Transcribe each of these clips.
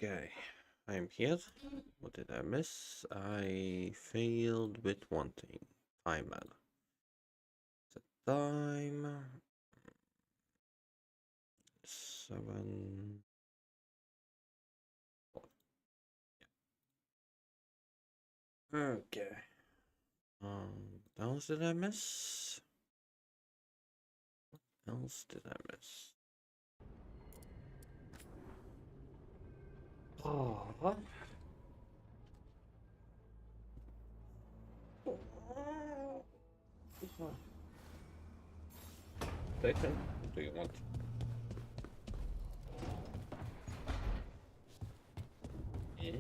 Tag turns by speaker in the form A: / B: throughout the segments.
A: Okay, I'm here. What did I miss? I failed with one thing. Timer. The time 7. Okay. What else did I miss? What else did I miss? Oh, what? Station? What do you want? Yeah.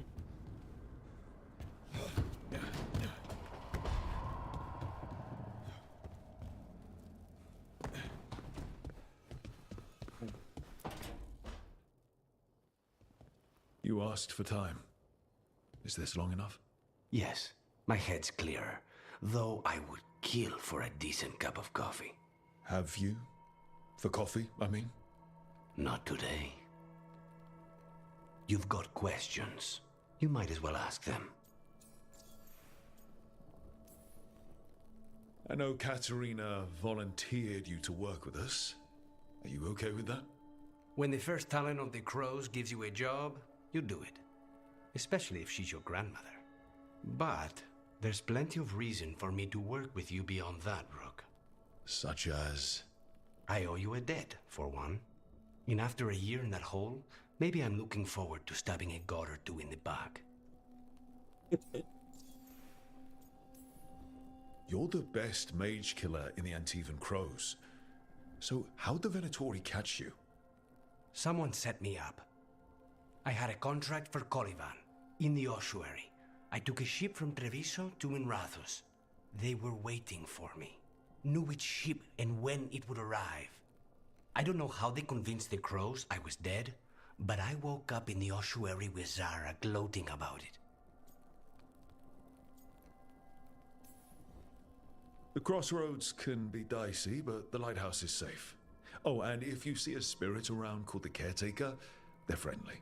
B: You asked for time. Is this long enough?
C: Yes, my head's clearer, though I would kill for a decent cup of coffee.
B: Have you? For coffee, I mean?
C: Not today. You've got questions. You might as well ask them.
B: I know Katerina volunteered you to work with us. Are you okay with that?
C: When the first talent of the Crows gives you a job, you do it. Especially if she's your grandmother. But there's plenty of reason for me to work with you beyond that, Rook.
B: Such as?
C: I owe you a debt, for one. And after a year in that hole, maybe I'm looking forward to stabbing a god or two in the back.
B: You're the best mage killer in the Antivan Crows. So how'd the Venatori catch you?
C: Someone set me up. I had a contract for Colivan, in the ossuary. I took a ship from Treviso to Minrathus. They were waiting for me. Knew which ship and when it would arrive. I don't know how they convinced the Crows I was dead, but I woke up in the ossuary with Zara gloating about it.
B: The crossroads can be dicey, but the lighthouse is safe. Oh, and if you see a spirit around called the Caretaker, they're friendly.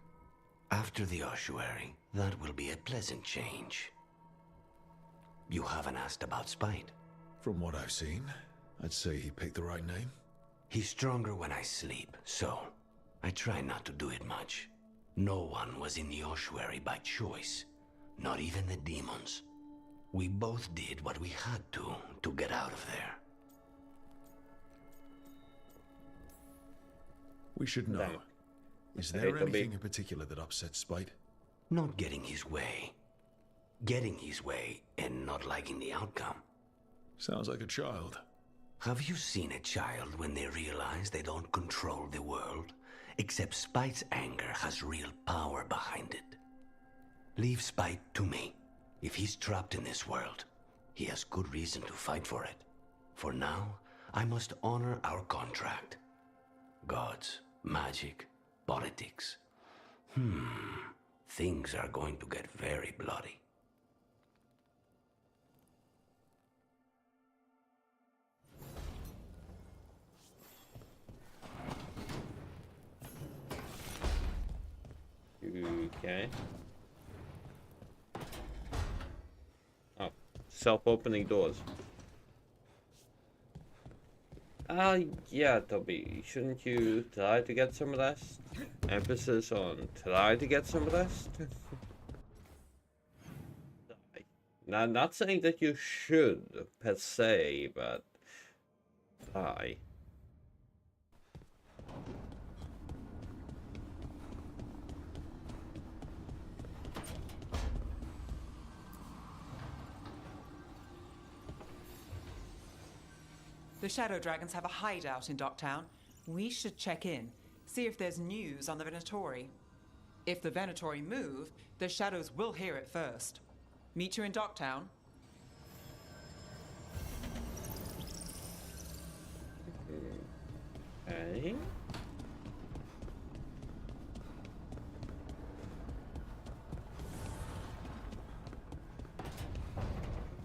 C: After the ossuary, that will be a pleasant change. You haven't asked about Spite.
B: From what I've seen, I'd say he picked the right name.
C: He's stronger when I sleep, so I try not to do it much. No one was in the ossuary by choice, not even the demons. We both did what we had to get out of there.
B: We should know.
A: Damn.
B: Is
A: I
B: there
A: hate to be-
B: anything in particular that upsets Spite?
C: Not getting his way. Getting his way and not liking the outcome.
B: Sounds like a child.
C: Have you seen a child when they realize they don't control the world? Except Spite's anger has real power behind it. Leave Spite to me. If he's trapped in this world, he has good reason to fight for it. For now, I must honor our contract. Gods, magic, politics. Things are going to get very bloody.
A: Okay. Oh, self-opening doors. Yeah, Toby, shouldn't you try to get some rest? Emphasis on try to get some rest? Not saying that you should, per se, but try.
D: The Shadow Dragons have a hideout in Docktown. We should check in, see if there's news on the Venatori. If the Venatori move, the Shadows will hear it first. Meet you in Docktown.
A: anything?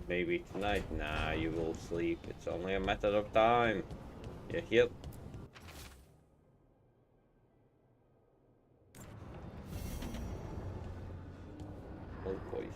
A: Maybe tonight? Nah, you will sleep. It's only a matter of time. You hear? Old poison.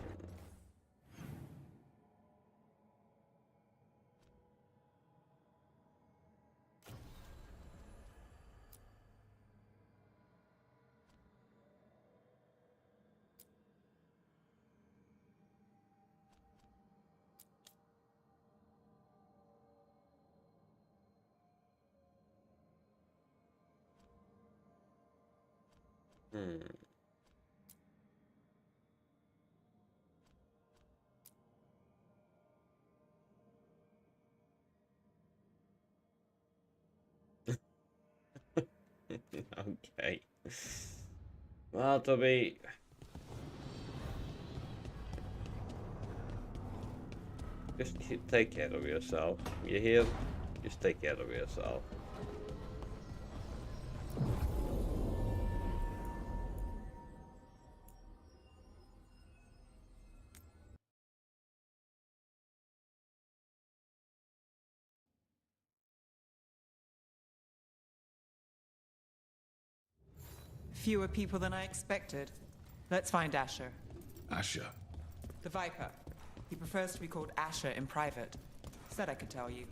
A: Okay. Well, Toby, just take care of yourself. You hear? Just take care of yourself.
D: Fewer people than I expected. Let's find Asher.
B: Asher.
D: The Viper. He prefers to be called Asher in private. Said I could tell you.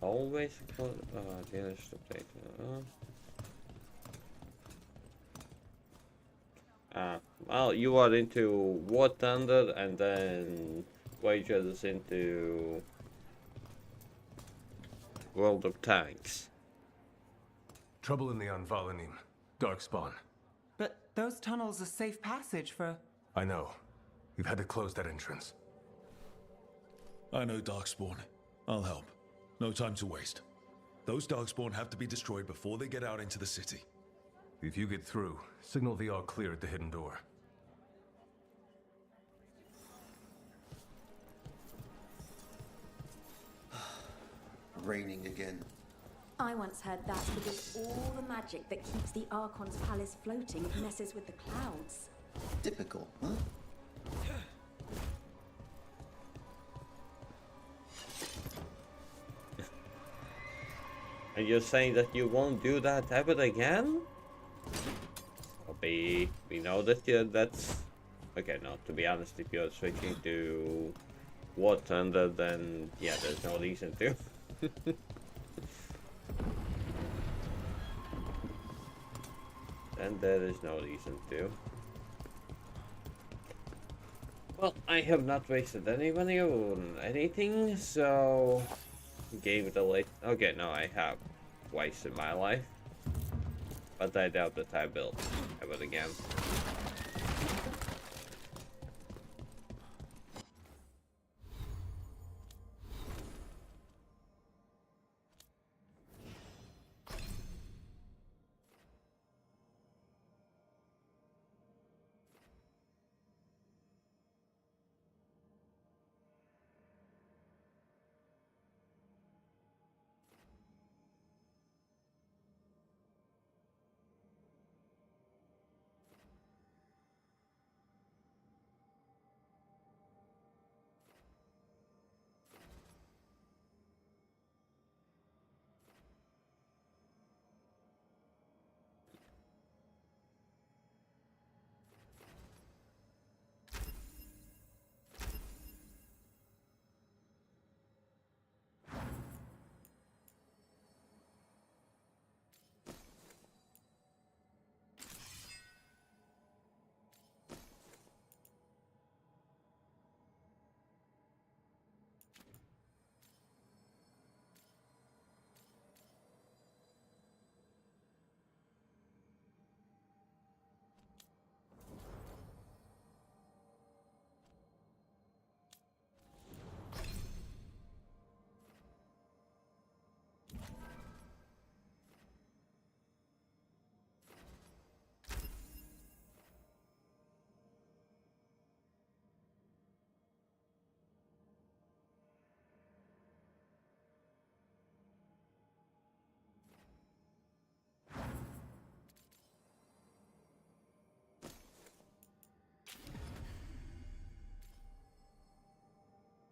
A: Always call. Dealers update. Well, you are into War Thunder, and then Veilguard is into World of Tanks.
E: Trouble in the Anvalanim. Darkspawn.
D: But those tunnels are safe passage for...
E: I know. We've had to close that entrance.
B: I know Darkspawn. I'll help. No time to waste. Those Darkspawn have to be destroyed before they get out into the city.
E: If you get through, signal the all clear at the hidden door.
F: Raining again.
G: I once heard that's because all the magic that keeps the Archon's palace floating messes with the clouds.
F: Typical, huh?
A: And you're saying that you won't do that ever again? We know that that's... Okay, no, to be honest, if you're switching to War Thunder, then yeah, there's no reason to. And there is no reason to. Well, I have not wasted any money on anything, so... Game delayed. Okay, no, I have twice in my life. But I doubt that I will ever again.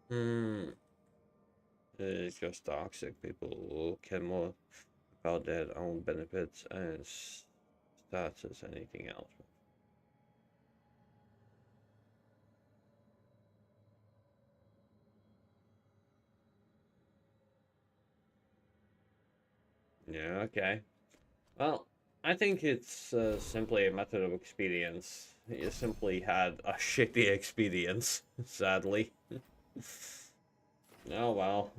A: Hmm. It's just toxic. People care more about their own benefits and status than anything else. Yeah, okay. Well, I think it's simply a matter of experience. You simply had a shitty experience, sadly. Oh well.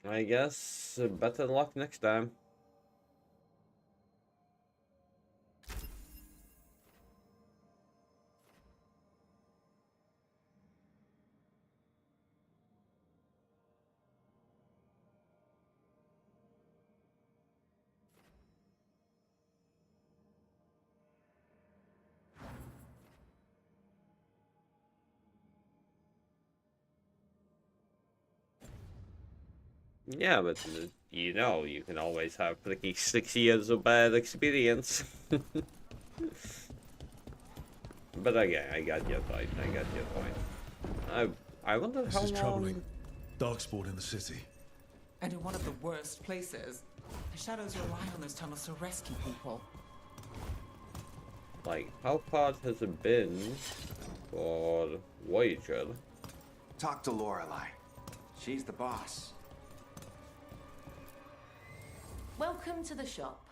A: I guess better luck next time. Yeah, but you know, you can always have like 6 years of bad experience. But again, I got your point. I got your point. I wonder
B: This
A: how
B: is
A: long.
B: troubling. Darkspawn in the city.
D: And in one of the worst places. The shadows rely on those tunnels to rescue people.
A: Like, how hard has it been for Voyager?
H: Talk to Lorelei. She's the boss.
I: Welcome to the shop.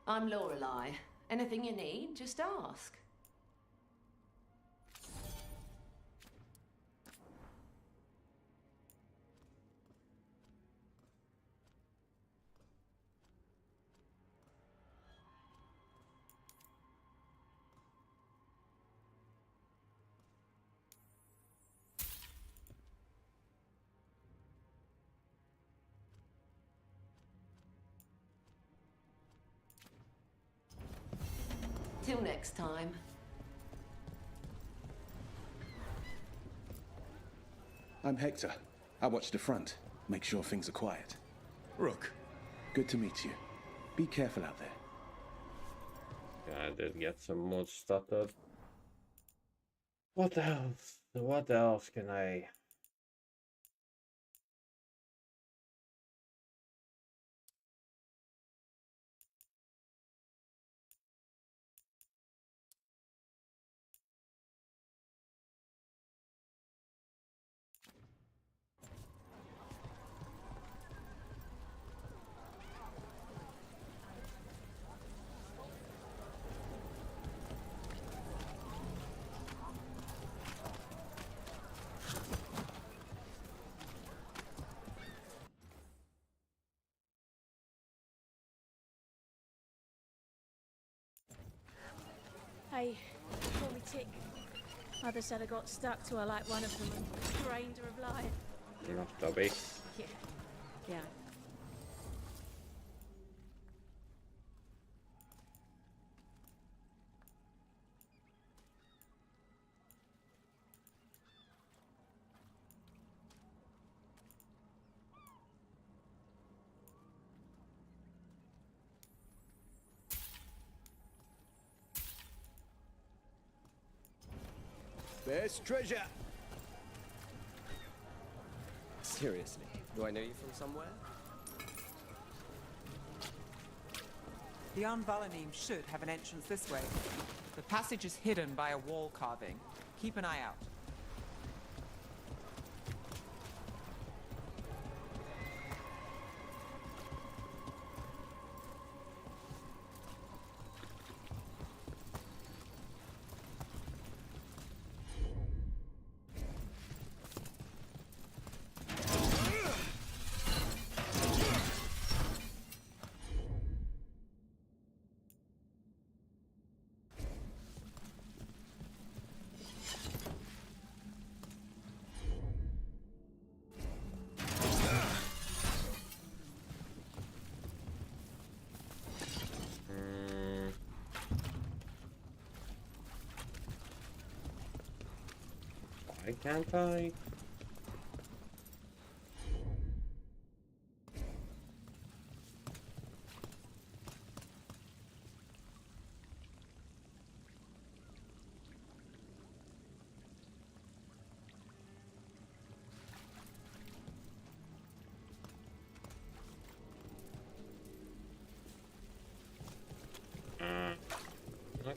I: I'm Lorelei. Anything you need, just ask. Till next time.
J: I'm Hector. I watch the front. Make sure things are quiet.
B: Rook.
J: Good to meet you. Be careful out there.
A: Yeah, I did get some more stuttered. What else? What else can I?
K: Hey, call me Tick. Mother said I got stuck to her like one of them and drained her of life.
A: Not Dobby.
K: Yeah. Yeah.
L: There's treasure! Seriously, do I know you from somewhere?
D: The Anvalanim should have an entrance this way. The passage is hidden by a wall carving. Keep an eye out.
A: Why can't I?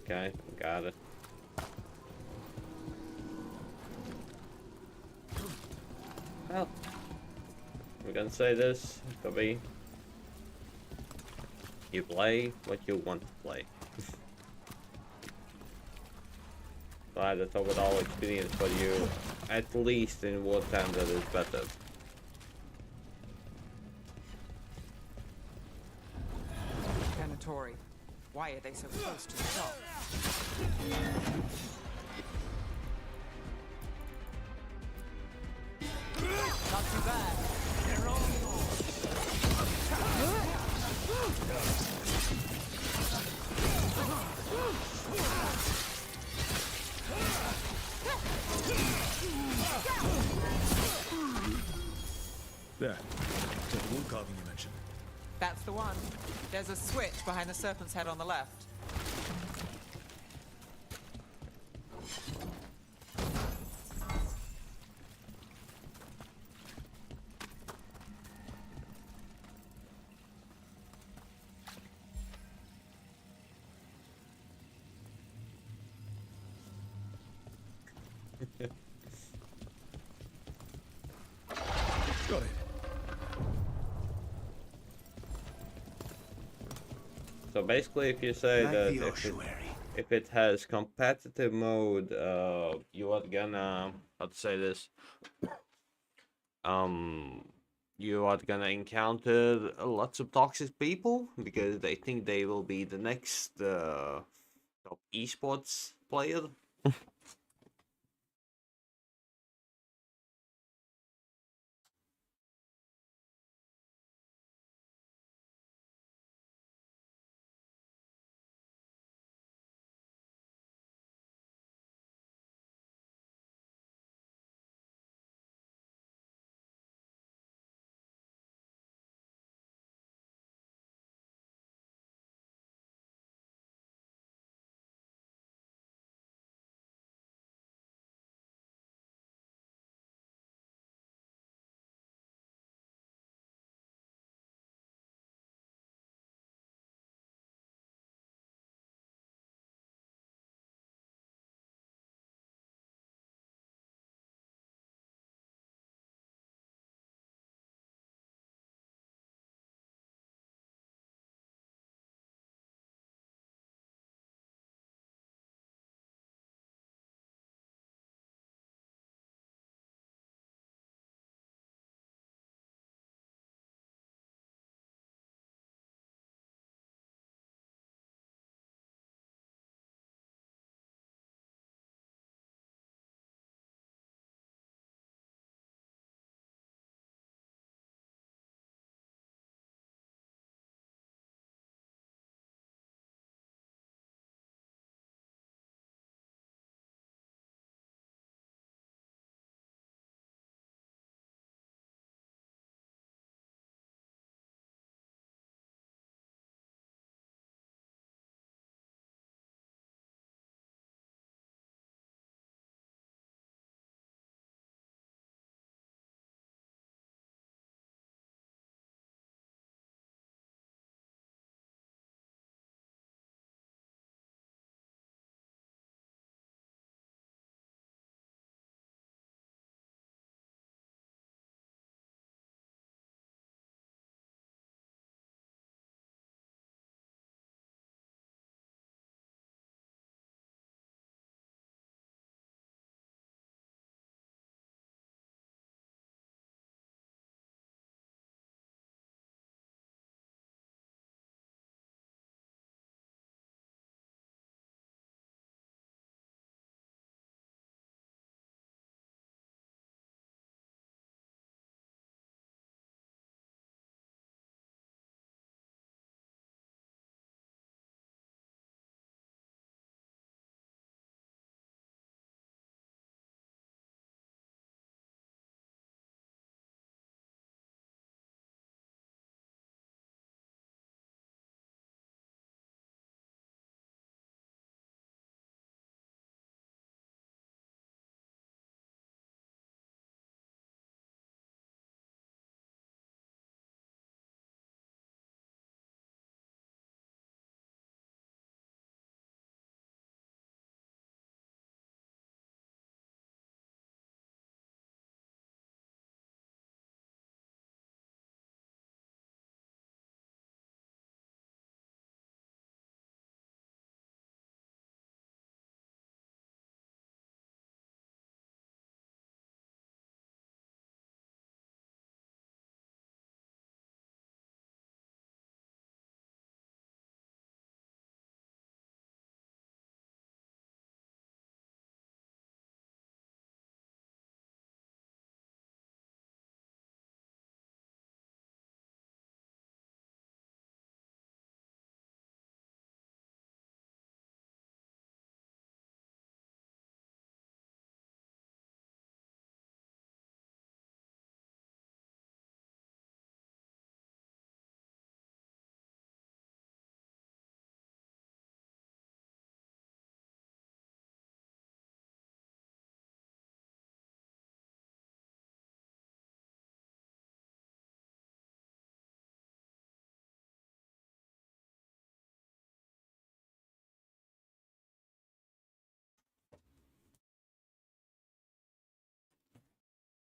A: Okay, got it. Well, we're gonna say this, Toby. You play what you want to play. Glad that overall experience for you, at least in wartime, that is better.
D: Venatori. Why are they so close to the top? Not too bad. They're all
B: There. The wall carving you mentioned.
D: That's the one. There's a switch behind the serpent's head on the left.
B: Got it.
A: So basically, if you say
C: Like
A: that
C: the
A: if it has competitive mode, you are gonna, how to say this, you are gonna encounter lots of toxic people because they think they will be the next top esports player.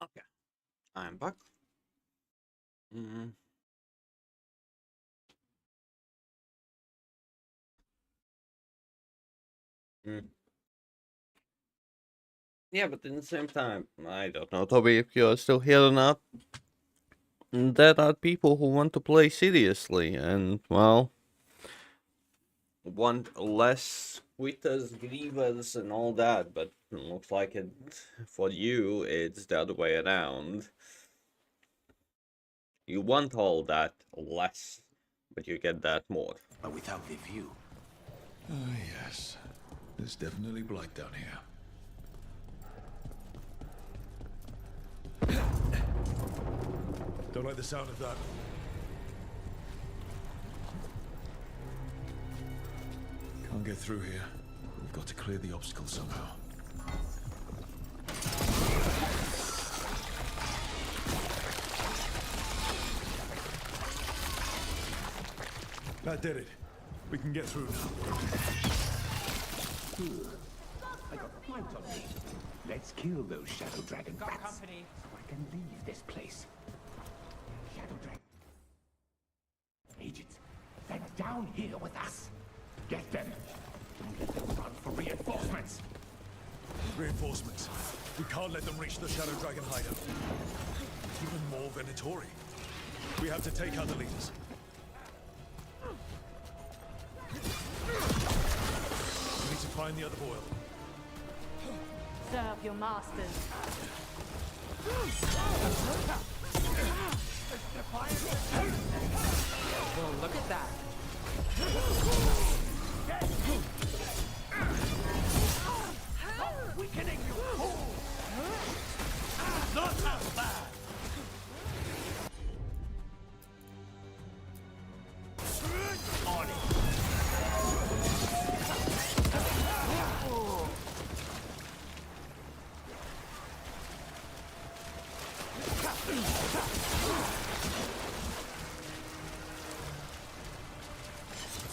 A: Okay, I'm back. Mm. Mm. Yeah, but in the same time, I don't know, Toby, if you're still here or not. There are people who want to play seriously and, well, want less quitters, grievers, and all that, but it looks like it for you, it's the other way around. You want all that less, but you get that more.
C: But without the view.
B: Ah, yes. There's definitely blight down here. Don't like the sound of that. Can't get through here. We've got to clear the obstacle somehow. That did it. We can get through now.
M: I got a fight on me. Let's kill those shadow dragon bats.
D: Company.
M: So I can leave this place. Shadow dragon agents, they're down here with us. Get them. Don't let them run for reinforcements.
B: Reinforcements. We can't let them reach the Shadow Dragon hideout. Even more Venatori. We have to take out the leaders. We need to find the other boil.
K: Serve your masters.
D: Well, look at that.
M: Weakening you. Not as bad. On it.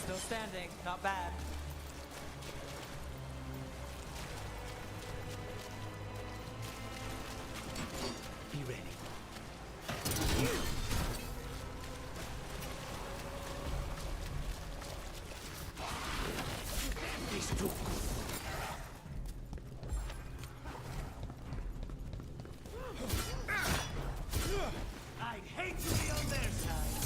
D: Still standing, not bad.
C: Be ready. These two.
M: I'd hate to be on their side.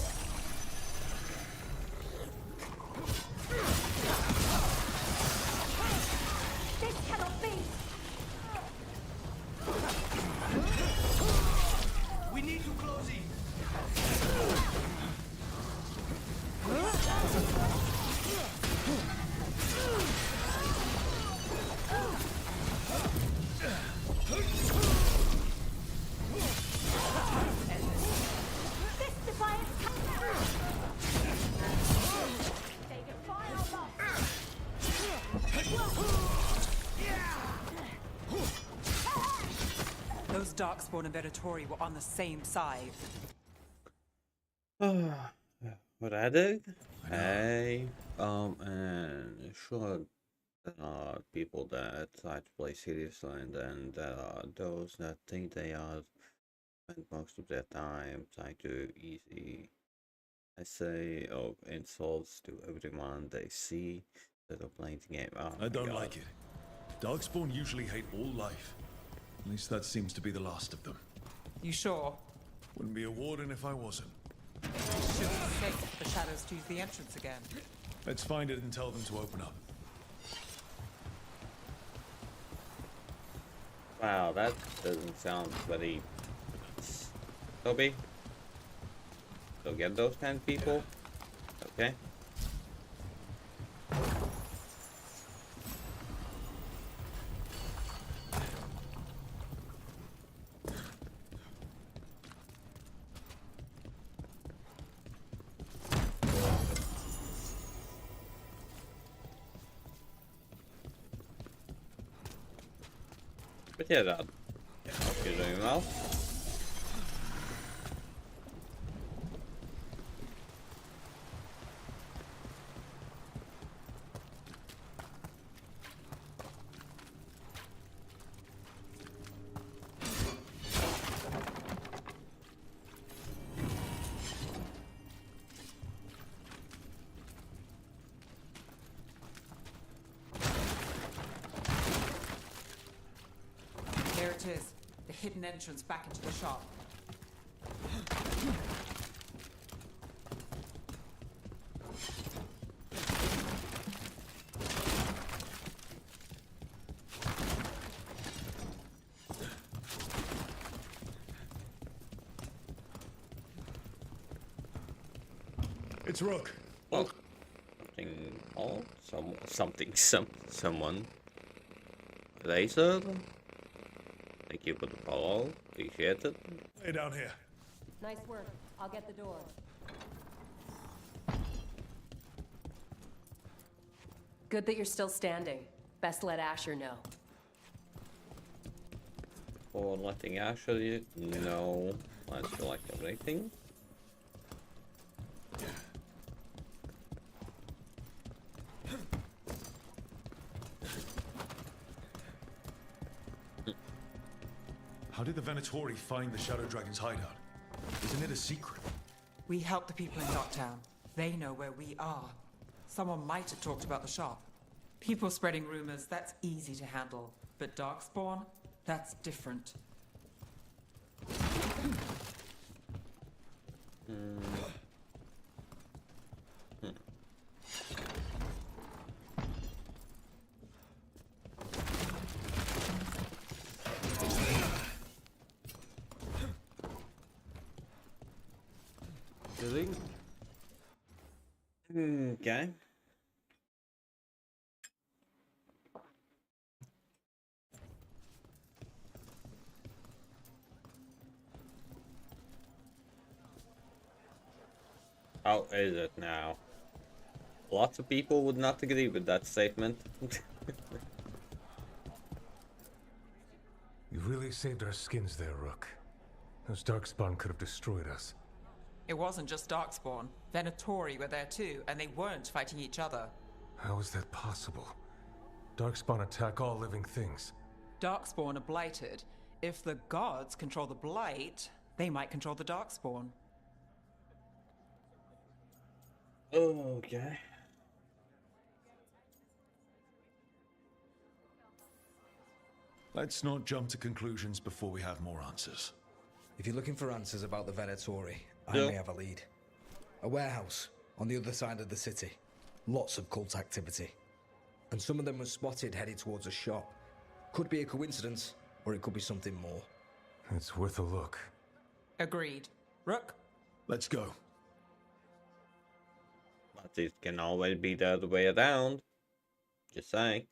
K: This cannot be!
M: We need to close in.
K: This defiance They can fire off.
D: Those Darkspawn and Venatori were on the same side.
A: What I did? And sure, there are people that try to play seriously, and then there are those that think they are spend most of their time trying to easy, I say, insults to everyone they see that are playing the game. Oh,
B: I don't
A: God.
B: like it. Darkspawn usually hate all life. At least that seems to be the last of them.
D: You sure?
B: Wouldn't be a warden if I wasn't.
D: Should be safe for the shadows to use the entrance again.
B: Let's find it and tell them to open up.
A: Wow, that doesn't sound very... Toby? So get those 10 people? Okay. But yeah, Dad. Yeah, hope you're doing well.
D: is. The hidden entrance back into the shop.
B: It's Rook.
A: Oh, someone. Laser. Thank you for the follow. Appreciate it.
B: Hey, down here.
N: Nice work. I'll get the door. Good that you're still standing. Best let Asher know.
A: For letting Asher know. Let's select everything.
B: How did the Venatori find the Shadow Dragon's hideout? Isn't it a secret?
D: We help the people in Docktown. They know where we are. Someone might have talked about the shop. People spreading rumors, that's easy to handle. But Darkspawn, that's different.
A: Okay. How is it now? Lots of people would not agree with that statement.
E: You really saved our skins there, Rook. Those Darkspawn could have destroyed us.
D: It wasn't just Darkspawn. Venatori were there too, and they weren't fighting each other.
E: How is that possible? Darkspawn attack all living things.
D: Darkspawn are blighted. If the gods control the blight, they might control the Darkspawn.
A: Okay.
B: Let's not jump to conclusions before we have more answers.
O: If you're looking for answers about the Venatori, I
A: Yep.
O: may have a lead. A warehouse on the other side of the city. Lots of cult activity. And some of them were spotted headed towards a shop. Could be a coincidence, or it could be something more.
E: It's worth a look.
D: Agreed. Rook?
B: Let's go.
A: But it can always be the other way around. Just saying.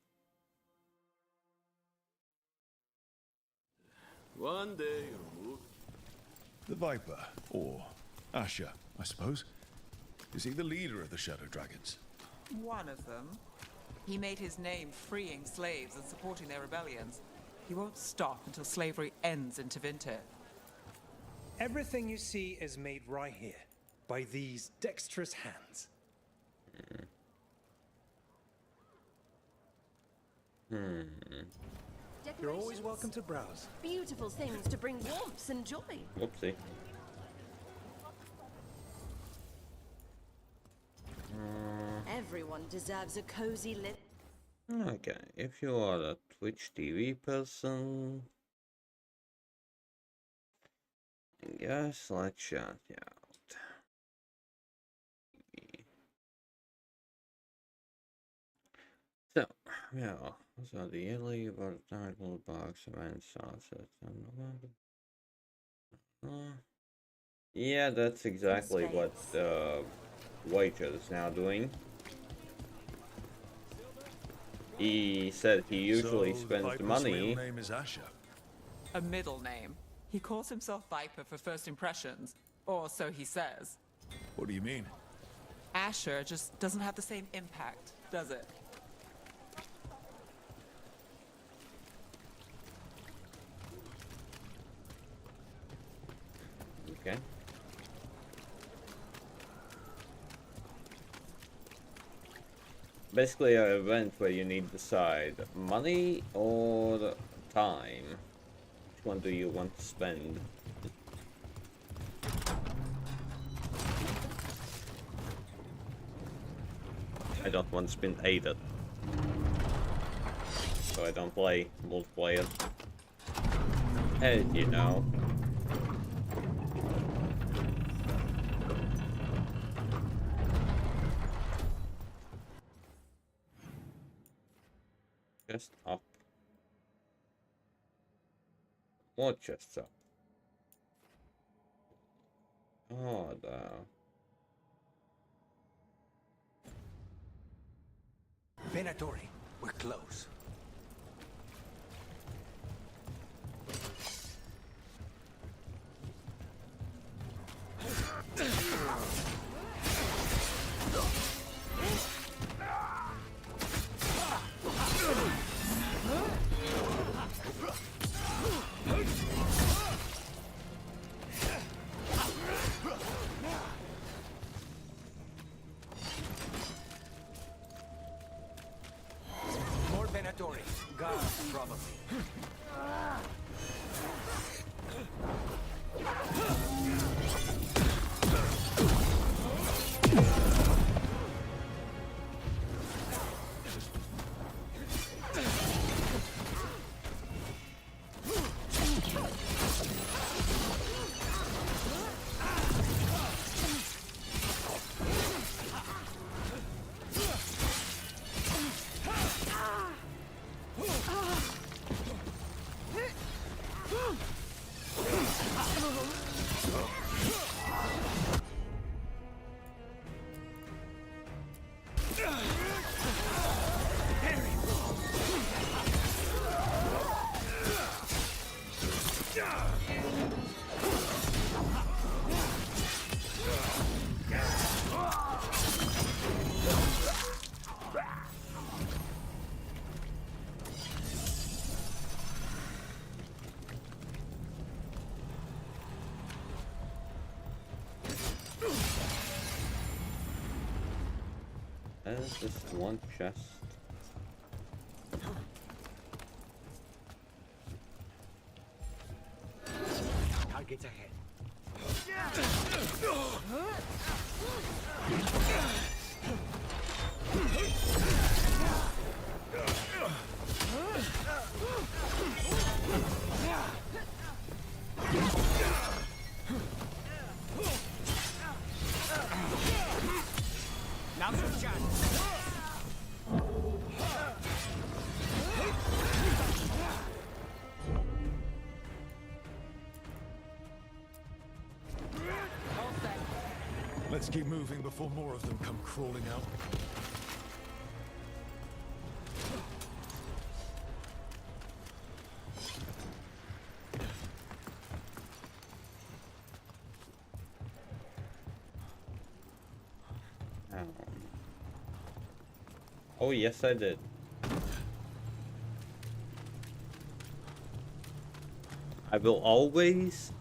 P: One day,
B: The Viper, or Asher, I suppose. Is he the leader of the Shadow Dragons?
D: One of them. He made his name freeing slaves and supporting their rebellions. He won't stop until slavery ends in Tevinter.
Q: Everything you see is made right here, by these dexterous hands. You're always welcome to browse.
N: Beautiful things to bring warmth and joy.
A: Whoopsie.
N: Everyone deserves a cozy lip.
A: Okay, if you are a Twitch TV person, I guess let's shout you out. So, yeah, so the yearly title box event starts at November. Yeah, that's exactly what Wager is now doing. He said he usually spends the money.
B: Real name is Asher.
D: A middle name. He calls himself Viper for first impressions, or so he says.
B: What do you mean?
D: Asher just doesn't have the same impact, does it?
A: Okay. Basically an event where you need to decide money or time. Which one do you want to spend? I don't want to spend either. So I don't play multiplayer. head, you know. Just up. More chests up. Oh,
C: Venatori, we're close. More Venatori. Guards, probably.
A: There's just one chest.
C: Targets ahead. Now's your chance.
B: Let's keep moving before more of them come crawling out.
A: Oh, yes, I did. I will always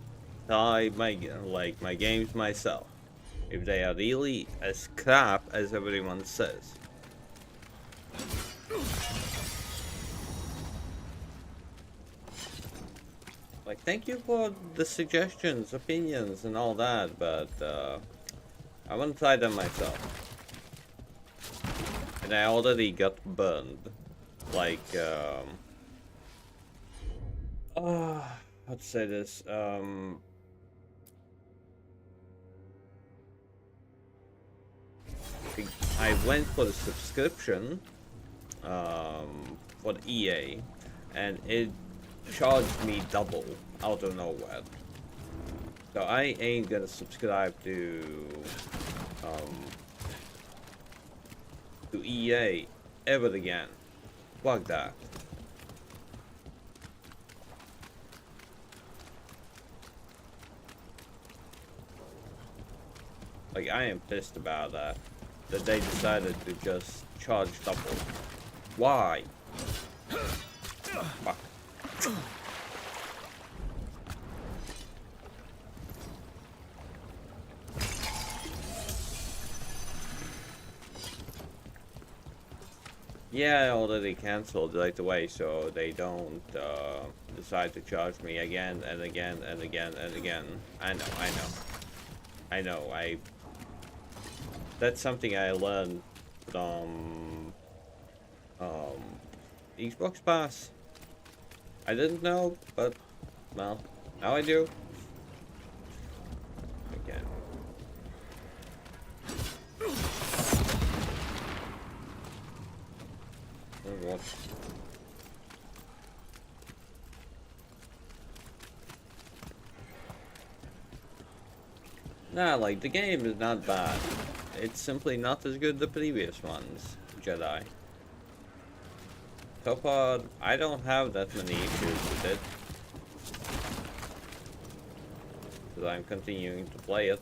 A: tie my games myself if they are really as crap as everyone says. Like, thank you for the suggestions, opinions, and all that, but I want to try them myself. And I already got burned. Like, how to say this? I went for the subscription for the EA, and it charged me double out of nowhere. So I ain't gonna subscribe to EA ever again. Fuck that. Like, I am pissed about that. That they decided to just charge double. Why? Fuck. Yeah, I already cancelled right away, so they don't decide to charge me again and again and again and again. I know. That's something I learned from Xbox Pass. I didn't know, but Well, now I do. Again. Oh, what? Nah, like, the game is not bad. It's simply not as good as the previous ones, Jedi. So far, I don't have that many issues with it. Because I'm continuing to play it.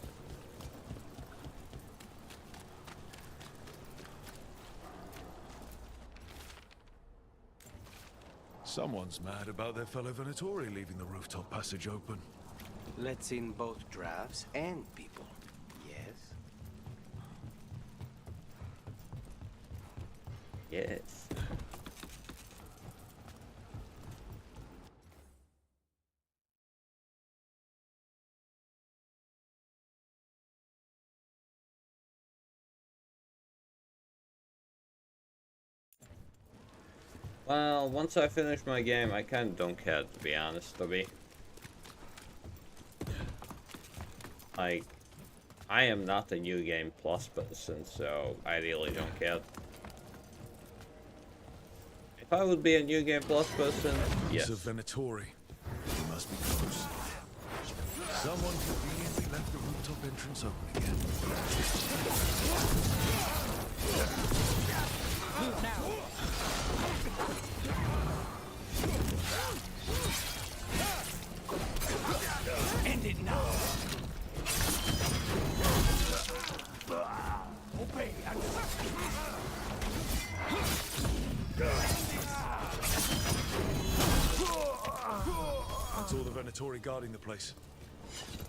B: Someone's mad about their fellow Venatori leaving the rooftop passage open.
L: Let's in both drafts and people. Yes?
A: Yes. Well, once I finish my game, I kinda don't care, to be honest, Toby. Like, I am not a New Game Plus person, so I really don't care. If I would be a New Game Plus person, yes.
B: It's a Venatori. He must be close. Someone conveniently left the rooftop entrance open again.
D: Move now.
M: End it now. Obey and
B: That's all the Venatori guarding the place.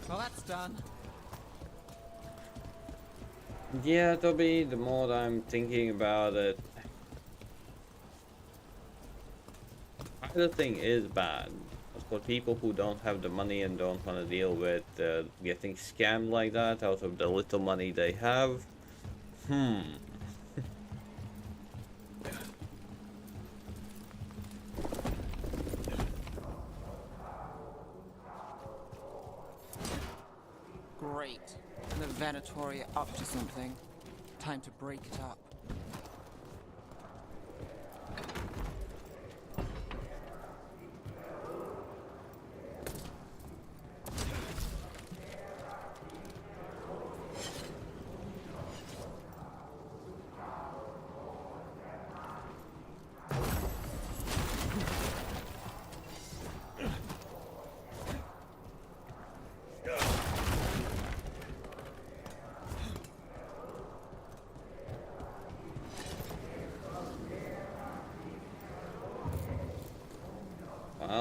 D: Well, that's done.
A: Yeah, Toby, the more I'm thinking about it, the thing is bad. For people who don't have the money and don't want to deal with getting scammed like that out of the little money they have,
D: Great. The Venatori are up to something. Time to break it up.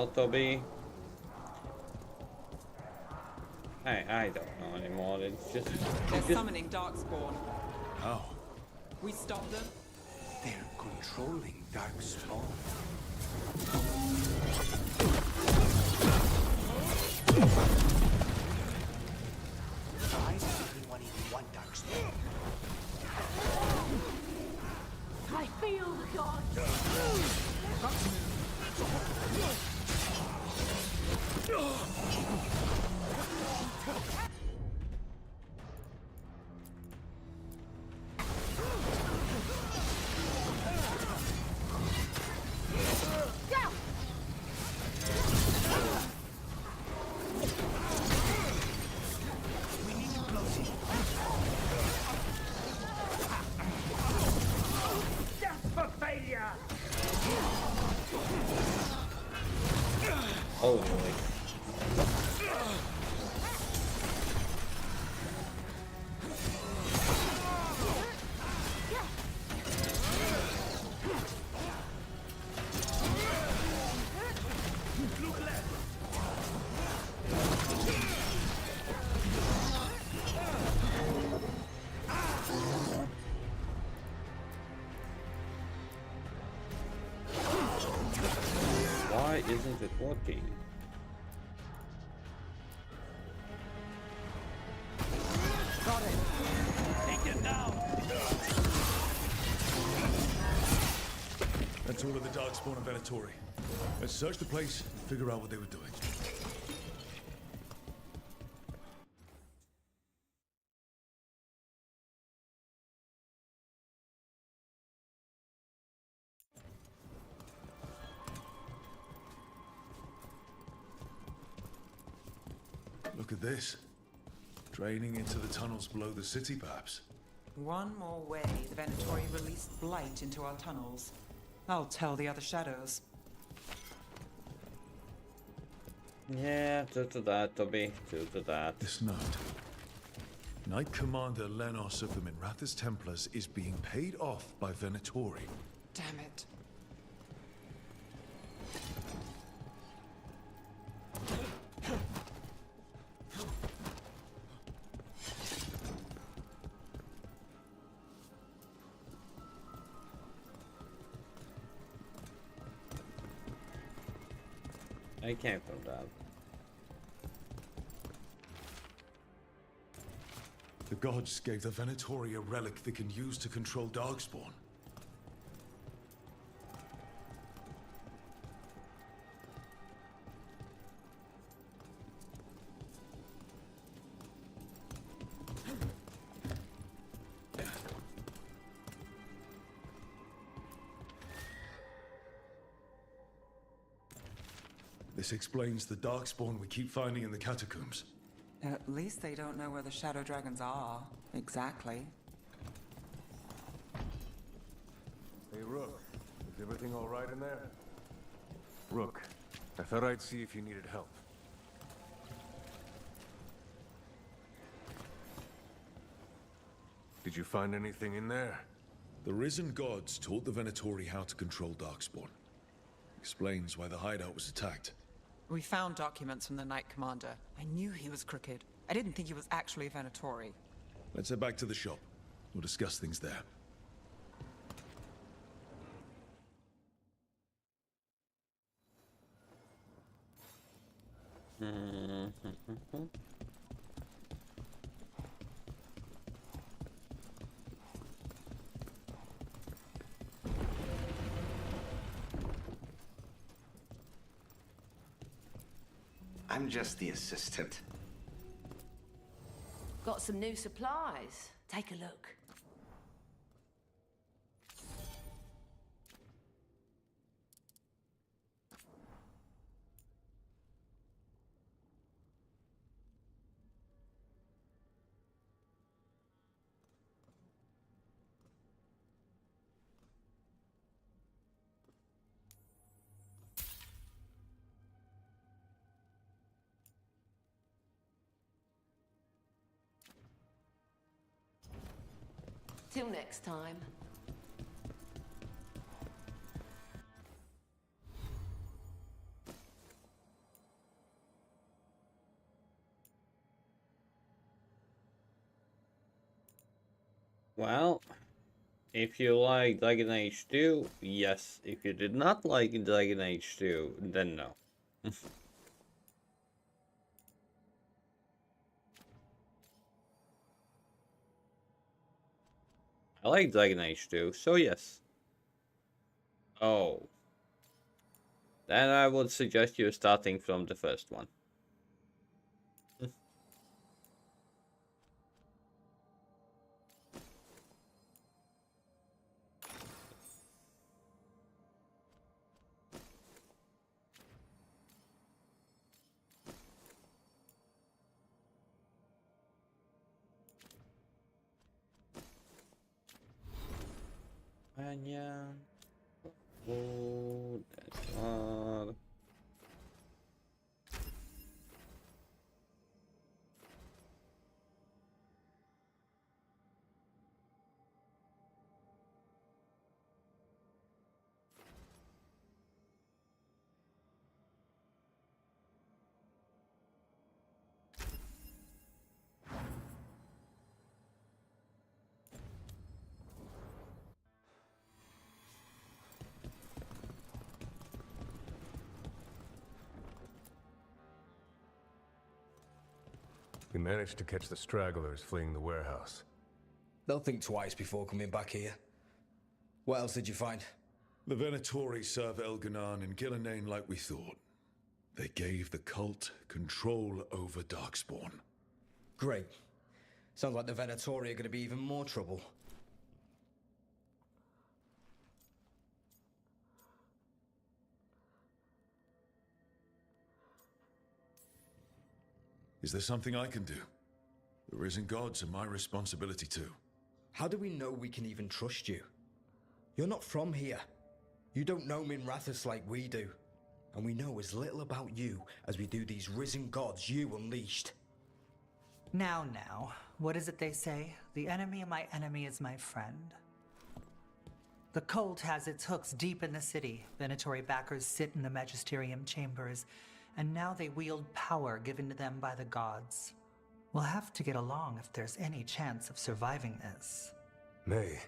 A: well, Toby, I don't know anymore. It's just
D: They're summoning Darkspawn.
B: How?
D: We stop them.
C: They're controlling Darkspawn.
M: why does everyone even want Darkspawn?
K: I feel the gods.
A: oh boy. Why isn't it working?
D: Got it.
M: Take them down.
B: That's all of the Darkspawn and Venatori. Let's search the place and figure out what they were doing. Look at this. Draining into the tunnels below the city, perhaps.
D: One more way the Venatori released blight into our tunnels. I'll tell the other shadows.
A: Yeah, do that, Toby. Do that.
B: This note. Knight Commander Lenos of the Minrathous Templars is being paid off by Venatori.
D: Damn it.
A: I came from that.
B: The gods gave the Venatori a relic they can use to control Darkspawn. This explains the Darkspawn we keep finding in the catacombs.
D: At least they don't know where the Shadow Dragons are. Exactly.
E: Hey, Rook. Is everything all right in there? Rook, I thought I'd see if you needed help. Did you find anything in there?
B: The risen gods taught the Venatori how to control Darkspawn. Explains why the hideout was attacked.
D: We found documents from the Knight Commander. I knew he was crooked. I didn't think he was actually Venatori.
B: Let's head back to the shop. We'll discuss things there.
H: I'm just the assistant.
I: Got some new supplies. Take a look. Till next time.
A: Well, if you like Dragon Age 2, yes. If you did not like Dragon Age 2, then no. I like Dragon Age 2, so yes. Oh. Then I would suggest you starting from the first one. And yeah. Oh, that's hard.
E: We managed to catch the stragglers fleeing the warehouse.
O: They'll think twice before coming back here. What else did you find?
B: The Venatori serve Elganan and Gillenane like we thought. They gave the cult control over Darkspawn.
O: Great. Sounds like the Venatori are going to be even more trouble.
B: Is there something I can do? The risen gods are my responsibility too.
O: How do we know we can even trust you? You're not from here. You don't know Minrathous like we do. And we know as little about you as we do these risen gods you unleashed.
P: Now, what is it they say? The enemy of my enemy is my friend. The cult has its hooks deep in the city. Venatory backers sit in the magisterium chambers, and now they wield power given to them by the gods. We'll have to get along if there's any chance of surviving this.
E: May,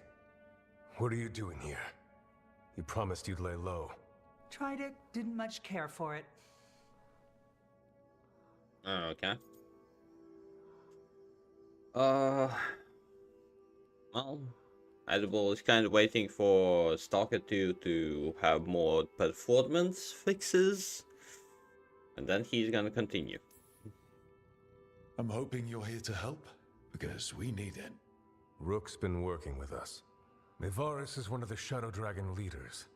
E: what are you doing here? You promised you'd lay low.
P: Tried it, didn't much care for it.
A: Oh, okay. Well, Edible is kind of waiting for Stalker 2 to have more performance fixes, and then he's gonna continue.
B: I'm hoping you're here to help, because we need it.
E: Rook's been working with us. Mayvaris is one of the Shadow Dragon leaders.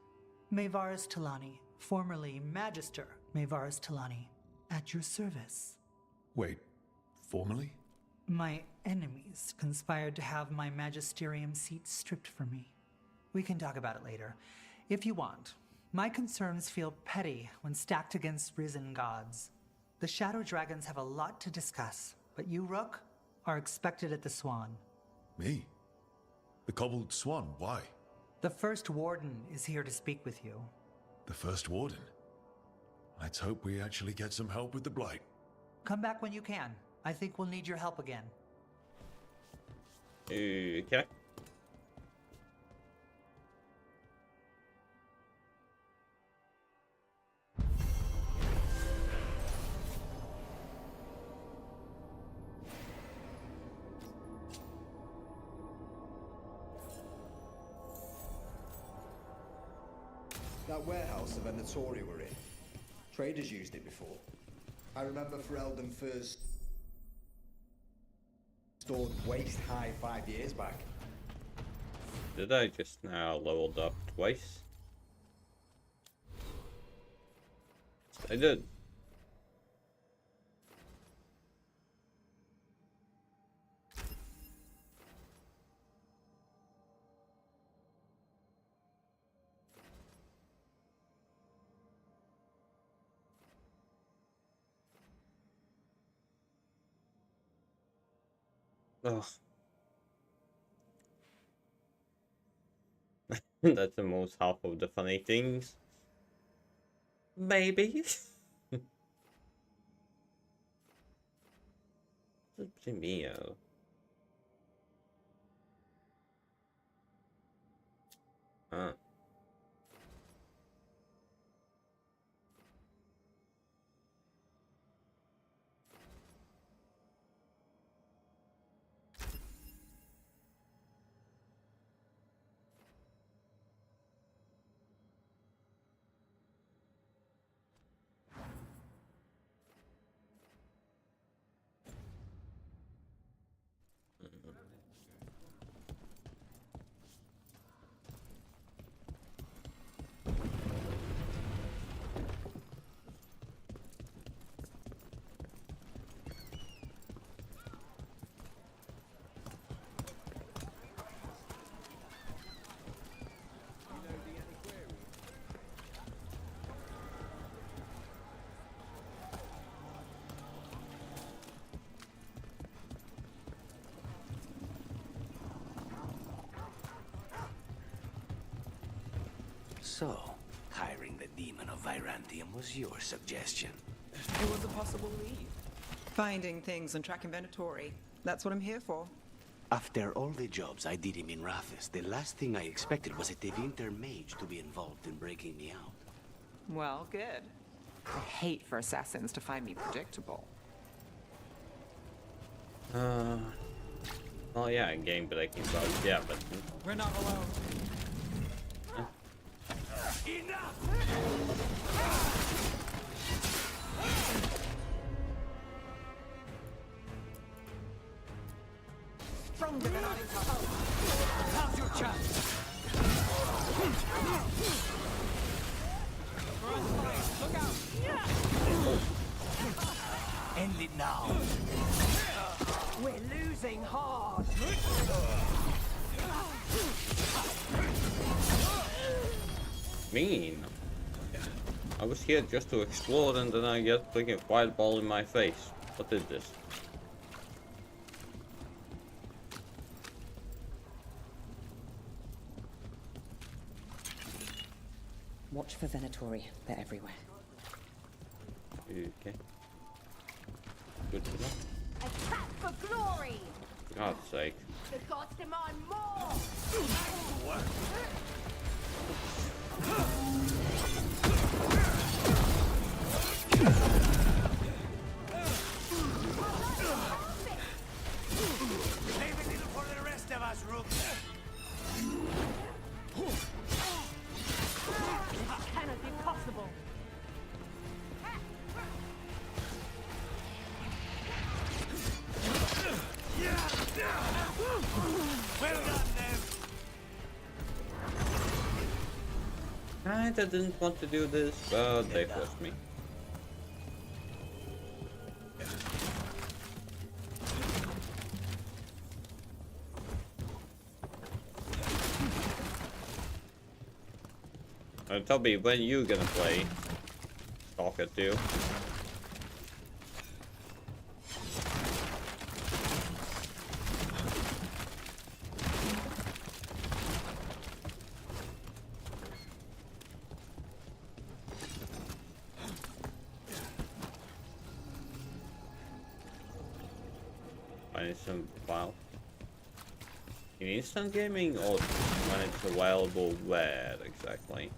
P: Mayvaris Talani, formerly Magister Mayvaris Talani, at your service.
B: Wait, formally?
P: My enemies conspired to have my magisterium seat stripped from me. We can talk about it later, if you want. My concerns feel petty when stacked against risen gods. The Shadow Dragons have a lot to discuss, but you, Rook, are expected at the Swan.
B: Me? The Cobbled Swan, why?
P: The First Warden is here to speak with you.
B: The First Warden? Let's hope we actually get some help with the Blight.
P: Come back when you can. I think we'll need your help again.
A: Okay.
O: That warehouse the Venatori were in. Traders used it before. I remember Ferelden first stored waist high 5 years back.
A: Did I just now leveled up twice? I did. Ugh. That's the most half of the funny things. Maybe. Mio. Huh.
C: So, hiring the demon of Virantium was your suggestion.
D: It was a possible lead. Finding things and tracking Venatori. That's what I'm here for.
C: After all the jobs I did in Minrathous, the last thing I expected was a Tevinter mage to be involved in breaking me out.
D: Well, good. I hate for assassins to find me predictable.
A: Oh yeah, game breaking bugs, yeah, but
D: We're not alone.
M: Stronger than I thought. Now's your chance. Look out!
L: End it now. We're losing hard.
A: Mean. I was here just to explore and then I get freaking fireball in my face. What is this?
R: Watch for Venatori. They're everywhere.
A: Okay. Good to know.
S: Attack for glory!
A: For God's sake.
S: The gods demand more!
L: Leave a little for the rest of us, Rook.
S: This cannot be possible.
L: Well done, them.
A: I didn't want to do this, but they forced me. Toby, when you gonna play Stalker 2? Find some file. In instant gaming or when it's available where exactly?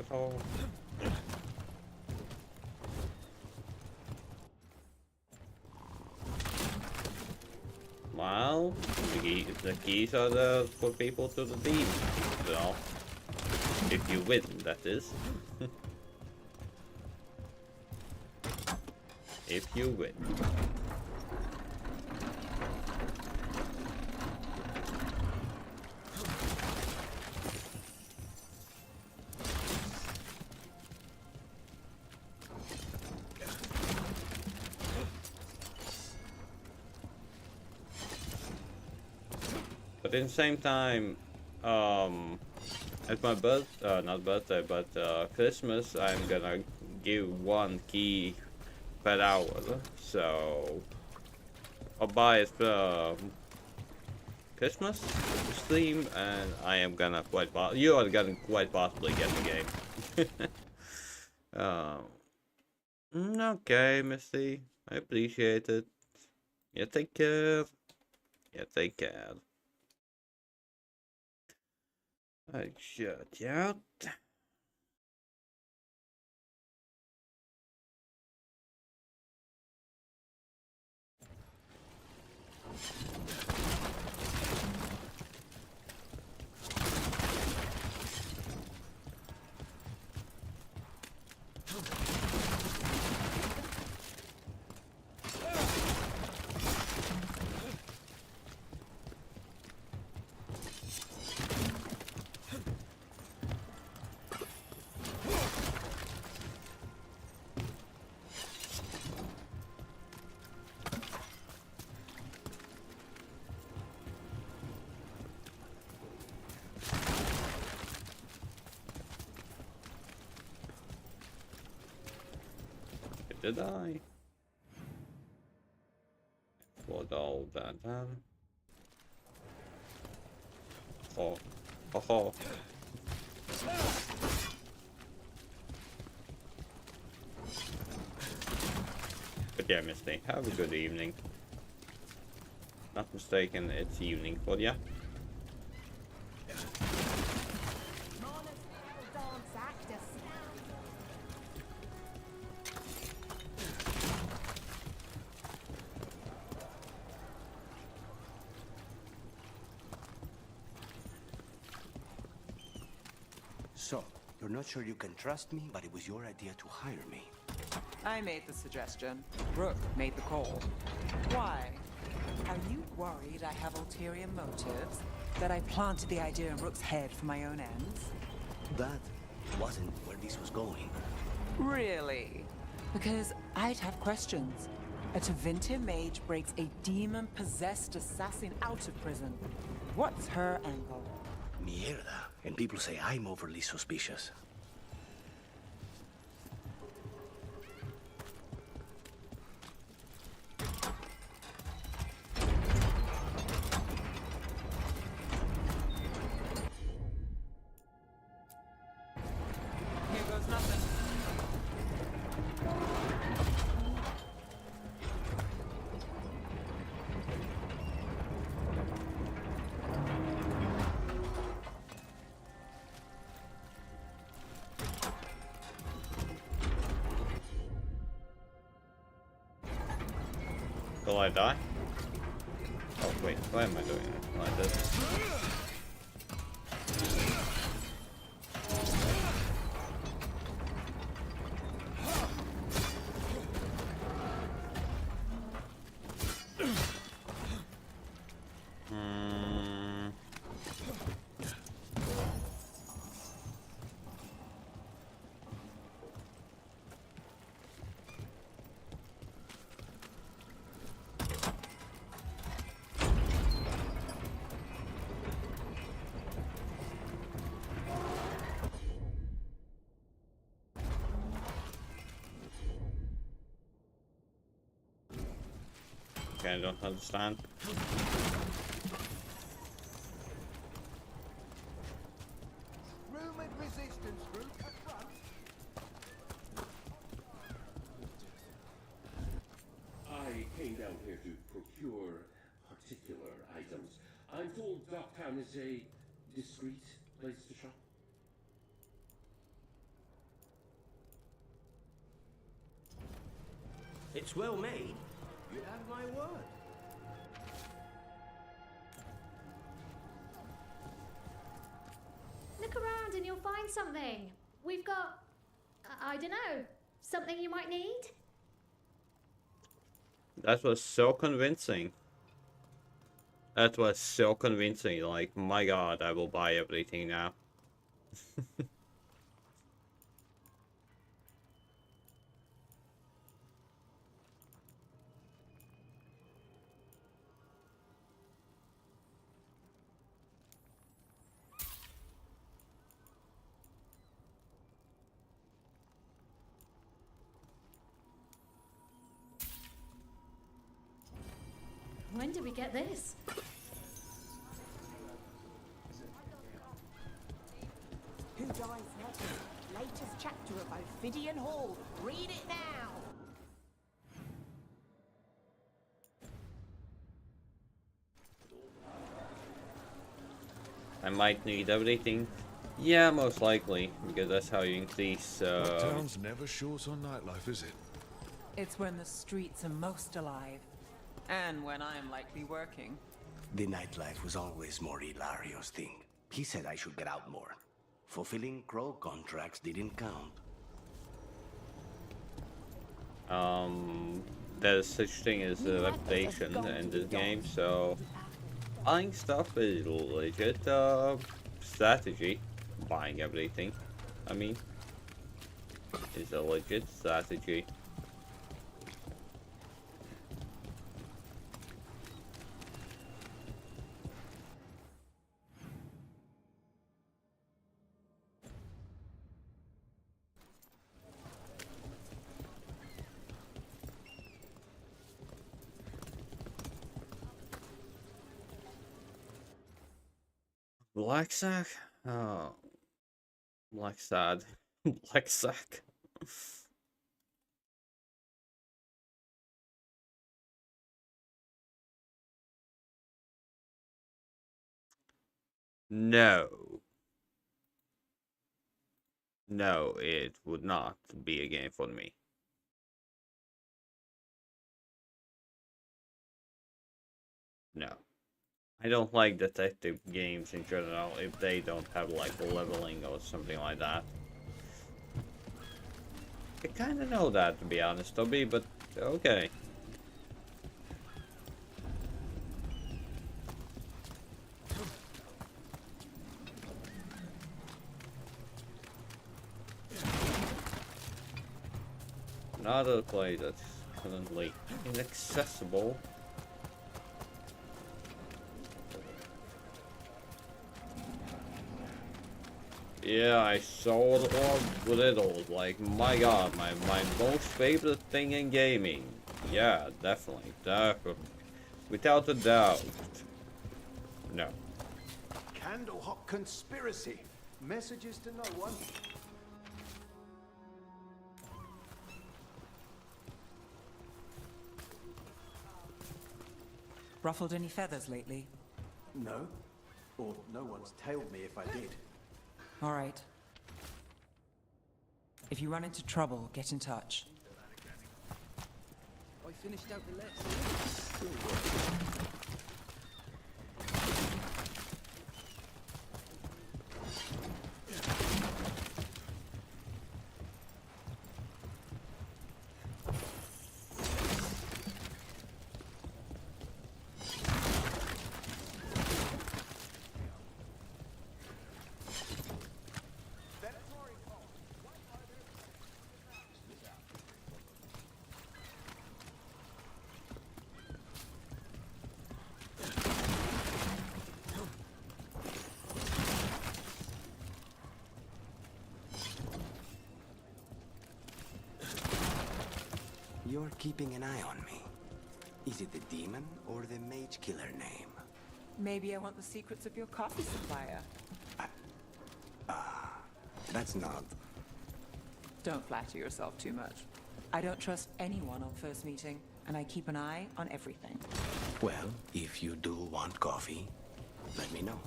A: Oh. Well, the keys are there for people to the team. So, if you win, that is. If you win. But in the same time, at my not birthday, but Christmas, I'm gonna give 1 key per hour. So I'll buy it for Christmas stream, and I am gonna you are gonna quite possibly get the game. Okay, Misty, I appreciate it. Yeah, take care. Yeah, take care. I shut you out. Did I? What all that time? Oh, oh. But yeah, Misty, have a good evening. Not mistaken, it's evening for ya.
L: So, you're not sure you can trust me, but it was your idea to hire me.
D: I made the suggestion. Rook made the call. Why? Are you worried I have ulterior motives? That I planted the idea in Rook's head for my own ends?
C: That wasn't where this was going.
D: Really? Because I'd have questions. A Tevinter mage breaks a demon-possessed assassin out of prison. What's her angle?
C: Mierda. And people say I'm overly suspicious.
D: Here goes nothing.
A: Will I die? Oh wait, why am I doing it like this? Okay, I don't understand.
M: Rumored resistance group at front.
T: I came down here to procure particular items. I'm told Docktown is a discreet place to shop.
C: It's well made. You have my word.
U: Look around and you'll find something. We've got, I don't know, something you might need?
A: That was so convincing. That was so convincing. Like, my god, I will buy everything now.
U: When did we get this?
S: Who dies next? Latest chapter of Ophidian Hall. Read it now.
A: I might need everything. Yeah, most likely, because that's how you increase.
B: Town's never short on nightlife, is it?
D: It's when the streets are most alive. And when I'm likely working.
C: The nightlife was always more Hilario's thing. He said I should get out more. Fulfilling Crow contracts didn't count.
A: There's such thing as a reputation in this game, so buying stuff is legit strategy. Buying everything, I mean, is a legit strategy. Black sack? Oh. Black sad. Black sack. No. No, it would not be a game for me. No. I don't like detective games in general if they don't have like leveling or something like that. I kinda know that, to be honest, Toby, but okay. Another place that's currently inaccessible. Yeah, I saw the orb riddled. Like, my god, my most favorite thing in gaming. Yeah, definitely. Without a doubt. No.
E: Candlehot conspiracy. Messages to no one.
D: Ruffled any feathers lately?
E: No. Or no one's tailed me if I did.
D: All right. If you run into trouble, get in touch.
G: I finished out the list.
C: You're keeping an eye on me. Is it the demon or the mage killer name?
D: Maybe I want the secrets of your coffee supplier.
C: That's not...
D: Don't flatter yourself too much. I don't trust anyone on first meeting, and I keep an eye on everything.
C: Well, if you do want coffee, let me know.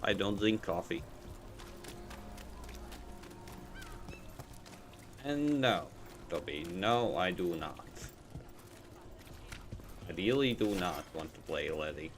A: I don't drink coffee. And no, Toby, no, I do not. I really do not want to play Letty.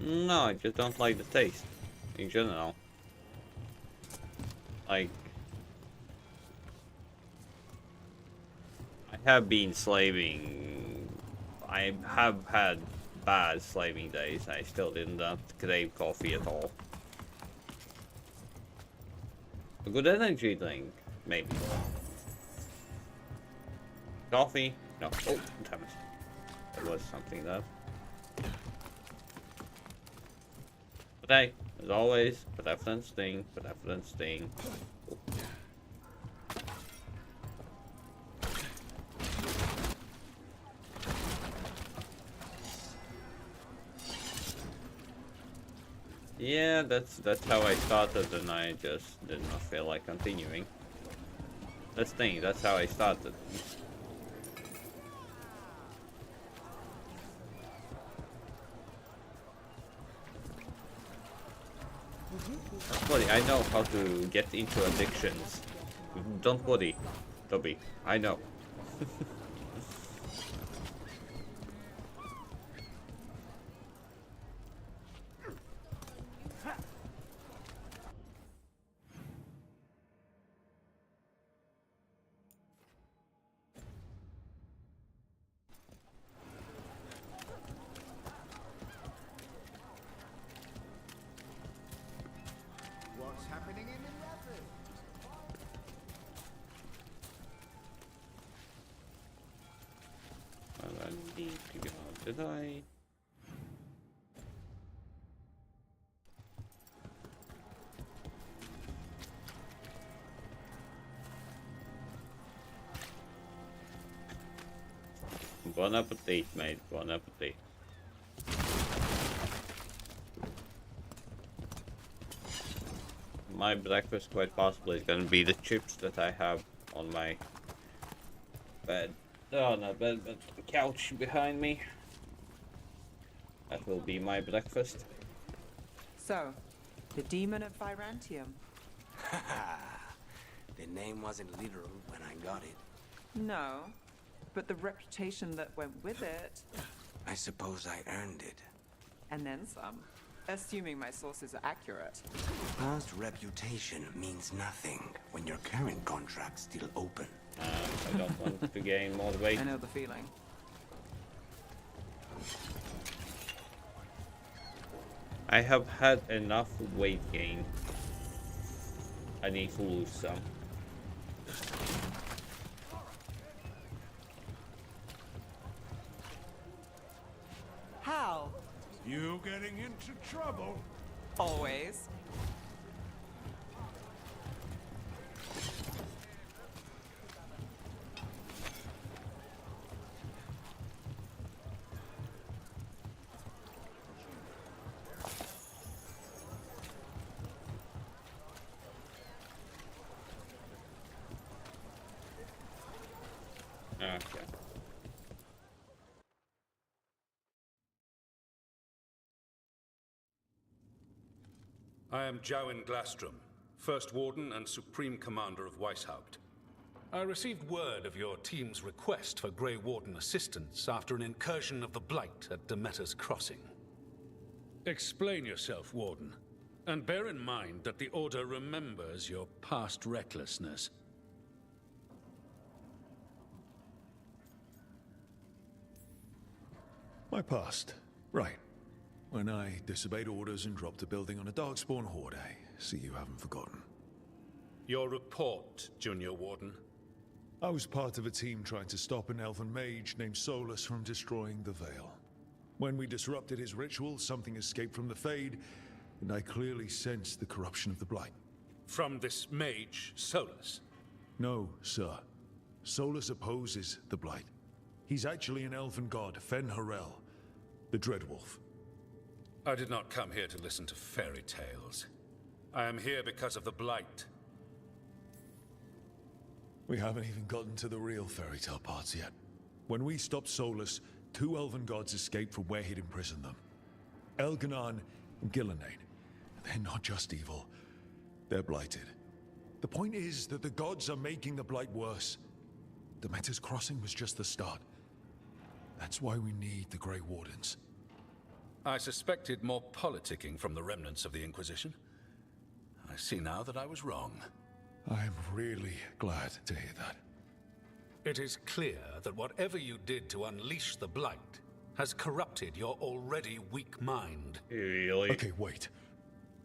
A: No, I just don't like the taste, in general. Like, I have been slaving, I have had bad slaving days, I still didn't crave coffee at all. A good energy drink, maybe. Coffee? No. Oh, damn it. There was something there. But hey, as always, benevolent sting, benevolent sting. Oh. Yeah, that's how I started, and I just did not feel like continuing. That's the thing, that's how I started. Don't worry, I know how to get into addictions. Don't worry, Toby, I know.
M: What's happening in the rapids?
A: Well, I need to go. Did I? Bon appetit, mate. Bon appetit. My breakfast quite possibly is gonna be the chips that I have on my bed. Oh, not bed, but the couch behind me. That will be my breakfast.
D: So, the demon of Virantium.
L: The name wasn't literal when I got it.
D: No, but the reputation that went with it.
L: I suppose I earned it.
D: And then some. Assuming my sources are accurate.
C: Past reputation means nothing when your current contract's still open.
A: I don't want to gain more weight.
D: I know the feeling.
A: I have had enough weight gain. I need to lose some.
D: How?
M: You getting into trouble?
D: Always.
A: Okay.
F: I am Jowin Glastrom, First Warden and Supreme Commander of Weishaupt. I received word of your team's request for Grey Warden assistance after an incursion of the Blight at Demeter's Crossing. Explain yourself, Warden, and bear in mind that the Order remembers your past recklessness.
B: My past. Right. When I disobeyed orders and dropped a building on a Darkspawn horde, I see you haven't forgotten.
F: Your report, Junior Warden.
B: I was part of a team trying to stop an elven mage named Solus from destroying the Veil. When we disrupted his ritual, something escaped from the Fade, and I clearly sensed the corruption of the Blight.
F: From this mage, Solus?
B: No, sir. Solus opposes the Blight. He's actually an elven god, Fen Harel, the Dreadwolf.
F: I did not come here to listen to fairy tales. I am here because of the Blight.
B: We haven't even gotten to the real fairy tale parts yet. When we stopped Solus, 2 elven gods escaped from where he'd imprisoned them. Elganon and Gillenane. They're not just evil. They're blighted. The point is that the gods are making the Blight worse. Demeter's Crossing was just the start. That's why we need the Grey Wardens.
F: I suspected more politicking from the remnants of the Inquisition. I see now that I was wrong.
B: I'm really glad to hear that.
F: It is clear that whatever you did to unleash the Blight has corrupted your already weak mind.
A: Really?
B: Okay, wait.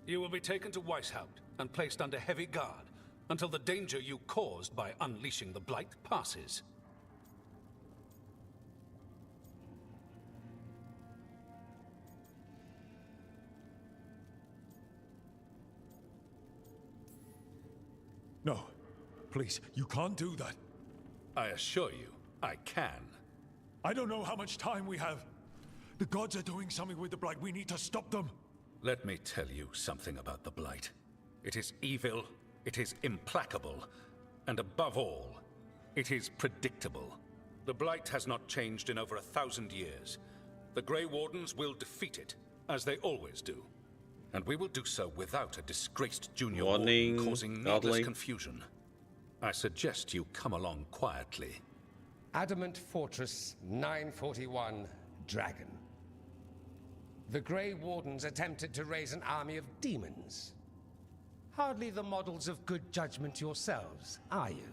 F: You will be taken to Weishaupt and placed under heavy guard until the danger you caused by unleashing the Blight passes.
B: No, please, you can't do that.
F: I assure you, I can.
B: I don't know how much time we have. The gods are doing something with the Blight. We need to stop them.
F: Let me tell you something about the Blight. It is evil, it is implacable, and above all, it is predictable. The Blight has not changed in over 1,000 years. The Grey Wardens will defeat it, as they always do. And we will do so without a disgraced junior warden causing needless confusion. I suggest you come along quietly.
V: Adamant Fortress 941, Dragon. The Grey Wardens attempted to raise an army of demons. Hardly the models of good judgment yourselves, are you?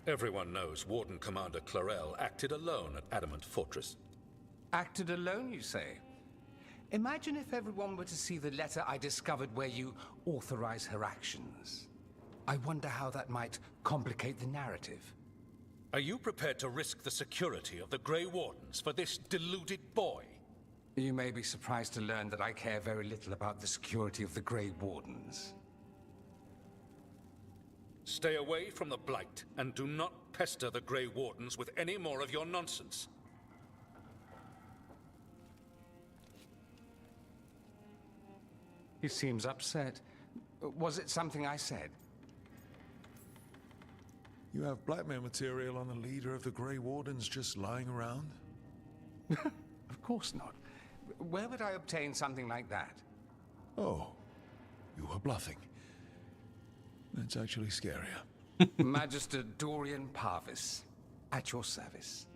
F: Everyone knows Warden Commander Clarel acted alone at Adamant Fortress.
V: Acted alone, you say? Imagine if everyone were to see the letter I discovered where you authorize her actions. I wonder how that might complicate the narrative.
F: Are you prepared to risk the security of the Grey Wardens for this deluded boy?
V: You may be surprised to learn that I care very little about the security of the Grey Wardens.
F: Stay away from the Blight, and do not pester the Grey Wardens with any more of your nonsense.
V: He seems upset. Was it something I said?
B: You have blackmail material on the leader of the Grey Wardens just lying around?
V: Of course not. Where would I obtain something like that?
B: Oh, you were bluffing. That's actually scarier.
V: Magister Dorian Parvis, at your service.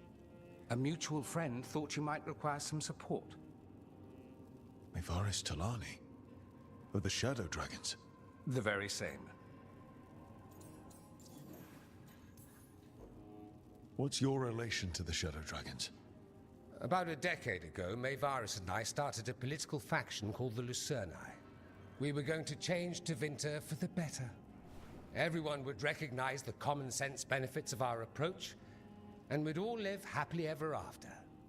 V: A mutual friend thought you might require some support.
B: Mevaris Talani, of the Shadow Dragons.
V: The very same.
B: What's your relation to the Shadow Dragons?
V: About a decade ago, Mevaris and I started a political faction called the Lucerni. We were going to change Tevinter for the better. Everyone would recognize the common sense benefits of our approach, and we'd all live happily ever after.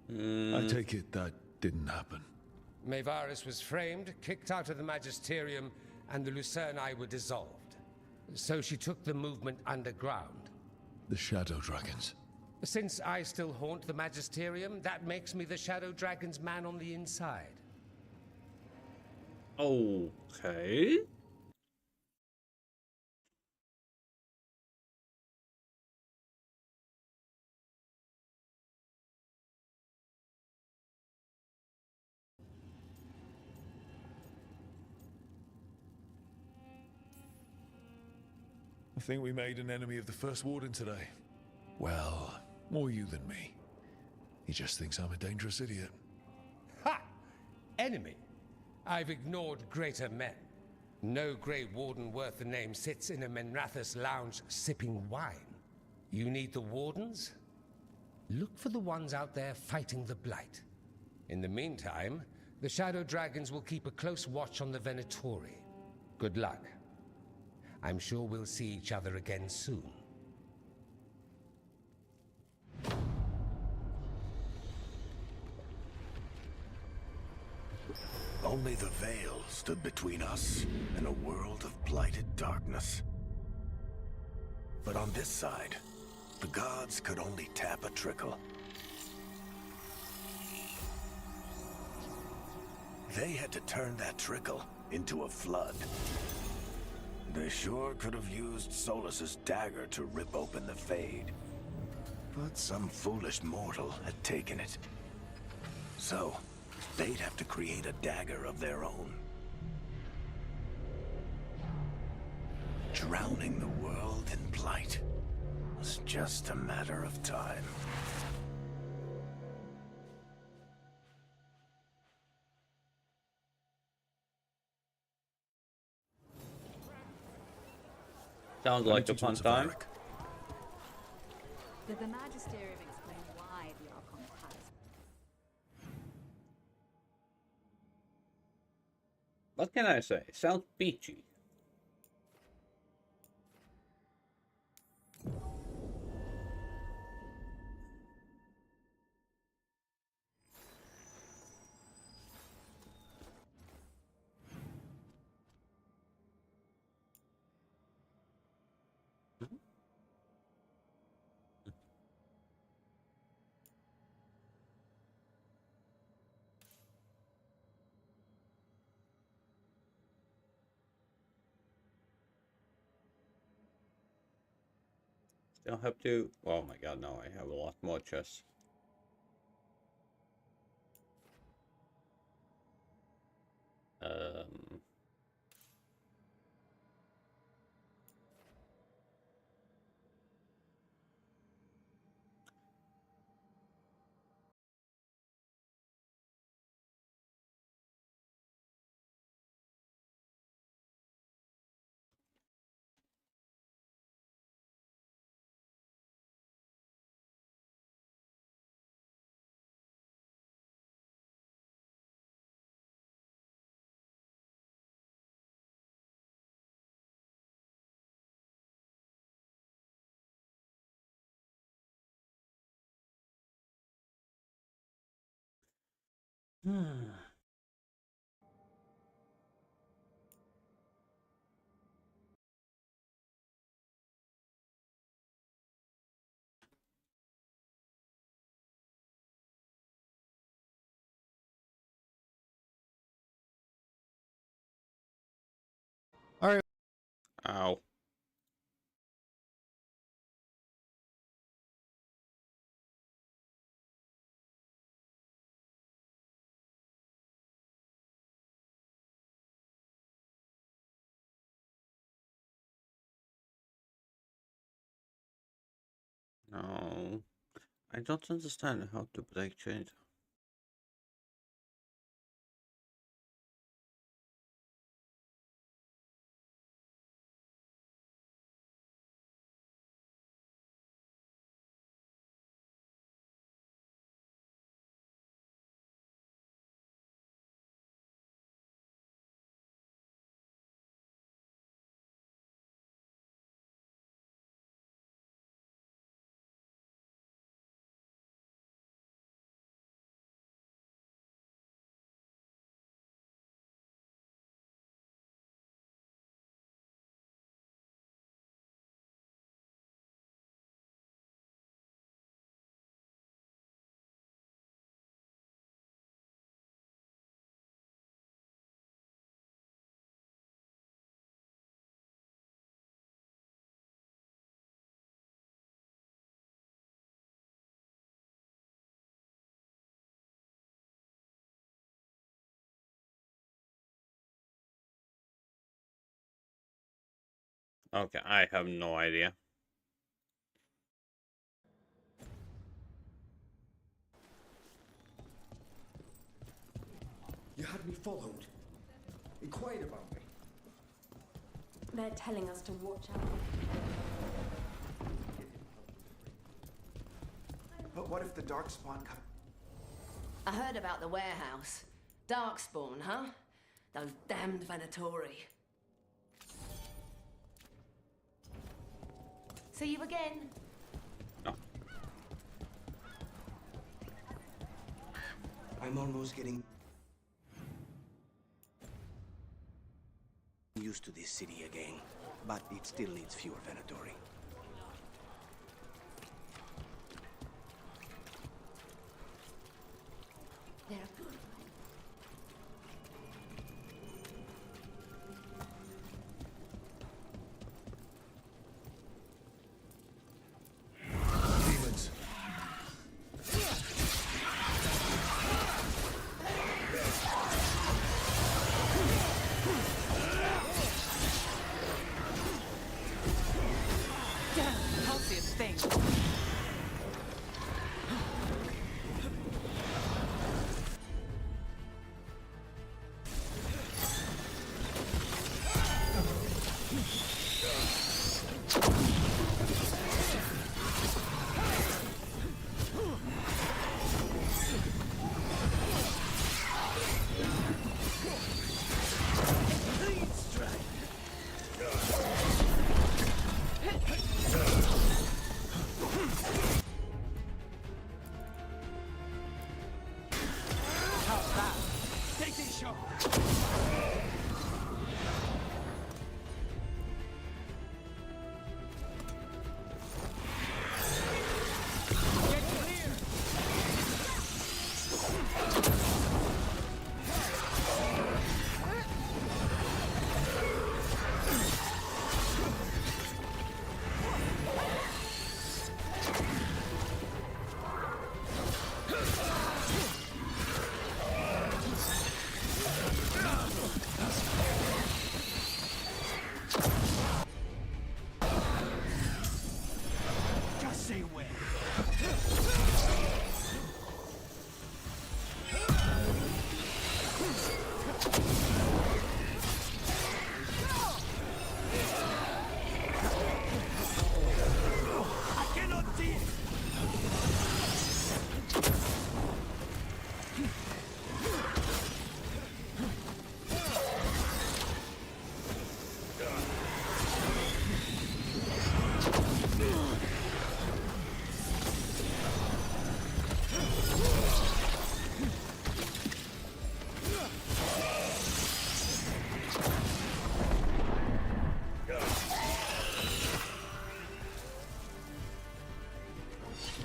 B: I take it that didn't happen.
V: Mevaris was framed, kicked out of the Magisterium, and the Lucerni were dissolved. So she took the movement underground.
B: The Shadow Dragons.
V: Since I still haunt the Magisterium, that makes me the Shadow Dragon's man on the inside.
A: Okay.
B: I think we made an enemy of the First Warden today. Well, more you than me. He just thinks I'm a dangerous idiot.
V: Ha! Enemy? I've ignored greater men. No Grey Warden worth the name sits in a Menrathus lounge sipping wine. You need the Wardens? Look for the ones out there fighting the Blight. In the meantime, the Shadow Dragons will keep a close watch on the Venatori. Good luck. I'm sure we'll see each other again soon.
J: Only the veil stood between us and a world of blighted darkness. But on this side, the gods could only tap a trickle. They had to turn that trickle into a flood. They sure could have used Solus's dagger to rip open the Fade. But some foolish mortal had taken it. So, they'd have to create a dagger of their own. Drowning the world in blight was just a matter of time.
A: Sounds like a fun time.
G: Did the Magisterium explain why the Archon has?
A: What can I say? Sounds beachy. Still have to. Oh my god, no, I have a lot more chests. Ow. No. I don't understand how to break chains. Okay, I have no idea.
O: You had me followed. Inquired about me.
N: They're telling us to watch out.
H: But what if the Darkspawn come?
I: I heard about the warehouse. Darkspawn, huh? Those damned Venatori. See you again.
C: I'm almost getting used to this city again, but it still needs fewer Venatori.
I: They're good.
B: Demons.
D: Damn, can't see a thing.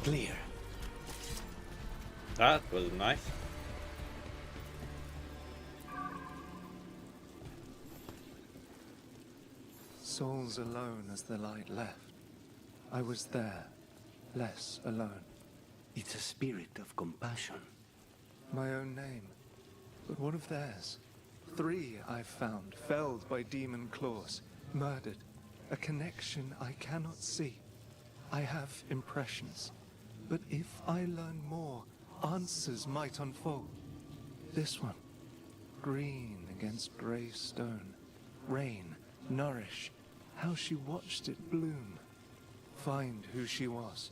C: Clear.
A: That was nice.
E: souls alone as the light left. I was there, less alone.
C: It's a spirit of compassion.
E: My own name. But what of theirs? 3 I've found, felled by demon claws, murdered. A connection I cannot see. I have impressions. But if I learn more, answers might unfold. This one. Green against grey stone. Rain, nourish. How she watched it bloom. Find who she was.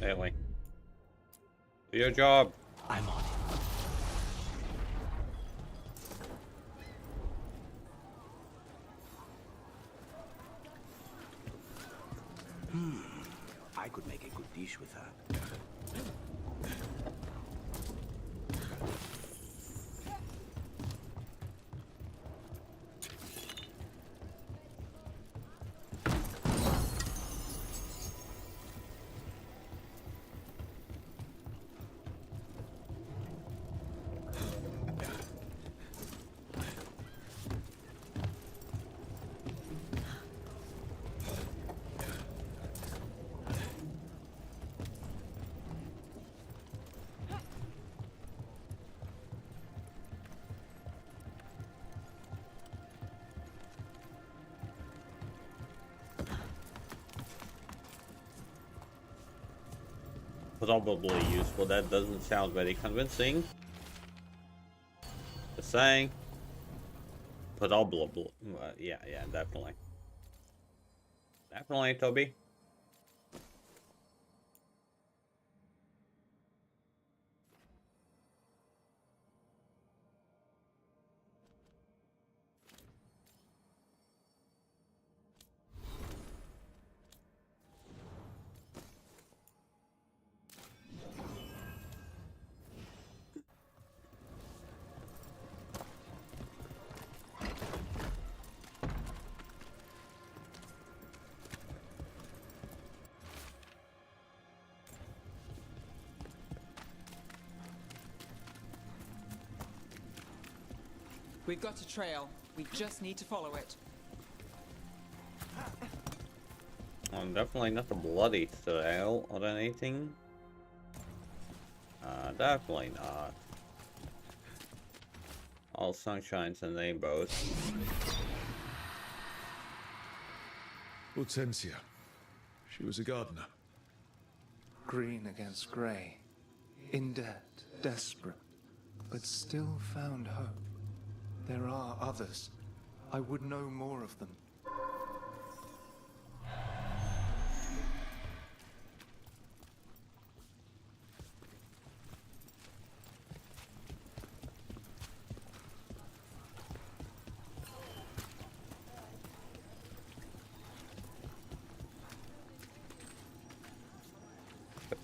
A: Anyway. Do your job.
C: I'm on it. I could make a good dish with that.
A: Probably useful. That doesn't sound very convincing. Just saying. Probably. Yeah, definitely. Definitely, Toby.
D: We've got a trail. We just need to follow it.
A: Definitely not a bloody trail or anything. Definitely not. All sunshines and rainbows.
B: Hortensia. She was a gardener.
E: Green against grey. In debt, desperate, but still found hope. There are others. I would know more of them.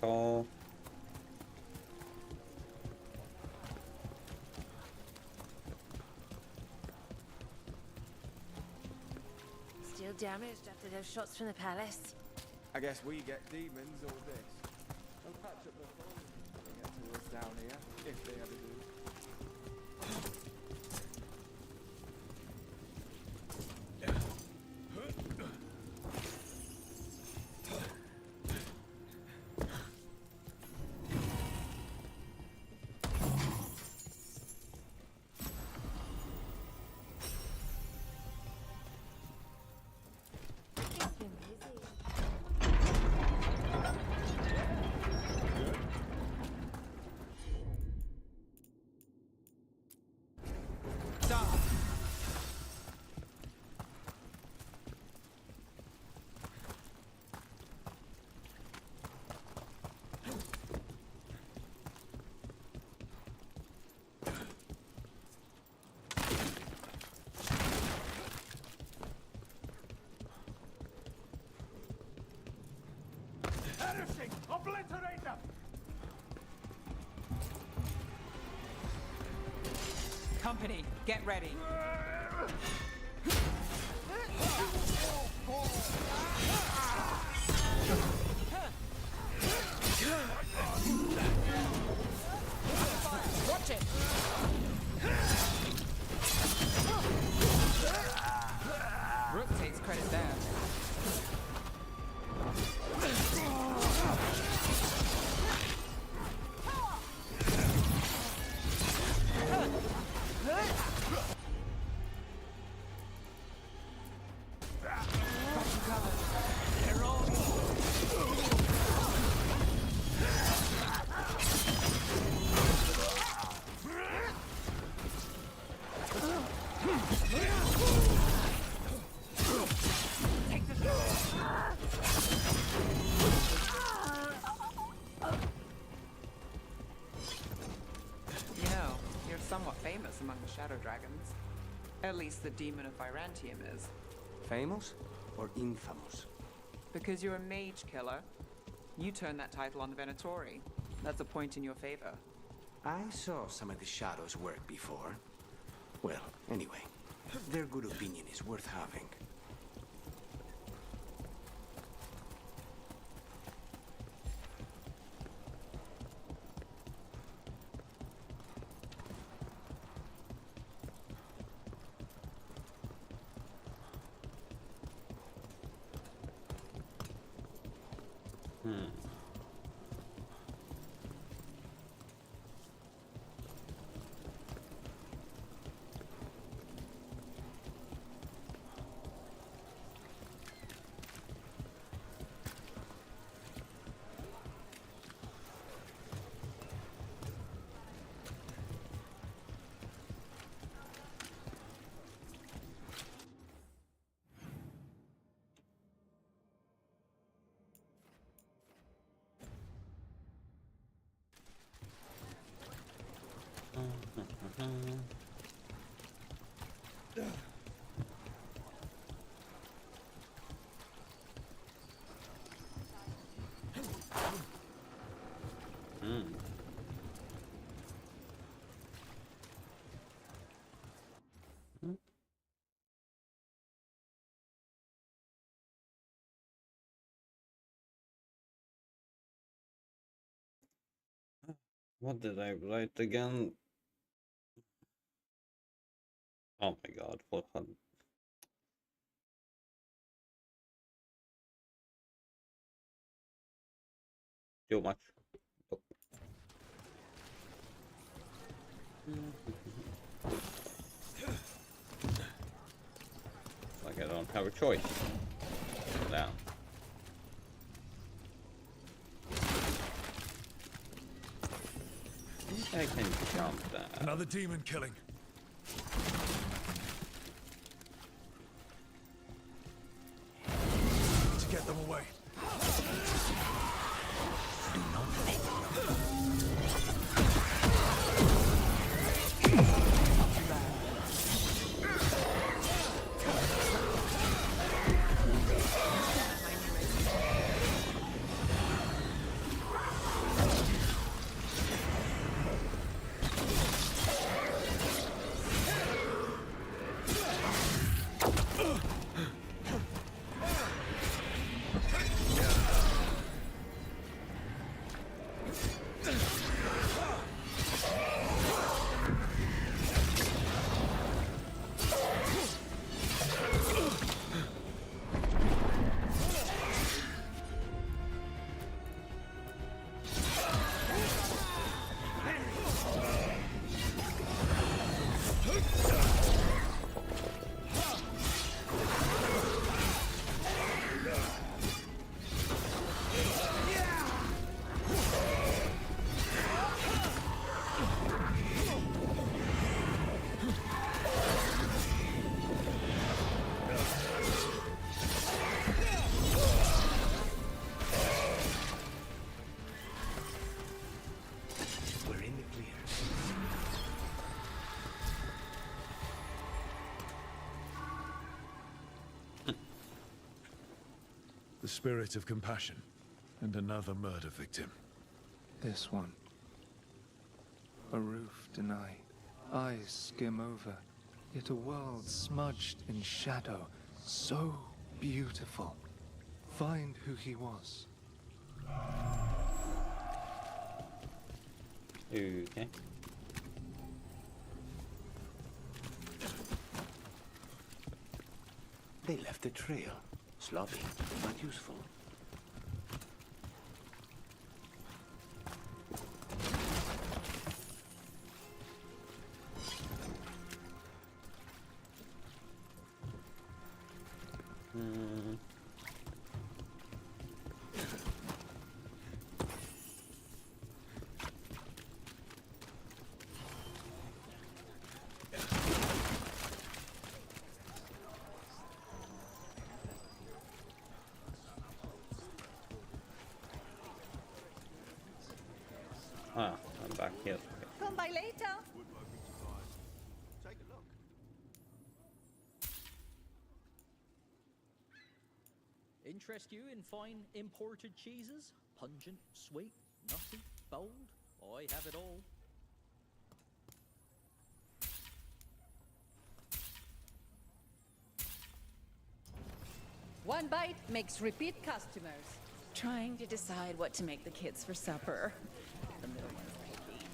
A: Oh.
K: Still damaged after those shots from the palace.
L: I guess we get demons or this. They'll patch up the phones when they get to us down here, if they ever do.
M: Vanishing! Obliterate them!
D: Company, get ready. Watch it! Rook takes credit there. You know, you're somewhat famous among the Shadow Dragons. At least the Demon of Virantium is.
C: Famous or infamous?
D: Because you're a mage killer. You turned that title on the Venatori. That's a point in your favor.
C: I saw some of the Shadows work before. Well, anyway, their good opinion is worth having.
A: What did I write again? Oh my god, what? Too much. Oh. Like I don't have a choice. Down. I can jump that.
B: Another demon killing. To get them away. The spirit of compassion. And another murder victim.
E: This one. A roof denied. Eyes skim over. Yet a world smudged in shadow. So beautiful. Find who he was.
A: Okay.
J: They left a trail. Sloppy, but useful.
A: Ah, I'm back here.
S: Come by later.
J: Take a look.
P: Interest you in fine imported cheeses? Pungent, sweet, nutty, bold? I have it all.
S: One bite makes repeat customers.
Q: Trying to decide what to make the kids for supper. The middle one's picky.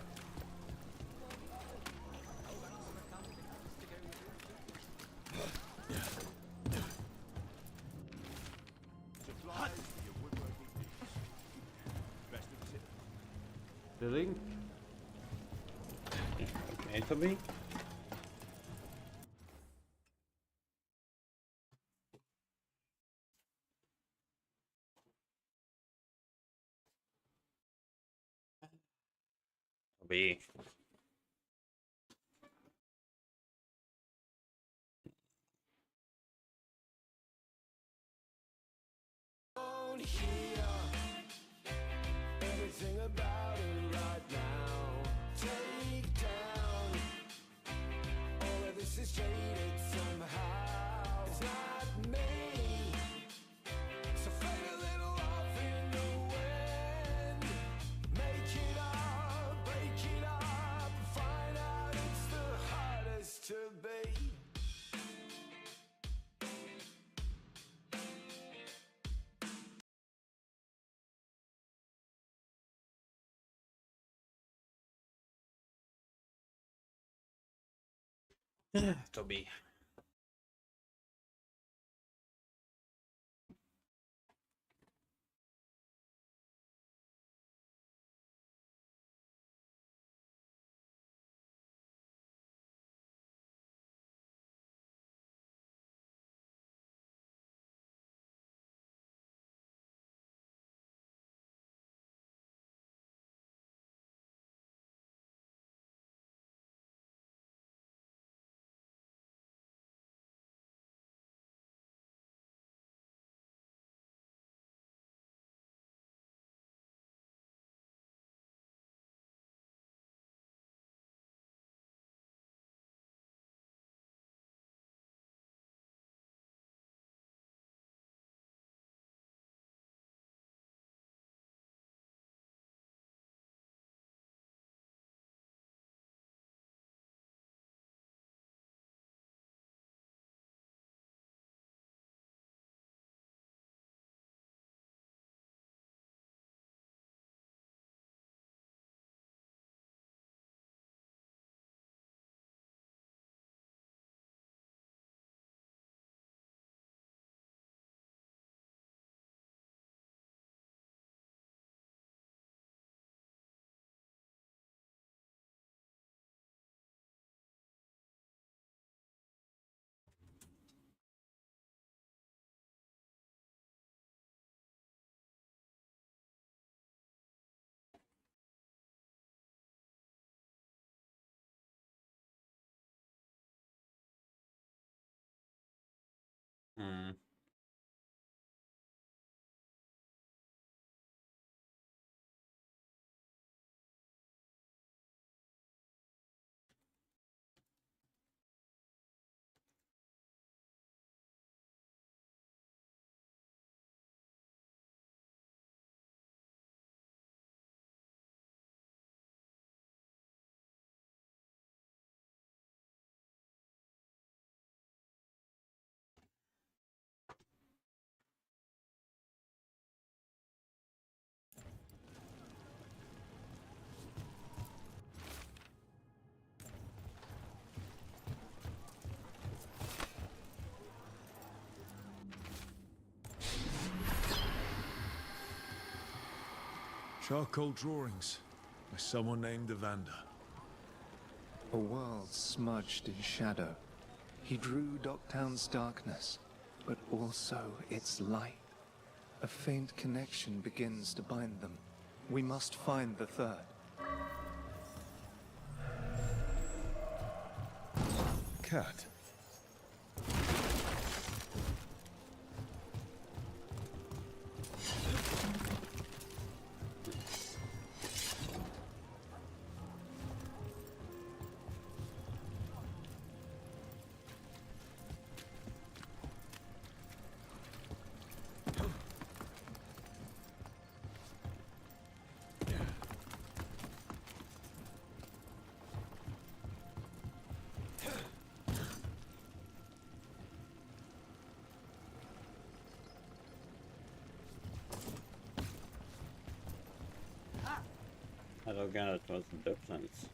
A: Really? Okay, to me. Be.
W: Everything about it right now. Take down all of this is jaded somehow. It's not me. So fade a little off in the wind. Make it up, break it up, find out it's the hardest to be.
A: Toby.
B: Charcoal drawings by someone named Evander.
E: A world smudged in shadow. He drew Docktown's darkness, but also its light. A faint connection begins to bind them. We must find the third.
B: Cat.
A: I don't get it, what's the difference?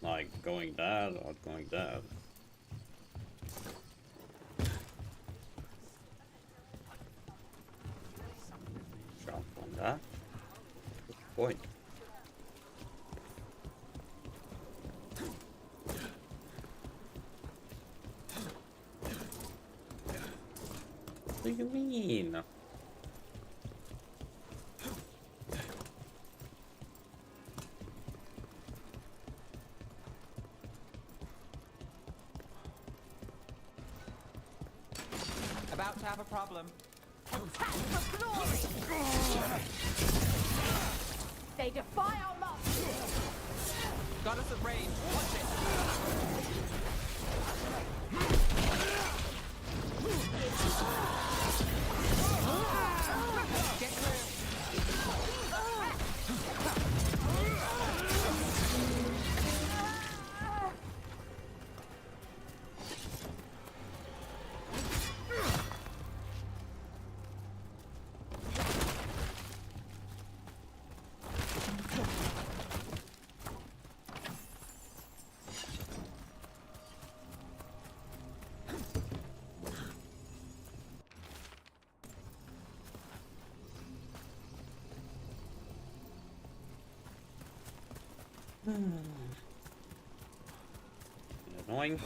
A: Like going that or going that? Drop on that? Good point. What do you mean?
D: About to have a problem.
S: Attack for glory! They defy our march!
D: Got us at range. Watch it. Get clear.
A: Annoying.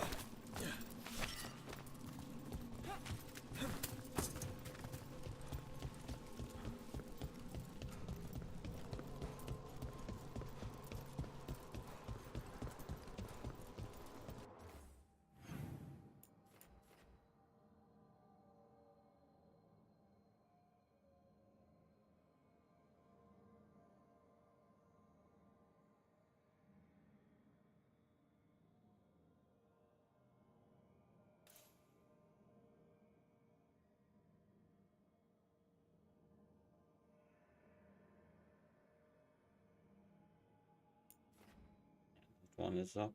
A: One is up.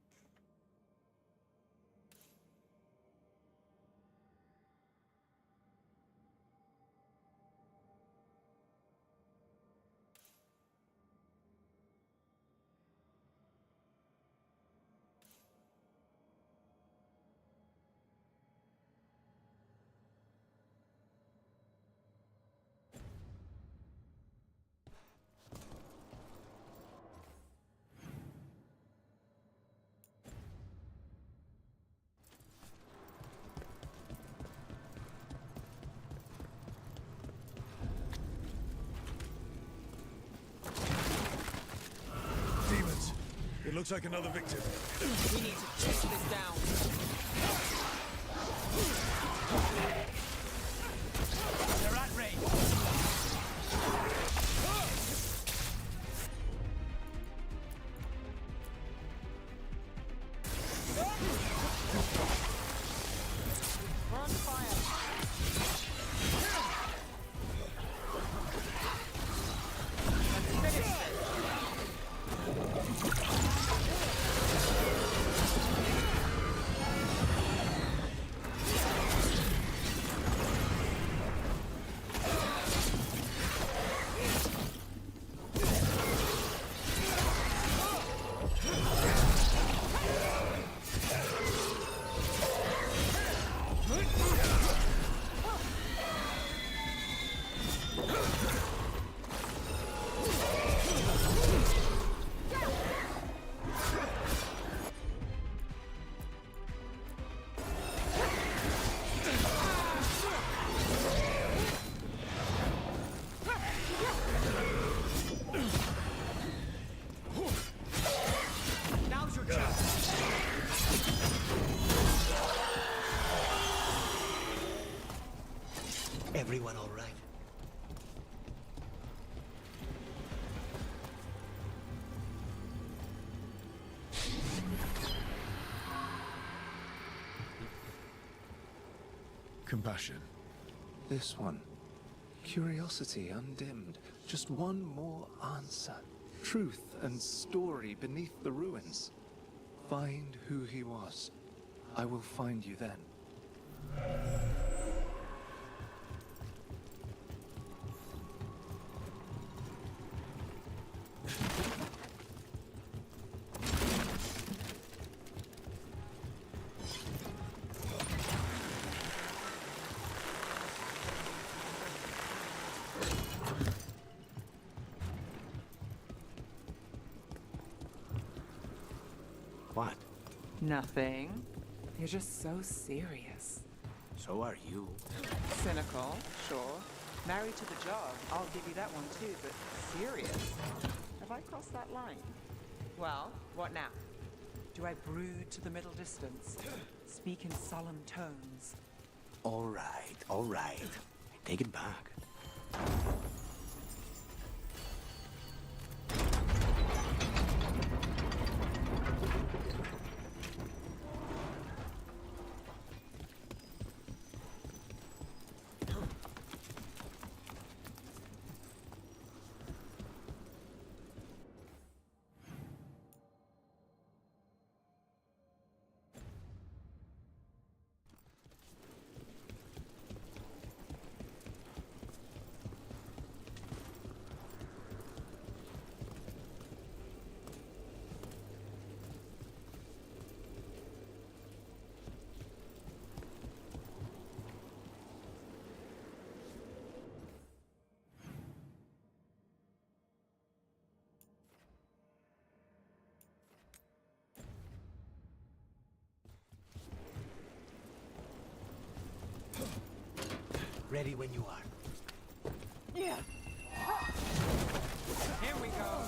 B: Demons! It looks like another victim.
D: We need to chase this down. They're at range. We're on fire. Let's finish this.
C: Everyone all right?
B: Compassion.
E: This one. Curiosity undimmed. Just one more answer. Truth and story beneath the ruins. Find who he was. I will find you then.
C: What?
D: Nothing. You're just so serious.
C: So are you.
D: Cynical, sure. Married to the job, I'll give you that one too, but serious? Have I crossed that line? Well, what now? Do I brood to the middle distance? Speak in solemn tones?
C: All right, all right. I take it back. Ready when you are.
D: Yeah. Here we go.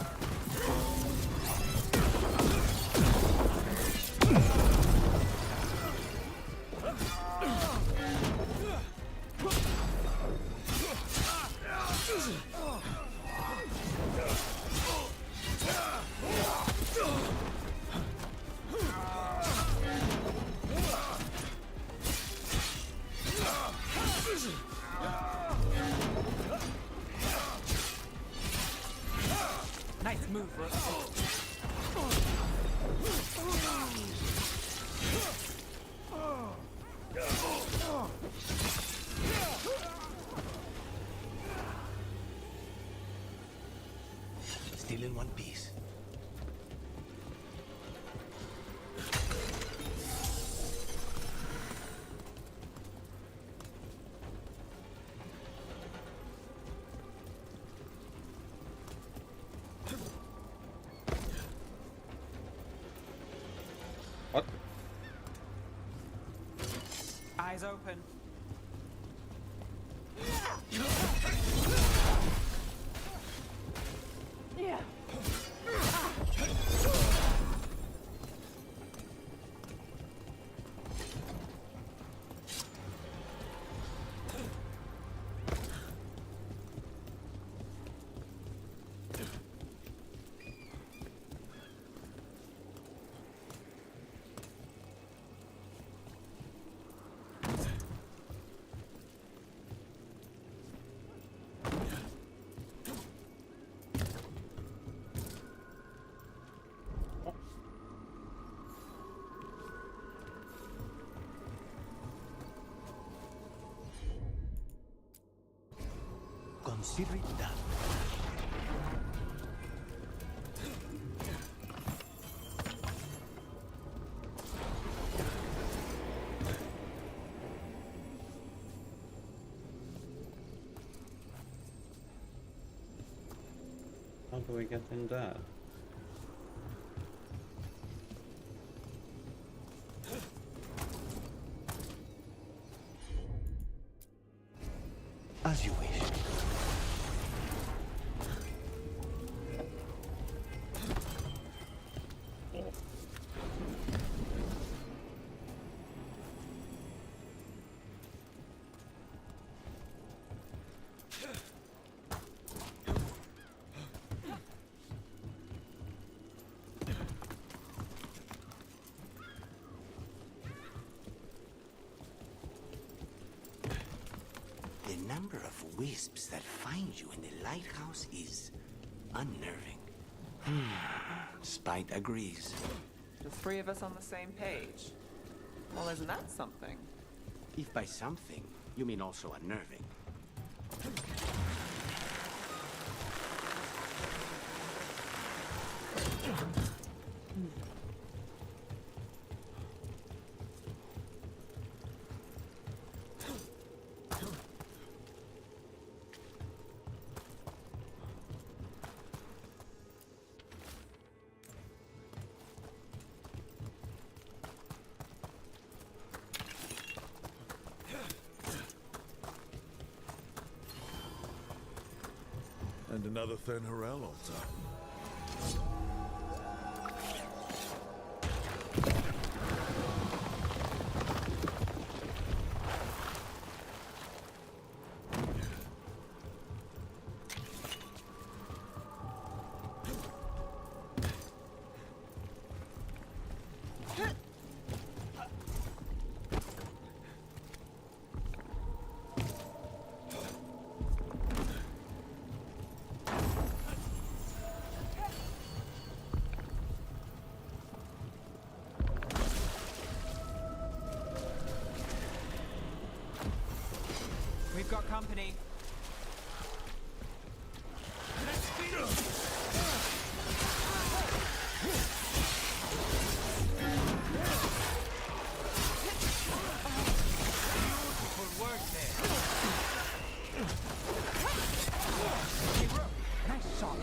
D: Nice move, Rook.
C: Still in one piece.
A: What?
D: Eyes open. Yeah.
C: Consider it done.
A: How do we get in there?
C: As you wish. number of wisps that find you in the lighthouse is unnerving. Spite agrees.
D: The three of us on the same page. Well, isn't that something?
C: If by something, you mean also unnerving.
B: And another Thenharel altar.
D: We've got company. Beautiful work there. Nice shot.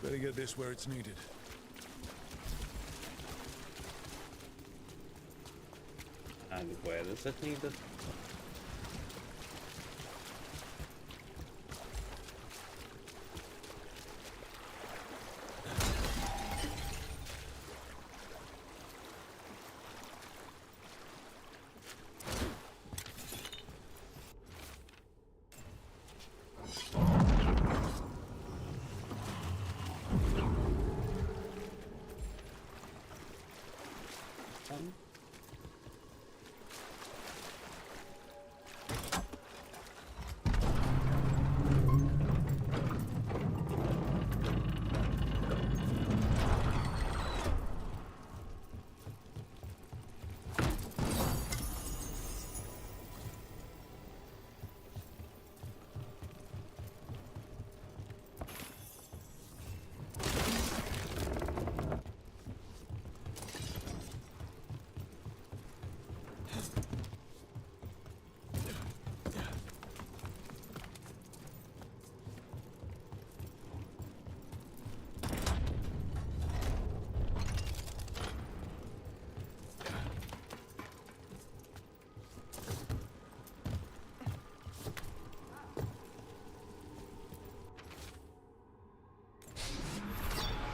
B: Better get this where it's needed.
A: And where is it needed?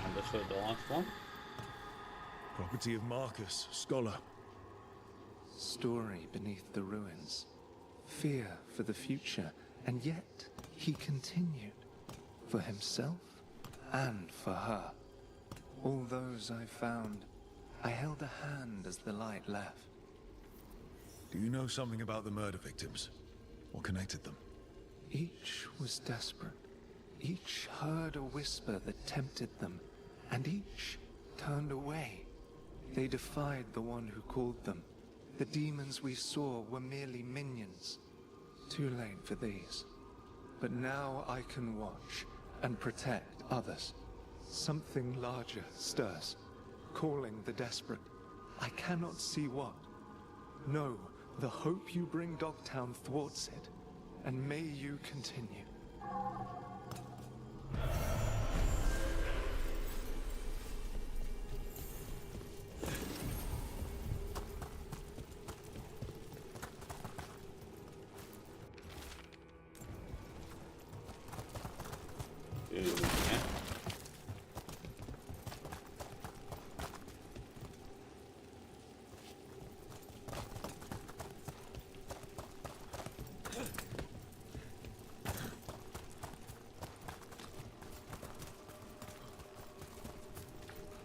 A: Understood the last one.
B: Property of Marcus, scholar.
E: Story beneath the ruins. Fear for the future, and yet he continued. For himself and for her. All those I found, I held a hand as the light left.
B: Do you know something about the murder victims? What connected them?
E: Each was desperate. Each heard a whisper that tempted them, and each turned away. They defied the one who called them. The demons we saw were merely minions. Too late for these. But now I can watch and protect others. Something larger stirs, calling the desperate. I cannot see what. No, the hope you bring Dogtown thwarts it, and may you continue.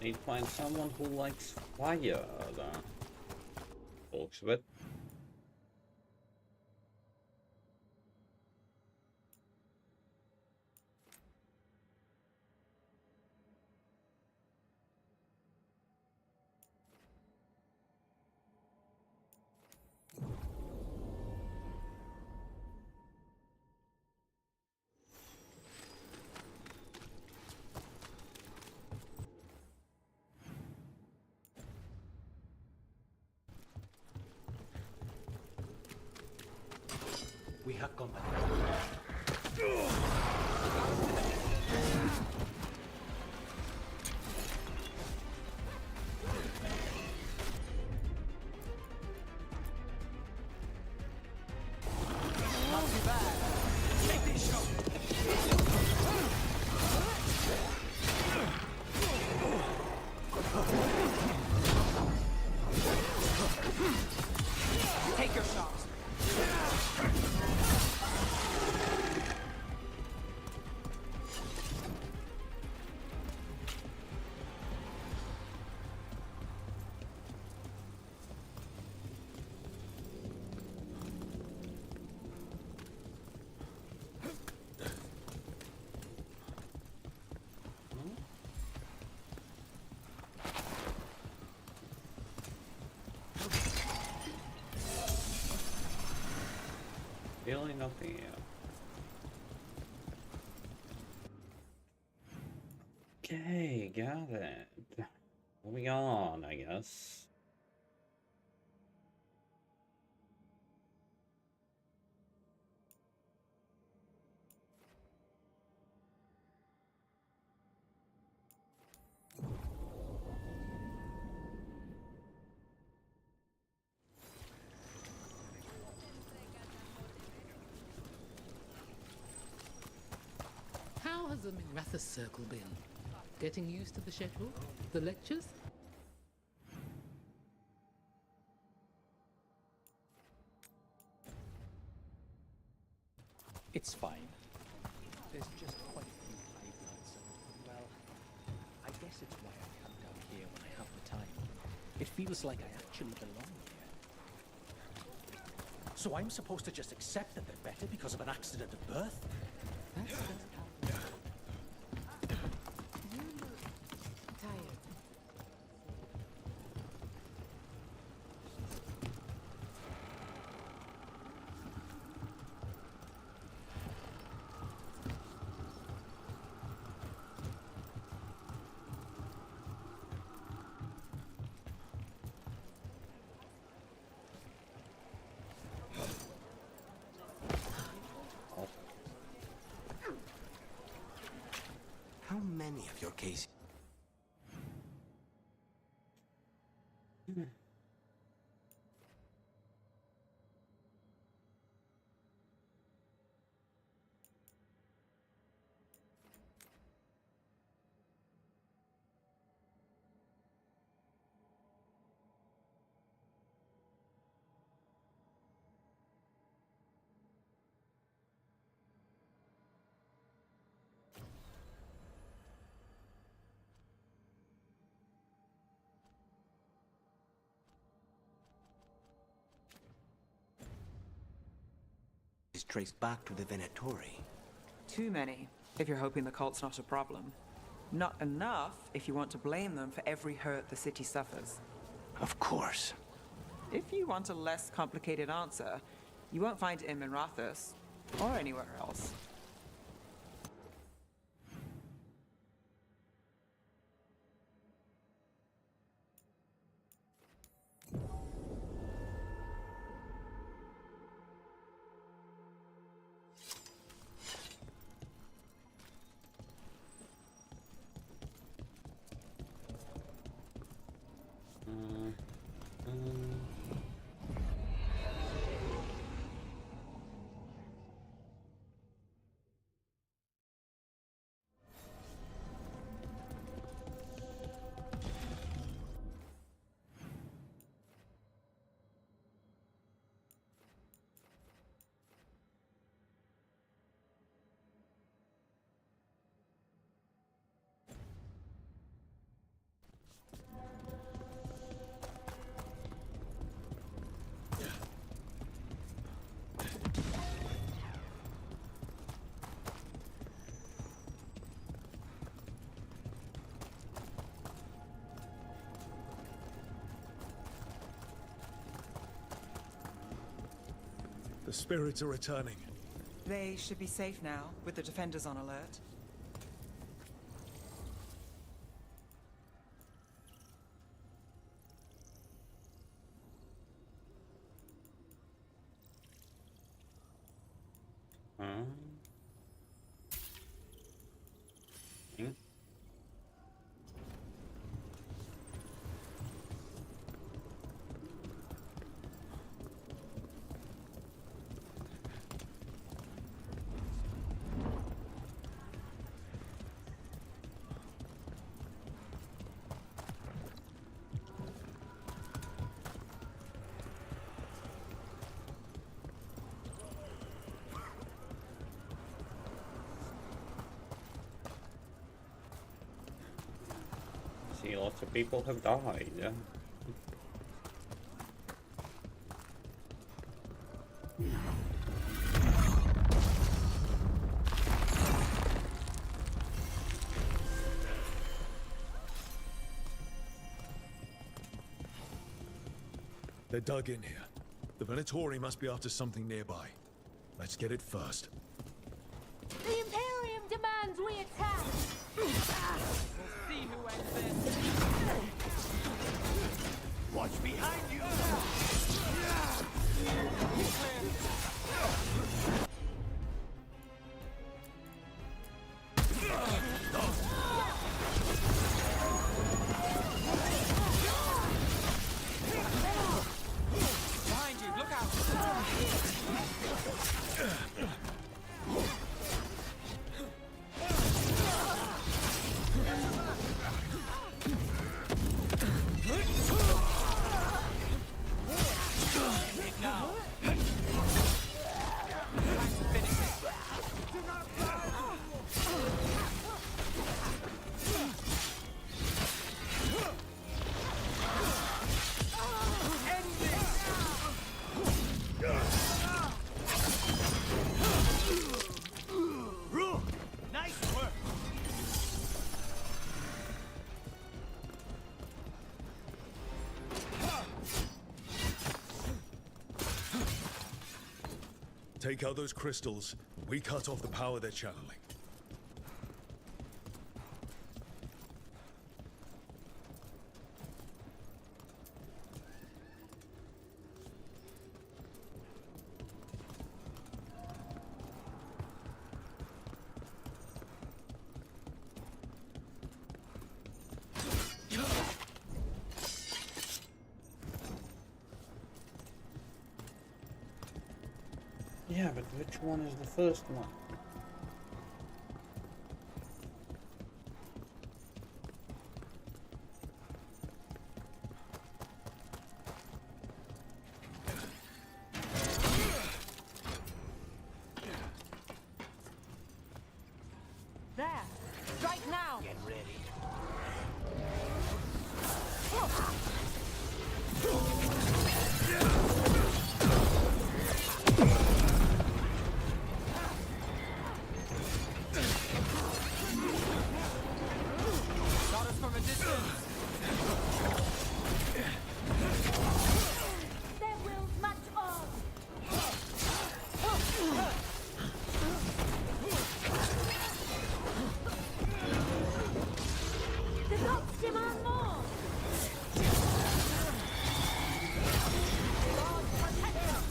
A: Need to find someone who likes fire. Looks a bit.
C: We have company.
D: Not too bad. Take this shot. Take your shots.
A: Feeling nothing yet. Okay, got it. Moving on, I guess.
R: How has the Minrathous Circle been? Getting used to the schedule? The lectures?
P: It's fine. There's just quite a few Veilguards, and, well, I guess it's why I come down here when I have the time. It feels like I actually belong here. So I'm supposed to just accept that they're better because of an accident of birth?
R: That's just how...
K: You look tired.
C: How many of your cases? Is traced back to the Venatori.
D: Too many, if you're hoping the cult's not a problem. Not enough if you want to blame them for every hurt the city suffers.
C: Of course.
D: If you want a less complicated answer, you won't find it in Minrathous, or anywhere else.
B: The spirits are returning.
D: They should be safe now, with the defenders on alert.
A: See, lots of people have died.
B: They're dug in here. The Venatori must be after something nearby. Let's get it first.
K: The Imperium demands we attack!
D: We'll see who ends this.
M: Watch behind you!
D: Behind you, look out!
B: take out those crystals, we cut off the power they're channeling.
A: Yeah, but which one is the first one?
S: There! Strike now!
C: Get ready.
D: Shot us from a distance.
S: Their wills match on! The gods demand more! God protect them!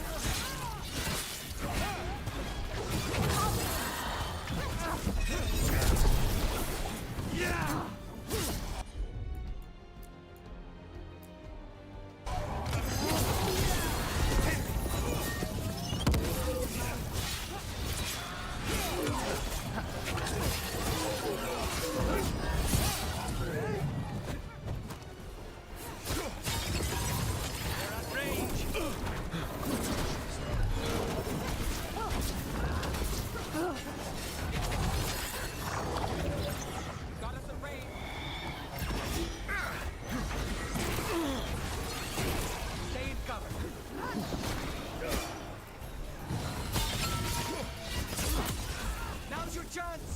W: Yeah!
D: Got us a range. Stay in cover. Now's your chance.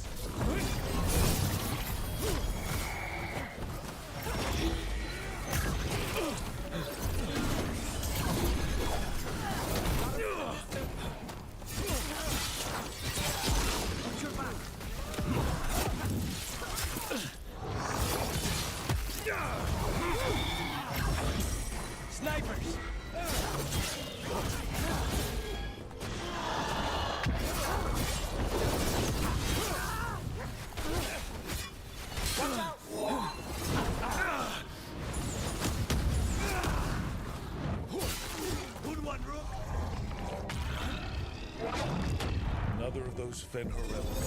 D: Watch your back. Snipers! Watch out!
B: Good one, Rook. Another of those Fenrir rebels.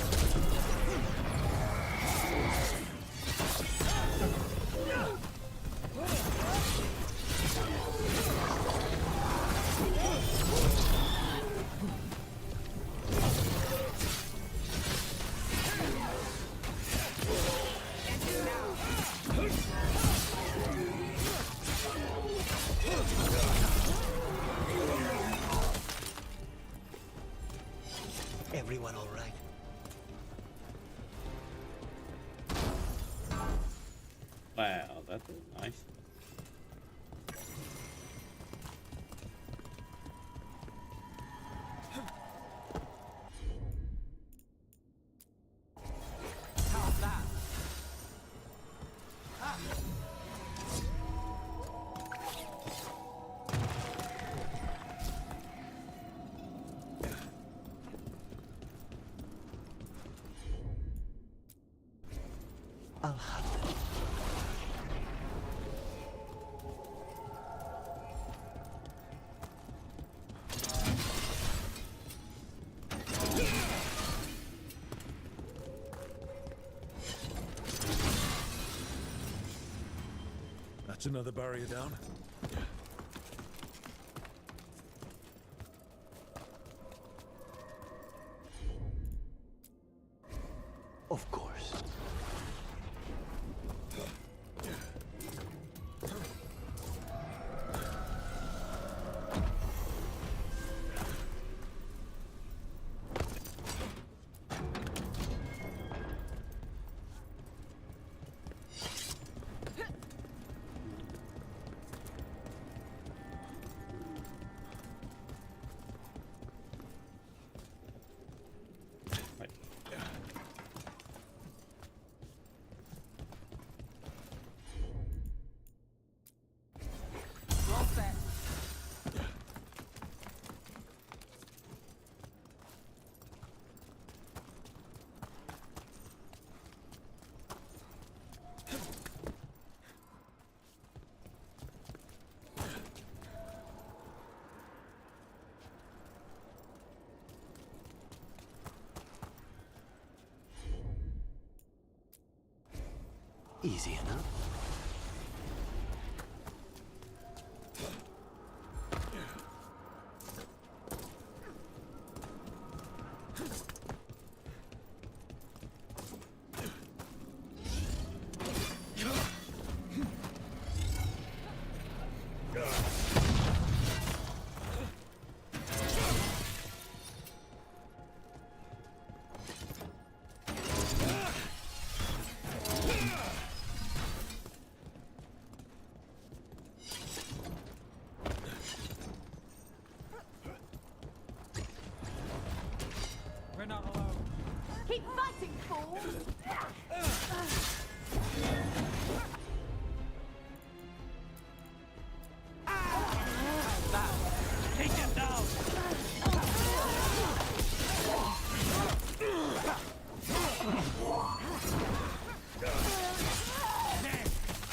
C: Everyone all right?
A: Wow, that was nice.
D: How's that? Ah.
C: I'll have it.
B: That's another barrier down.
C: Of course. Easy enough.
F: We're not alone.
S: Keep fighting, fool!
F: Take him down!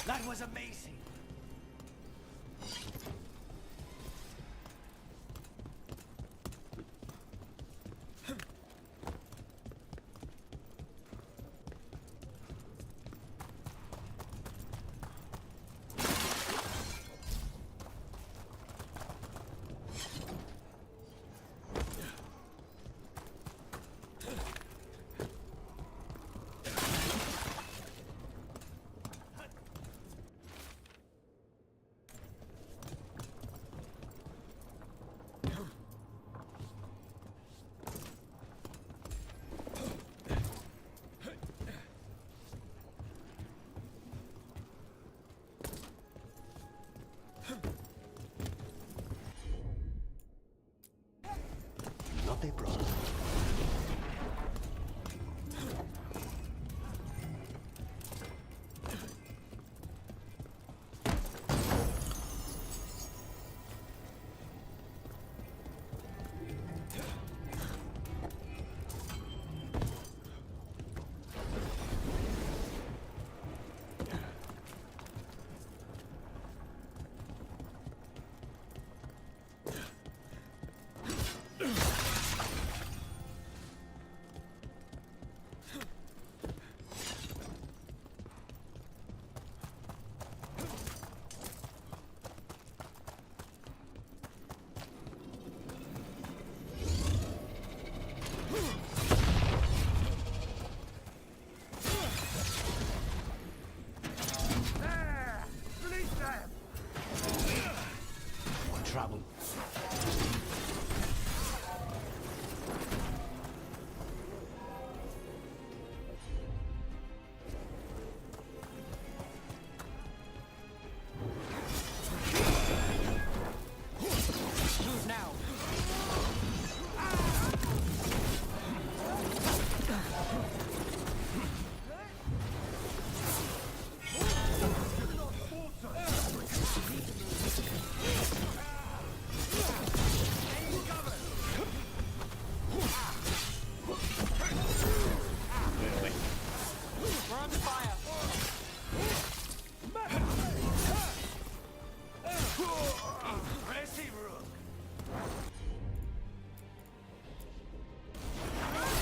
C: That was amazing. Not a problem. Trouble.
F: Move now! We're under fire!
C: Impressive, Rook.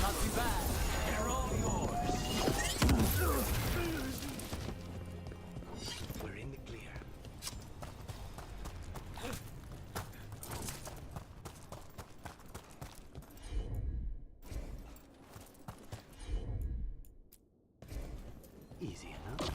F: Not too bad.
C: They're all yours. We're in the clear. Easy enough.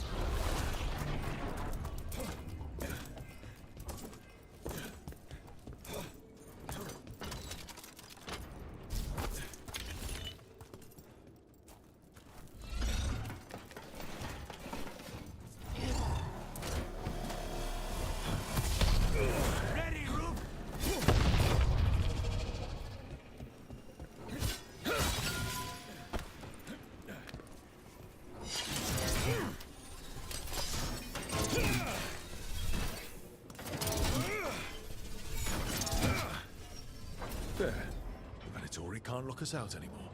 C: Ready, Rook?
B: There. The Venatori can't lock us out anymore.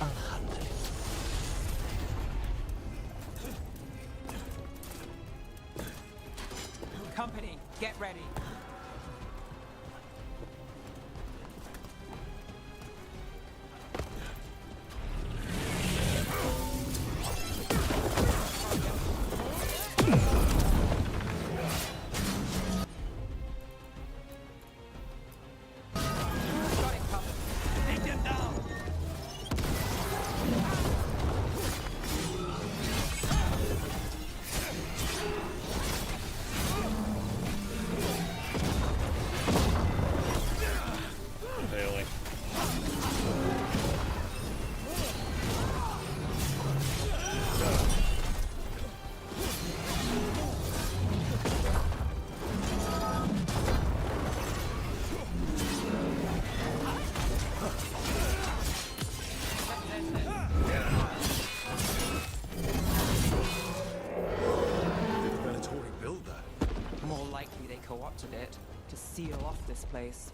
C: I'll handle it.
D: Get ready. Co-opted it to seal off this place.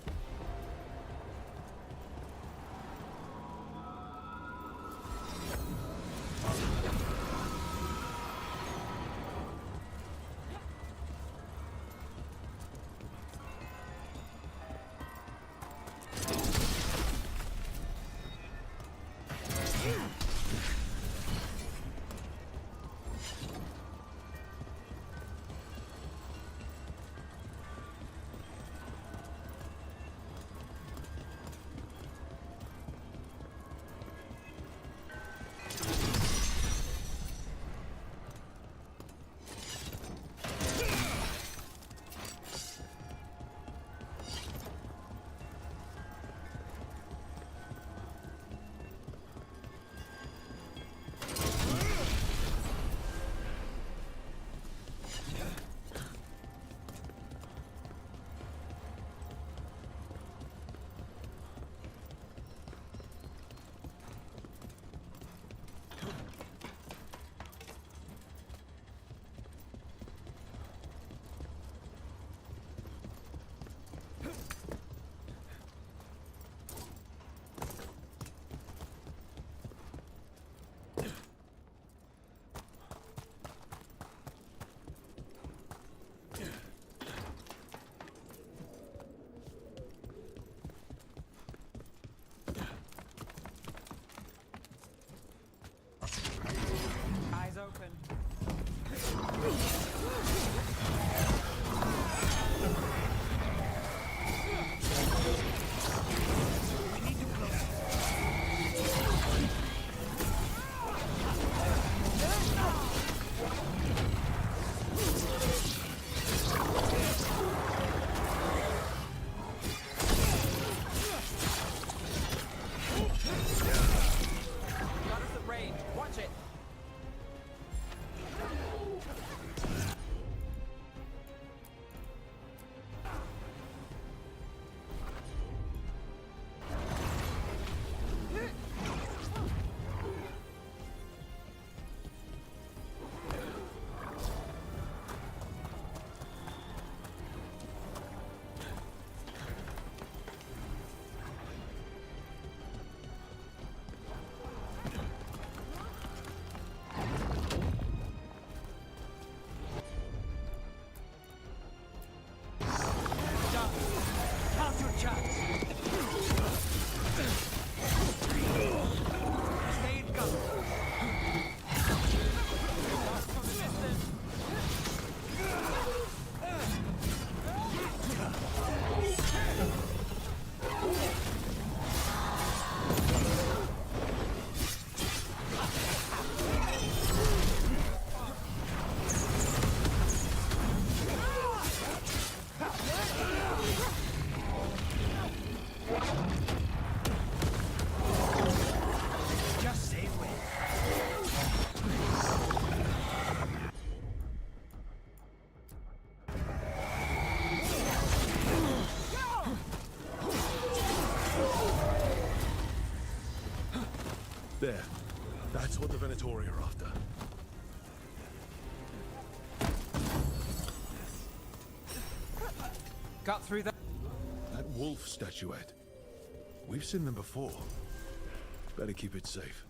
D: Eyes open.
B: There. That's what the Venatori are after.
D: Got through that.
B: That wolf statuette. We've seen them before. Better keep it safe.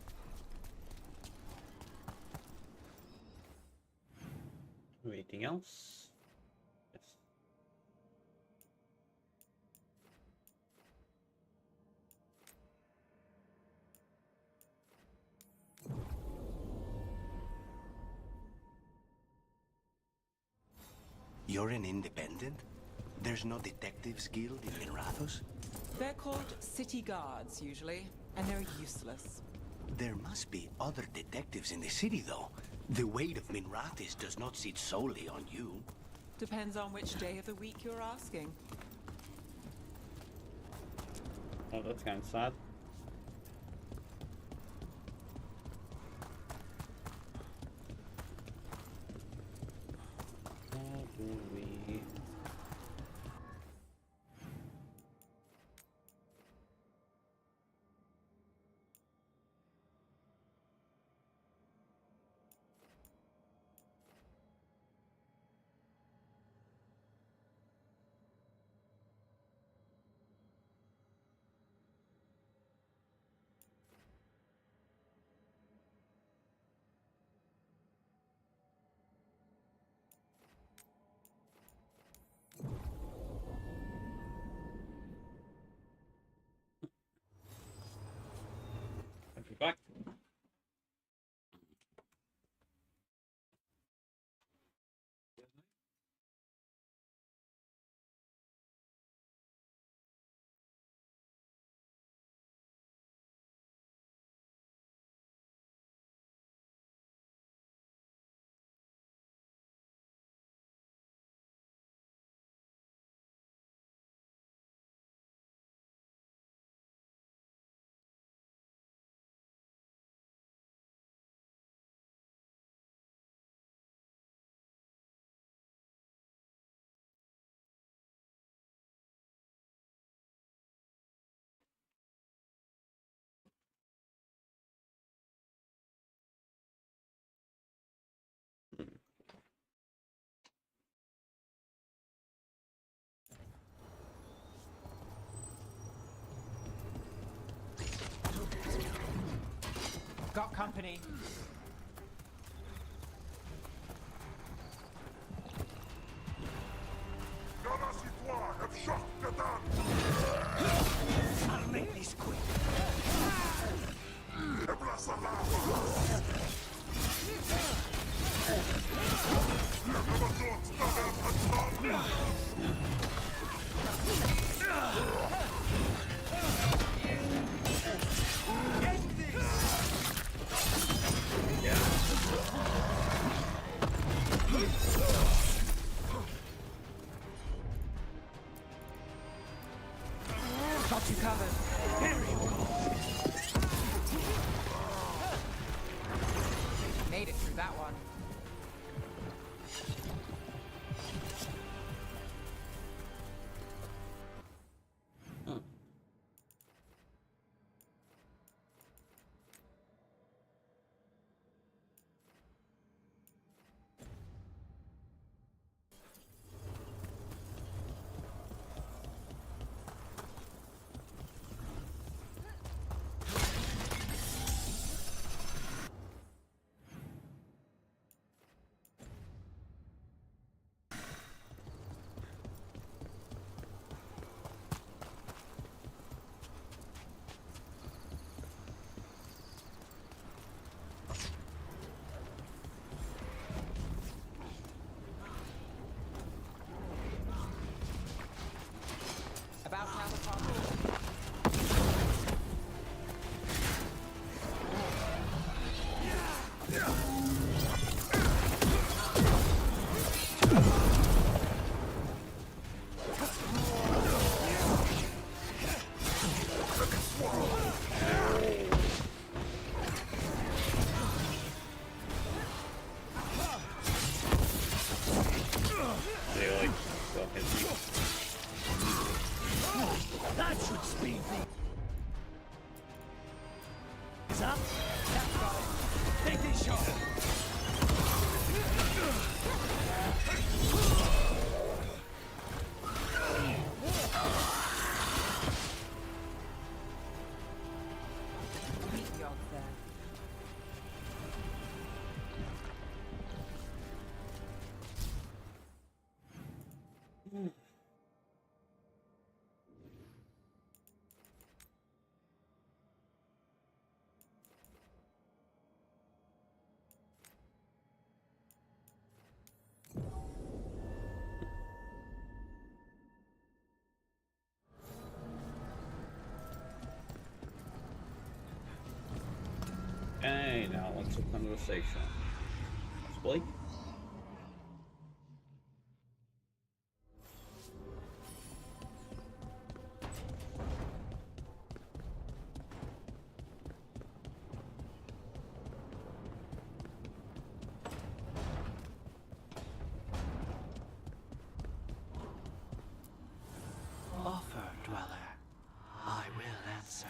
A: Anything else? Yes.
C: You're an independent? There's no detectives guild in Minrathos?
D: They're called city guards, usually, and they're useless.
C: There must be other detectives in the city, though. The weight of Minrathis does not sit solely on you.
D: Depends on which day of the week you're asking.
A: Oh, that's kind of sad. How do we... back.
D: Got company.
C: I'll make this quick.
D: Got you covered. Made it through that one. About to have a problem.
A: They like well hit me.
M: That should speed things up.
D: That's got it.
M: Take this shot.
A: chance of conversation. Possibly.
C: Offer, dweller. I will answer.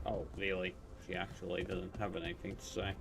A: Oh, really? She actually doesn't have anything to say.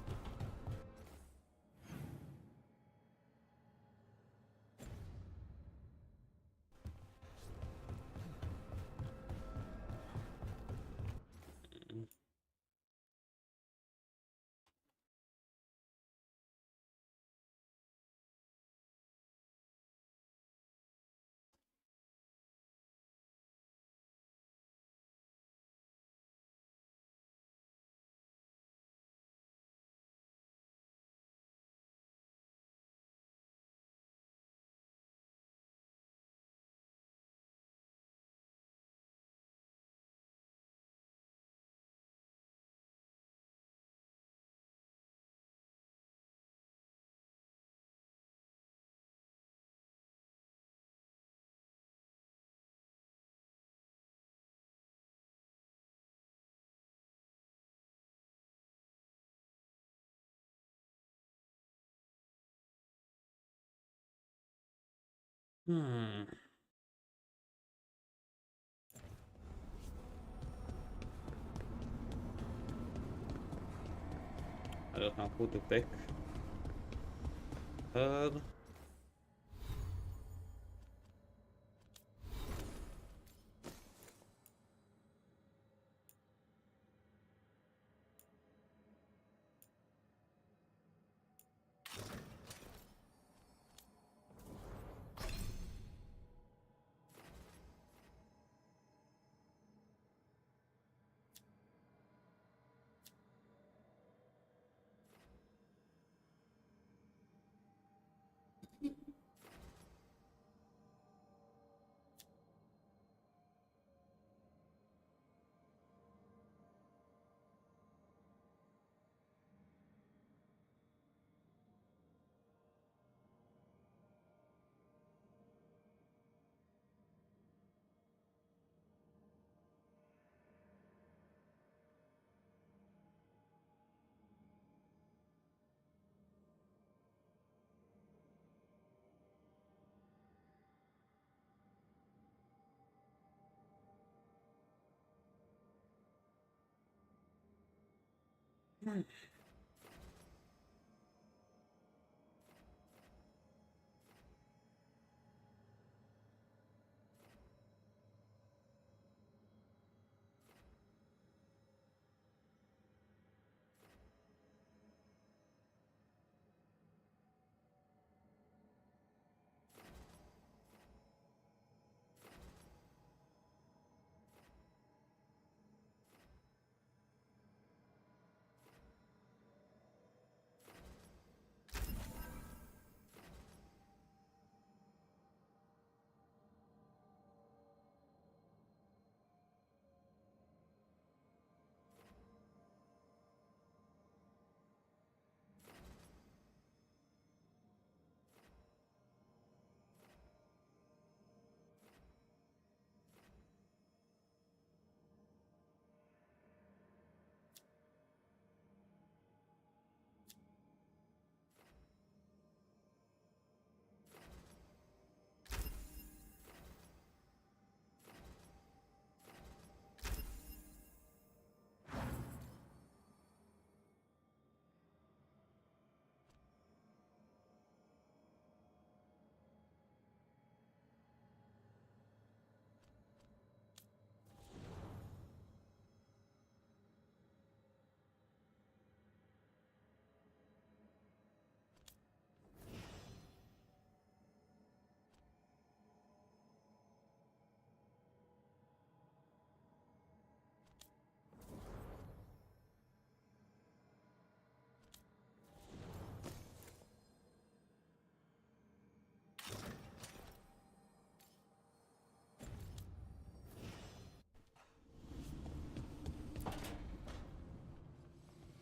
A: don't know who to pick. Third.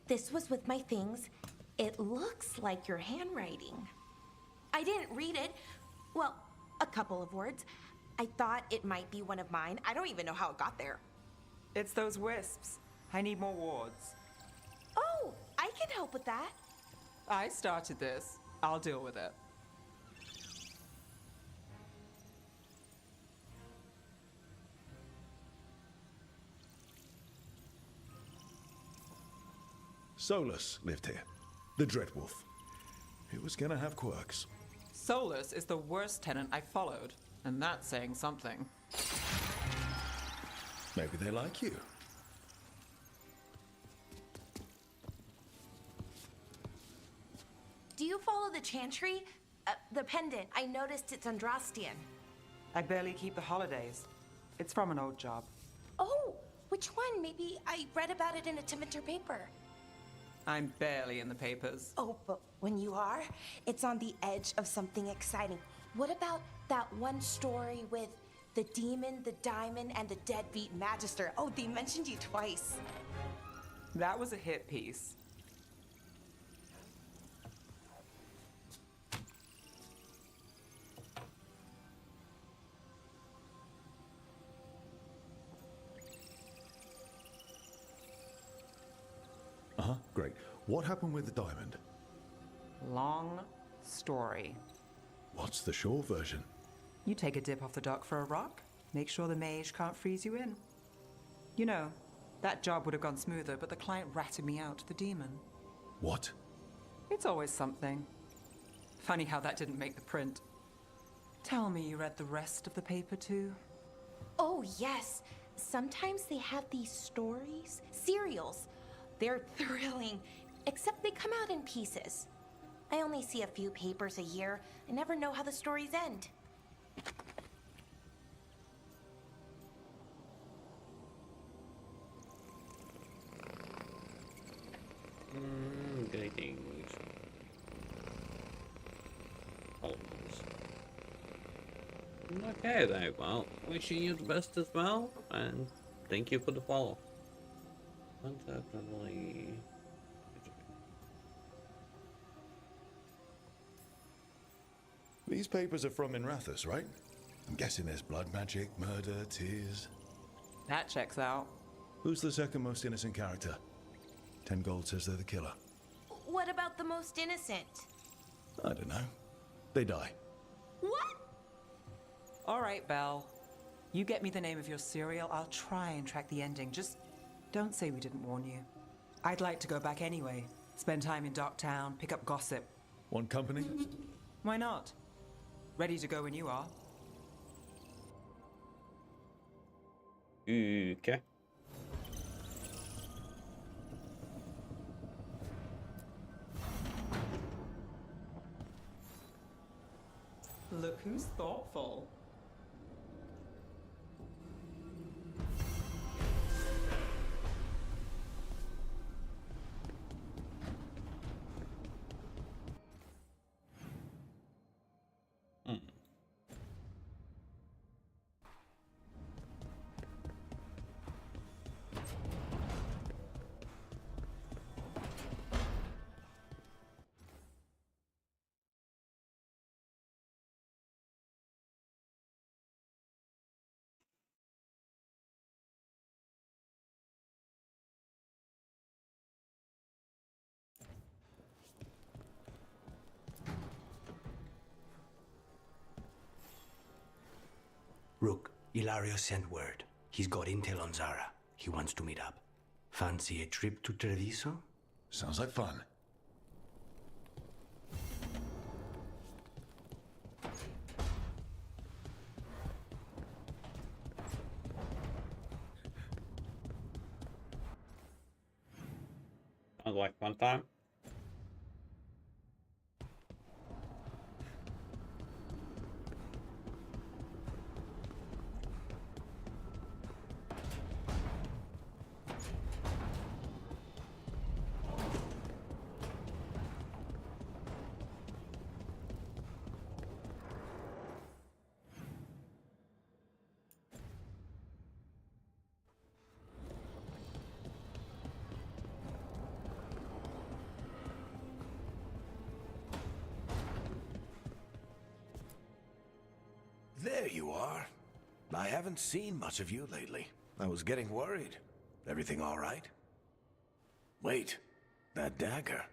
T: This was with my things. It looks like your handwriting. I didn't read it. Well, a couple of words. I thought it might be one of mine. I don't even know how it got there.
D: It's those wisps. I need more wards.
T: Oh, I can help with that.
D: I started this. I'll deal with it.
B: Solus lived here. The Dreadwolf. He was gonna have quirks.
D: Solus is the worst tenant I followed, and that's saying something.
B: Maybe they like you.
T: Do you follow the chantry? The pendant. I noticed it's Andrastian.
D: I barely keep the holidays. It's from an old job.
T: Oh, which one? Maybe I read about it in a Timenter paper.
D: I'm barely in the papers.
T: Oh, but when you are, it's on the edge of something exciting. What about that one story with the demon, the diamond, and the deadbeat magister? Oh, they mentioned you twice.
D: That was a hit piece.
B: Uh-huh, great. What happened with the diamond?
D: Long story.
B: What's the short version?
D: You take a dip off the dock for a rock, make sure the mage can't freeze you in. You know, that job would have gone smoother, but the client ratted me out to the demon.
B: What?
D: It's always something. Funny how that didn't make the print. Tell me you read the rest of the paper too?
T: Oh, yes. Sometimes they have these stories, serials. They're thrilling, except they come out in pieces. I only see a few papers a year. I never know how the stories end.
A: Greetings. Okay then, well, wishing you the best as well, and thank you for the follow. Definitely.
B: These papers are from Minrathous, right? I'm guessing there's blood magic, murder, tears.
D: That checks out.
B: Who's the second most innocent character? 10 gold says they're the killer.
T: What about the most innocent?
B: I don't know. They die.
T: What?
D: All right, Belle. You get me the name of your serial, I'll try and track the ending. Just don't say we didn't warn you. I'd like to go back anyway. Spend time in Darktown, pick up gossip.
B: Want company?
D: Why not? Ready to go when you are.
A: Okay.
D: Look who's thoughtful.
C: Rook, Ilario sent word. He's got intel on Zara. He wants to meet up. Fancy a trip to Treviso?
B: Sounds like fun.
A: Sounds like fun time.
J: There you are. I haven't seen much of you lately. I was getting worried. Everything all right? Wait, that dagger.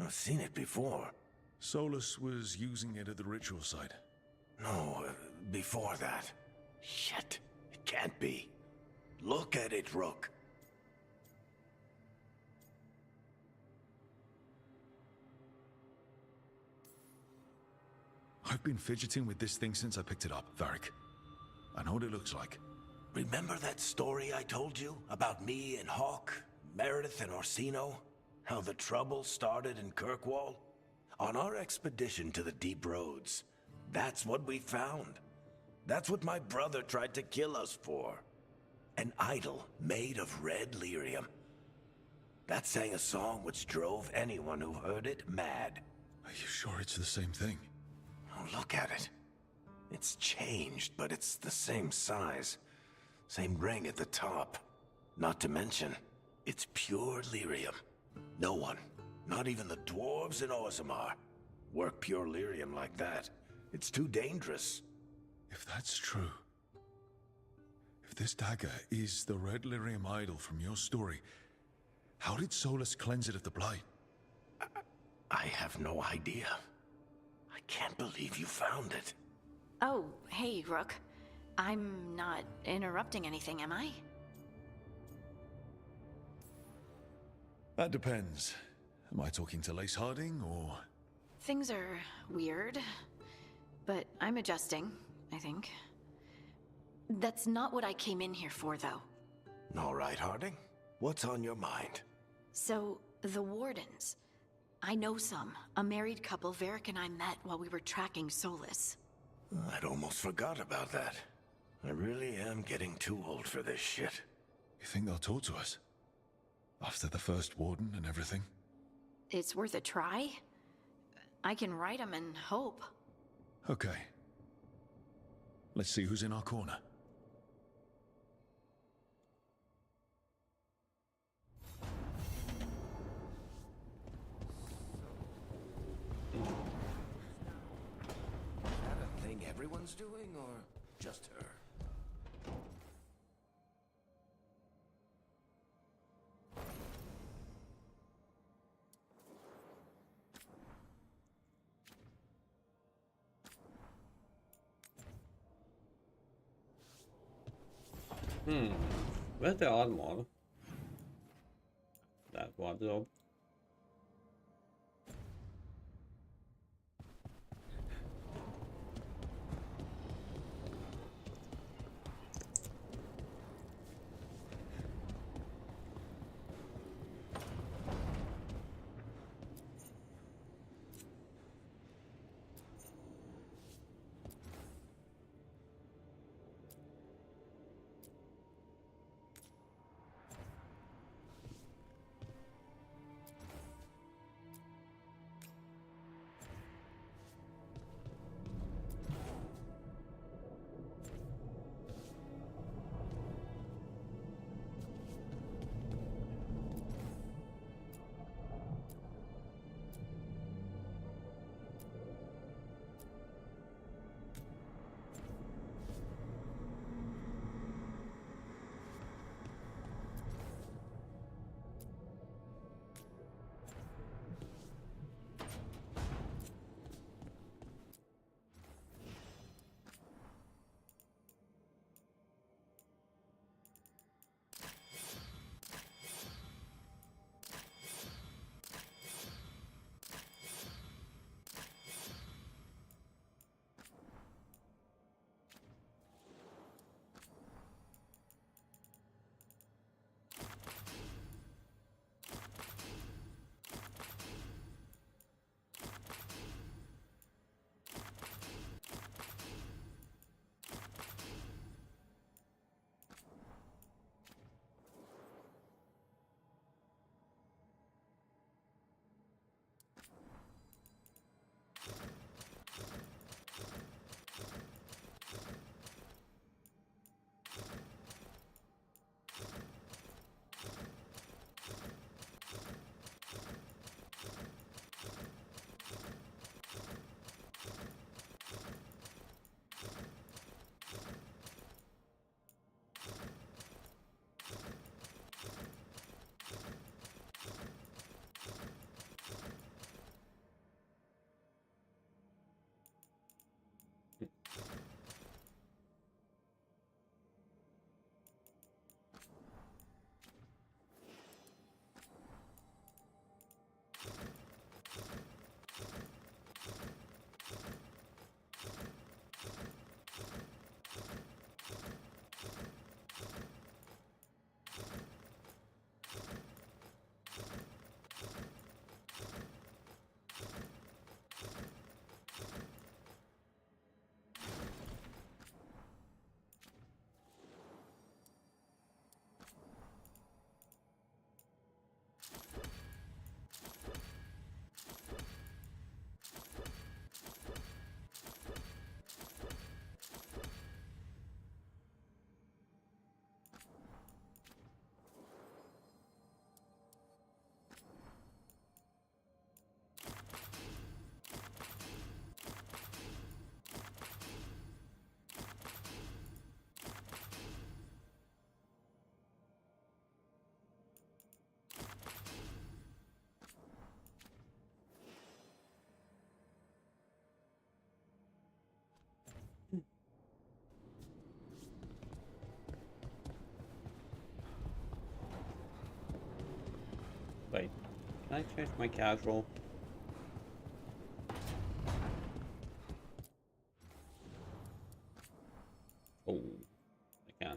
J: I've seen it before.
B: Solus was using it at the ritual site.
J: No, before that. Shit, it can't be. Look at it, Rook.
B: I've been fidgeting with this thing since I picked it up, Varric. I know what it looks like.
J: Remember that story I told you about me and Hawk, Meredith and Orsino? How the trouble started in Kirkwall? On our expedition to the Deep Roads, that's what we found. That's what my brother tried to kill us for. An idol made of red lyrium. That sang a song which drove anyone who heard it mad.
B: Are you sure it's the same thing?
J: Oh, look at it. It's changed, but it's the same size. Same ring at the top. Not to mention, it's pure lyrium. No one, not even the dwarves in Orzammar, work pure lyrium like that. It's too dangerous.
B: If that's true, if this dagger is the red lyrium idol from your story, how did Solus cleanse it of the blight?
J: I have no idea. I can't believe you found it.
K: Oh, hey, Rook. I'm not interrupting anything, am I?
B: That depends. Am I talking to Lace Harding, or...?
K: Things are weird, but I'm adjusting, I think. That's not what I came in here for, though.
J: All right, Harding. What's on your mind?
K: So, the Wardens. I know some. A married couple Varric and I met while we were tracking Solus.
J: I'd almost forgot about that. I really am getting too old for this shit.
B: You think they'll talk to us? After the first Warden and everything?
K: It's worth a try. I can write them and hope.
B: Okay. Let's see who's in our corner.
J: Is that a thing everyone's doing, or just her?
A: Where's the armor? That wardrobe. Can I change my casual? Oh, I can.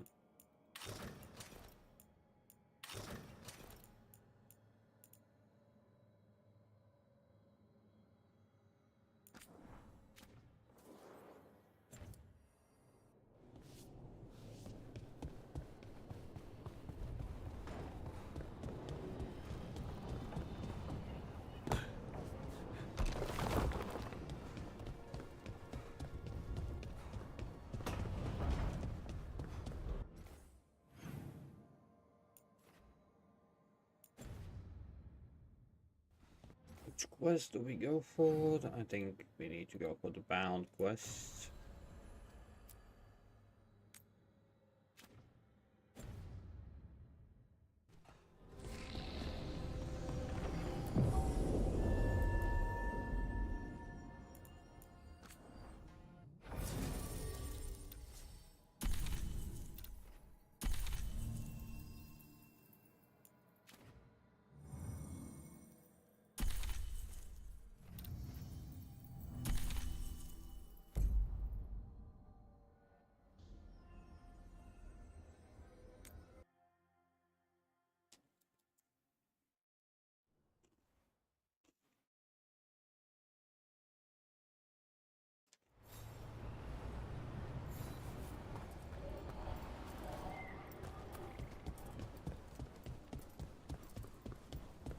A: Which quest do we go for? I think we need to go for the bound quest.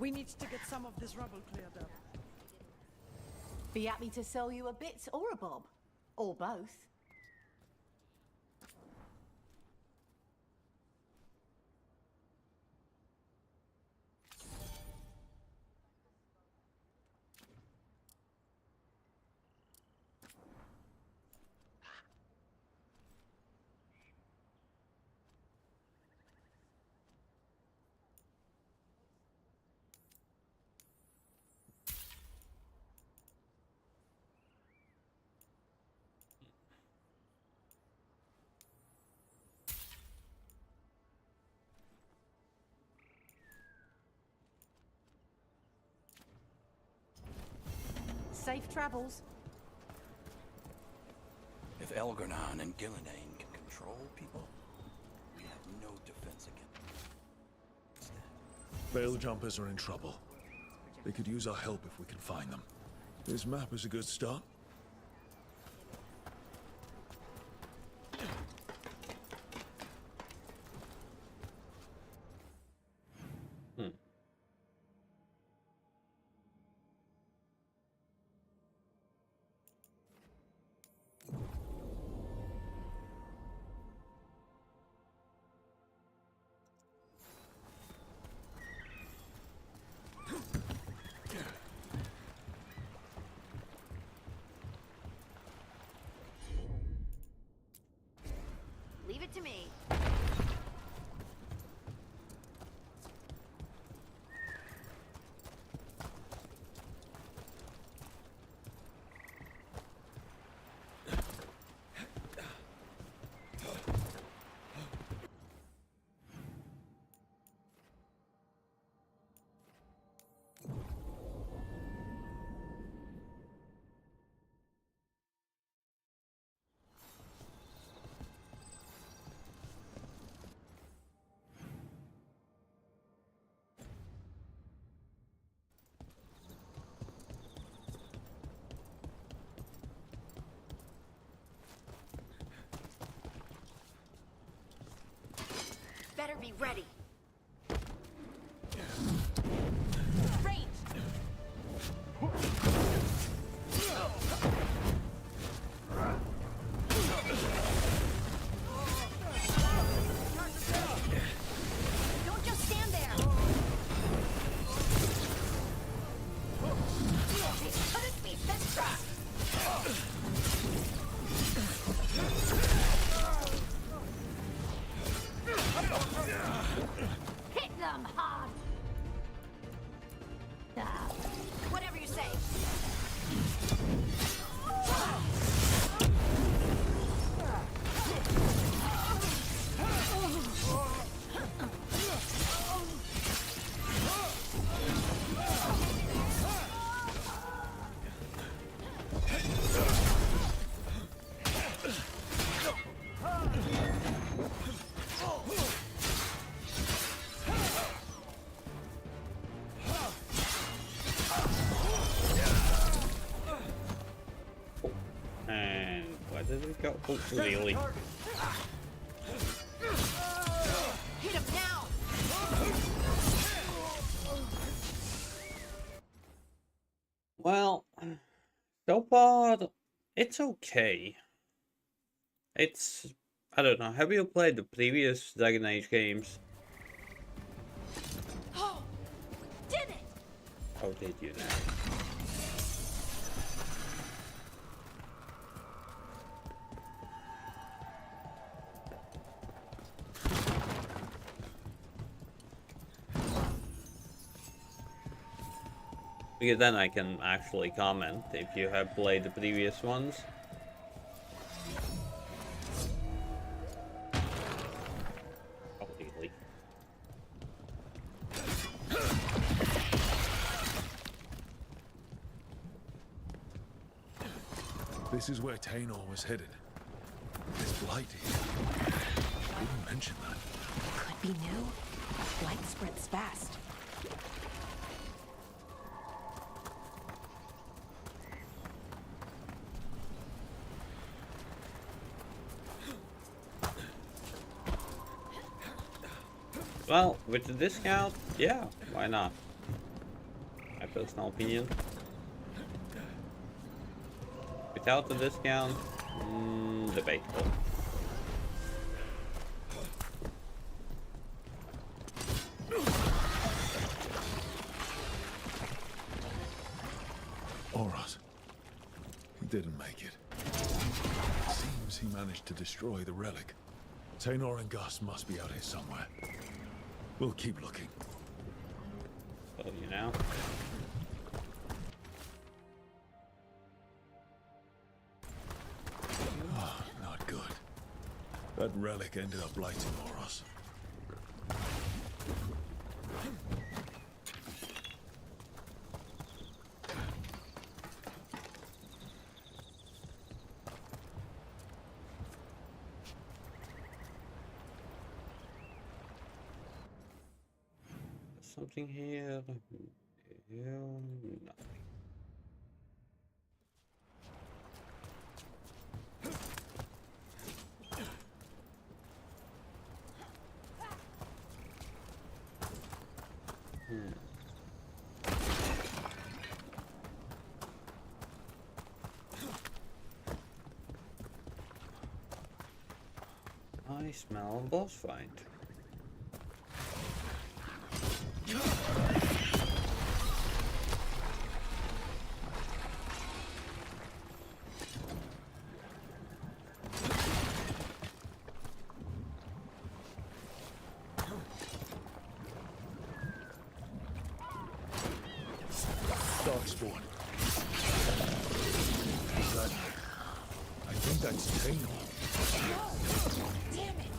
S: We need to get some of this rubble cleared up.
N: Be happy to sell you a bit or a bob. Or both. Safe travels.
J: If Elgar'nan and Gillenane can control people, we have no defense against that.
B: Veil jumpers are in trouble. They could use our help if we can find them. This map is a good start.
K: Leave it to me. Better be ready. Range. Don't just stand there. This couldn't be Vestra.
A: go. Oh, really?
S: Hit him now!
A: Well, so far, it's okay. It's... I don't know. Have you played the previous Dragon Age games?
S: Oh, did it!
A: How did you now? Because then I can actually comment if you have played the previous ones. Oh, really?
B: This is where Tainor was headed. This blight here. I didn't mention that.
T: Could be new. Light spreads fast.
A: Well, with the discount, yeah, why not? My personal opinion. Without the discount, debatable.
B: Oros. He didn't make it. Seems he managed to destroy the relic. Tainor and Gus must be out here somewhere. We'll keep looking.
A: So, you know.
B: Oh, not good. That relic ended up blighting Oros.
A: Something here. Nothing. I smell a boss fight.
B: Darkspawn. I think that's Tainor.
S: Damn it!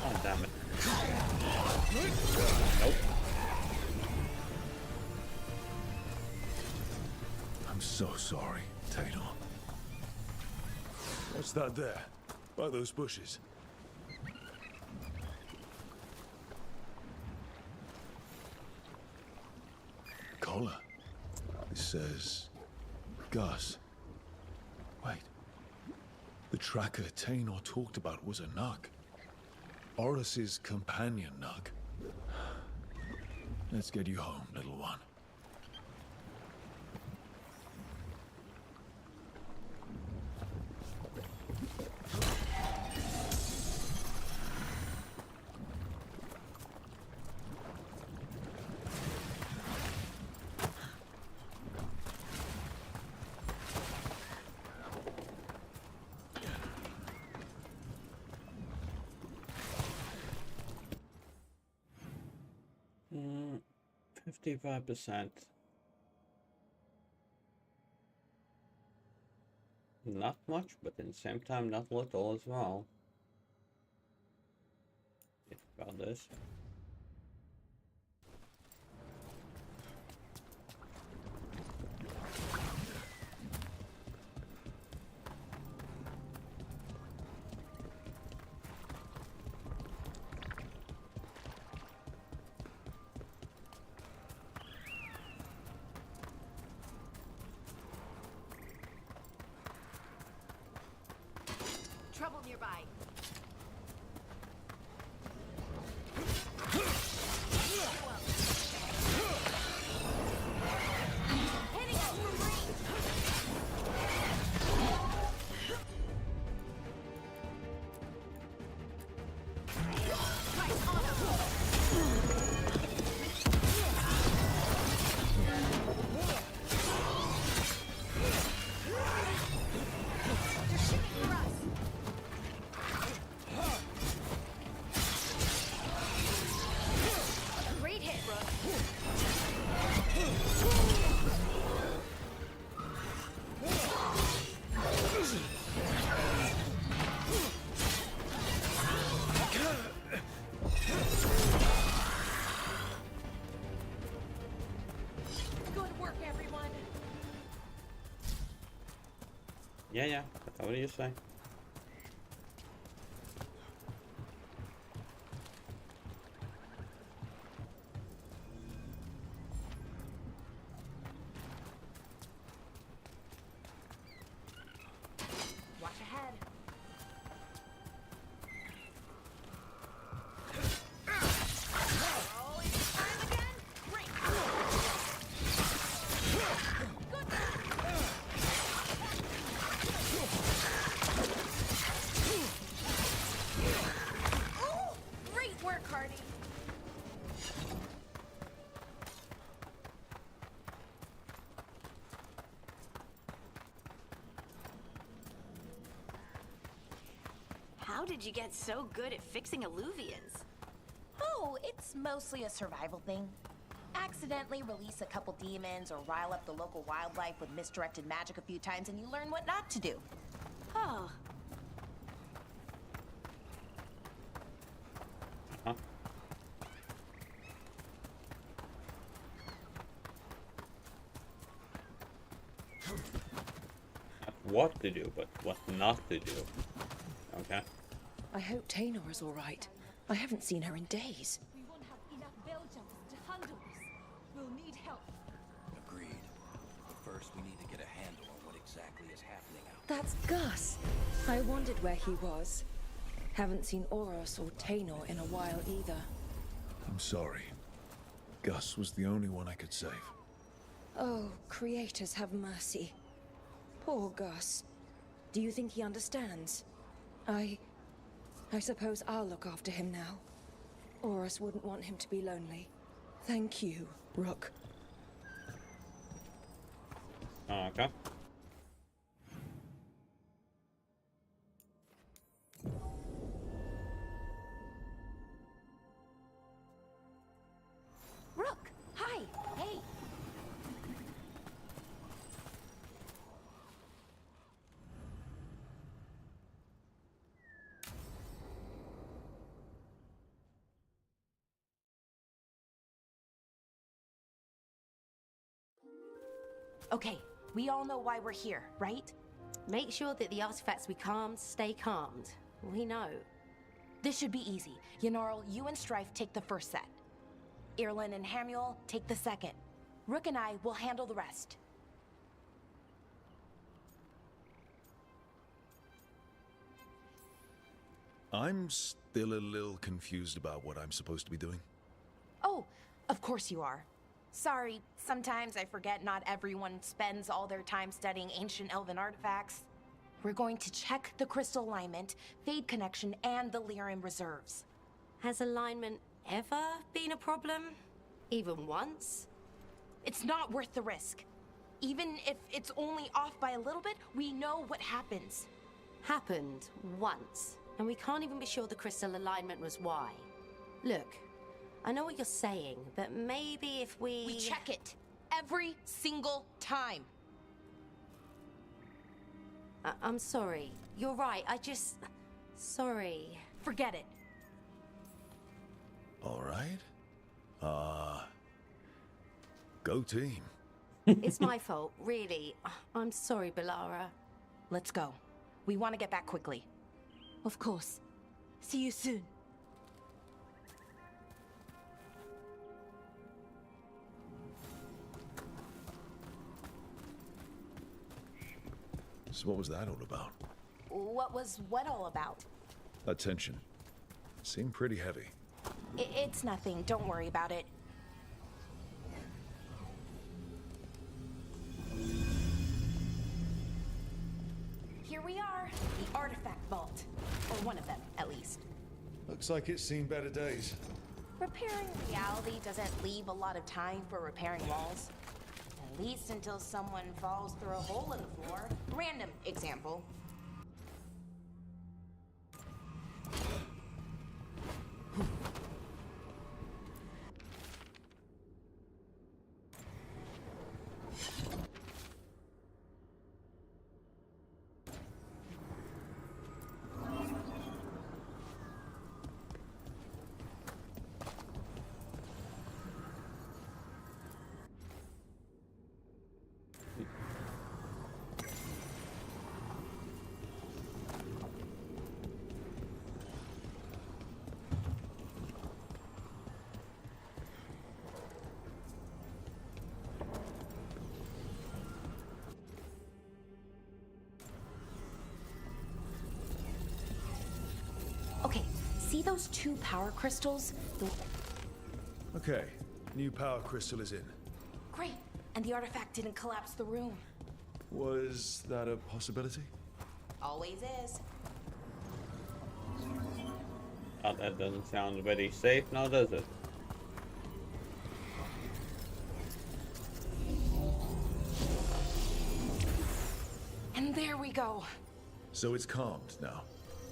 A: Oh, damn it. Nope.
B: I'm so sorry, Tainor. What's that there? By those bushes? Collar. It says... Gus. Wait. The tracker Tainor talked about was a Nug. Oros's companion Nug. Let's get you home, little one.
A: Mm, 55%. Not much, but at the same time, not little as well. Think about this.
K: nearby. Hitting us from range. Right on him. They're shooting for us. Great hit, Rook. Good work, everyone.
A: Yeah, that's what you say.
T: Watch ahead. Oh, it's time again? Great. Oh, great work, Hardy.
K: How did you get so good at fixing alluvians?
T: Oh, it's mostly a survival thing. Accidentally release a couple demons or rile up the local wildlife with misdirected magic a few times and you learn what not to do.
K: Oh.
A: Huh? What to do, but what not to do. Okay.
G: I hope Taynor is all right. I haven't seen her in days.
S: We won't have enough bell jumpers to handle this. We'll need help.
C: Agreed. But first, we need to get a handle on what exactly is happening out there.
G: That's Gus. I wondered where he was. Haven't seen Oros or Taynor in a while either.
B: I'm sorry. Gus was the only one I could save.
G: Oh, creators have mercy. Poor Gus. Do you think he understands? I suppose I'll look after him now. Oros wouldn't want him to be lonely. Thank you, Rook.
A: Okay.
T: Rook, hi. Hey. Okay, we all know why we're here, right?
I: Make sure that the artifacts we calmed stay calmed. We know.
T: This should be easy. Yenarl, you and Strife take the first set. Irlin and Hamuel take the second. Rook and I will handle the rest.
B: I'm still a little confused about what I'm supposed to be doing.
T: Oh, of course you are. Sorry, sometimes I forget not everyone spends all their time studying ancient elven artifacts. We're going to check the crystal alignment, fade connection, and the Lyran reserves.
I: Has alignment ever been a problem? Even once?
T: It's not worth the risk. Even if it's only off by a little bit, we know what happens.
I: Happened once, and we can't even be sure the crystal alignment was why. Look, I know what you're saying, but maybe if we...
T: We check it every single time.
I: I'm sorry. You're right. Sorry.
T: Forget it.
B: All right. Go team.
I: It's my fault, really. I'm sorry, Balara.
T: Let's go. We want to get back quickly.
G: Of course. See you soon.
B: So what was that all about?
T: What was what all about?
B: That tension seemed pretty heavy.
T: It's nothing. Don't worry about it. Here we are, the artifact vault. Or one of them, at least.
B: Looks like it's seen better days.
T: Repairing reality doesn't leave a lot of time for repairing walls. At least until someone falls through a hole in the floor. Random example. Okay, see those 2 power crystals?
B: Okay, new power crystal is in.
T: Great, and the artifact didn't collapse the room.
B: Was that a possibility?
T: Always is.
A: Oh, that doesn't sound very safe now, does it?
T: And there we go.
B: So it's calmed now.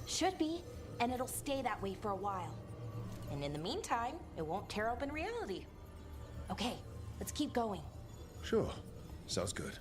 T: Should be, and it'll stay that way for a while. And in the meantime, it won't tear open reality. Okay, let's keep going.
B: Sure, sounds good.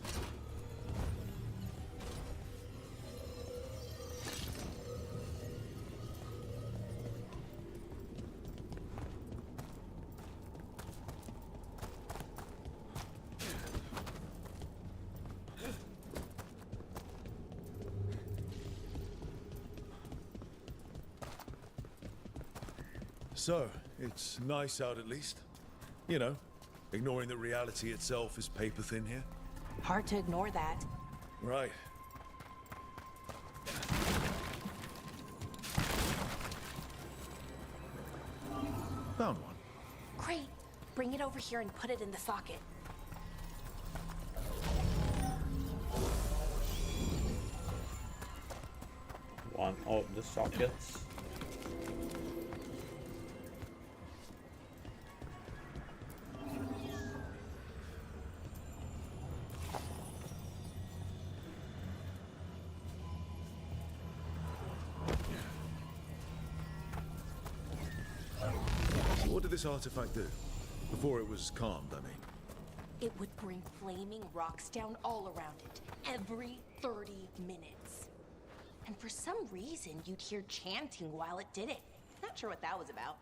B: So, it's nice out at least. You know, ignoring that reality itself is paper thin here.
T: Hard to ignore that.
B: Right. Found one.
T: Great. Bring it over here and put it in the socket.
A: One of the sockets.
B: What did this artifact do? Before it was calmed, I mean.
T: It would bring flaming rocks down all around it, every 30 minutes. And for some reason, you'd hear chanting while it did it. Not sure what that was about.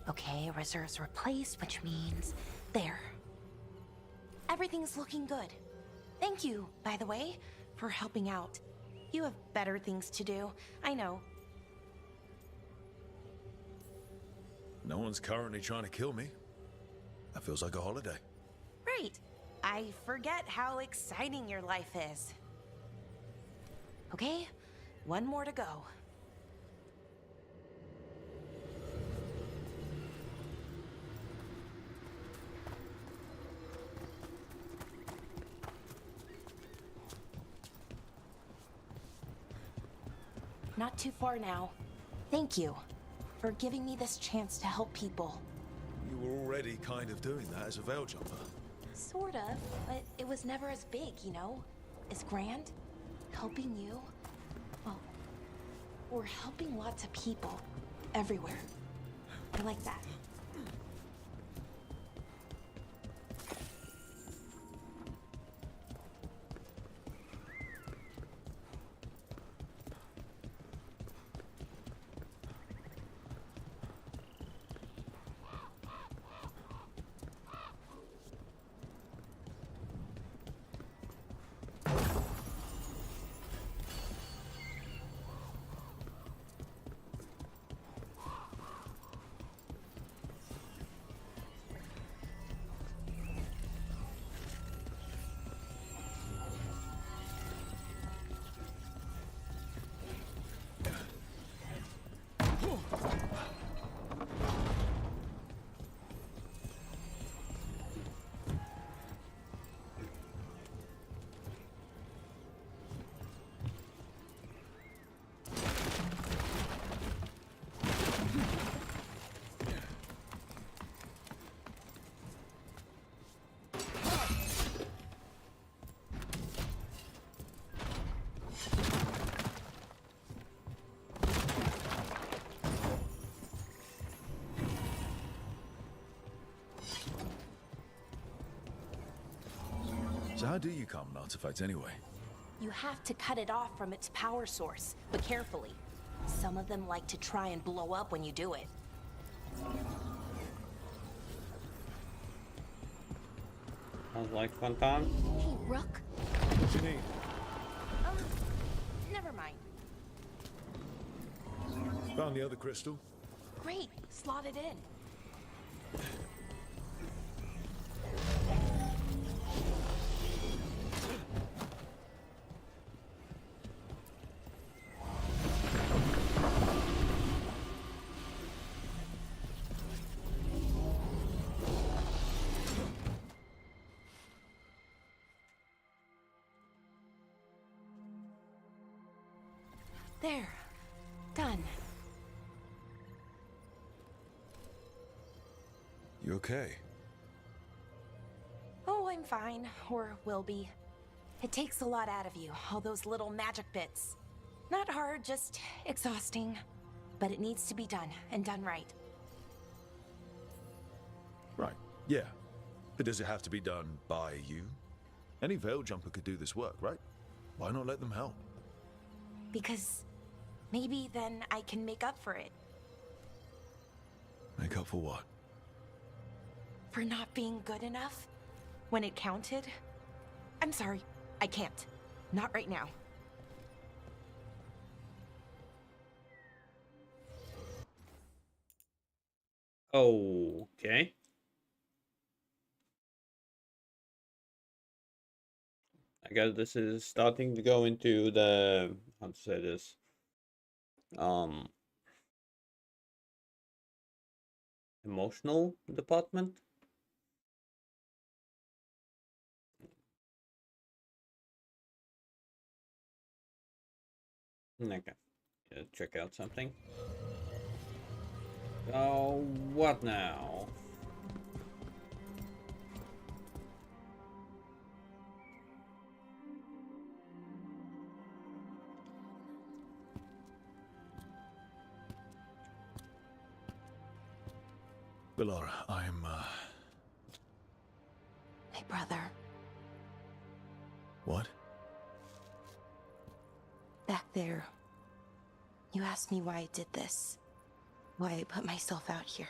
T: Okay, reserves replaced, which means there. Everything's looking good. Thank you, by the way, for helping out. You have better things to do, I know.
B: No one's currently trying to kill me. That feels like a holiday.
T: Right. I forget how exciting your life is. Okay, one more to go. Not too far now. Thank you for giving me this chance to help people.
B: You were already kind of doing that as a veil jumper.
T: Sort of, but it was never as big, you know? As grand. Helping you. Well, we're helping lots of people. Everywhere. I like that.
B: So how do you calm an artifact anyway?
T: You have to cut it off from its power source, but carefully. Some of them like to try and blow up when you do it.
A: Sounds like fun time.
T: Hey, Rook.
B: What do you need?
T: Never mind.
B: Found the other crystal.
T: Great, slot it in. There. Done.
B: You okay?
T: Oh, I'm fine. Or will be. It takes a lot out of you, all those little magic bits. Not hard, just exhausting. But it needs to be done, and done right.
B: Right, yeah. But does it have to be done by you? Any Veil Jumper could do this work, right? Why not let them help?
T: Because maybe then I can make up for it.
B: Make up for what?
T: For not being good enough when it counted. I'm sorry, I can't. Not right now.
A: Okay. I guess this is starting to go into the, how to say this, emotional department. Okay, check out something. Oh, what now?
B: Bellara, I'm,
T: My brother.
B: What?
T: Back there. You asked me why I did this. Why I put myself out here.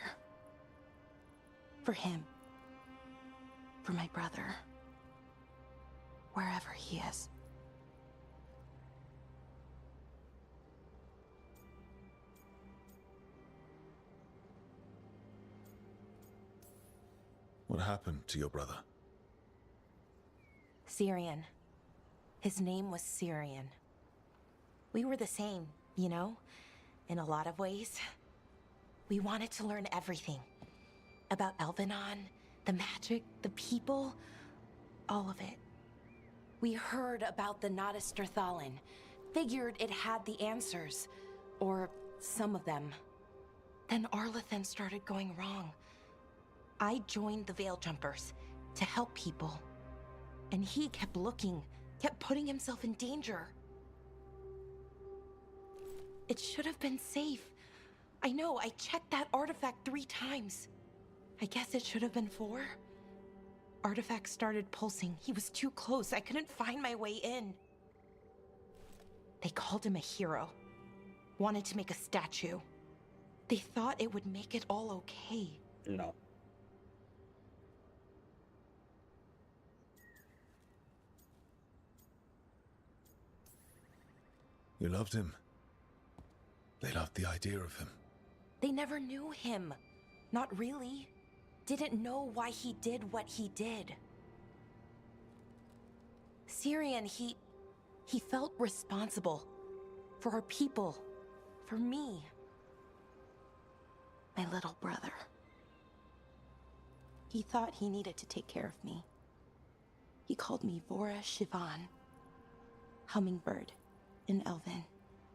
T: For him. For my brother. Wherever he is.
B: What happened to your brother?
T: Syrian. His name was Syrian. We were the same, you know? In a lot of ways. We wanted to learn everything. About Elvenon, the magic, the people, all of it. We heard about the Notister Thalin. Figured it had the answers. Or some of them. Then Arlathan started going wrong. I joined the Veil Jumpers to help people. And he kept looking, kept putting himself in danger. It should have been safe. I know, I checked that artifact 3 times. I guess it should have been 4. Artifact started pulsing. He was too close. I couldn't find my way in. They called him a hero. Wanted to make a statue. They thought it would make it all okay.
A: No.
B: You loved him. They loved the idea of him.
T: They never knew him. Not really. Didn't know why he did what he did. Syrian, he felt responsible. For our people. For me. My little brother. He thought he needed to take care of me. He called me Vora Shivan. Hummingbird. In Elven.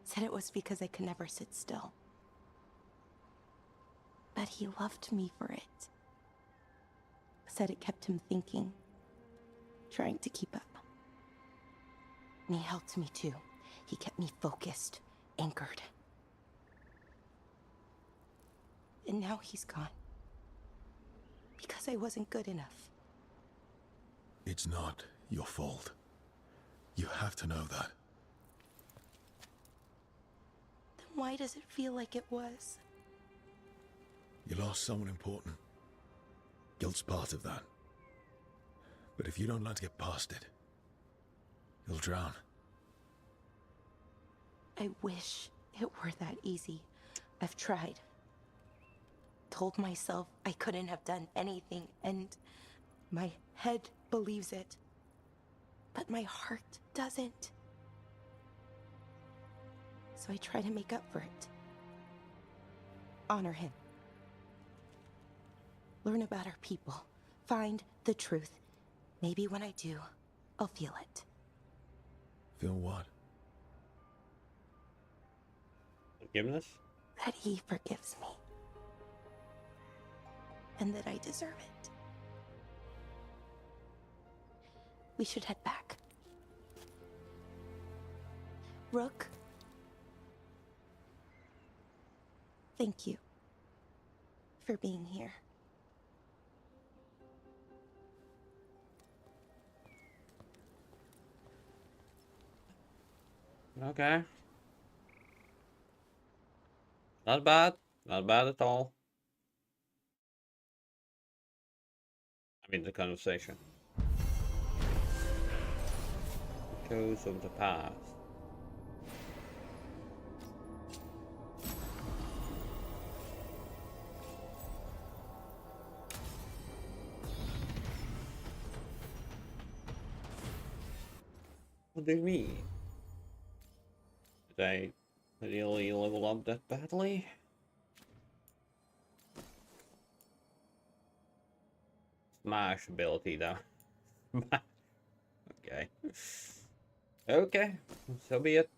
T: Said it was because I could never sit still. But he loved me for it. Said it kept him thinking. Trying to keep up. And he helped me too. He kept me focused. Anchored. And now he's gone. Because I wasn't good enough.
B: It's not your fault. You have to know that.
T: Then why does it feel like it was?
B: You lost someone important. Guilt's part of that. But if you don't learn to get past it, you'll drown.
T: I wish it were that easy. I've tried. Told myself I couldn't have done anything, and my head believes it. But my heart doesn't. So I try to make up for it. Honor him. Learn about our people. Find the truth. Maybe when I do, I'll feel it.
B: Feel what?
A: Forgiveness?
T: That he forgives me. And that I deserve it. We should head back. Rook. Thank you for being here.
A: Okay. Not bad. Not bad at all. I mean, the conversation. Echoes of the past. What do you mean? Did I really level up that badly? Smash ability though. Okay. Okay, so be it.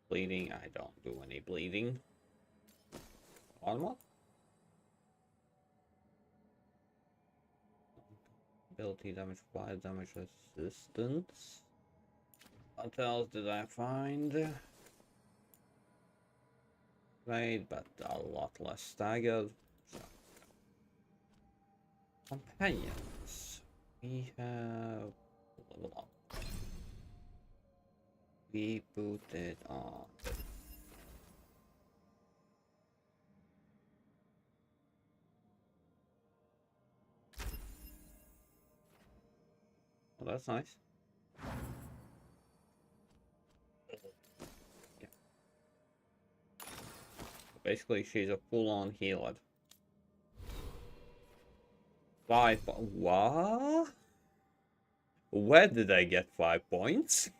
A: Bleeding, I don't do any bleeding. Armor? Ability damage, fire damage resistance. What else did I find? Right, but a lot less staggered. So. Companions. We have level up. We put it on. Oh, that's nice. Yeah. Basically, she's a full-on healer. 5 what? Where did I get 5 points?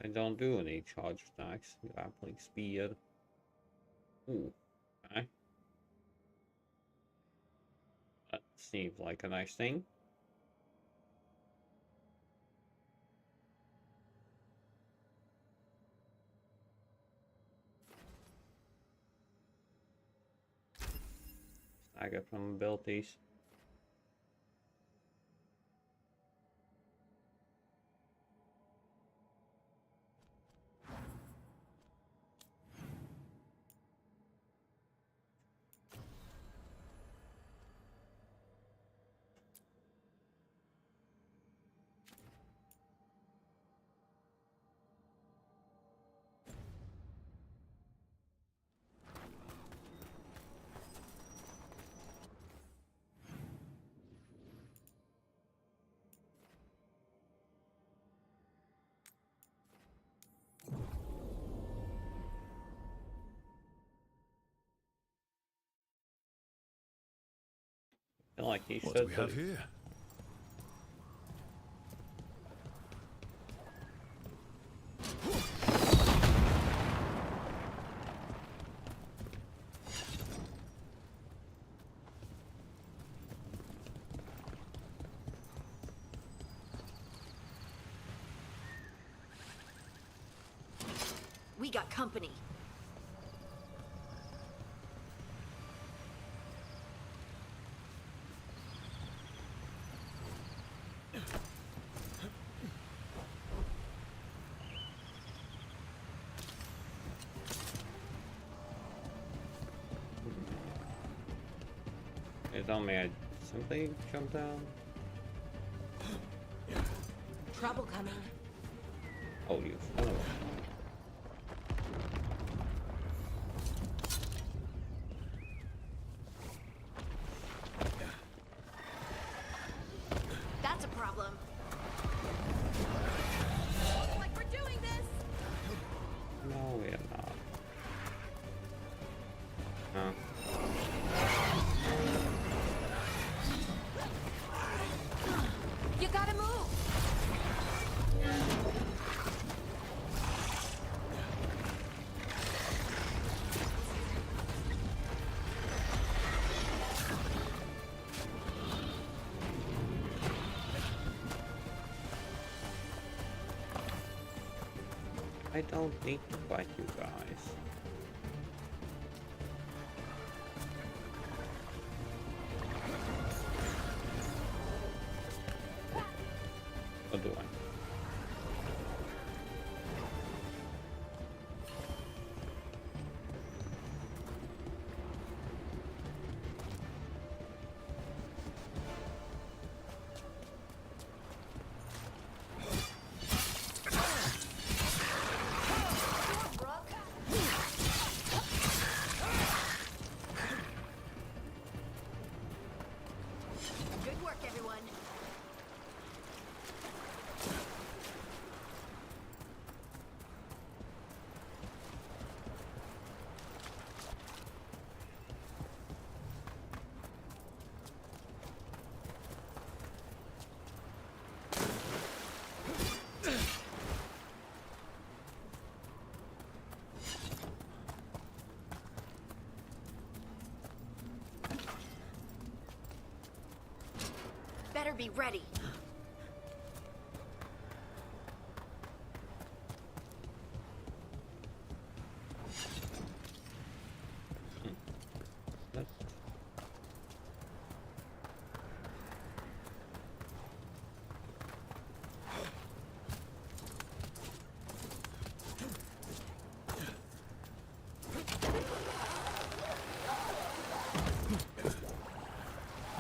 A: I don't do any charge attacks. Grappling spear. Ooh, okay. That seems like a nice thing. Stagger from abilities. And like he
B: What
A: said,
B: do we have here?
K: We got company.
A: They told me I simply jump down.
T: Trouble coming.
A: Oh, you son of a...
K: That's a problem. Like we're doing this.
A: No, we are not. Huh.
K: You gotta move.
A: I don't need to fight you guys. What do I?
K: Good work, everyone. Better be ready.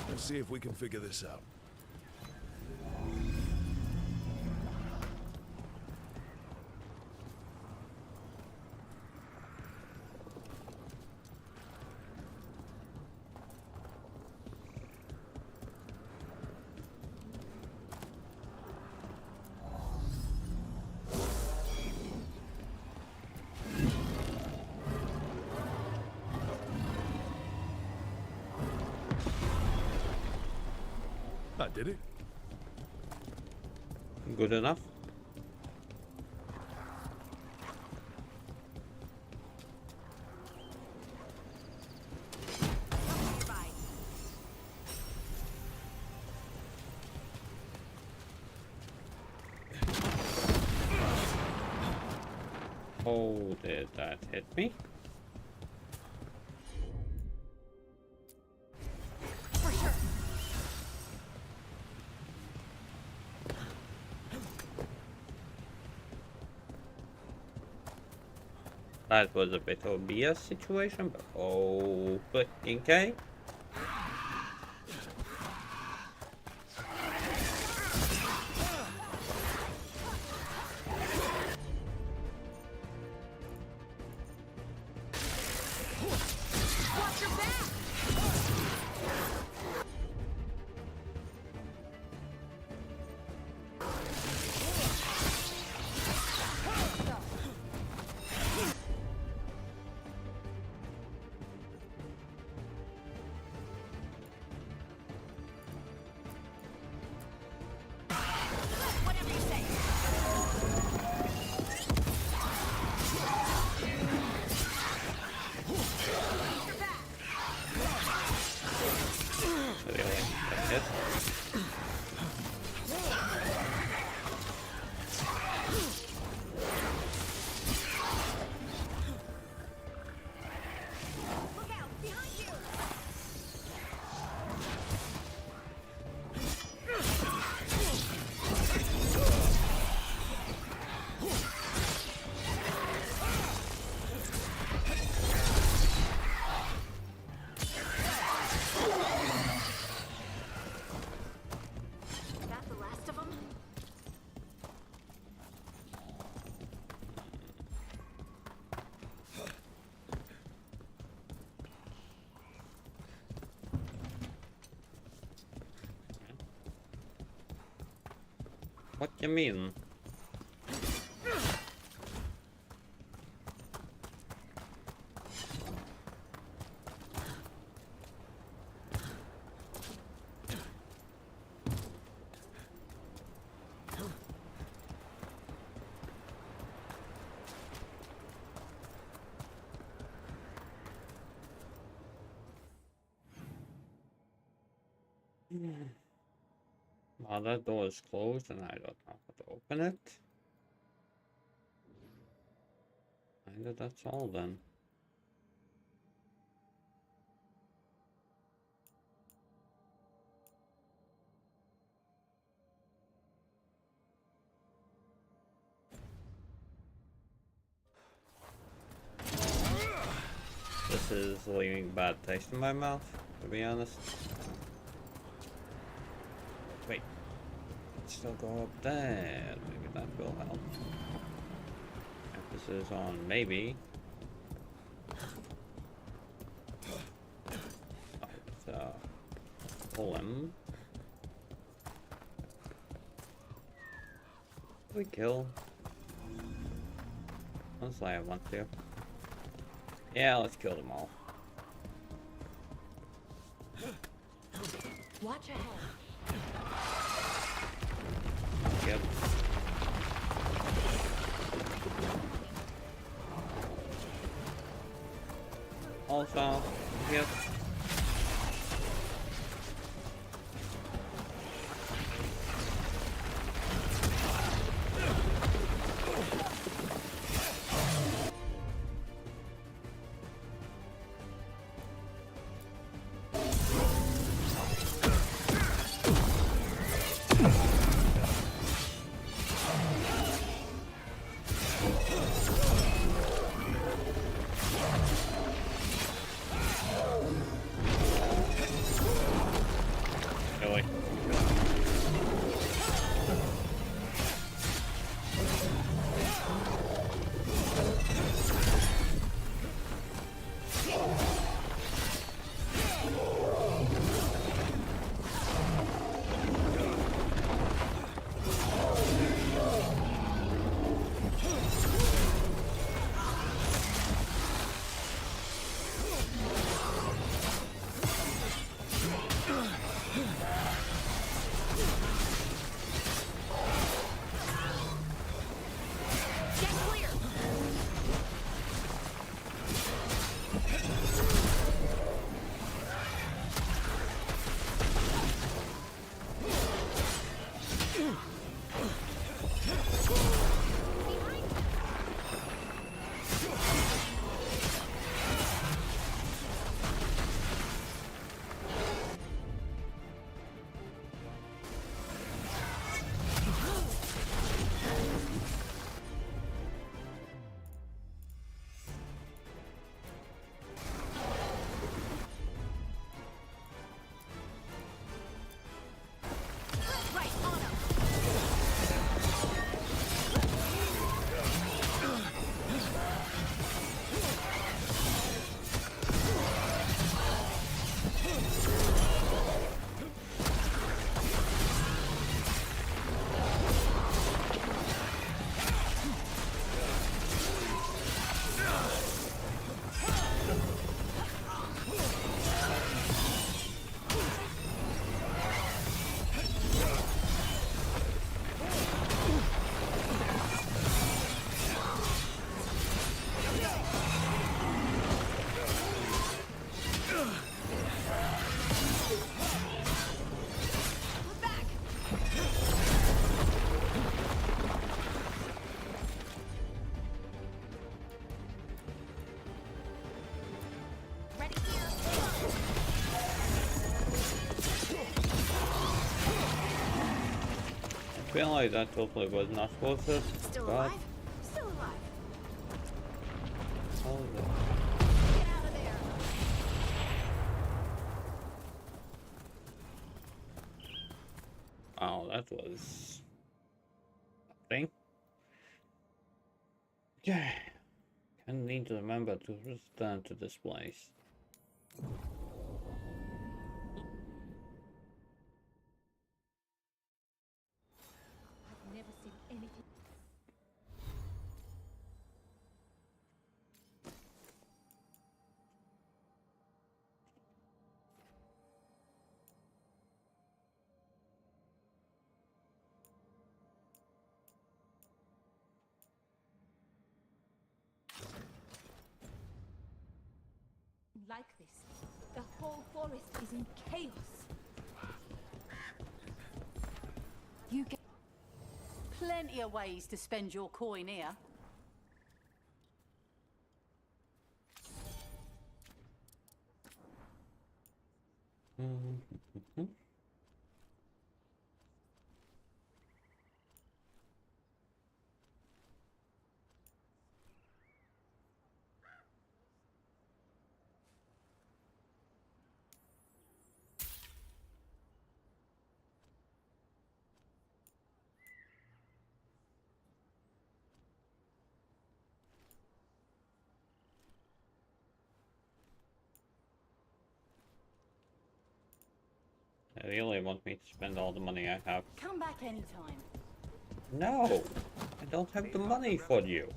B: Let's see if we can figure this out. That did it.
A: Good enough. Oh, did that hit me?
K: For sure.
A: That was a bit of a BS situation, but oh, fucking okay.
K: Watch your back.
A: What you mean? Well, that door is closed and I don't know how to open it. Kinda that's all then. This is leaving a bad taste in my mouth, to be honest. Wait. Let's still go up there. Maybe that will help. Emphasis on maybe. So, pull him. We kill. Honestly, I want to. Yeah, let's kill them all.
S: Watch ahead.
A: Yep. Also, yep. Really? I feel like that totally was not supposed to.
S: Still
A: but
S: alive? Still alive.
A: all of it.
S: Get out of there.
A: Wow, that was something. Yeah, kind of need to remember to return to this place.
S: I've
N: like this. The whole forest is in chaos.
Q: You get plenty of ways to spend your coin here.
A: They only want me to spend all the money I have.
Q: Come back anytime.
A: No! I don't have the money for you.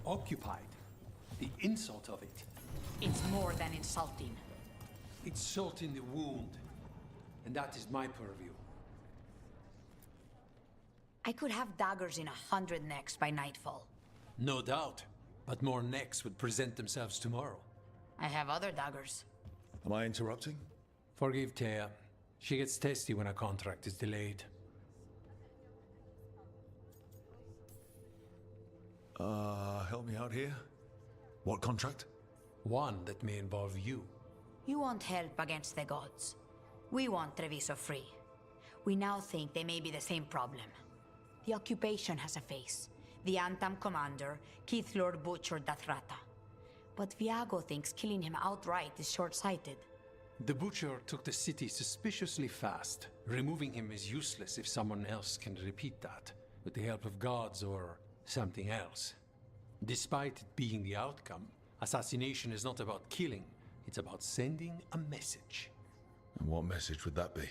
O: Occupied. The insult of it.
F: It's more than insulting.
O: It's salt in the wound. And that is my purview.
F: I could have daggers in 100 necks by nightfall.
O: No doubt. But more necks would present themselves tomorrow.
F: I have other daggers.
B: Am I interrupting?
O: Forgive Thea. She gets testy when a contract is delayed.
B: Help me out here. What contract?
O: One that may involve you.
F: You want help against the gods. We want Treviso free. We now think they may be the same problem. The occupation has a face. The Antam commander, Keith Lord Butcher Dathrata. But Viago thinks killing him outright is short-sighted.
O: The Butcher took the city suspiciously fast. Removing him is useless if someone else can repeat that, with the help of gods or something else. Despite it being the outcome, assassination is not about killing, it's about sending a message.
B: And what message would that be?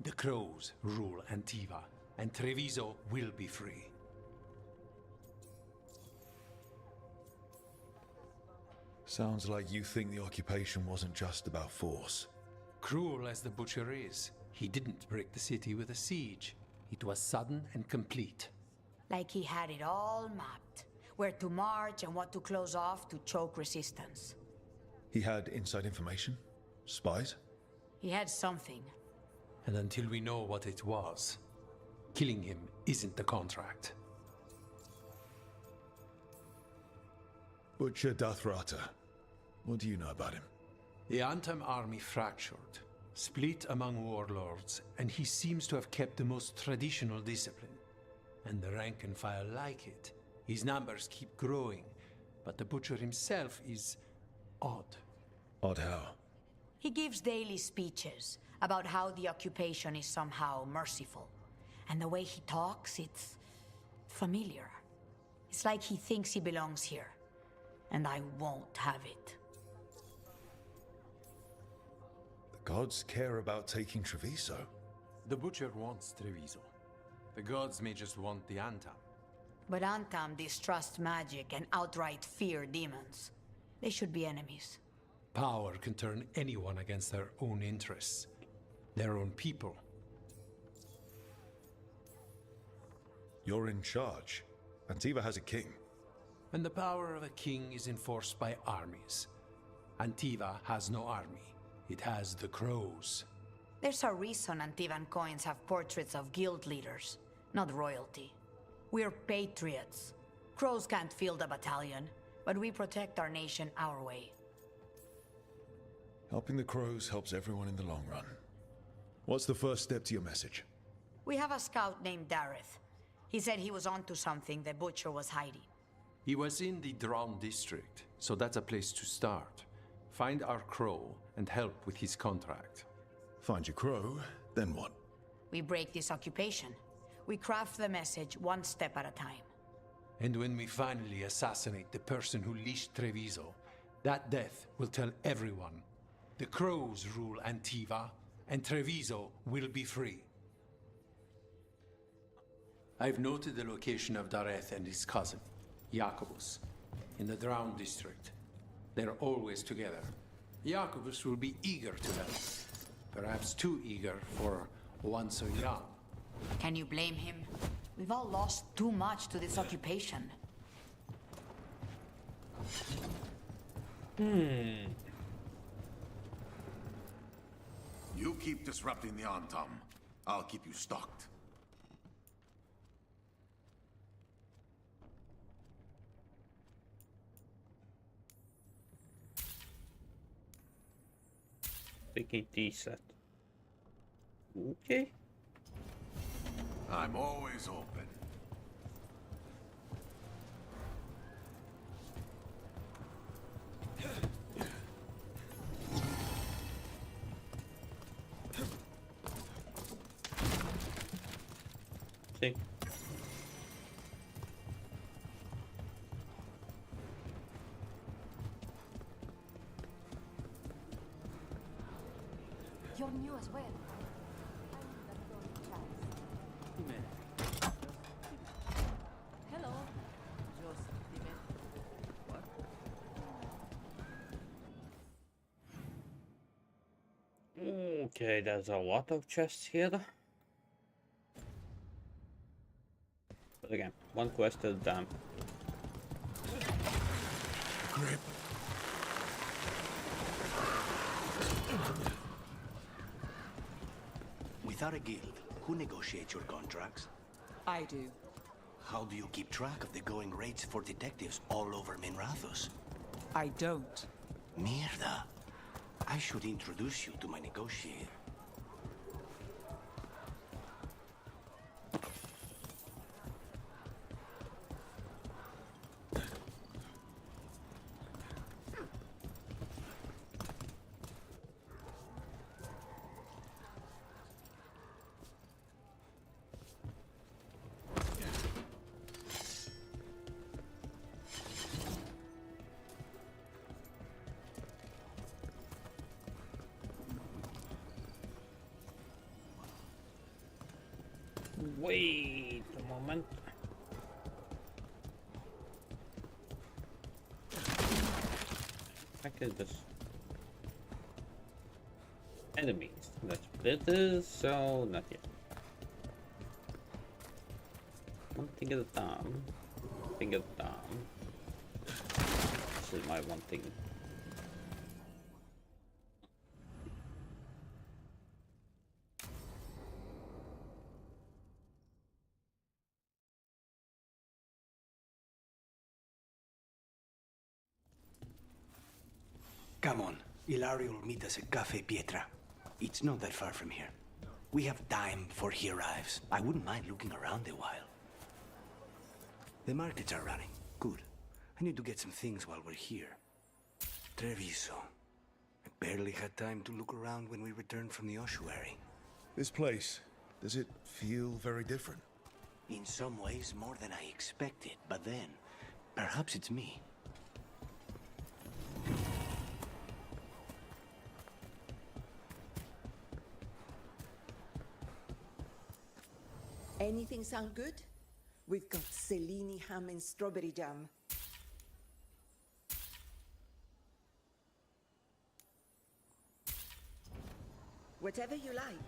O: The Crows rule Antiva, and Treviso will be free.
B: Sounds like you think the occupation wasn't just about force.
O: Cruel as the Butcher is, he didn't break the city with a siege. It was sudden and complete.
F: Like he had it all mapped. Where to march and what to close off to choke resistance.
B: He had inside information? Spies?
F: He had something.
O: And until we know what it was, killing him isn't the contract.
B: Butcher Dathrata. What do you know about him?
O: The Antam army fractured, split among warlords, and he seems to have kept the most traditional discipline. And the rank and file like it. His numbers keep growing, but the Butcher himself is odd.
B: Odd how?
F: He gives daily speeches about how the occupation is somehow merciful. And the way he talks, it's familiar. It's like he thinks he belongs here. And I won't have it.
B: The Gods care about taking Treviso.
O: The Butcher wants Treviso. The gods may just want the Antam.
F: But Antam distrust magic and outright fear demons. They should be enemies.
O: Power can turn anyone against their own interests, their own people.
B: You're in charge. Antiva has a king.
O: And the power of a king is enforced by armies. Antiva has no army. It has the crows.
F: There's a reason Antivan coins have portraits of guild leaders, not royalty. We're patriots. Crows can't field a battalion, but we protect our nation our way.
B: Helping the crows helps everyone in the long run. What's the first step to your message?
F: We have a scout named Dareth. He said he was onto something the Butcher was hiding.
O: He was in the Drown district, so that's a place to start. Find our crow and help with his contract.
B: Find your crow, then what?
F: We break this occupation. We craft the message one step at a time.
O: And when we finally assassinate the person who leashed Treviso, that death will tell everyone. The crows rule Antiva, and Treviso will be free. I've noted the location of Dareth and his cousin, Jacobus, in the Drown district. They're always together. Jacobus will be eager to help. Perhaps too eager for one so young.
F: Can you blame him? We've all lost too much to this occupation.
H: You keep disrupting the Antam. I'll keep you stocked.
A: Taking D set. Okay.
H: I'm always open.
A: See.
I: You're new as well. Hello.
A: Okay, there's a lot of chests here. But again, one quest at a time.
B: Grip.
C: Without a guild, who negotiates your contracts?
D: I do.
C: How do you keep track of the going rates for detectives all over Minrathos?
D: I don't.
C: Mierda. I should introduce you to my negotiator.
A: Wait a moment. Heck is this? Enemies. That's what it is, so not yet. One thing at a time. One thing at a time. This is my one thing.
C: Come on, Ilario will meet us at Cafe Pietra. It's not that far from here. We have time before he arrives. I wouldn't mind looking around a while. The markets are running. Good. I need to get some things while we're here. Treviso. I barely had time to look around when we returned from the ossuary.
B: This place, does it feel very different?
C: In some ways, more than I expected. But then, perhaps it's me.
S: Anything sound good? We've got Cellini ham and strawberry jam. Whatever you like.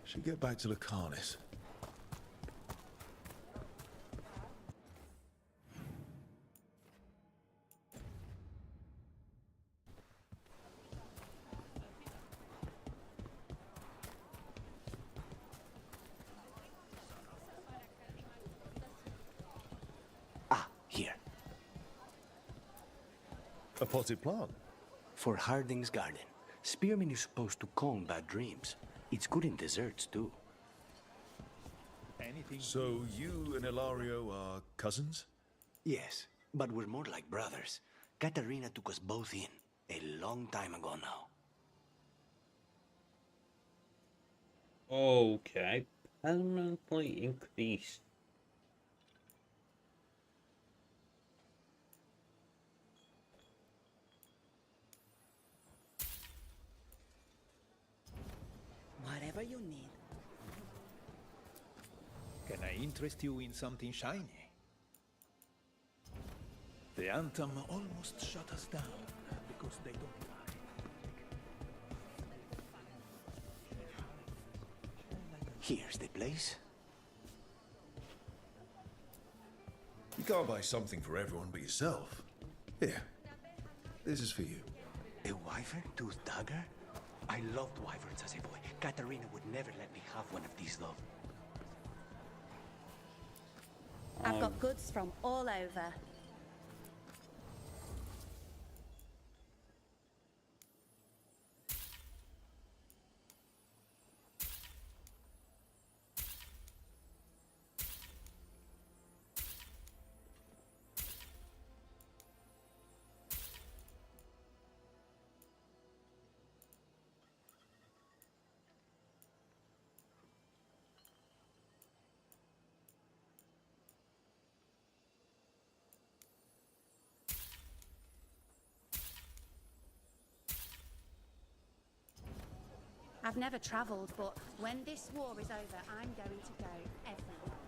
B: Should get back to Lucanus.
C: Here.
B: A potted plant?
C: For Harding's garden. Spearmint is supposed to calm bad dreams. It's good in desserts, too.
B: So you and Ilario are cousins?
C: Yes, but we're more like brothers. Katarina took us both in, a long time ago now.
A: Okay. Permanently increased.
S: Whatever you need.
L: Can I interest you in something shiny? The Anthem almost shut us down because they don't lie.
C: Here's the place.
B: You can't buy something for everyone but yourself. Here, this is for you.
C: A wyvern-toothed dagger? I loved wyverns as a boy. Katarina would never let me have one of these, though.
Q: I've got goods from all over. I've never travelled, but when this war is over, I'm going to go everywhere.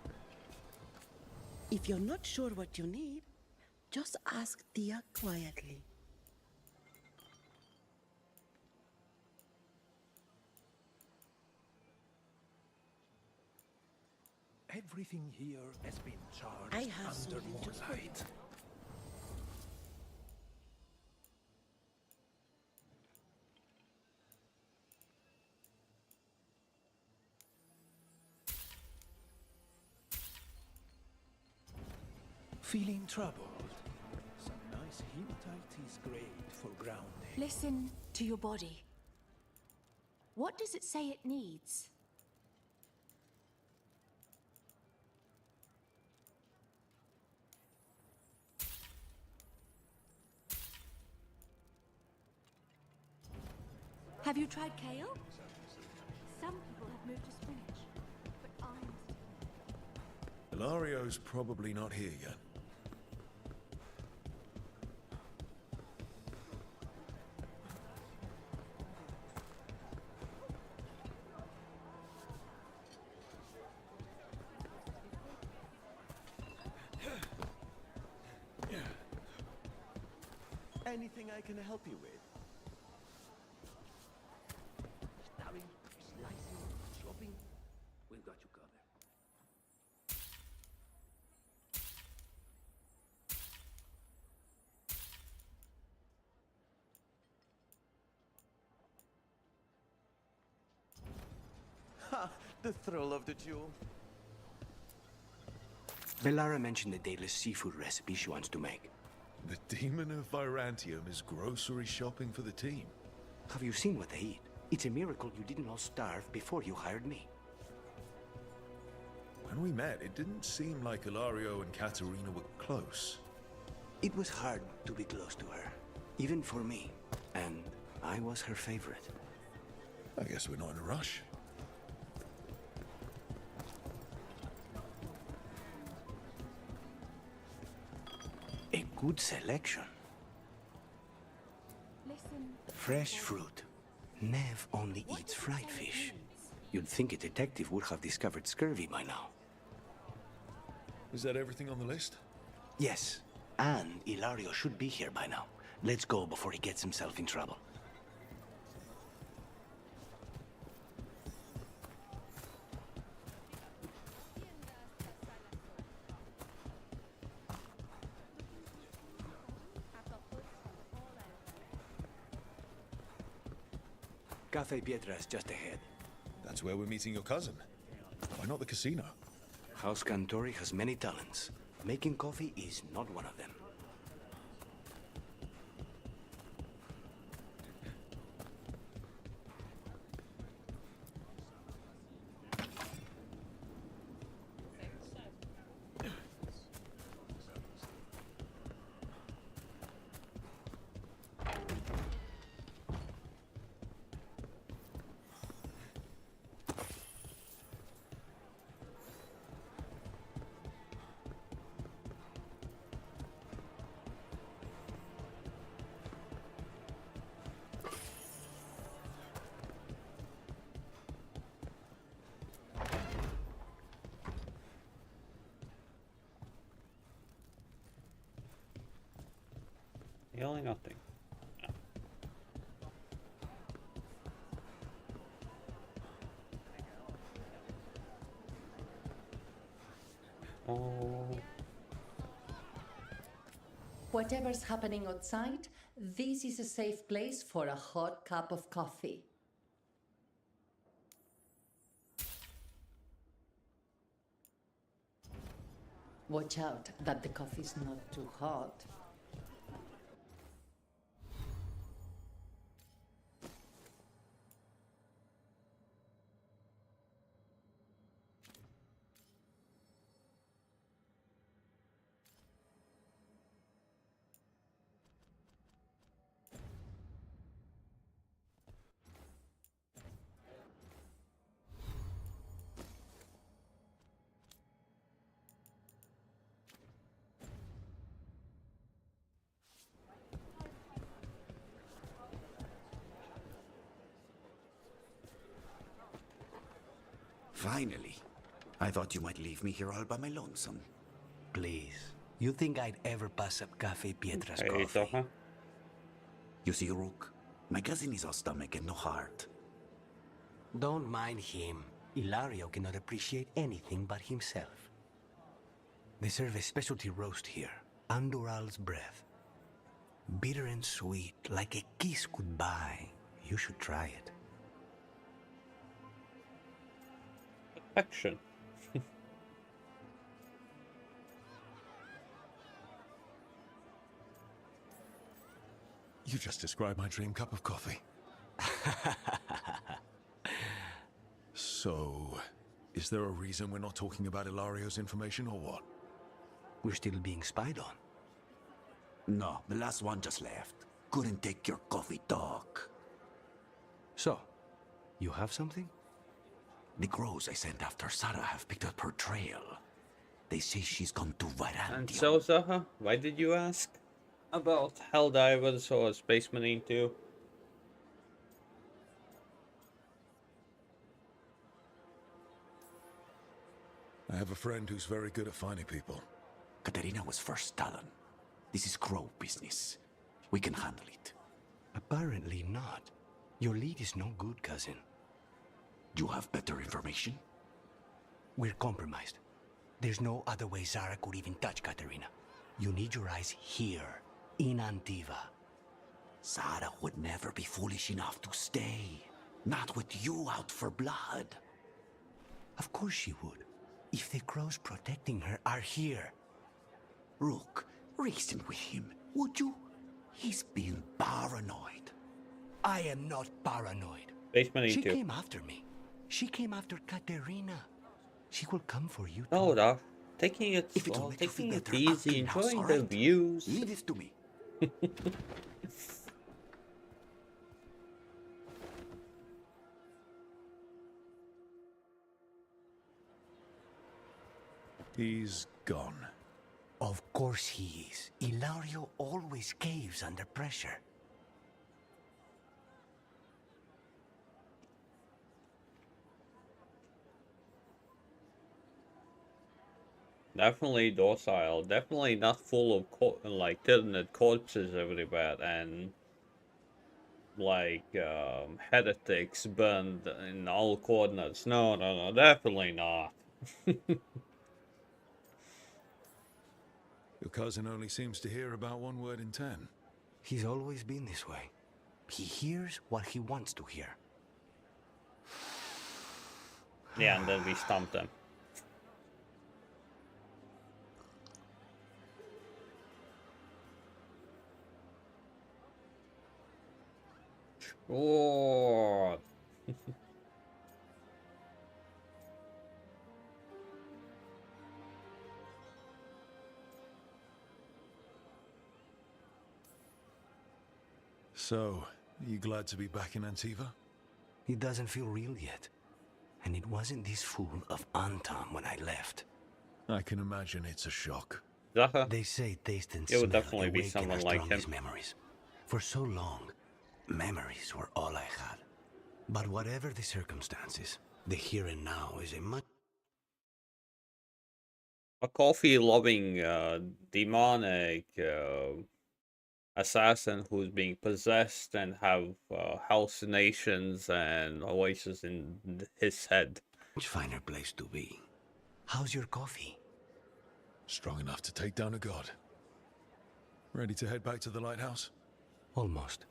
S: If you're not sure what you need, just ask Tia quietly.
L: Everything here has been charged
S: I have
L: under
S: something
L: more
S: just for you.
L: light. Feeling troubled? Some nice hematite is great for grounding.
Q: Listen to your body. What does it say it needs? Have you tried kale? Some people have moved to spinach, but I'm...
B: Ilario's probably not here yet.
L: Anything I can help you with? Stabbing, slicing, chopping. We've got you covered. Ha! The thrill of the duel.
C: Bellara mentioned the daedalus seafood recipe she wants to make.
B: The demon of Virantium is grocery shopping for the team.
C: Have you seen what they eat? It's a miracle you didn't all starve before you hired me.
B: When we met, it didn't seem like Ilario and Katerina were close.
C: It was hard to be close to her, even for me. And I was her favorite.
B: I guess we're not in a rush.
C: A good selection.
Q: Listen.
C: Fresh fruit. Nev only eats fried fish. You'd think a detective would have discovered scurvy by now.
B: Is that everything on the list?
C: Yes, and Ilario should be here by now. Let's go before he gets himself in trouble. Cafe Pietra's just ahead.
B: That's where we're meeting your cousin. Why not the casino?
C: House Cantori has many talents. Making coffee is not one of them.
A: Yelling nothing. Oh.
E: Whatever's happening outside, this is a safe place for a hot cup of coffee. Watch out that the coffee's not too hot.
J: Finally. I thought you might leave me here all by my lonesome.
C: Please. You think I'd ever pass up Cafe Pietra's
A: Hey,
C: coffee?
A: Soha.
J: You see, Rook, my cousin is all stomach and no heart.
C: Don't mind him. Ilario cannot appreciate anything but himself. They serve a specialty roast here, Andoral's breath. Bitter and sweet, like a kiss goodbye. You should try it.
A: Action.
B: You just described my dream cup of coffee. So, is there a reason we're not talking about Ilario's information or what?
C: We're still being spied on.
J: No, the last one just left. Couldn't take your coffee talk.
C: So, you have something?
J: The crows I sent after Sarah have picked up her trail. They say she's gone to Varantium.
A: And so, Zaha, why did you ask about Helldivers or Space Marine 2?
B: I have a friend who's very good at finding people.
J: Katerina was first Talon. This is crow business. We can handle it.
C: Apparently not. Your lead is no good, cousin.
J: You have better information?
C: We're compromised. There's no other way Zara could even touch Katerina. You need your eyes here, in Antiva.
J: Zara would never be foolish enough to stay. Not with you out for blood.
C: Of course she would. If the crows protecting her are here.
J: Rook, reason with him, would you? He's being paranoid.
C: I am not paranoid.
A: Space Marine
C: She
A: 2.
C: came after me. She came after Katerina. She will come for you too.
A: No, Doc. Taking it
J: If it'll
A: slow,
J: make you
A: taking
J: feel
A: it
J: better,
A: easy,
J: I'll clean house,
A: enjoying
J: all
A: the
J: right?
A: views.
J: Leave it to me.
B: He's gone.
C: Of course he is. Ilario always caves under pressure.
A: Definitely docile. Definitely not full of like tilted corpses everywhere and like heretics burned in all corners. No, no, no, definitely not.
B: Your cousin only seems to hear about 1 word in 10.
C: He's always been this way. He hears what he wants to hear.
A: Yeah, and then we stumped them. Oh.
B: So, are you glad to be back in Antiva?
C: It doesn't feel real yet. And it wasn't this fool of Antam when I left.
B: I can imagine it's a shock.
C: They say taste and
A: It
C: smell
A: would definitely be
C: awaken
A: someone
C: our
A: like him.
C: strongest memories. For so long, memories were all I had. But whatever the circumstances, the here and now is a much...
A: A coffee-loving, demonic assassin who's being possessed and have hallucinations and voices in his head.
C: Much finer place to be. How's your coffee?
B: Strong enough to take down a god. Ready to head back to the lighthouse?
C: Almost.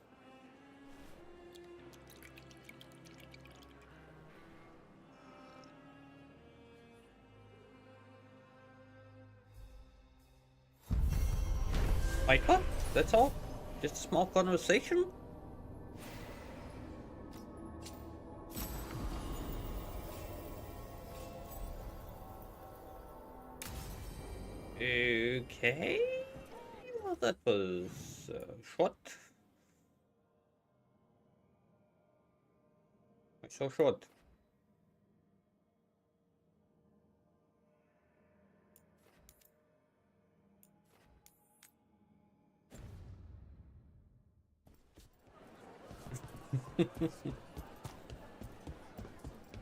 A: Like what? That's all? Just a small conversation? Okay. Well, that was short. So short.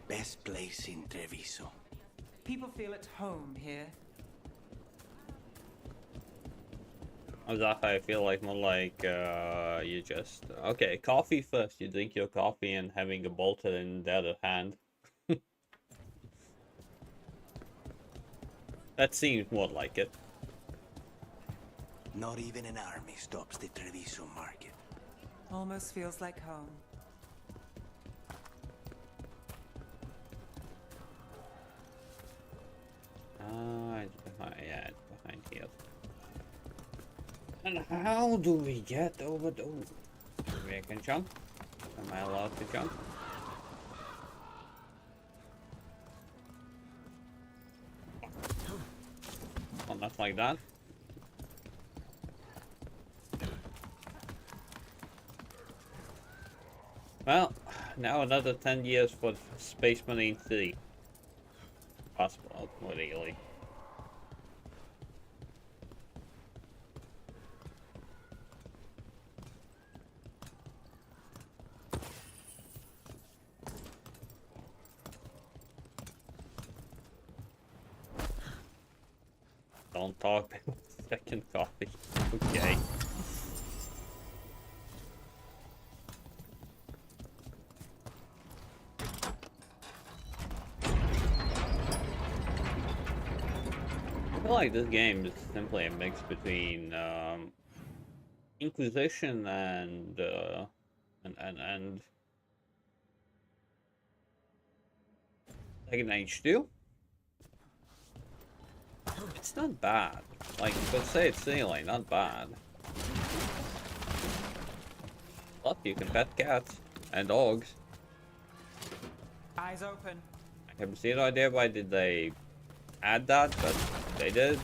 C: Best place in Treviso.
D: People feel at home here.
A: I feel like more like you just okay, coffee first. You drink your coffee and having a bolter in the other hand. That seems more like it.
C: Not even an army stops the Treviso market.
D: Almost feels like home.
A: It's behind, yeah, it's behind here. And how do we get over the... Maybe I can jump? Am I allowed to jump? Oh, not like that. Well, now another 10 years for Space Marine 3. Possible, really. Don't talk about second coffee. Okay. I feel like this game is simply a mix between Inquisition and Dragon Age 2. It's not bad. Like, let's say it's silly, not bad. But you can pet cats and dogs.
D: Eyes open.
A: I have zero idea why did they add that, but they did.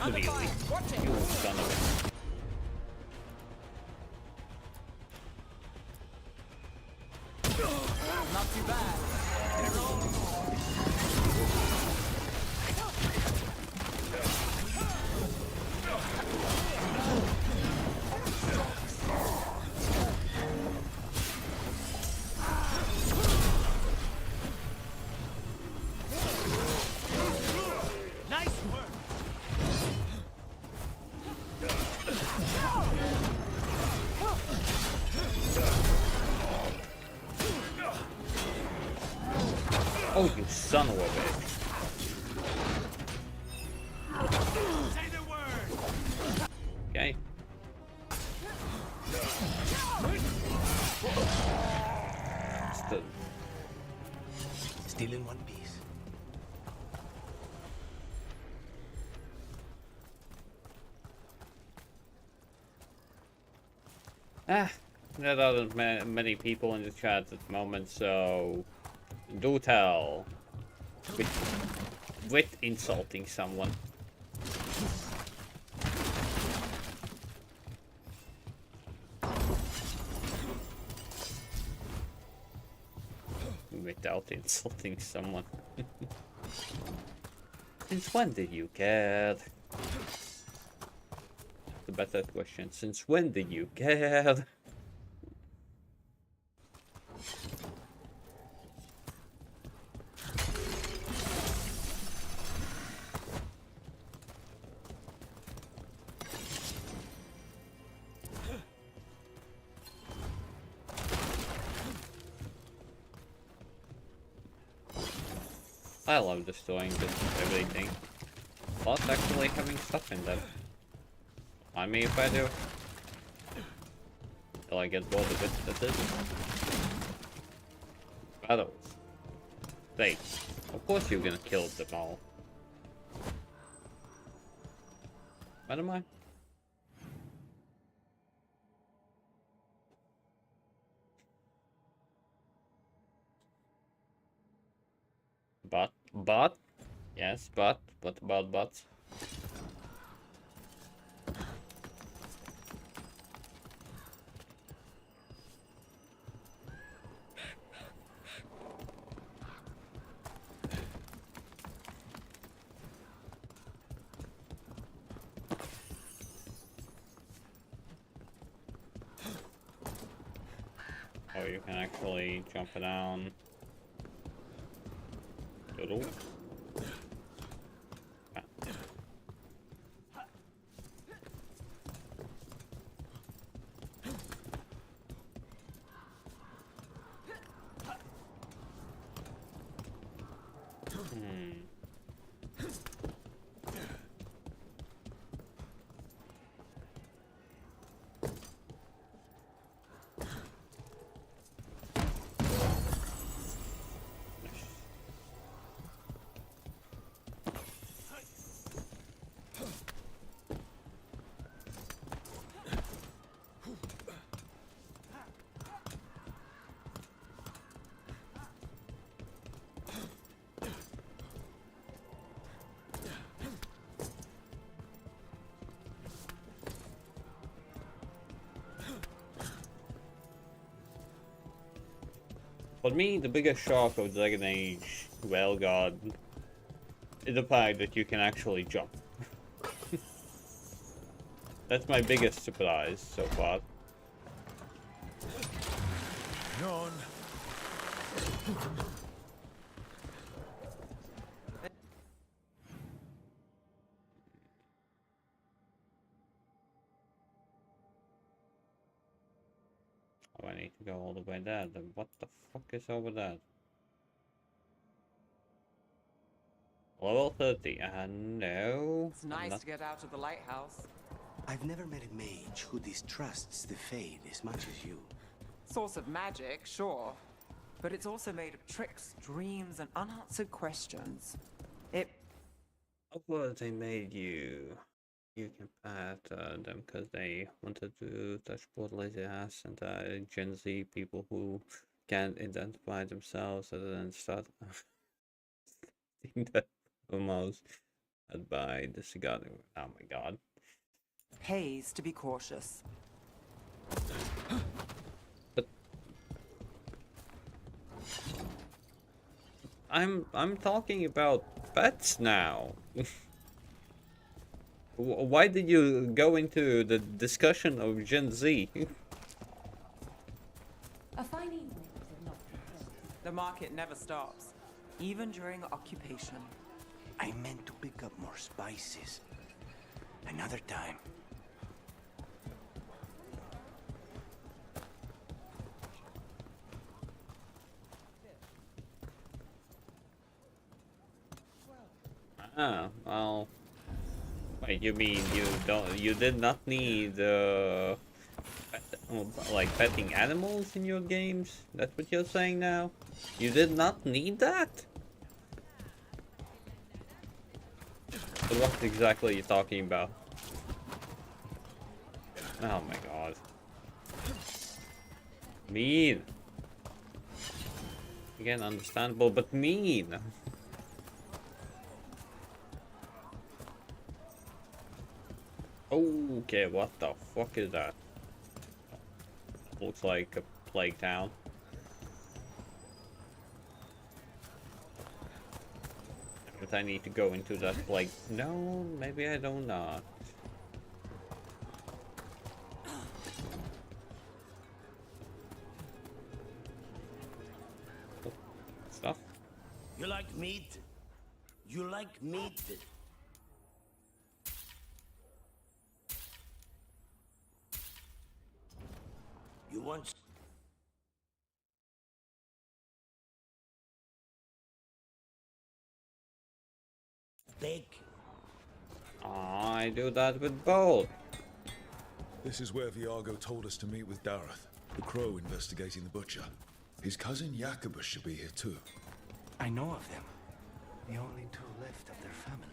A: Really, you son of a...
D: Not too bad.
A: Oh, you son of a bitch. Okay.
C: Still in one piece.
A: There aren't many people in the chat at the moment, so do tell. With insulting someone. Without insulting someone. Since when did you care? The better question. Since when did you care? I love destroying just everything. Plus actually having stuff in them. I mean, if I do. Till I get bored of it, that's it. Battles. Wait, of course you're gonna kill them all. What am I? But? Yes, but? What about but? Oh, you can actually jump it down. Little. For me, the biggest shock of Dragon Age Veilguard is the fact that you can actually jump. That's my biggest surprise so far.
B: None.
A: Oh, I need to go all the way there. Then what the fuck is over there? Level 30. No.
D: It's nice to get out of the lighthouse.
C: I've never met a mage who distrusts the Fade as much as you.
D: Source of magic, sure. But it's also made of tricks, dreams, and unanswered questions. It...
A: Of course they made you. You can pat them because they wanted to touch Portlay's ass and Gen Z people who can't identify themselves other than start seeing that almost by the cigar. Oh my god.
D: pays to be cautious.
A: But I'm talking about pets now. Why did you go into the discussion of Gen Z?
E: A fine evening.
D: The market never stops, even during occupation.
C: I meant to pick up more spices. Another time.
A: Ah, well. Wait, you mean you did not need like petting animals in your games? That's what you're saying now? You did not need that? So what exactly are you talking about? Oh my god. Mean. Again, understandable, but mean. Okay, what the fuck is that? Looks like a plague town. But I need to go into that plague. No, maybe I do not. Oh, stuff.
P: You like meat? You like meat? You want steak?
A: I do that with both.
B: This is where Viago told us to meet with Dareth, the crow investigating the butcher. His cousin Jacobus should be here too.
J: I know of them. The only two left of their family.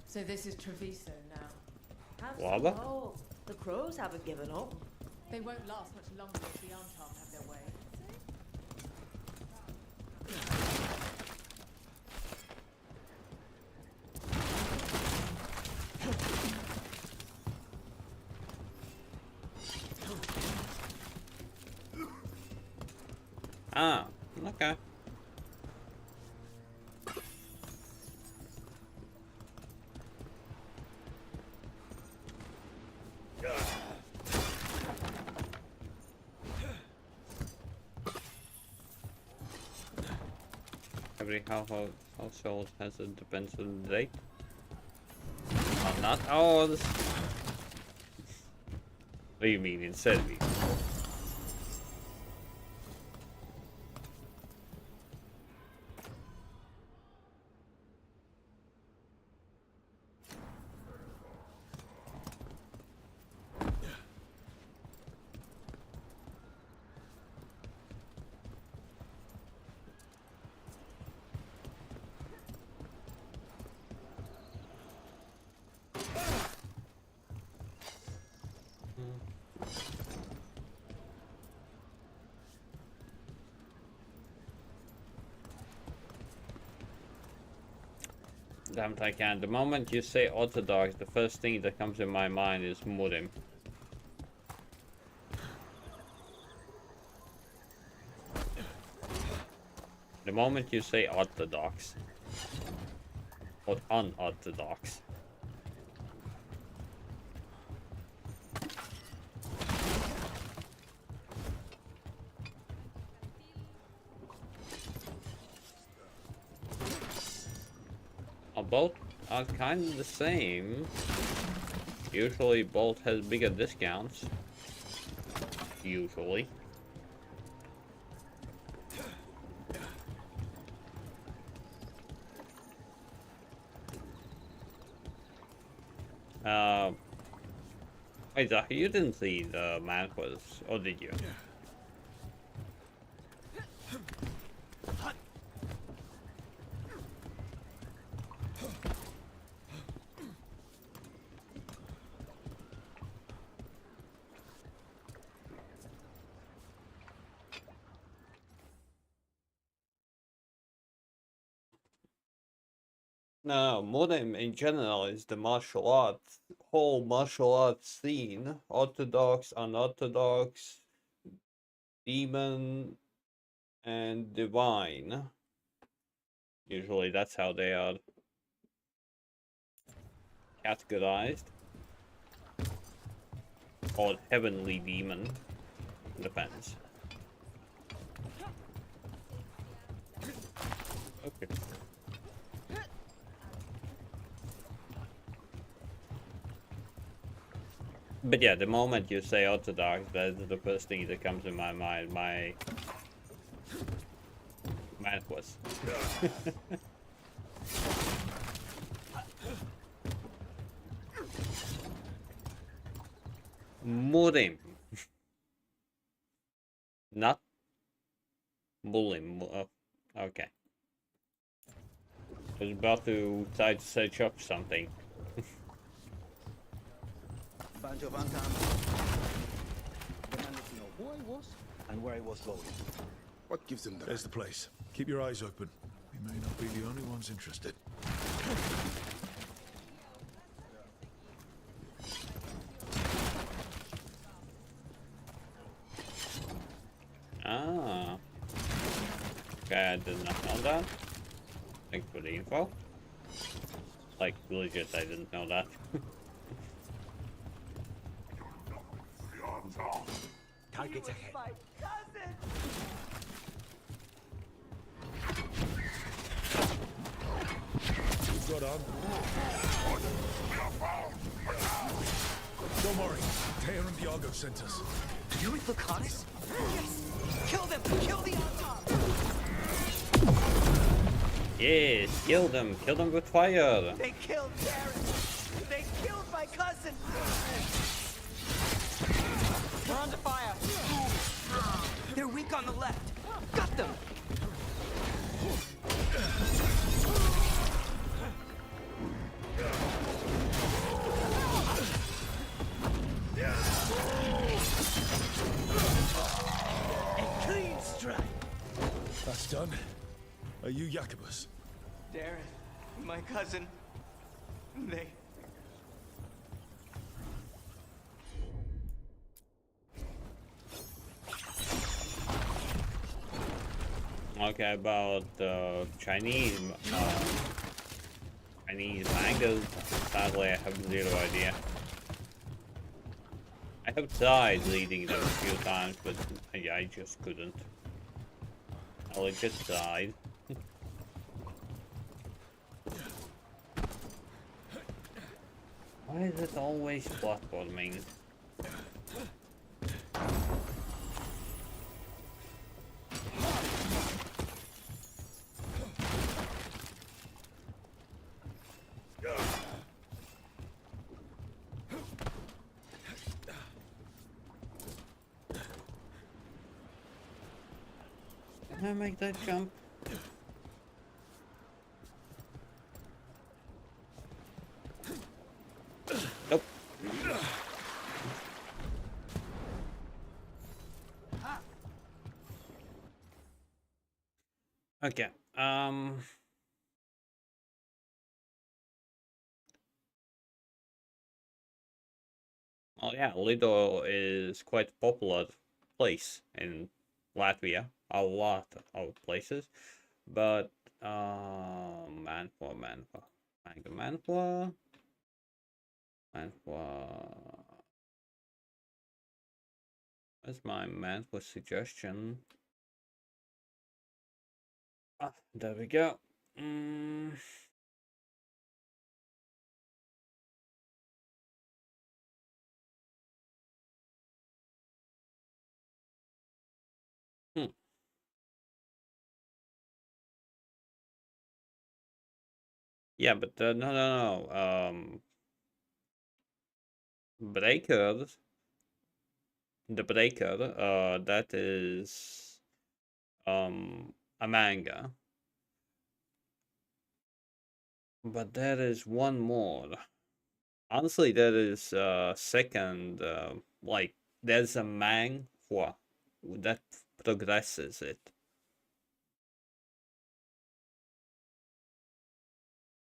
U: So this is Treviso now.
G: Have
A: What?
G: some hope. The crows haven't given up.
U: They won't last much longer if the Antam have their way.
A: Ah, okay. Every household has a dependent date. Oh, not ours. What do you mean instead of me? Damn it, I can. The moment you say Orthodox, the first thing that comes in my mind is Murim. The moment you say Orthodox. Or unorthodox. Both are kind of the same. Usually Bolt has bigger discounts. Usually. Wait, Zach, you didn't see the manquas, or did you? No, Murim in general is the whole martial arts scene. Orthodox, unorthodox, demon, and divine. Usually that's how they are categorized. Or heavenly demon. Depends. Okay. But yeah, the moment you say Orthodox, that's the first thing that comes in my mind. My manhwas. Murim. Not Mulim. Oh, okay. I was about to try to search up something.
L: Banjo Van Tam demanded to know who I was and where I was going.
B: What gives them that? There's the place. Keep your eyes open. We may not be the only ones interested.
A: Ah. Okay, I did not know that. Thanks for the info. Like, legit, I didn't know that.
L: Targets ahead.
B: You've got on. Don't worry. Tear and Diago sent us.
C: You with Lucanus? Yes! Kill them! Kill the on-top!
A: Yes, kill them with fire.
C: They killed Darren! They killed my cousin!
D: We're under fire.
C: They're weak on the left. Got them!
L: A clean strike.
B: That's done. Are you Jacobus?
C: Darren, my cousin, they...
A: Okay, about Chinese mangas, sadly I have zero idea. I have tried reading them a few times, but I just couldn't. I legit tried. Why is it always platforming? Can I make that jump? Nope. Okay. Well, yeah, Lido is quite a popular place in Latvia. A lot of places, but manhwa. Where's my manhwa suggestion? Ah, there we go. Yeah, but no. Breakers. The Breaker. That is a manga. But there is one more. Honestly, there is second. Like there's a manhwa that progresses it.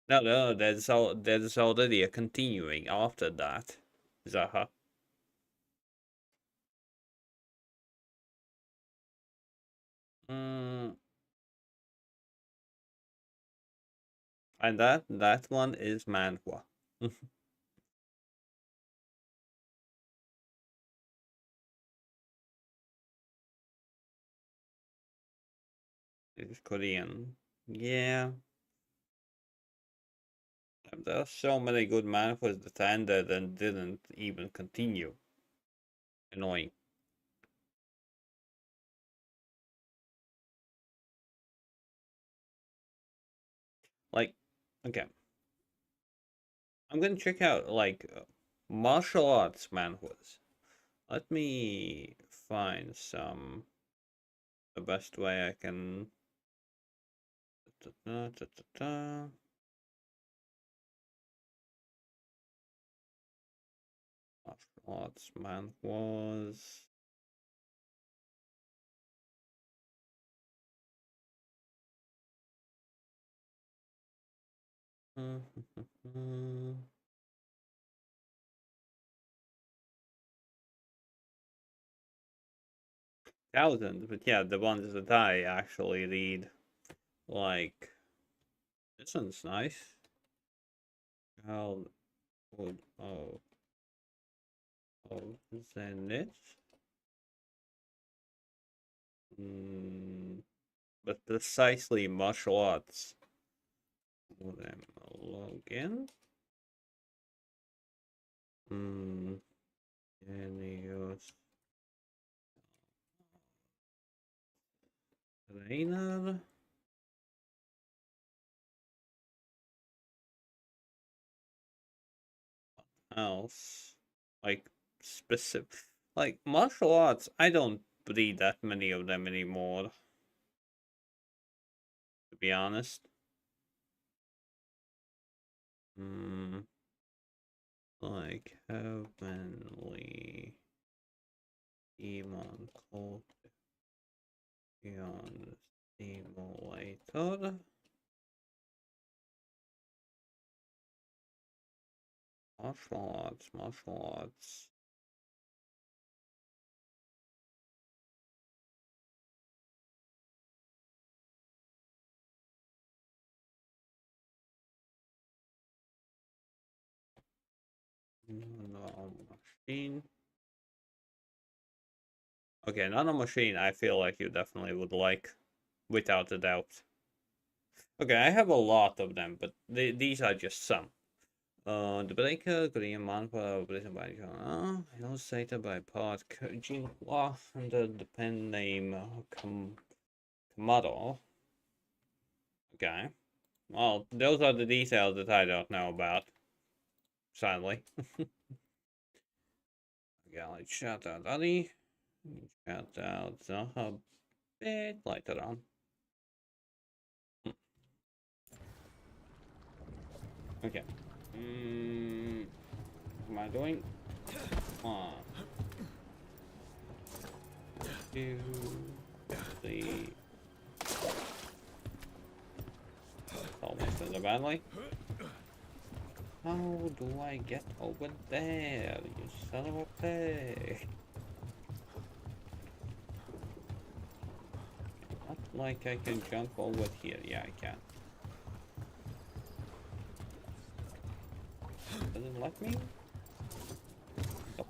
A: No, there's already a continuing after that. Zaha. And that one is manhwa. It's Korean. Yeah. There are so many good manhwas that ended and didn't even continue. Annoying. Like, okay. I'm gonna check out, like, martial arts manhwas. Let me find some. The best way I can. Martial arts manhwas. Thousands, but yeah, the ones that I actually read, like, this one's nice. How would Zenith? But precisely martial arts. Them login. Genius. Trainer. Else, like, specific, like, martial arts, I don't read that many of them anymore, to be honest. Like Heavenly Demon Cult Beyond Simulator. Martial arts. Machine. Okay, Nano Machine, I feel like you definitely would like, without a doubt. Okay, I have a lot of them, but these are just some. The Breaker, Korean manhwa, written by illustrated by Part Jinhua under the pen name Kamado. Okay. Well, those are the details that I don't know about. Sadly. Okay, let's shout out Ali. Shout out Zaha bit later on. Okay. What am I doing? 1, 2, 3. Almost in the badly. How do I get over there, you son of a pig? Not like I can jump over here. Yeah, I can. Doesn't let me? Nope.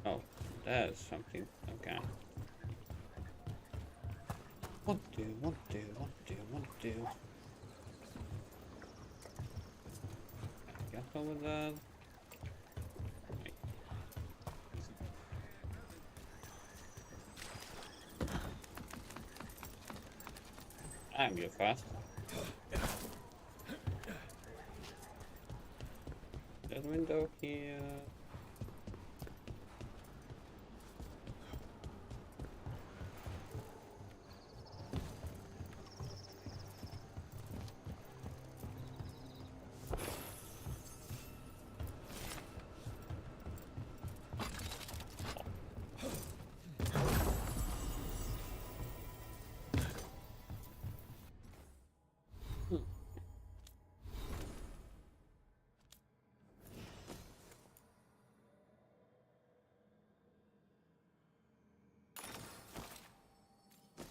A: Oh, there's something. Okay. What do? Get over there. I'm go fast. There's a window here.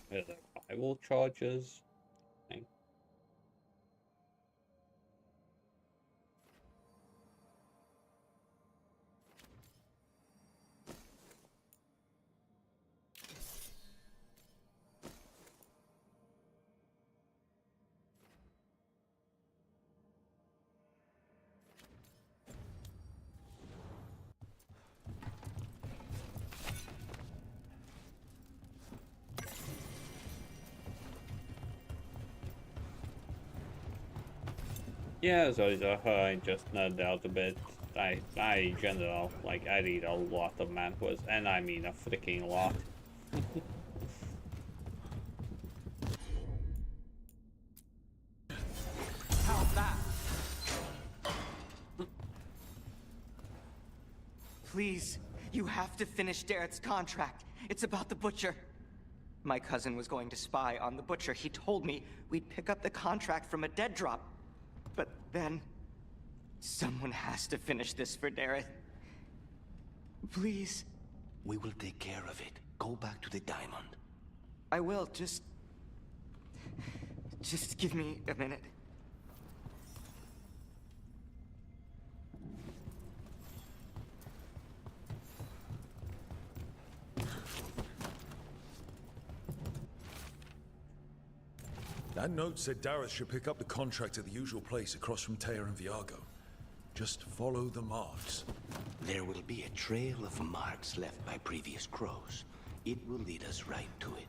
A: There's like rival charges. Thing. Yeah, so I just nerd out a bit. I in general, like, I read a lot of manhwas, and I mean a freaking lot.
D: How's that?
R: Please, you have to finish Darrett's contract. It's about the Butcher. My cousin was going to spy on the Butcher. He told me we'd pick up the contract from a dead drop. But then, someone has to finish this for Darrett. Please.
C: We will take care of it. Go back to the diamond.
R: I will, just give me a minute.
B: That note said Dareth should pick up the contract at the usual place across from Teir and Viago. Just follow the marks.
C: There will be a trail of marks left by previous crows. It will lead us right to it.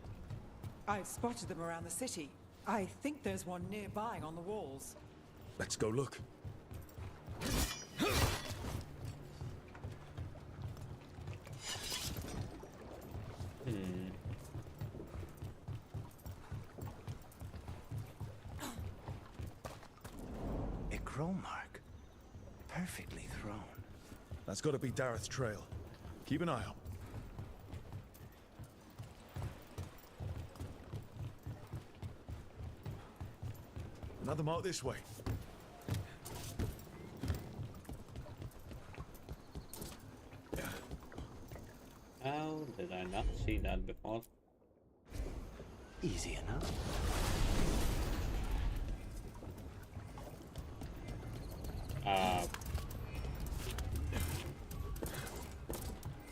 D: I've spotted them around the city. I think there's one nearby on the walls.
B: Let's go look.
C: A crow mark. Perfectly thrown.
B: That's got to be Dareth's trail. Keep an eye out. Another mark this way.
A: How did I not see that before?
C: Easy enough.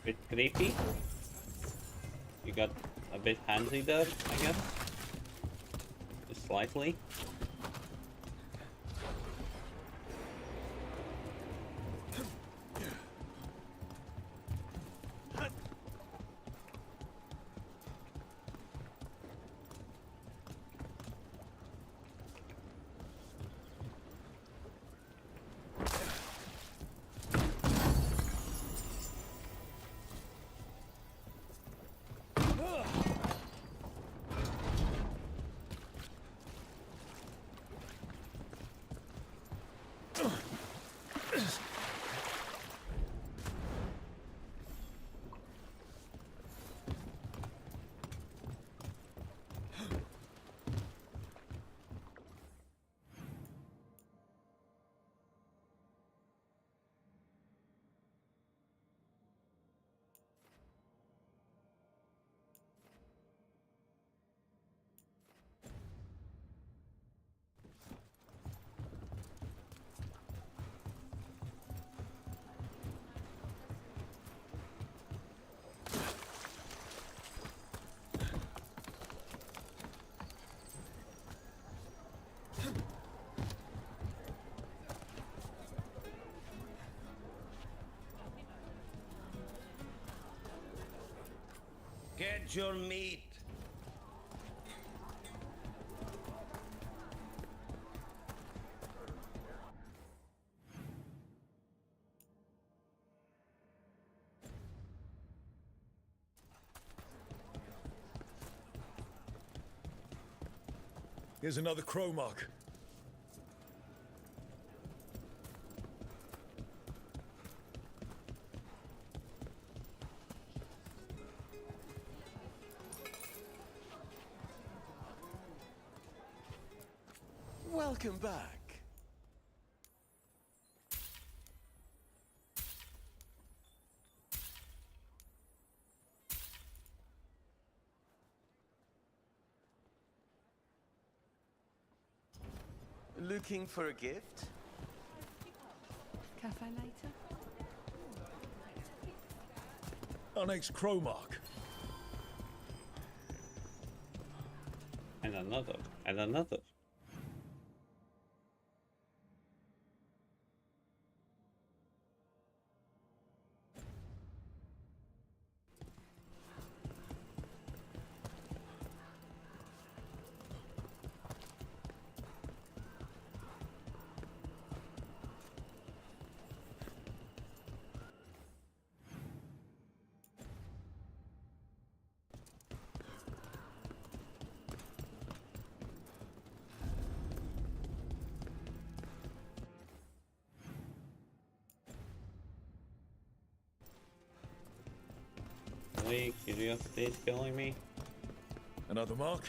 A: Bit creepy. You got a bit handsy there, I guess. Just slightly.
P: Get your meat.
B: Here's another crow mark.
L: Welcome back. Looking for a gift?
U: Cafe later?
B: Our next crow mark.
A: And another. And another. My curiosity is killing me.
B: Another mark?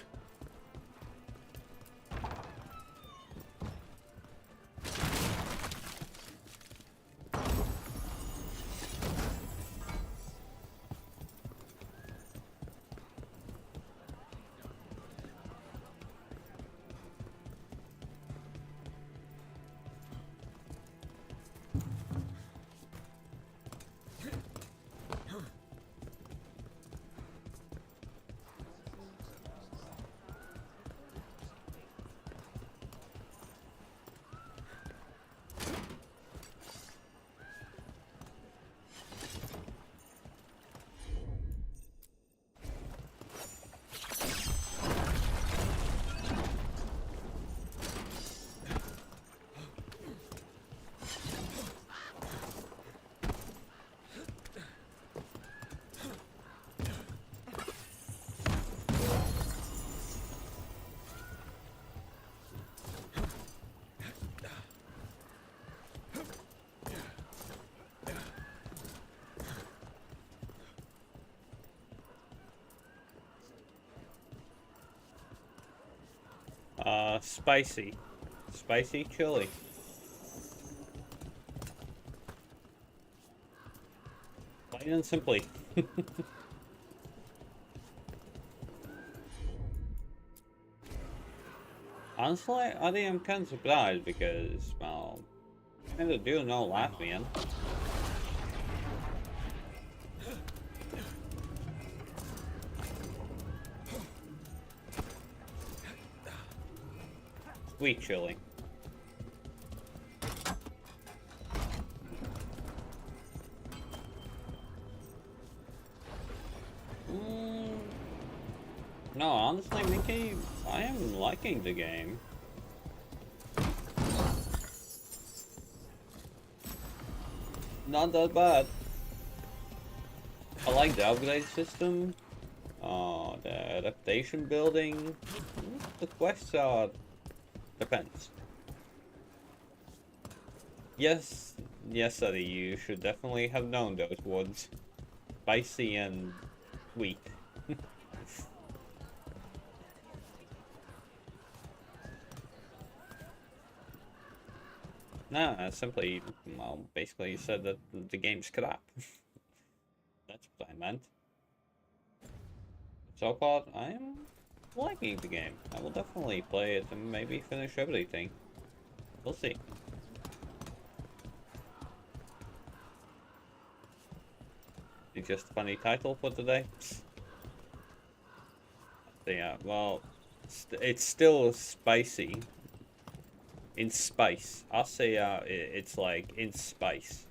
A: Spicy. Spicy chili. Plain and simply. Honestly, I think I'm kind of surprised because, well, I kind of do know Latvian. Sweet chili. No, honestly, Mickey, I am liking the game. Not that bad. I like the upgrade system. The adaptation building. The quests are... depends. Yes, yes, Eddie, you should definitely have known those words. Spicy and sweet. Nah, simply, well, basically said that the game's crap. That's what I meant. So far, I am liking the game. I will definitely play it and maybe finish everything. We'll see. It's just a funny title for today. Yeah, well, it's still spicy. In spice. I'll say it's like in spice.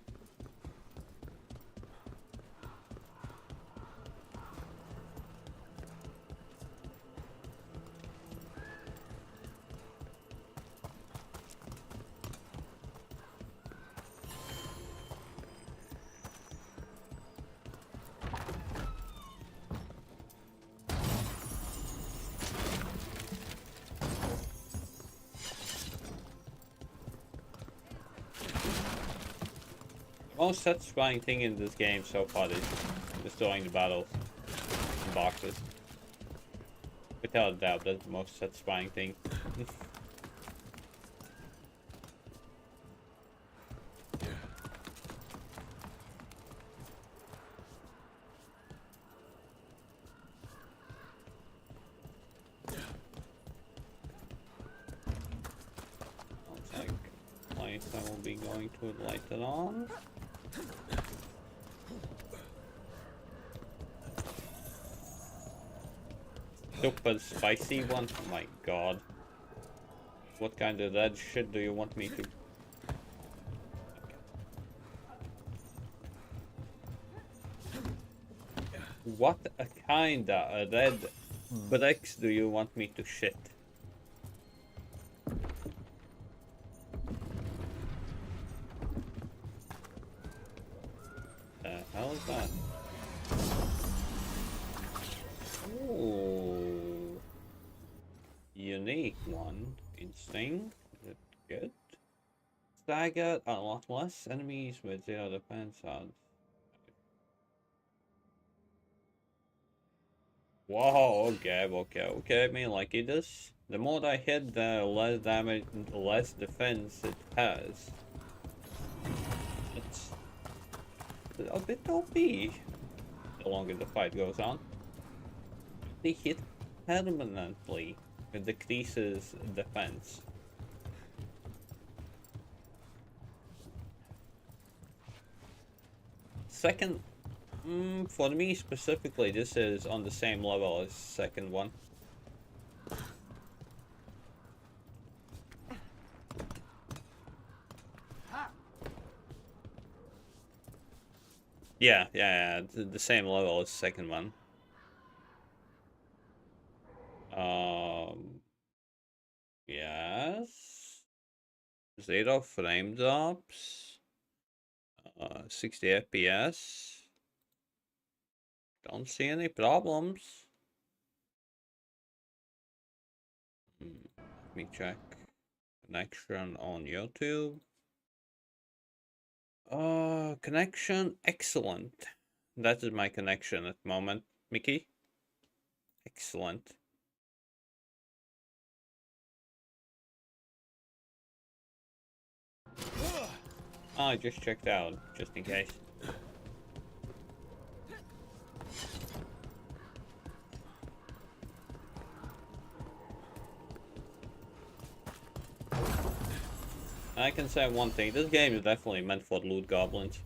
A: Most satisfying thing in this game so far is destroying the battles in boxes. Without a doubt, that's the most satisfying thing. Looks like place I will be going to it later on. Super spicy one? Oh my god. What kind of red shit do you want me to... What a kinda red bricks do you want me to shit? The hell is that? Ooh. Unique one. Interesting. Is it good? Staggered a lot less enemies with zero defense odds. Whoa, okay, me like it is. The more I hit, the less damage, less defense it has. It's a bit OP the longer the fight goes on. They hit permanently, it decreases defense. Second, for me specifically, this is on the same level as second one. Yeah, the same level as second one. Yes. 0 frame drops. 60 FPS. Don't see any problems. Let me check. Connection on YouTube. Connection excellent. That is my connection at the moment, Mickey. Excellent. I just checked out, just in case. I can say one thing, this game is definitely meant for loot goblins.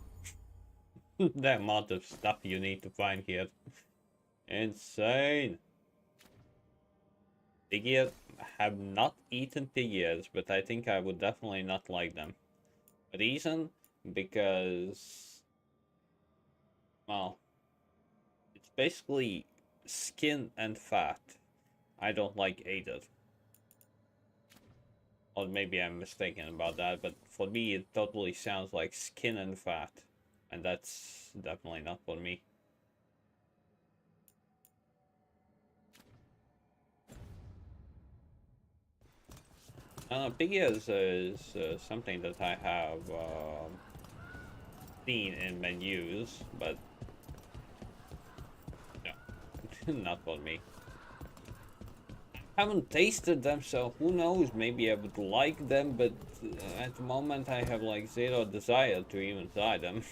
A: The amount of stuff you need to find here. Insane. Pig ears, have not eaten pig ears, but I think I would definitely not like them. Reason? Because, well, it's basically skin and fat. I don't like either. Or maybe I'm mistaken about that, but for me it totally sounds like skin and fat. And that's definitely not for me. Pig ears is something that I have seen in menus, but no, not for me. I haven't tasted them, so who knows, maybe I would like them, but at the moment I have like zero desire to even try them.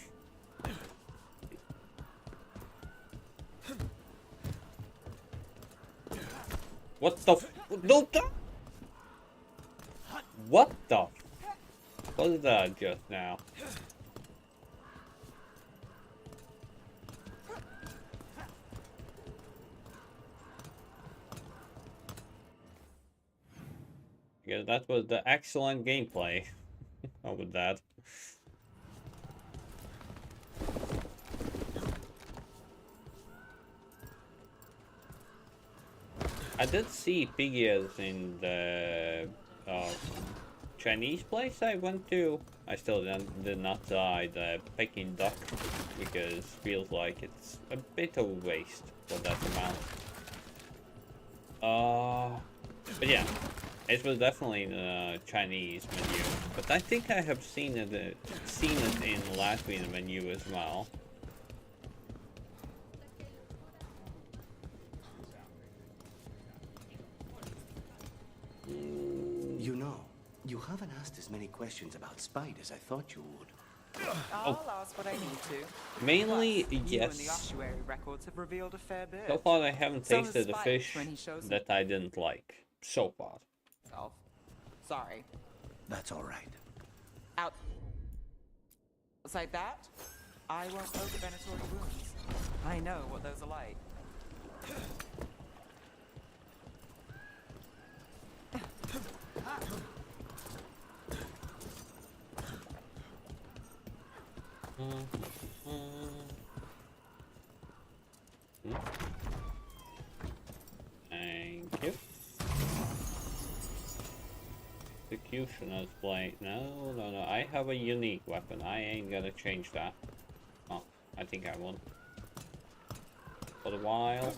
A: What the f- no, what the f- was that just now? Yeah, that was the excellent gameplay. How about that? I did see pig ears in the Chinese place I went to. I still did not try the Peking duck because it feels like it's a bit of a waste for that amount. But yeah, it was definitely in the Chinese menu. But I think I have seen it in Latvian menu as well.
C: You know, you haven't asked as many questions about Spite as I thought you would.
D: I'll ask what I need to.
A: Mainly,
D: Plus,
A: yes.
D: You and the ossuary records have revealed a fair bit.
A: So far, I haven't
D: So
A: tasted the
D: Spike
A: fish
D: when he shows
A: that I didn't like. So far.
D: Oh, sorry.
C: That's all right.
D: Outside that, I won't poke Venatori wounds. I know what those are like.
A: Thank you. Executioner's blade. No. I have a unique weapon. I ain't gonna change that. Oh, I think I won't. For a while.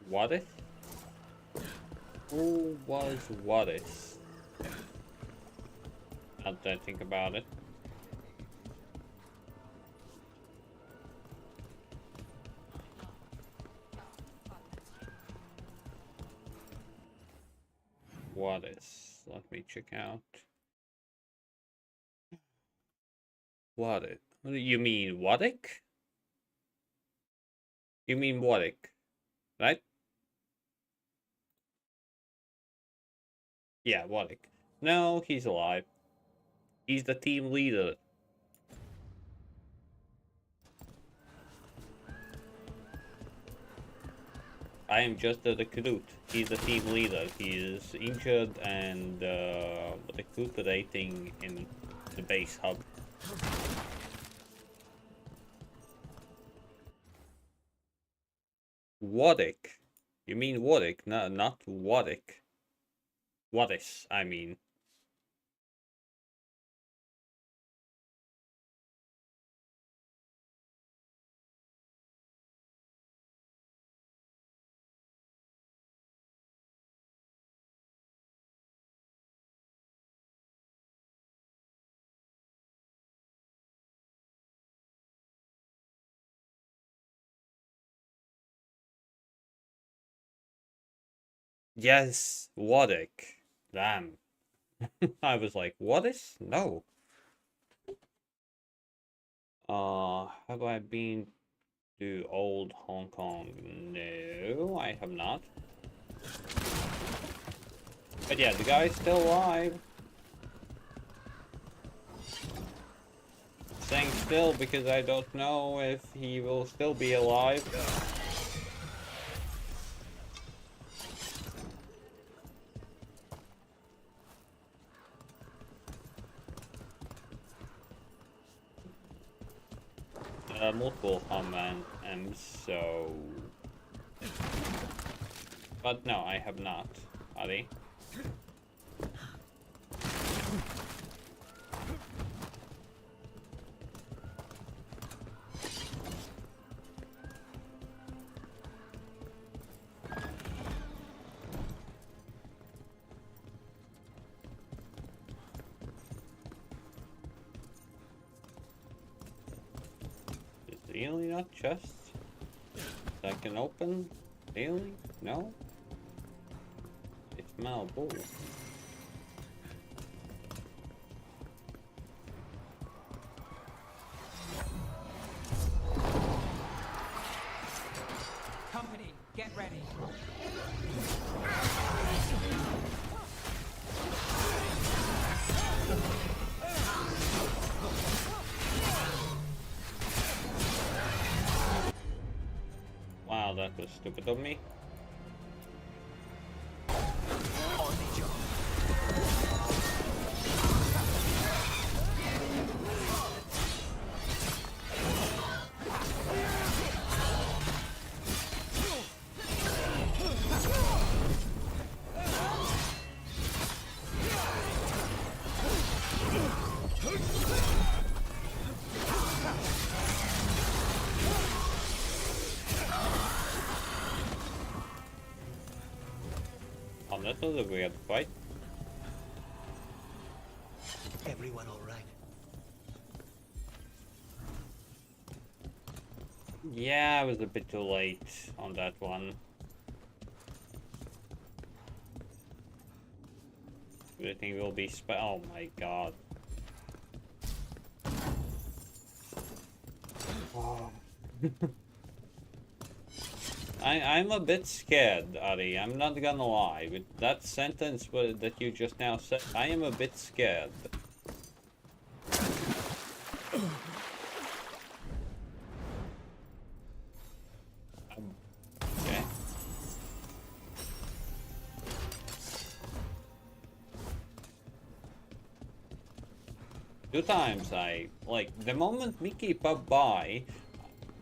A: What if? Who was what if? Now that I think about it. What is? Let me check out. What it? What do you mean Waddick? You mean Waddick, right? Yeah, Waddick. No, he's alive. He's the team leader. I am just the recruit. He's the team leader. He is injured and recuperating in the base hub. Waddick? You mean Waddick? No, not Waddick. Waddis, I mean. Yes, Waddick. Damn. I was like, Waddis? No. Have I been to old Hong Kong? No, I have not. But yeah, the guy's still alive. Saying still because I don't know if he will still be alive. Multiple M's, so... But no, I have not, Adi. Really not chests that I can open? Really? No? I smell bull.
D: Company, get ready.
A: Wow, that was stupid of me. That was a weird fight.
C: Everyone all right?
A: Yeah, I was a bit too late on that one. Everything will be oh my god. Oh. I'm a bit scared, Ari. I'm not gonna lie. With that sentence that you just now said, I am a bit scared. Okay. Two times the moment Mickey popped by,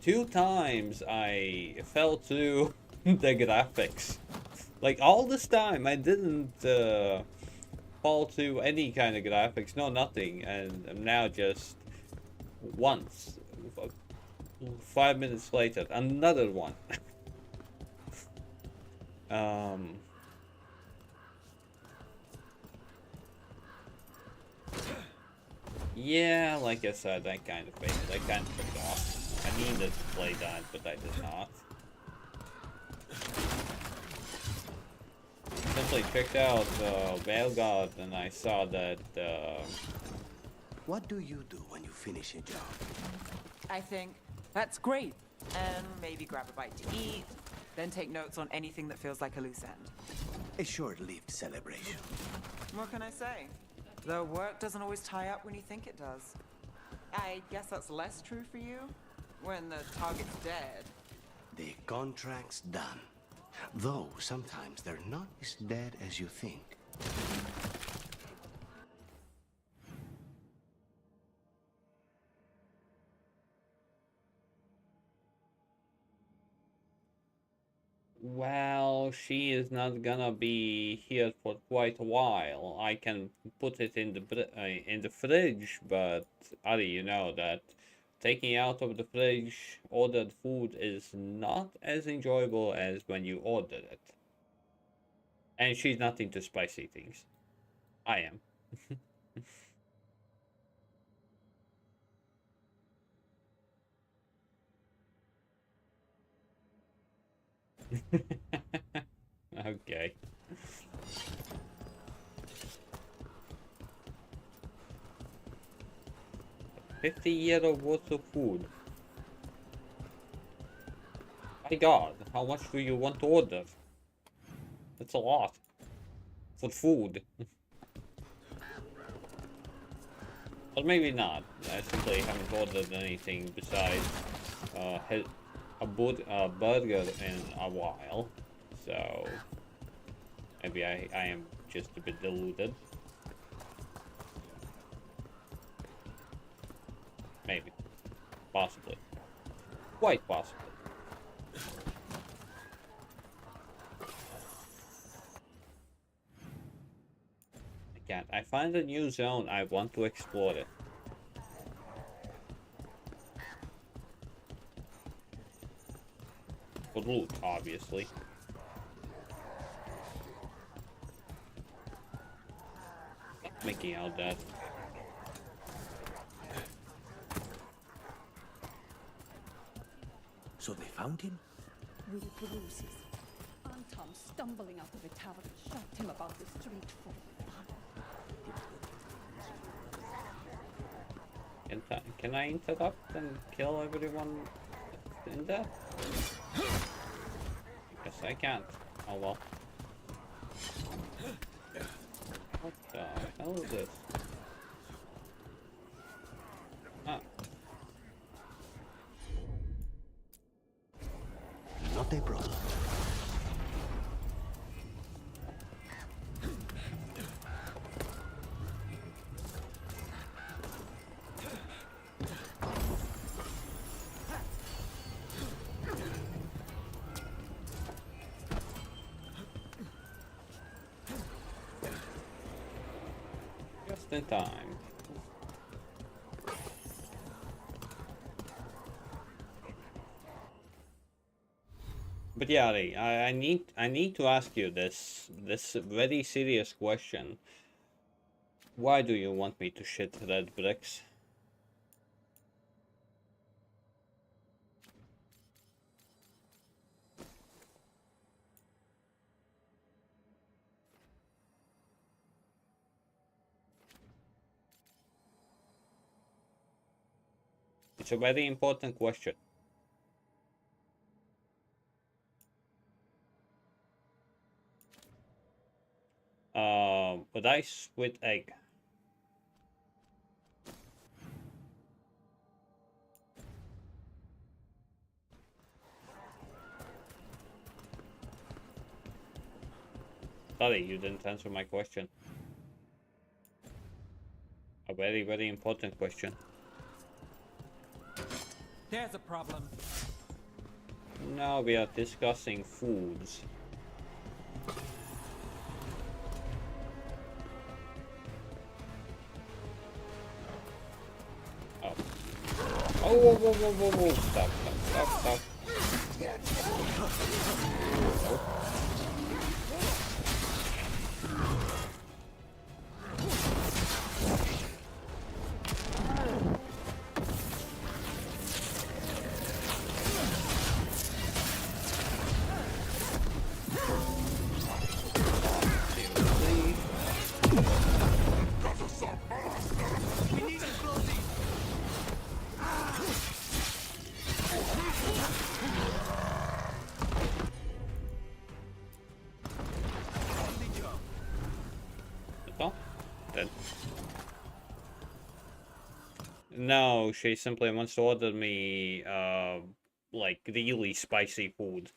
A: 2 times I fell to the graphics. Like, all this time I didn't fall to any kind of graphics, no nothing, and I'm now just once, 5 minutes later, another one. Yeah, like I said, I kind of failed. I kind of took off. I needed to play that, but I did not. Simply checked out Veilguard and I saw that
C: What do you do when you finish a job?
D: I think that's great. And maybe grab a bite to eat, then take notes on anything that feels like a loose end.
C: A short-lived celebration.
D: What can I say? The work doesn't always tie up when you think it does. I guess that's less true for you when the target's dead.
C: The contract's done. Though sometimes they're not as dead as you think.
A: well, she is not gonna be here for quite a while. I can put it in the fridge, but Ali, you know that taking out of the fridge ordered food is not as enjoyable as when you ordered it. And she's not into spicy things. I am. Okay. $50 worth of food. My God, how much do you want to order? That's a lot. For food. Or maybe not. I simply haven't ordered anything besides a burger in a while. So maybe I am just a bit deluded. Maybe. Possibly. Quite possibly. I can't. I find a new zone. I want to explore it. For loot, obviously. Making out that.
L: So they found him?
Q: With bruises. Anton stumbling out of the tavern shocked him about the street for fun.
A: Can I interrupt and kill everyone in there? Guess I can't. Oh well. What the hell is this? Ah.
C: Not a problem.
A: Just in time. But yeah, I need to ask you this very serious question. Why do you want me to shit red bricks? It's a very important question. Rice with egg. Sorry, you didn't answer my question. A very, very important question.
D: There's a problem.
A: Now we are discussing foods. Oh. Oh, whoa, whoa, whoa, whoa, whoa. Stop, stop, stop, stop. Oh. No, she simply wants to order me, like, really spicy food.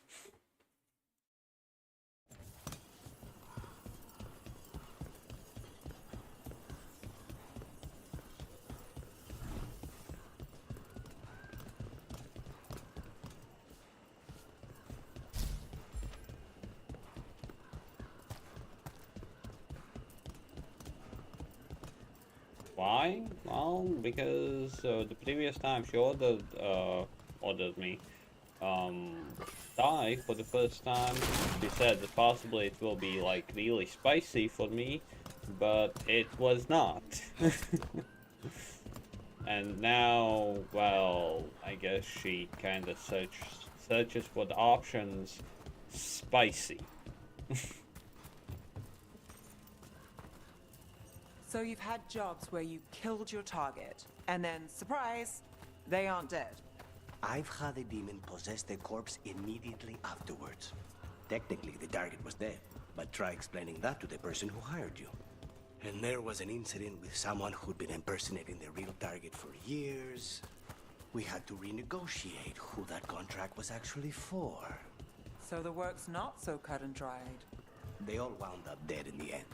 A: Why? Well, because the previous time she ordered me Thai for the first time, she said that possibly it will be like really spicy for me, but it was not. And now, well, I guess she kind of searches for the options spicy.
D: So you've had jobs where you killed your target, and then, surprise, they aren't dead.
C: I've had a demon possess the corpse immediately afterwards. Technically, the target was dead, but try explaining that to the person who hired you. And there was an incident with someone who'd been impersonating the real target for years. We had to renegotiate who that contract was actually for.
D: So the work's not so cut and dried.
C: They all wound up dead in the end.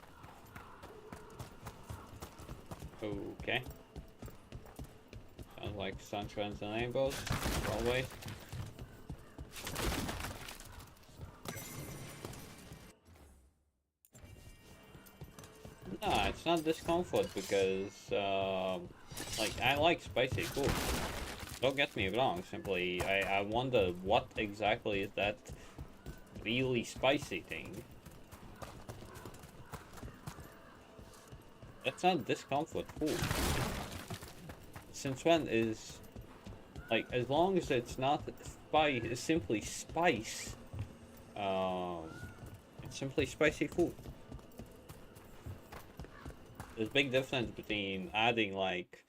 A: Okay. Sounds like sunshines and rainbows, always. No, it's not discomfort because, like, I like spicy food. Don't get me wrong, simply, I wonder what exactly is that really spicy thing. That's not discomfort food. Since when is, like, as long as it's not spice, it's simply spice, it's simply spicy food. There's a big difference between adding, like,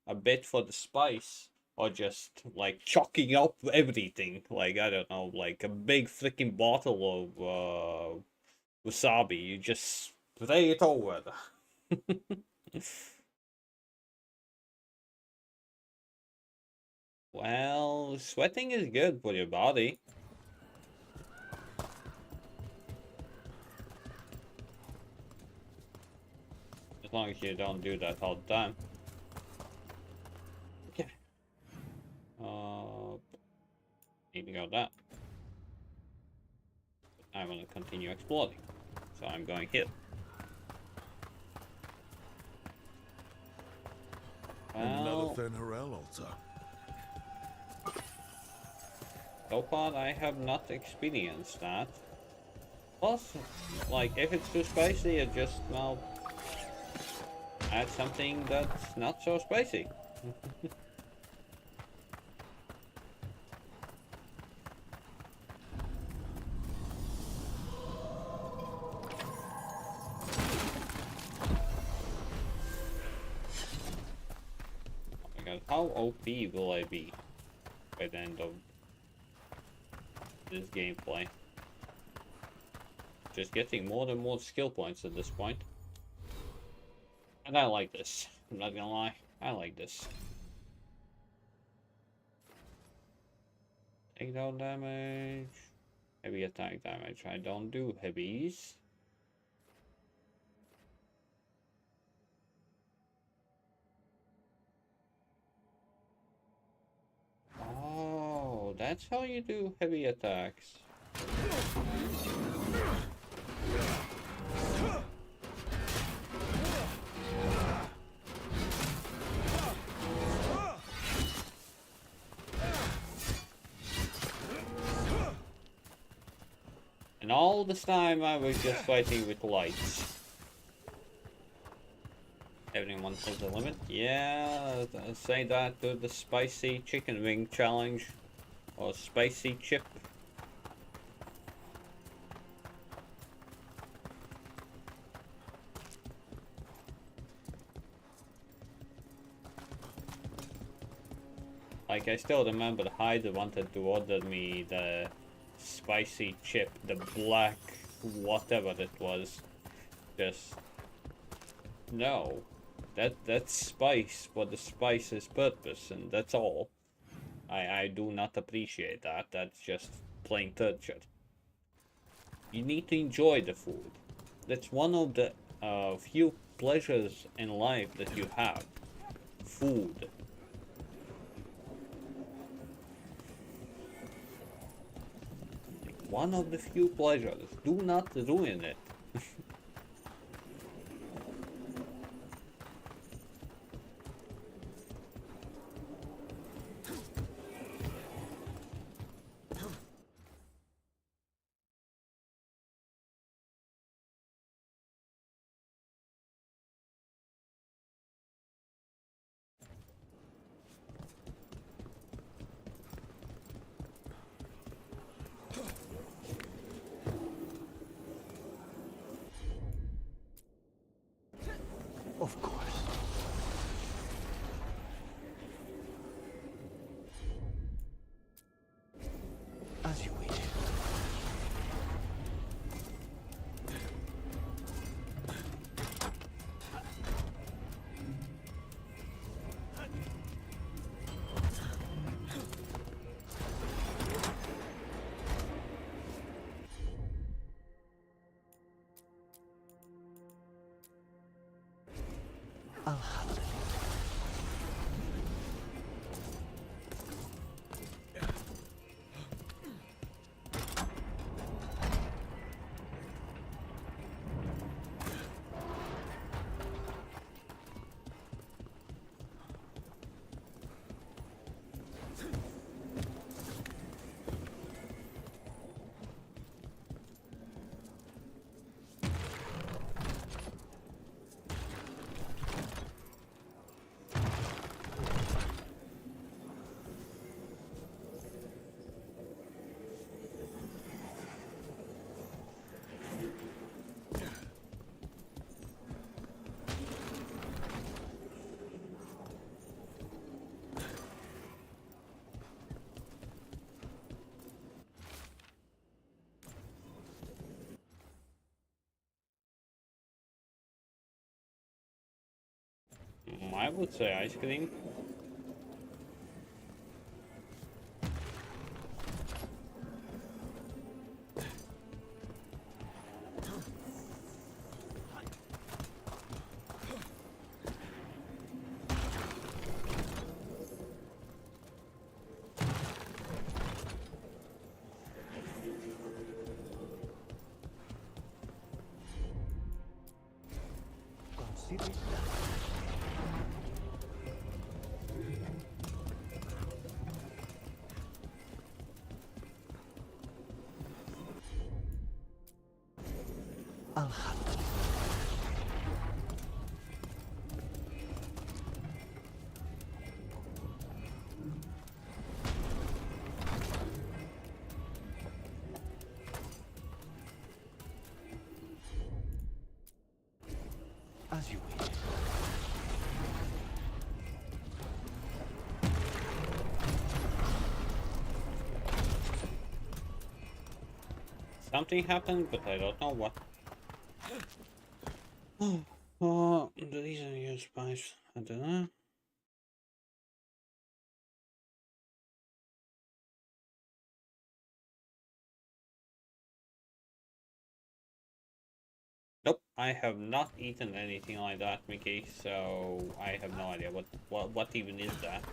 A: a bit for the spice or just, like, chalking up everything. Like, I don't know, like a big freaking bottle of wasabi. You just spray it over. Well, sweating is good for your body. As long as you don't do that all the time. Okay. Need to go that. I want to continue exploring. So I'm going here.
B: Another Fen'Harel altar.
A: So far, I have not experienced that. Plus, like, if it's too spicy, it just, well, add something that's not so spicy. Oh my god, how OP will I be by the end of this gameplay? Just getting more and more skill points at this point. And I like this. I'm not gonna lie. I like this. Takedown damage. Heavy attack damage. I don't do heavies. Oh, that's how you do heavy attacks. And all this time I was just fighting with lights. Everyone has a limit. Yeah, say that to the spicy chicken wing challenge. Or spicy chip. Like, I still remember Hyde wanted to order me the spicy chip, the black whatever it was. Just no. That's spice for the spice's purpose, and that's all. I do not appreciate that. That's just plain turgid. You need to enjoy the food. That's one of the few pleasures in life that you have. Food. One of the few pleasures. Do not ruin it.
J: Of course. As you wish. I'll handle it.
A: I would say ice cream.
J: Consider it done. I'll handle it. As you wish.
A: Something happened, but I don't know what. The reason you spice, I don't know. Nope, I have not eaten anything like that, Mickey, so I have no idea what even is that.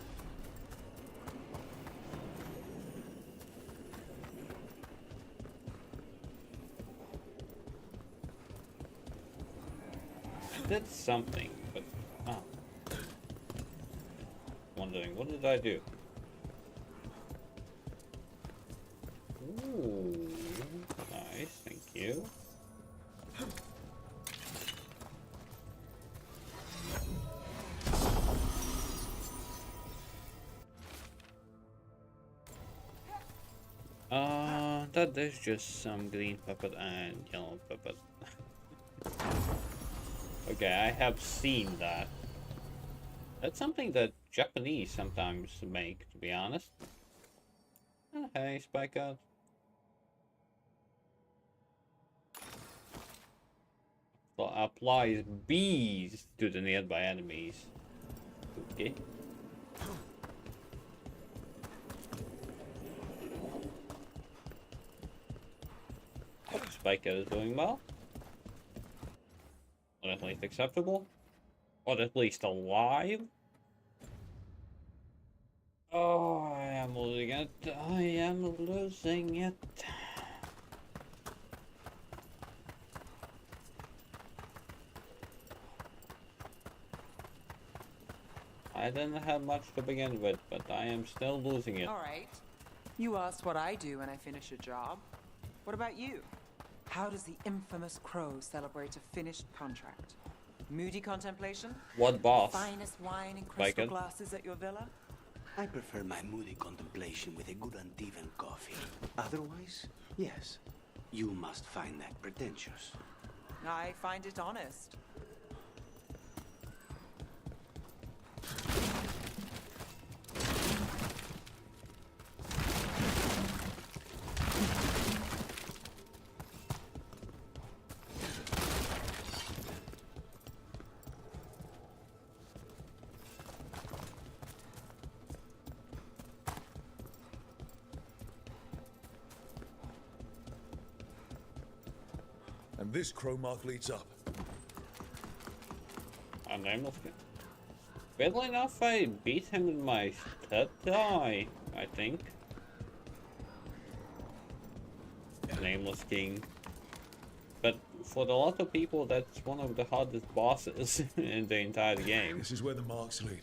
A: That's something, but wondering what did I do? Ooh, nice, thank you. That there's just some green pepper and yellow pepper. Okay, I have seen that. That's something that Japanese sometimes make, to be honest. Oh, hey, Spike Out. applies bees to the nearby enemies. Okay. Spiker is doing well. Or at least acceptable. Or at least alive. Oh, I am losing it. I am losing it. I didn't have much to begin with, but I am still losing it.
D: Alright. You asked what I do when I finish a job. What about you? How does the infamous Crow celebrate a finished contract? Moody contemplation?
A: What boss?
D: Finest wine in crystal glasses at your villa?
C: I prefer my moody contemplation with a good uneven coffee. Otherwise, yes, you must find that pretentious.
D: I find it honest.
B: And this crow mark leads up.
A: And I'm not good. Weirdly enough, I beat him in my third try, I think. Nameless King. But for a lot of people, that's one of the hardest bosses in the entire game.
B: This is where the marks lead.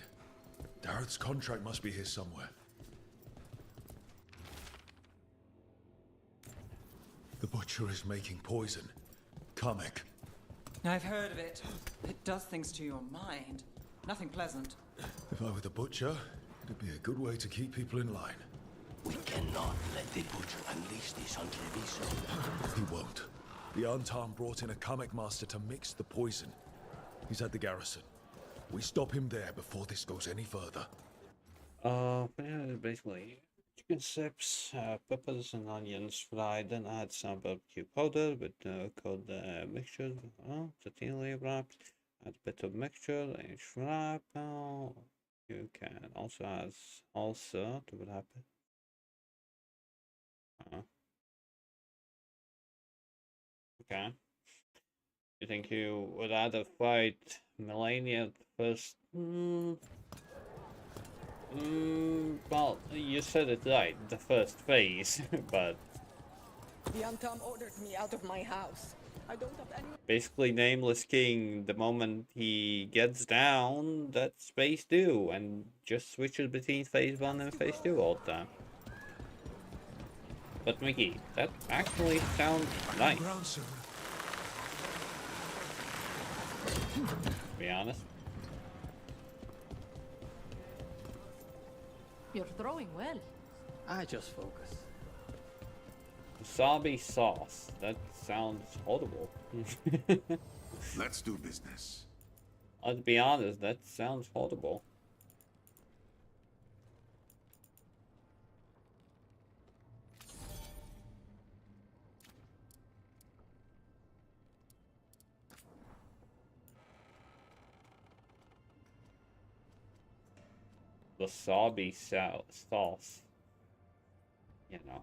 B: Dareth's contract must be here somewhere. The butcher is making poison. Kamek.
D: I've heard of it. It does things to your mind. Nothing pleasant.
B: If I were the butcher, it'd be a good way to keep people in line.
C: We cannot let the butcher unleash this on Treviso.
B: He won't. The Antam brought in a Kamek master to mix the poison. He's at the garrison. We stop him there before this goes any further.
A: Basically, chicken strips, peppers and onions fried, then add some barbecue powder with cold mixture, tortilla wrapped, add a bit of mixture, and wrap. You can also add salsa to wrap it. Okay. You think you would rather fight Melania first? Well, you said it right, the first phase, but...
S: The Antam ordered me out of my house. I don't have any...
A: Basically, Nameless King, the moment he gets down, that's phase 2, and just switches between phase 1 and phase 2 all the time. But Mickey, that actually sounds nice. To be honest.
U: You're throwing well.
L: I just focus.
A: Wasabi sauce. That sounds horrible.
H: Let's do business.
A: Let's be honest, that sounds horrible. Wasabi sauce. You know.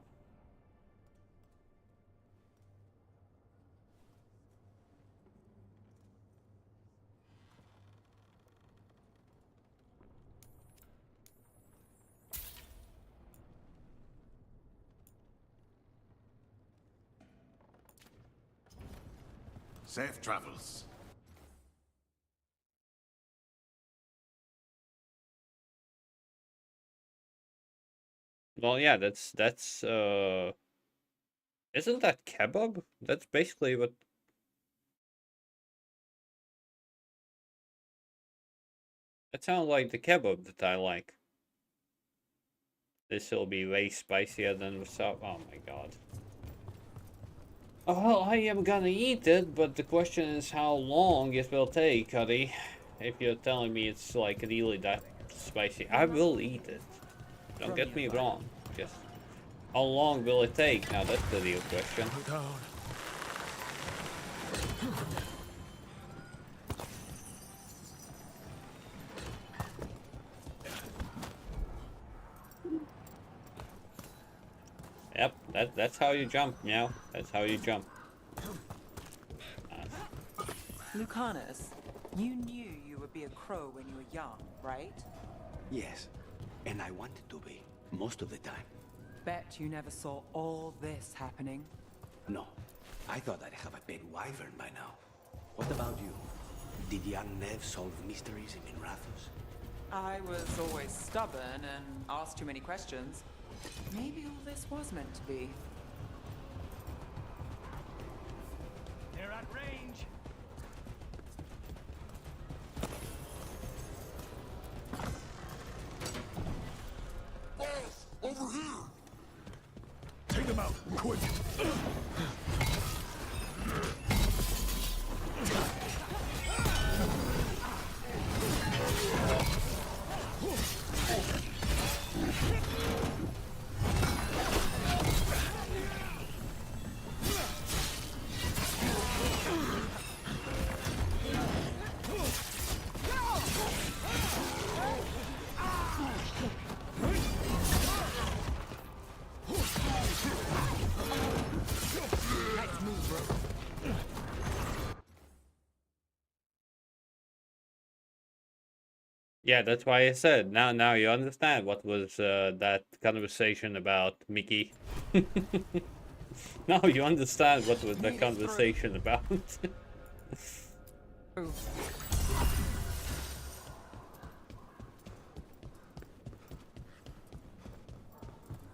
H: Safe travels.
A: Well, yeah, that's isn't that kebab? That's basically what. That sounds like the kebab that I like. This will be way spicier than wasabi. Oh my god. Well, I am gonna eat it, but the question is how long it will take, Cuddy. If you're telling me it's like really that spicy, I will eat it. Don't get me wrong. Just how long will it take? Now that's the real question. That's how you jump, meow. That's how you jump.
D: Lucanus, you knew you would be a crow when you were young, right?
C: Yes, and I wanted to be, most of the time.
D: Bet you never saw all this happening.
C: No, I thought I'd have a pet wyvern by now. What about you? Did young Nev solve mysteries in Minrathous?
D: I was always stubborn and asked too many questions. Maybe all this was meant to be.
L: They're at range.
B: Boss, over here! Take him out, quick!
A: Yeah, that's why I said. Now you understand what was that conversation about, Mickey. Now you understand what was the conversation about.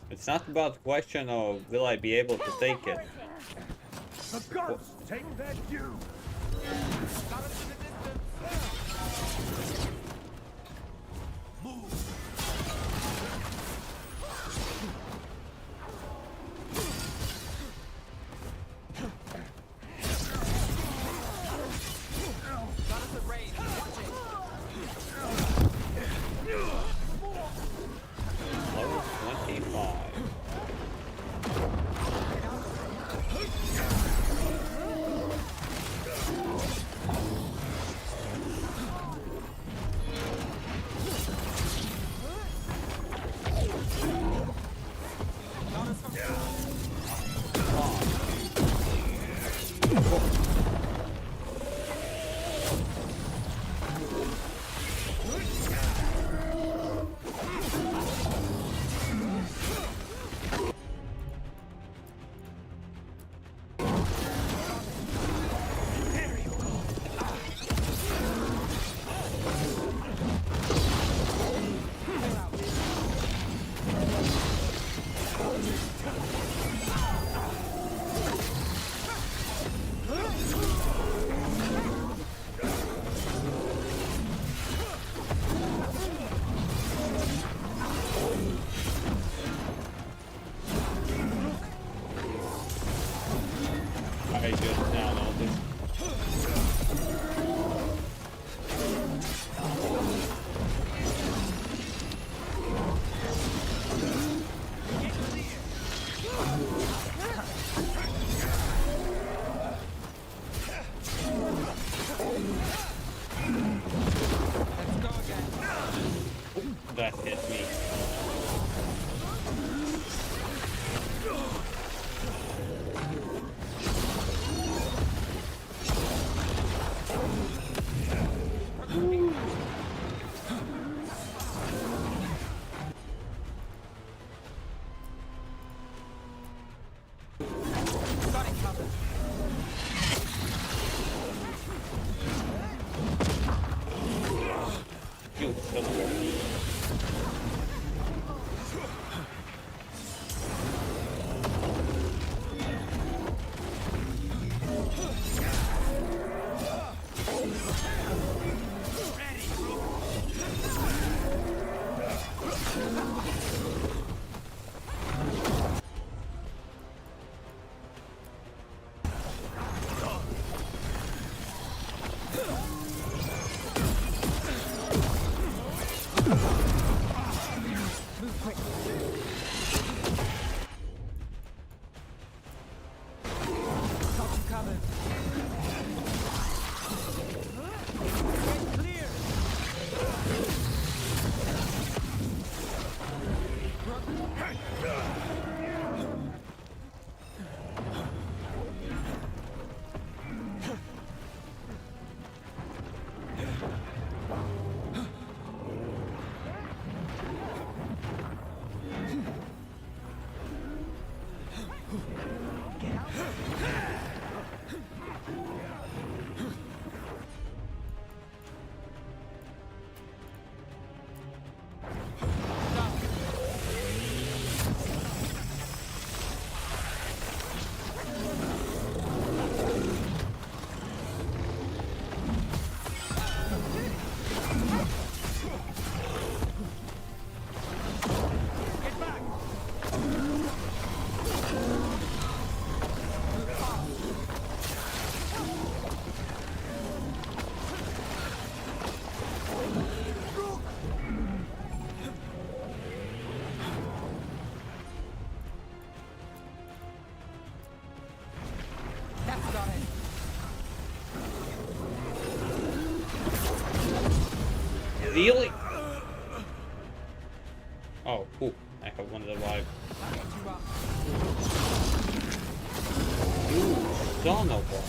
A: It's not about the question of will I be able to take it.
L: The gods take their due.
A: Level 25. I just now noticed. That hit me. You son of a... Really? Oh, cool. I have one alive. You son of a...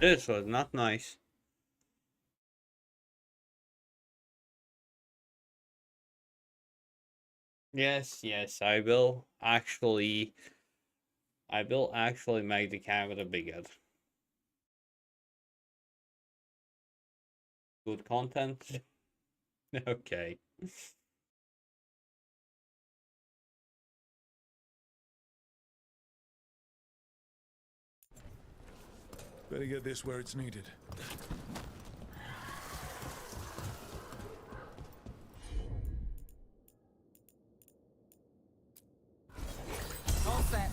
A: This was not nice. Yes, I will actually make the camera bigger. Good content. Okay.
B: Better get this where it's needed.
D: All set.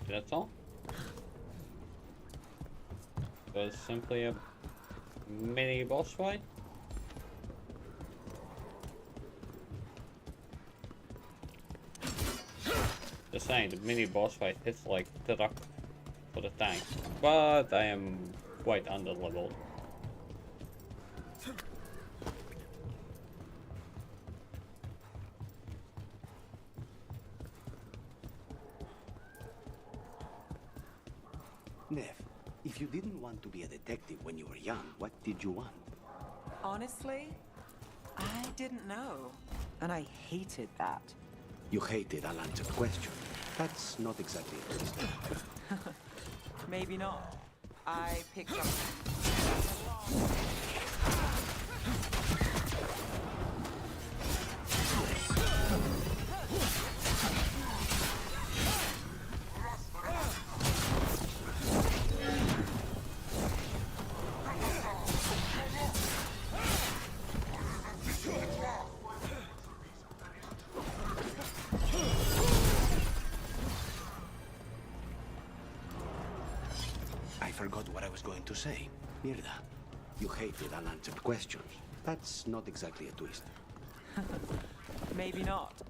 A: That's all. So it's simply a mini boss fight. Just saying, the mini boss fight hits like the truck for the tank, but I am quite under leveled.
C: Nev, if you didn't want to be a detective when you were young, what did you want?
D: Honestly, I didn't know. And I hated that.
C: You hated unanswered questions. That's not exactly a twist.
D: Maybe not. I picked up...
C: Forgot what I was going to say. Mirda, you hated unanswered questions. That's not exactly a twist.
D: Maybe not.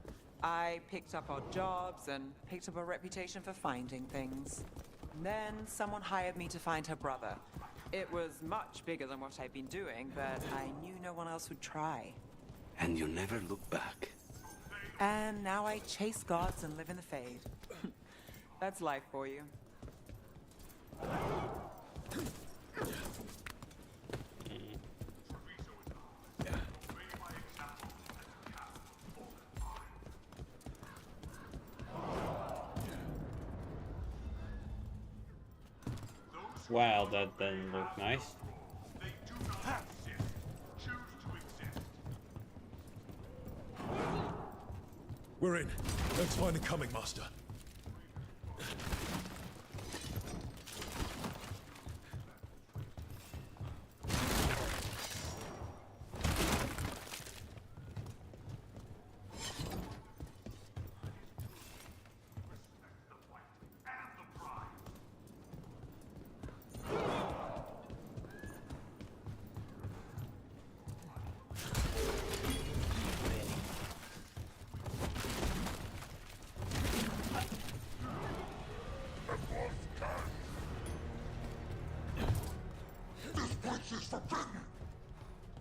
D: I picked up odd jobs and picked up a reputation for finding things. Then someone hired me to find her brother. It was much bigger than what I'd been doing, but I knew no one else would try.
C: And you never looked back.
D: And now I chase gods and live in the Fade. That's life for you.
A: Wow, that doesn't look nice.
B: We're in. Let's find the coming master.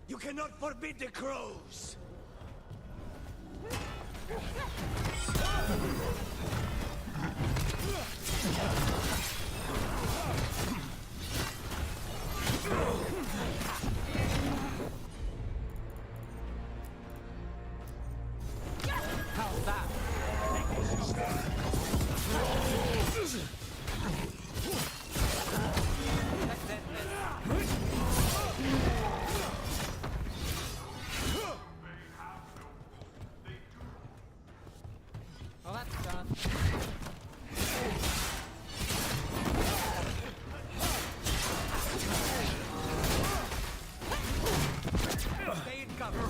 P: You cannot forbid the crows!
D: How's that? Well, that's done. Stay in cover.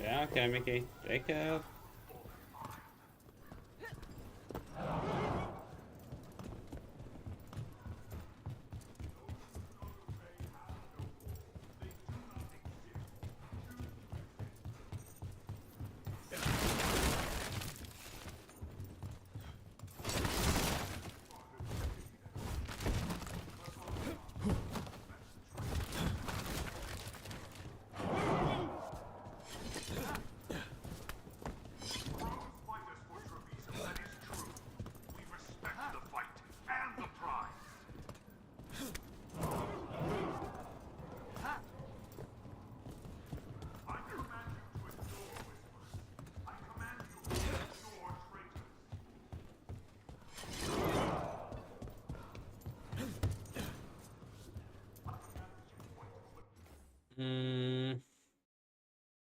A: Yeah, okay, Mickey. Jacob.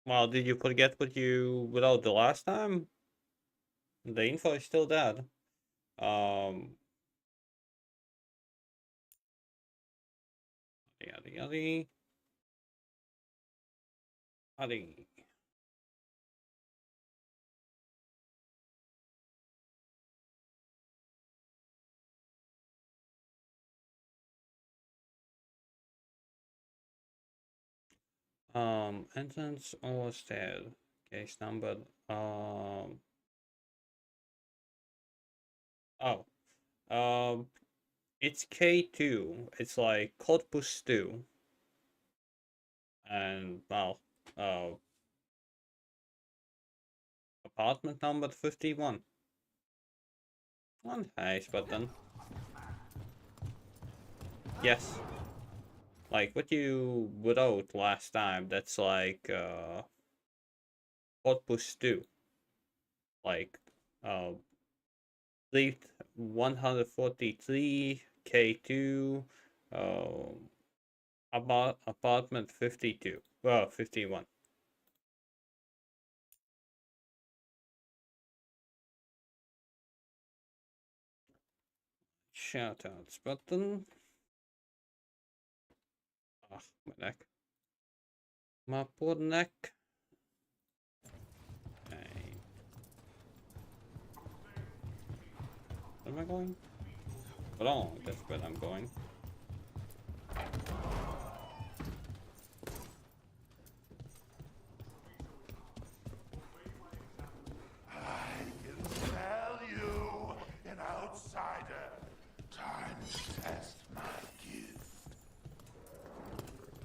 A: Well, did you forget what you wrote the last time? The info is still there. Yada yada. Yada. Entrance or stair. Case number. Oh. It's K2. It's like Corpus 2. And, well, apartment number 51. One nice button. Yes. Like what you wrote last time, that's like, Corpus 2. Like, Fleet 143, K2, apartment 52. Well, 51. Shoutouts button. Ah, my neck. My poor neck. Okay. Where am I going? Oh, that's where I'm going.
M: Tell you, an outsider. Time to test my gift.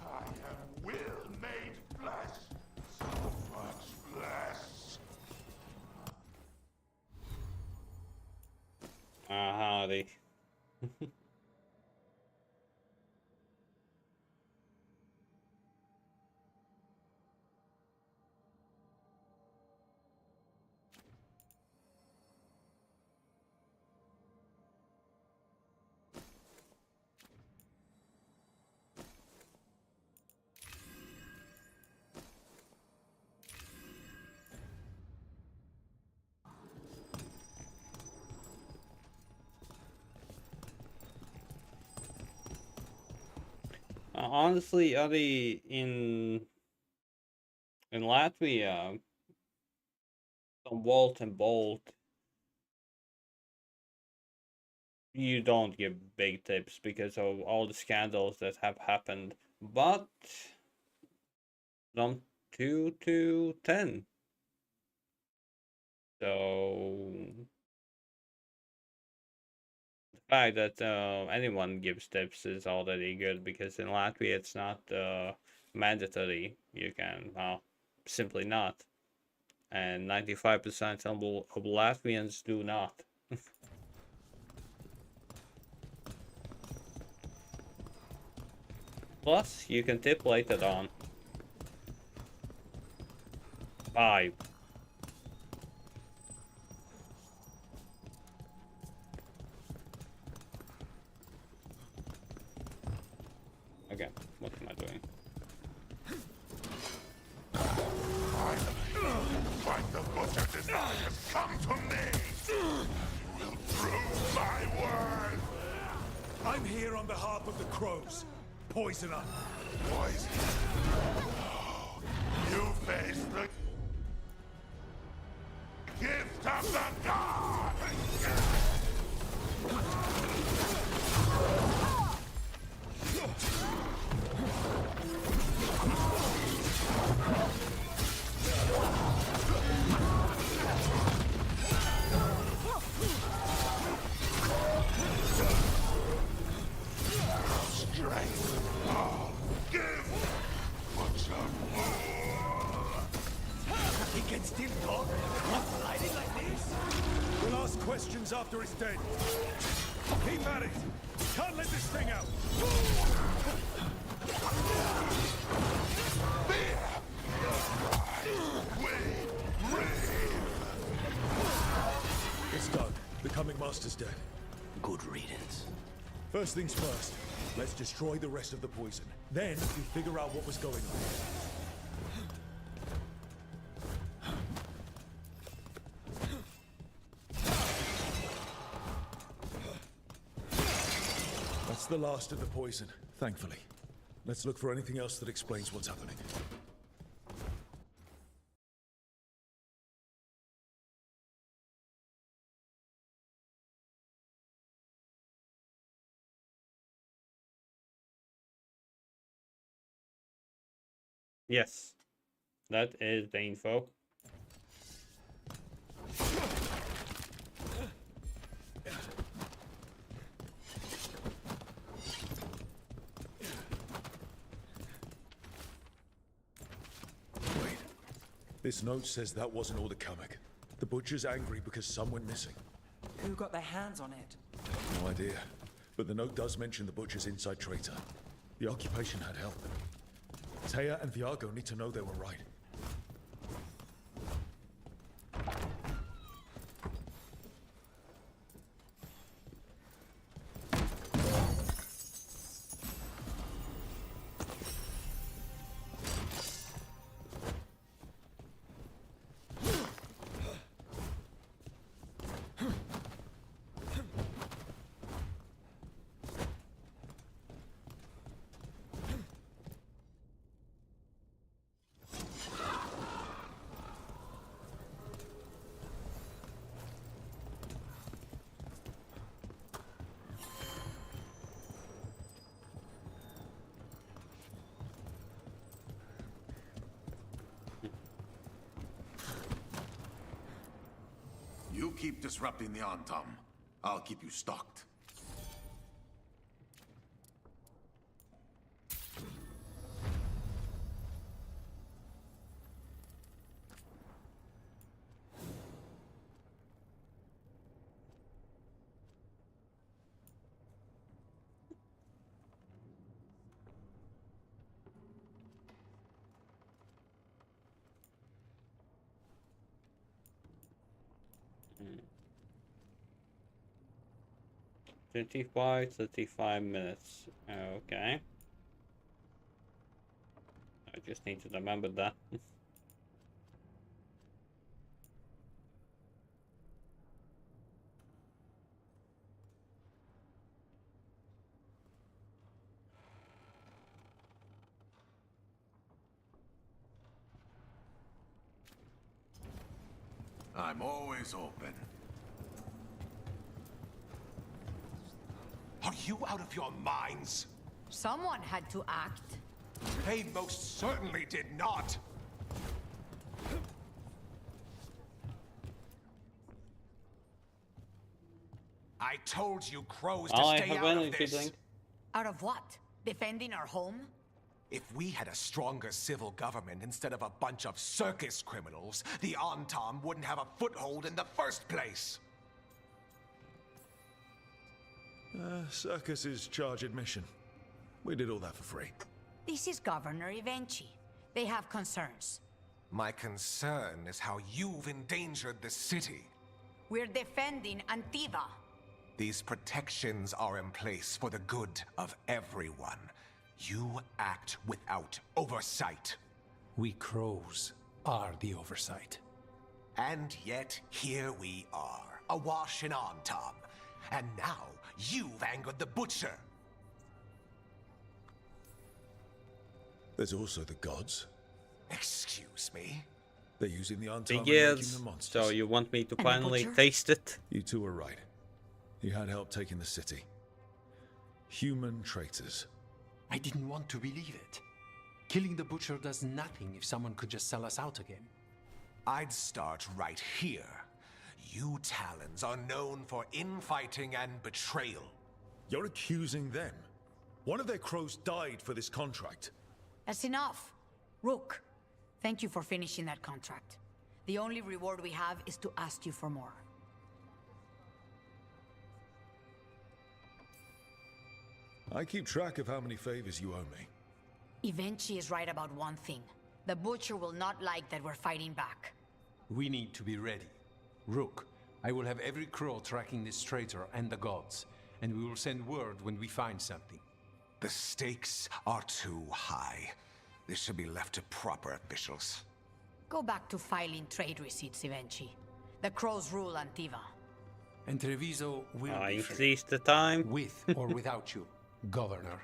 M: I am will made flesh. So much flesh.
A: Howdy. Honestly, Adi, in Latvia, on Walt and Bolt, you don't give big tips because of all the scandals that have happened. But from 2 to 10. So the fact that anyone gives tips is already good, because in Latvia it's not mandatory. You can, well, simply not. And 95% of Latvians do not. Plus, you can tip later on. 5. Okay, what am I doing?
M: Fight the butcher deniers. Come to me. You will prove my word.
B: I'm here on behalf of the Crows. Poison up.
M: Poison. Oh, you face the gift of the god. Strength. Oh, give. Butcher.
B: He can still talk. Fighting like this. We'll ask questions after it's dead. Keep at it. Can't let this thing out. It's done. The coming master's dead.
C: Good riddance.
B: First things first. Let's destroy the rest of the poison. Then we figure out what was going on. That's the last of the poison, thankfully. Let's look for anything else that explains what's happening.
A: Yes, that is the info.
B: This note says that wasn't all the Kamek. The Butcher's angry because some went missing.
R: Who got their hands on it?
B: No idea. But the note does mention the Butcher's inside traitor. The occupation had help. Taya and Viago need to know they were right.
H: You keep disrupting the Antam. I'll keep you stocked.
A: Hmm. 35 minutes. Okay. I just need to remember that.
H: I'm always open.
T: Are you out of your minds?
F: Someone had to act.
T: They most certainly did not. I told you crows to stay out of this.
F: Out of what? Defending our home?
T: If we had a stronger civil government instead of a bunch of circus criminals, the Antam wouldn't have a foothold in the first place.
B: Circus's charge admission. We did all that for free.
F: This is Governor Evenchi. They have concerns.
T: My concern is how you've endangered the city.
F: We're defending Antiva.
T: These protections are in place for the good of everyone. You act without oversight.
O: We crows are the oversight.
T: And yet, here we are, awash in Antam. And now, you've angered the Butcher.
B: There's also the gods.
T: Excuse me?
B: They're using the Antam and
A: Yes.
B: making the monsters.
A: So you want me to finally taste it?
B: You two were right. You had help taking the city. Human traitors.
O: I didn't want to believe it. Killing the Butcher does nothing if someone could just sell us out again.
T: I'd start right here. You Talons are known for infighting and betrayal.
B: You're accusing them. One of their crows died for this contract.
F: That's enough. Rook, thank you for finishing that contract. The only reward we have is to ask you for more.
B: I keep track of how many favors you owe me.
F: Evenchi is right about one thing. The Butcher will not like that we're fighting back.
O: We need to be ready. Rook, I will have every crow tracking this traitor and the gods, and we will send word when we find something.
T: The stakes are too high. This should be left to proper officials.
F: Go back to filing trade receipts, Evenchi. The crows rule Antiva.
O: And Treviso will
A: I
O: be
A: increase the time.
O: With or without you, Governor.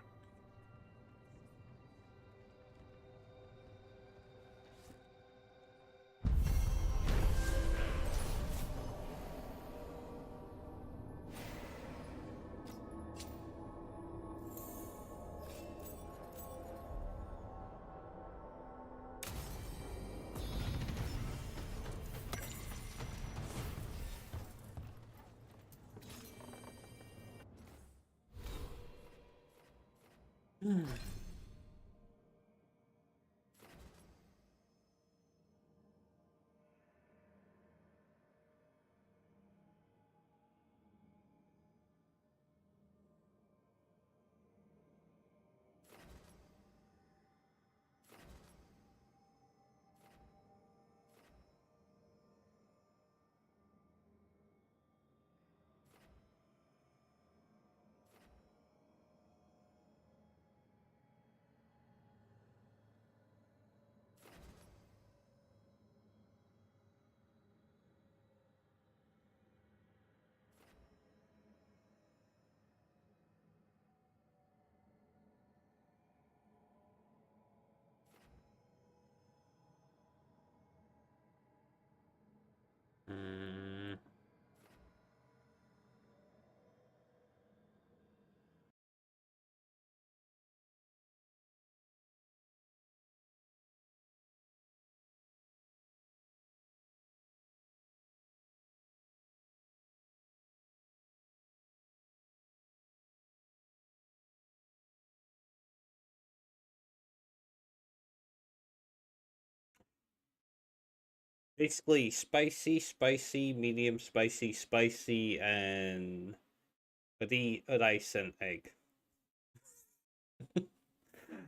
A: Basically, spicy, medium spicy, and the rice and egg.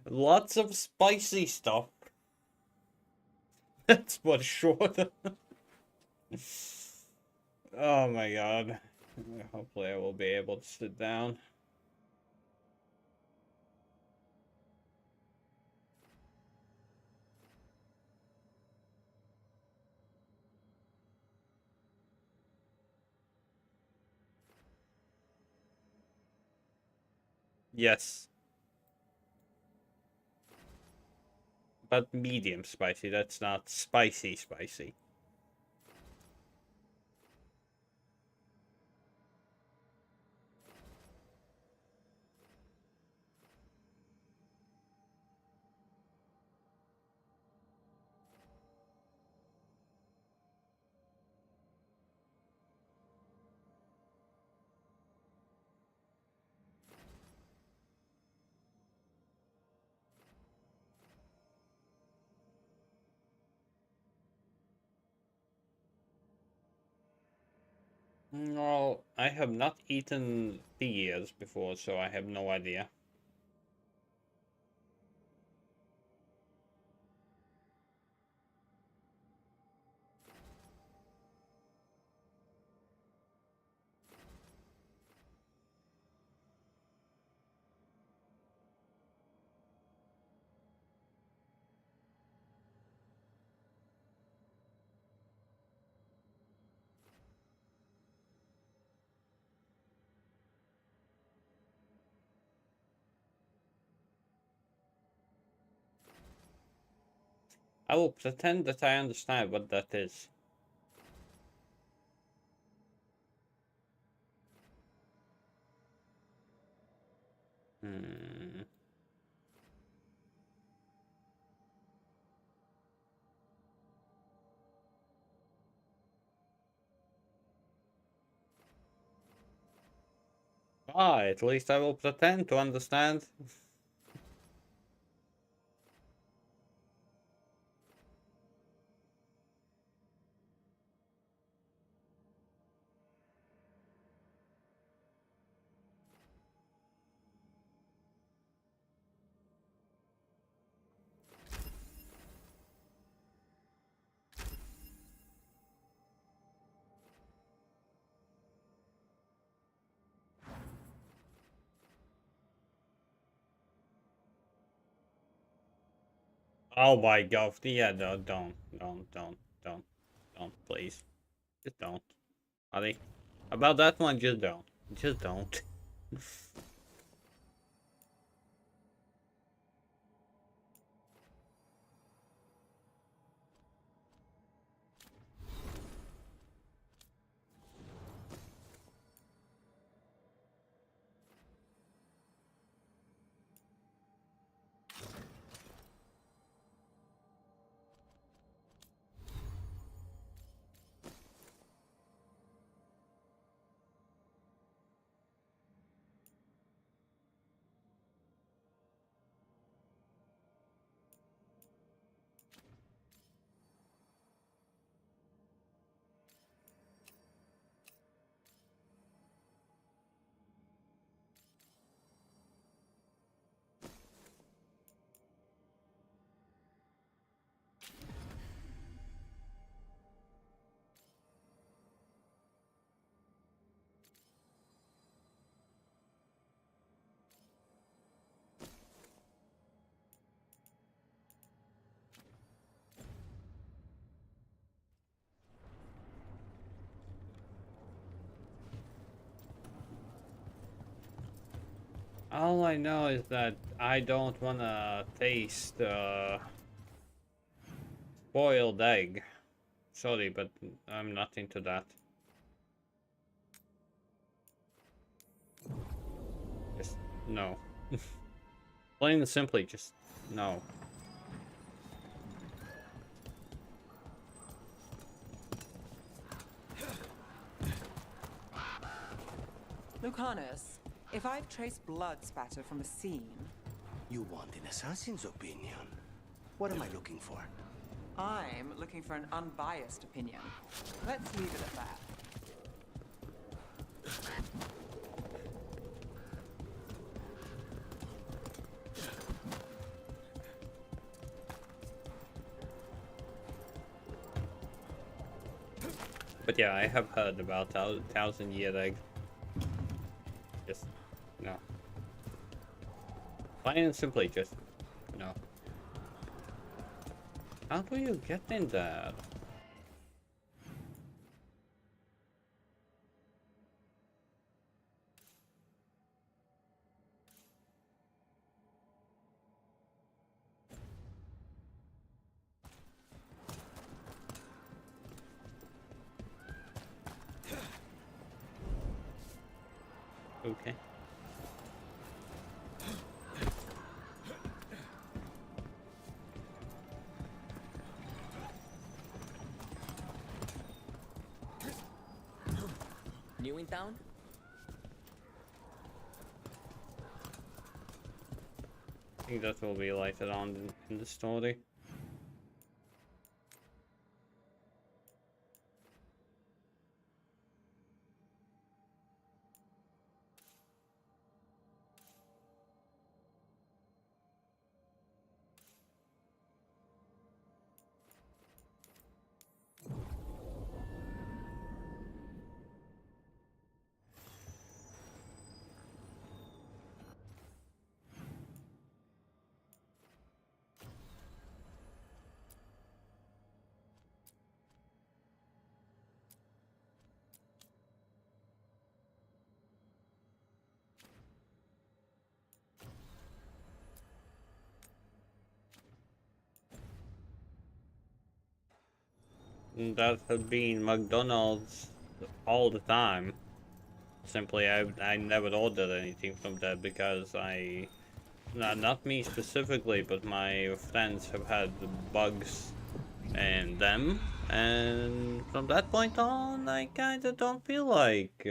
A: Lots of spicy stuff. That's for sure. Oh my god. Hopefully I will be able to sit down. Yes. But medium spicy, that's not spicy. No, I have not eaten the ears before, so I have no idea. I will pretend that I understand what that is. Ah, at least I will pretend to understand. Oh my god, yeah, no, don't, please. Just don't. Honey. About that one, just don't. Just don't. All I know is that I don't wanna taste boiled egg. Sorry, but I'm not into that. Just no. Plain and simply, just no.
D: Lucanus, if I've traced blood spatter from a scene...
C: You want an assassin's opinion? What am I looking for?
D: I'm looking for an unbiased opinion. Let's leave it at that.
A: But yeah, I have heard about thousand-year egg. Just, no. Plain and simply, just, no. How do you get in there? Okay.
K: New in town?
A: I think that will be later on in the story. That had been McDonald's all the time. Simply, I never ordered anything from that because not me specifically, but my friends have had bugs and them, and from that point on, I kinda don't feel like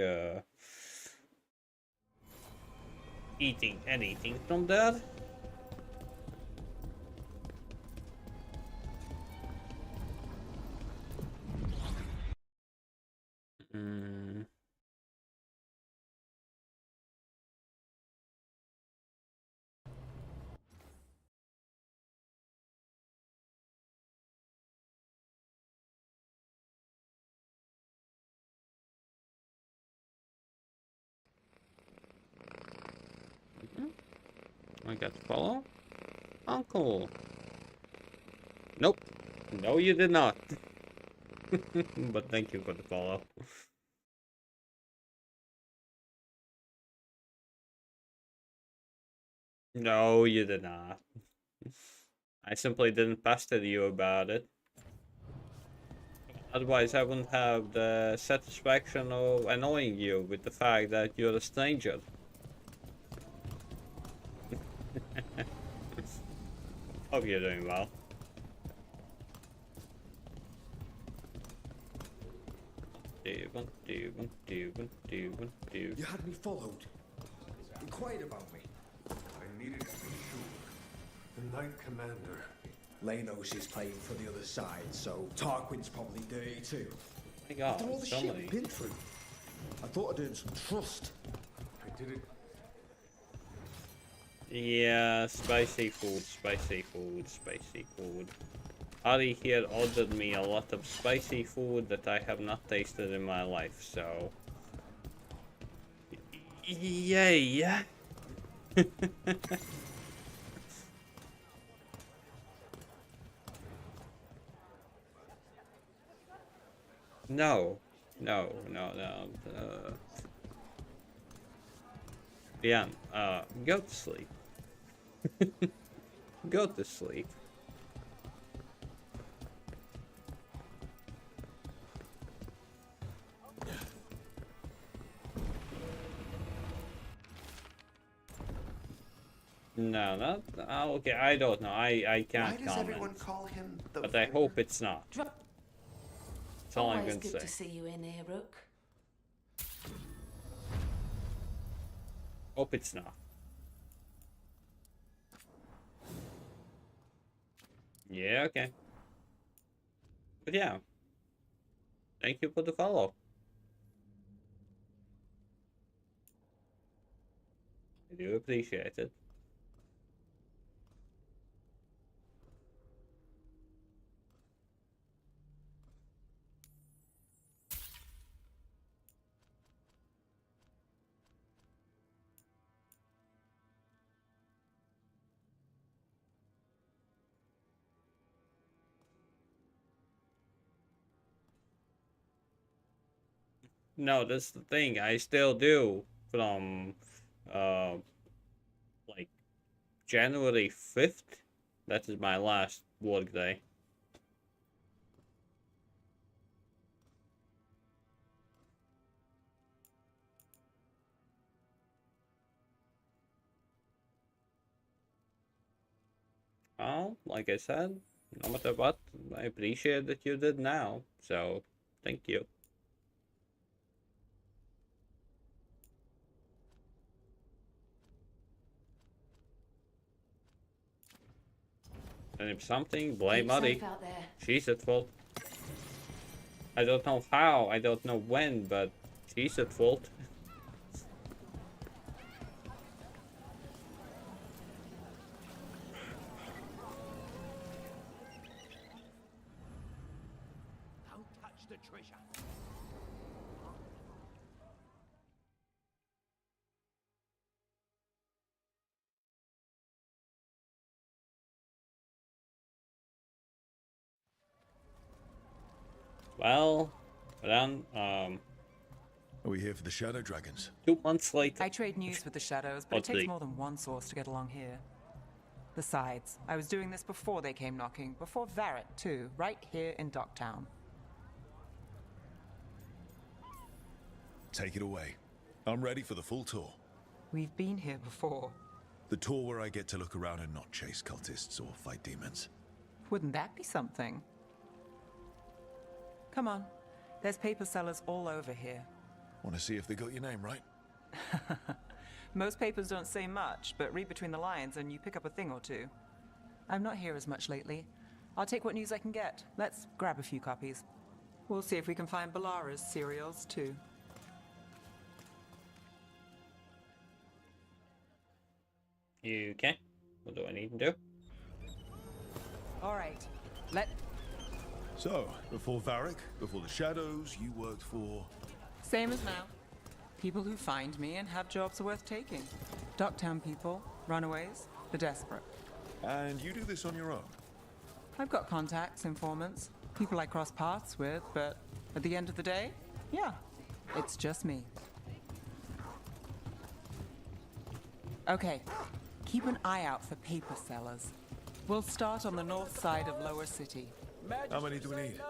A: eating anything from there. I got to follow? Uncle. Nope. No, you did not. But thank you for the follow. No, you did not. I simply didn't pester you about it. Otherwise, I wouldn't have the satisfaction of annoying you with the fact that you're a stranger. Hope you're doing well.
V: You had me followed. Inquired about me.
J: I needed to be sure. The Knight Commander.
V: Lay knows she's playing for the other side, so Tarquin's probably dirty too.
A: My God,
V: after all the shit we've been through, I thought I'd earned some trust.
J: I did it.
A: Yeah, spicy food, spicy food, spicy food. Ari here ordered me a lot of spicy food that I have not tasted in my life, so... Yay! No. Yeah, go to sleep. Go to sleep. No, not okay. I don't know. I can't
C: Why does
A: comment.
C: everyone call him the
A: But I hope it's not. That's all I'm
I: Always
A: gonna
I: good
A: say.
I: to see you in here, Rook.
A: Hope it's not. Yeah, okay. But yeah, thank you for the follow. I do appreciate it. No, that's the thing. I still do from like January 5th. That is my last work day. Well, like I said, no matter what, I appreciate that you did now. So, thank you. And if something, blame Muddy. She's at fault. I don't know how, I don't know when, but she's at fault.
L: Don't touch the treasure.
A: Well, then,
B: Are we here for the Shadow Dragons?
A: 2 months later.
D: I trade news with the Shadows, but it takes more than one source to get along here. Besides, I was doing this before they came knocking, before Varret too, right here in Docktown.
B: Take it away. I'm ready for the full tour.
D: We've been here before.
B: The tour where I get to look around and not chase cultists or fight demons.
D: Wouldn't that be something? Come on. There's paper sellers all over here.
B: Want to see if they got your name right?
D: Most papers don't say much, but read between the lines and you pick up a thing or two. I'm not here as much lately. I'll take what news I can get. Let's grab a few copies. We'll see if we can find Balara's cereals, too.
A: Okay. What do I need to do?
D: All right.
B: So, before Varric, before the Shadows, you worked for...
D: Same as now. People who find me and have jobs worth taking. Docktown people, runaways, the desperate.
B: And you do this on your own?
D: I've got contacts, informants, people I cross paths with, but at the end of the day, yeah, it's just me. Okay, keep an eye out for paper sellers. We'll start on the north side of Lower City.
B: How many do we need?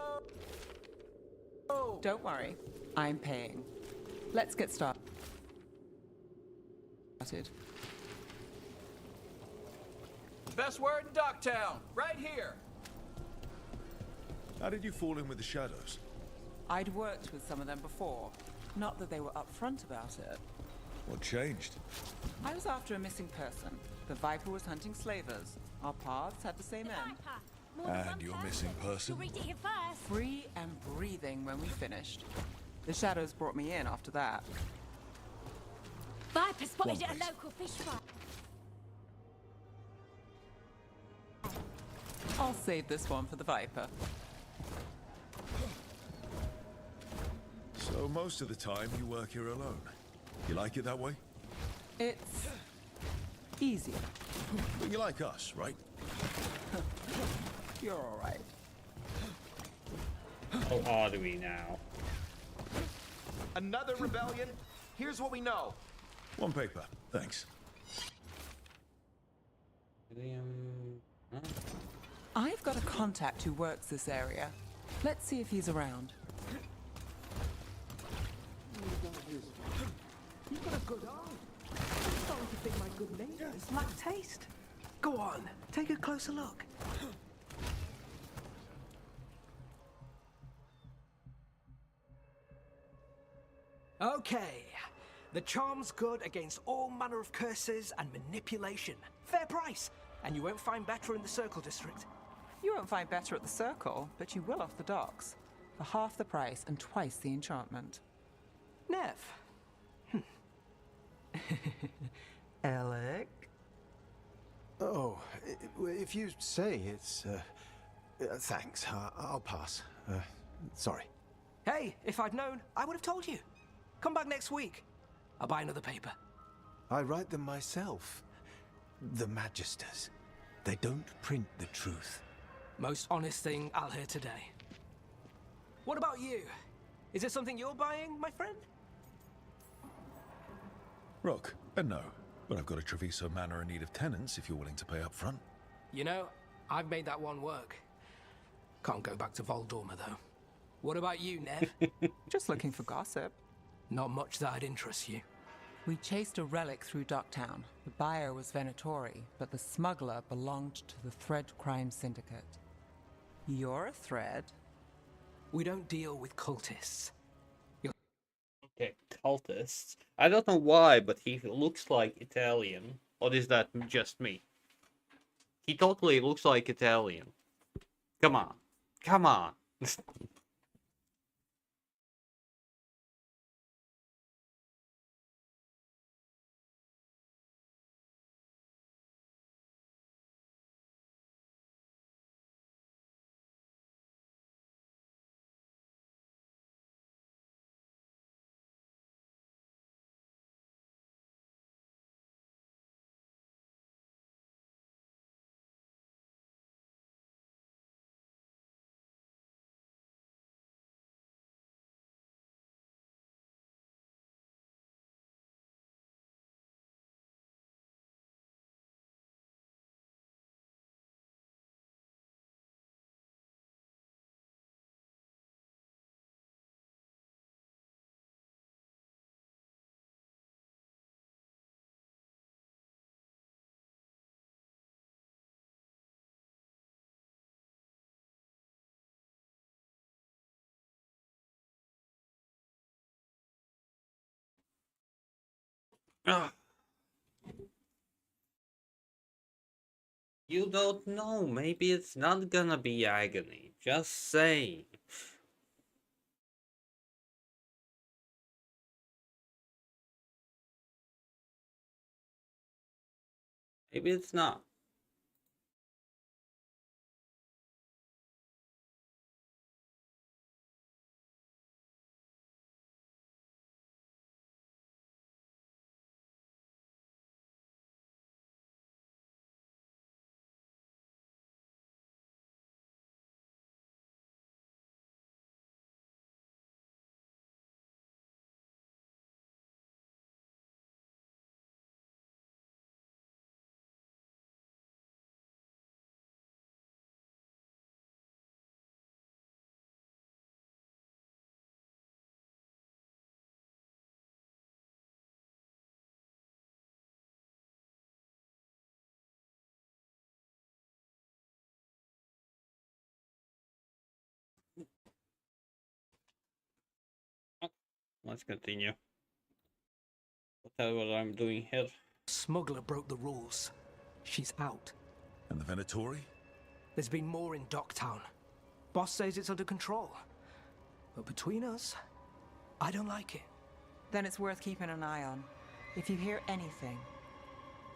D: Don't worry, I'm paying. Let's get started.
K: Best word in Docktown, right here.
B: How did you fall in with the Shadows?
D: I'd worked with some of them before. Not that they were upfront about it.
B: What changed?
D: I was after a missing person. The Viper was hunting slavers. Our paths had the same end.
B: And your missing person?
D: Free and breathing when we finished. The Shadows brought me in after that.
Q: Viper spotted at a local fish fry.
D: I'll save this one for the Viper.
B: So most of the time you work here alone. You like it that way?
D: It's easy.
B: But you like us, right?
D: You're all right.
A: How hard are we now?
K: Another rebellion? Here's what we know.
B: One paper, thanks.
D: I've got a contact who works this area. Let's see if he's around.
S: You've got a good eye. I'm starting to think my good neighbours lack taste.
N: Go on, take a closer look. Okay. The charm's good against all manner of curses and manipulation. Fair price, and you won't find better in the Circle District.
D: You won't find better at the Circle, but you will off the docks. For half the price and twice the enchantment. Nev. Alec?
E: Oh, if you say it's, thanks. I'll pass. Sorry.
N: Hey, if I'd known, I would have told you. Come back next week. I'll buy another paper.
E: I write them myself. The Magisters. They don't print the truth.
N: Most honest thing I'll hear today. What about you? Is it something you're buying, my friend?
B: Rock, no. But I've got a Treviso Manor in need of tenants if you're willing to pay up front.
N: You know, I've made that one work. Can't go back to Voldorma, though. What about you, Nev?
D: Just looking for gossip.
N: Not much that'd interest you.
D: We chased a relic through Docktown. The buyer was Venatori, but the smuggler belonged to the Thread Crime Syndicate. You're a Thread?
N: We don't deal with cultists.
A: Okay, cultists. I don't know why, but he looks like Italian. Or is that just me? He totally looks like Italian. Come on. Come on. You don't know. Maybe it's not gonna be agony. Just saying. Maybe it's not. Let's continue. Whatever I'm doing here.
N: Smuggler broke the rules. She's out.
B: And the Venatori?
N: There's been more in Docktown. Boss says it's under control. But between us, I don't like it.
D: Then it's worth keeping an eye on. If you hear anything.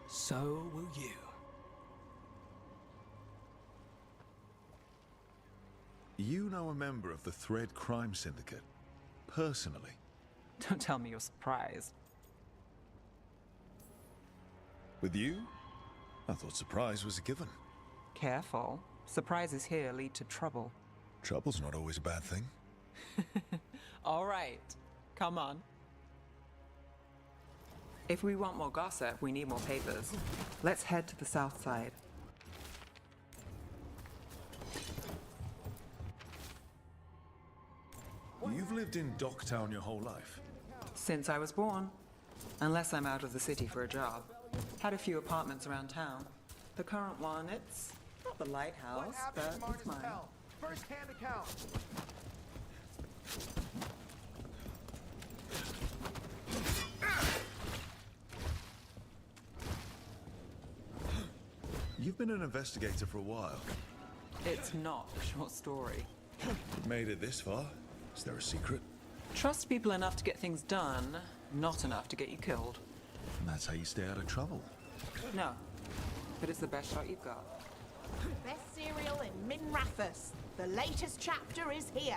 N: So will you.
B: You know a member of the Thread Crime Syndicate? Personally?
D: Don't tell me you're surprised.
B: With you? I thought surprise was a given.
D: Careful. Surprises here lead to trouble.
B: Trouble's not always a bad thing.
D: All right. Come on. If we want more gossip, we need more papers. Let's head to the south side.
B: You've lived in Docktown your whole life?
D: Since I was born. Unless I'm out of the city for a job. Had a few apartments around town. The current one, it's not the lighthouse, but it's mine.
L: First-hand account.
B: You've been an investigator for a while.
D: It's not a short story.
B: We made it this far. Is there a secret?
D: Trust people enough to get things done, not enough to get you killed.
B: And that's how you stay out of trouble.
D: No, but it's the best shot you've got.
S: Best cereal in Min Rathus. The latest chapter is here.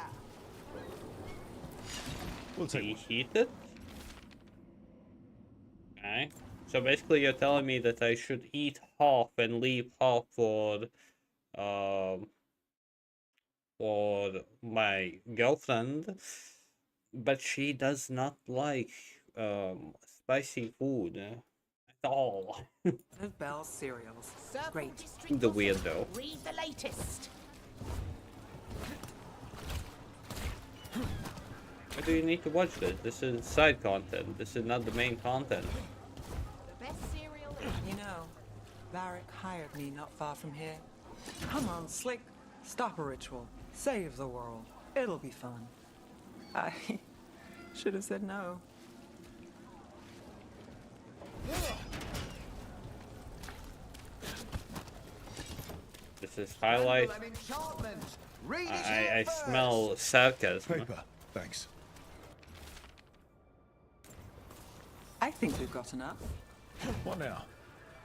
B: We'll take
A: Eat it? Okay. So basically you're telling me that I should eat half and leave half for my girlfriend, but she does not like spicy food at all.
D: Of Bell's cereals.
S: Circle
D: Great.
S: District
A: The weirdo.
S: Read the latest.
A: Why do you need to watch this? This is side content. This is not the main content.
S: The best cereal
D: You know, Varric hired me not far from here. Come on, Slick. Stop a ritual. Save the world. It'll be fun. I should have said no.
A: This is highlight. I smell sarcasm.
B: Paper. Thanks.
D: I think we've got enough.
B: What now?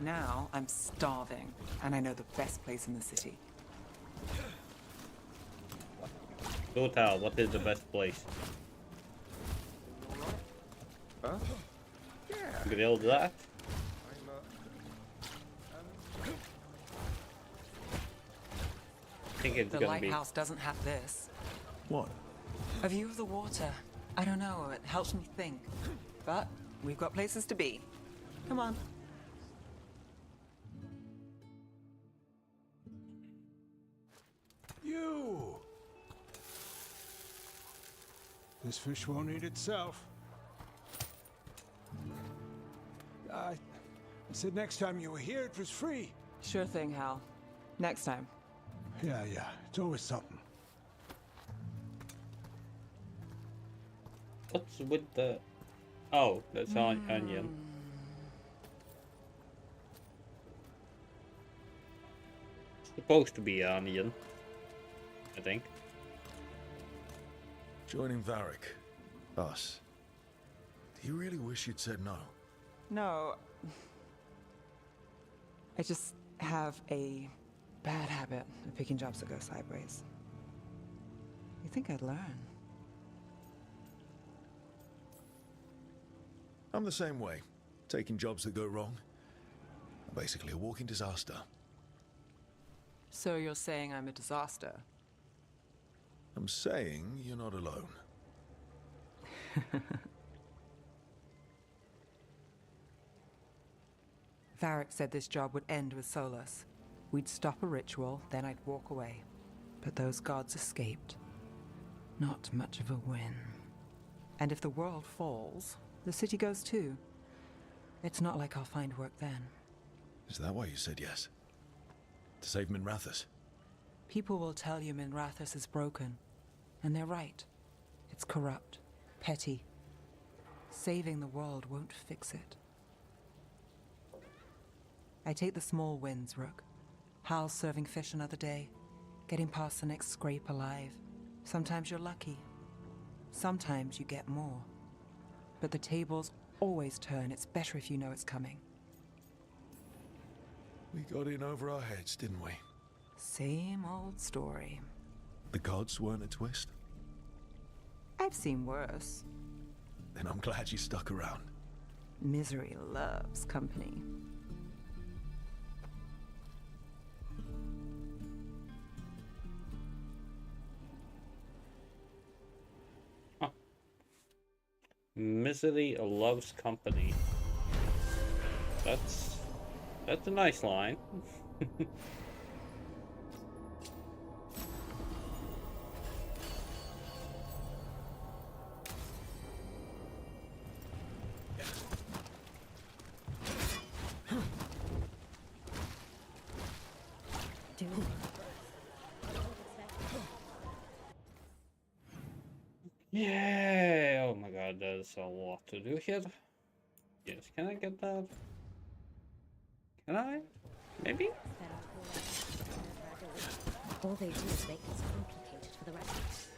D: Now I'm starving, and I know the best place in the city.
A: Do tell, what is the best place?
T: Huh? Yeah.
A: Grill that? I think it's
D: The
A: gonna be.
D: lighthouse doesn't have this.
B: What?
D: A view of the water. I don't know, it helps me think. But we've got places to be. Come on.
L: You! This fish won't eat itself. I said next time you were here, it was free.
D: Sure thing, Hal. Next time.
L: Yeah, it's always something.
A: What's with the? Oh, that's onion. Supposed to be onion, I think.
B: Joining Varric. Us. Do you really wish you'd said no?
D: No. I just have a bad habit of picking jobs that go sideways. You think I'd learn?
B: I'm the same way. Taking jobs that go wrong. I'm basically a walking disaster.
D: So you're saying I'm a disaster?
B: I'm saying you're not alone.
D: Varric said this job would end with Solus. We'd stop a ritual, then I'd walk away. But those gods escaped. Not much of a win. And if the world falls, the city goes too. It's not like I'll find work then.
B: Is that why you said yes? To save Min Rathus?
D: People will tell you Min Rathus is broken. And they're right. It's corrupt, petty. Saving the world won't fix it. I take the small wins, Rook. Hal serving fish another day. Getting past the next scrape alive. Sometimes you're lucky. Sometimes you get more. But the tables always turn. It's better if you know it's coming.
B: We got in over our heads, didn't we?
D: Same old story.
B: The gods weren't a twist?
D: I've seen worse.
B: Then I'm glad you stuck around.
D: Misery loves company.
A: Misery loves company. That's a nice line. Yeah, oh my god, there's a lot to do here. Yes, can I get that? Can I? Maybe?
Q: All they do is make things complicated for the rest of us.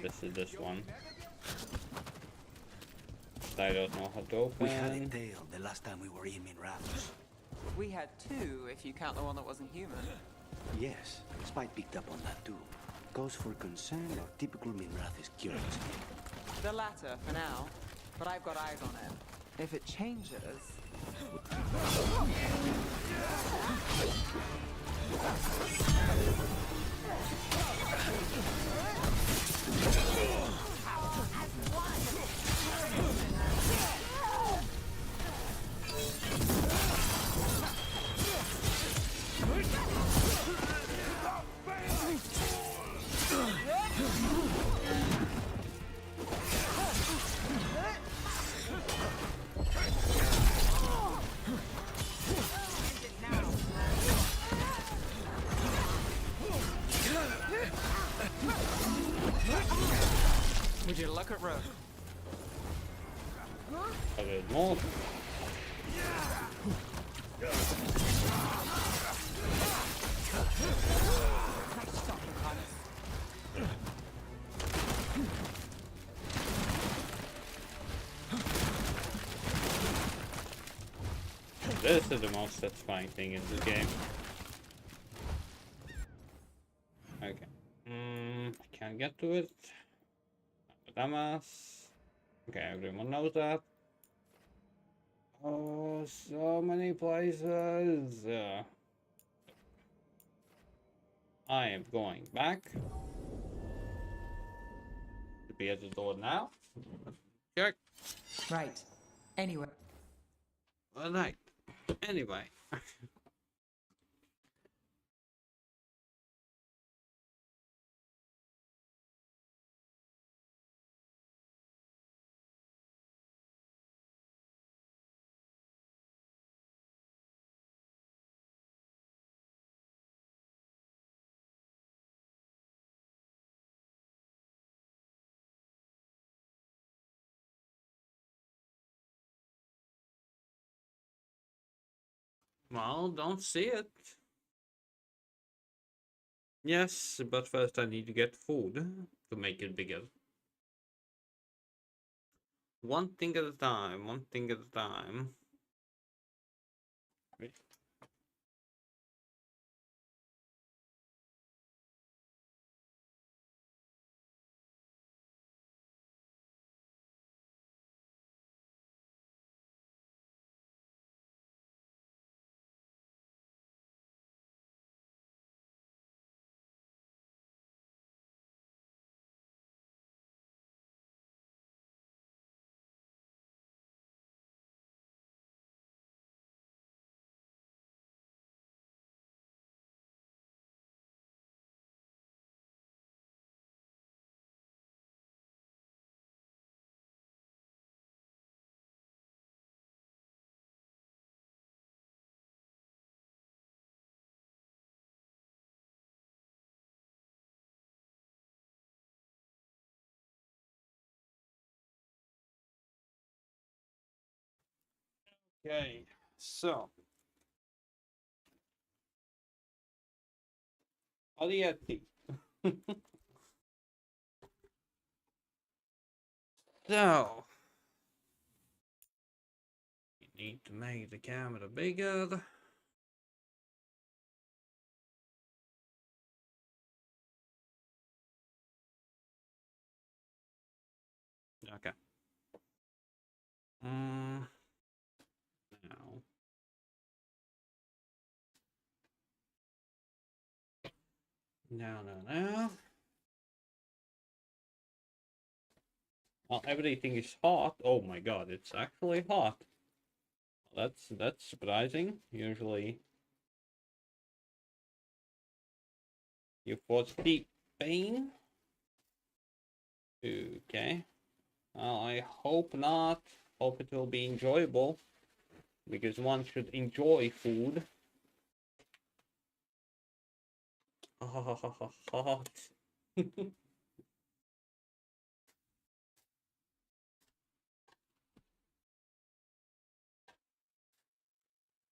A: This is this one. I don't know how to open.
C: We had a tail the last time we were in Minrathos.
D: We had two, if you count the one that wasn't human.
C: Yes, Spite picked up on that too. Cause for concern or typical Minrathos curiosity?
D: The latter, for now. But I've got eyes on it. If it changes... Would you look at Rook?
A: A bit more. This is the most satisfying thing in this game. Okay. I can't get to it. Damas. Okay, everyone knows that. Oh, so many places. I am going back. To be at the door now. Check.
D: Right. Anyway.
A: All right. Anyway. Well, don't see it. Yes, but first I need to get food to make it bigger. One thing at a time, one thing at a time. Wait. Okay, so Ariati. So you need to make the camera bigger. Okay. Now. Now. Well, everything is hot. Oh my god, it's actually hot. That's surprising. Usually you foresee pain. Okay. Well, I hope not. Hope it will be enjoyable. Because one should enjoy food. Hot.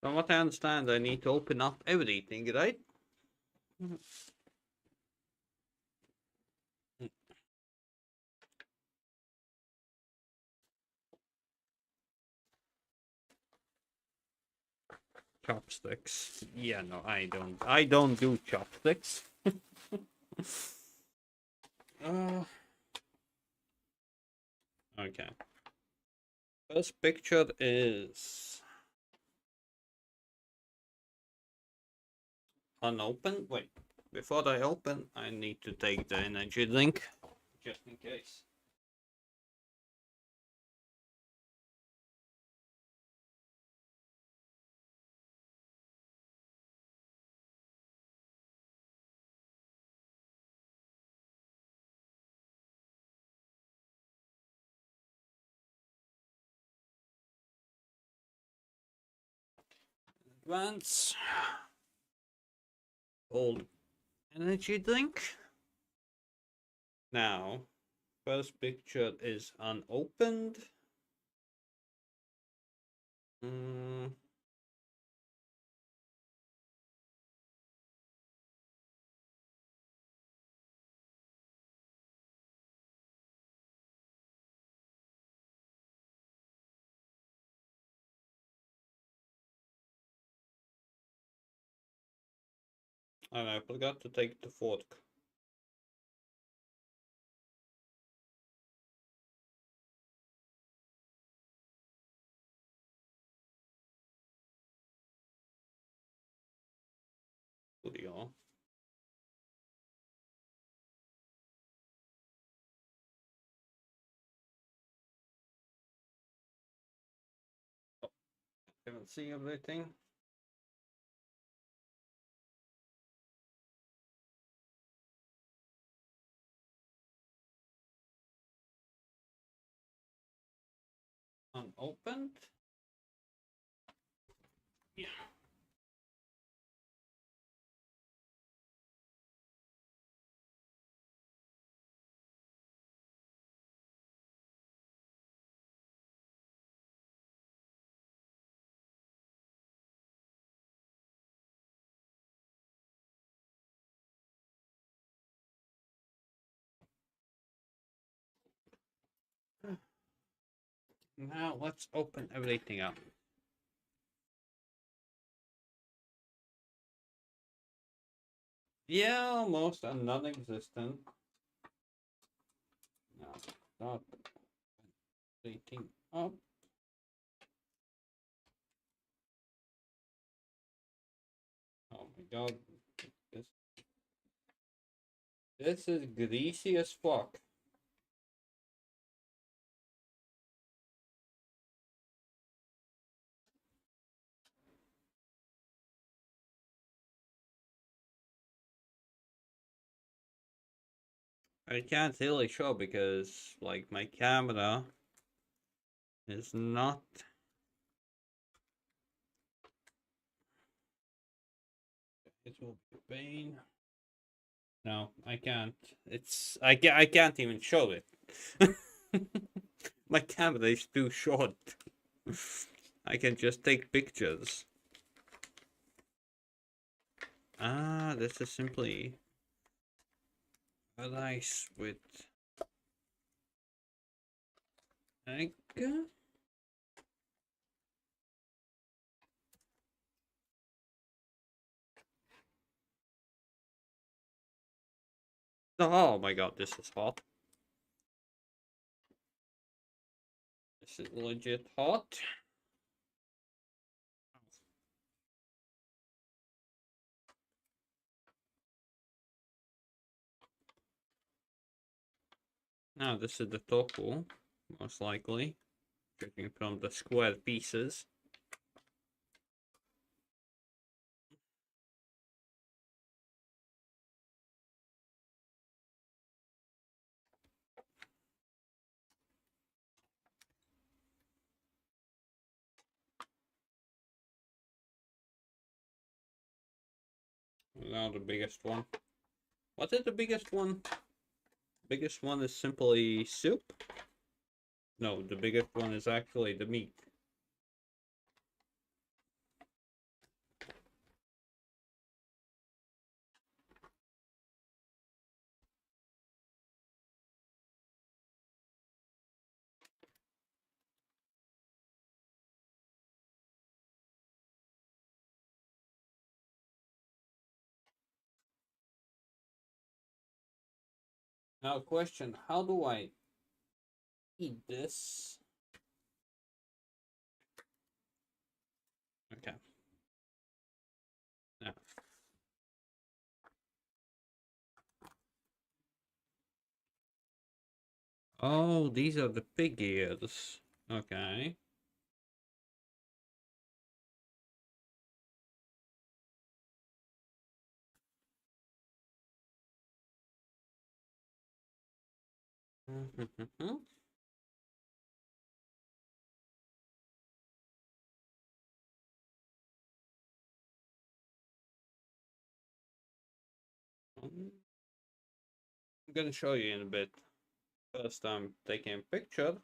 A: From what I understand, I need to open up everything, right? Chopsticks. Yeah, no, I don't. I don't do chopsticks. Okay. First picture is unopened. Wait, before I open, I need to take the energy drink, just in case. Advance. Old energy drink. Now, first picture is unopened. And I forgot to take the fork. Studio. Oh, can't see everything. Unopened. Yeah. Now let's open everything up. Yeah, almost non-existent. Now start everything up. Oh my god, this is greasy as fuck. I can't really show because, like, my camera is not. It will be a pain. No, I can't. I can't even show it. My camera is too short. I can just take pictures. Ah, this is simply rice with egg. Oh my god, this is hot. This is legit hot. Now this is the tofu, most likely, judging from the square pieces. Now the biggest one. What is the biggest one? Biggest one is simply soup? No, the biggest one is actually the meat. Now, question: how do I eat this? Okay. Now. Oh, these are the pig ears. Okay. I'm gonna show you in a bit. First, I'm taking a picture.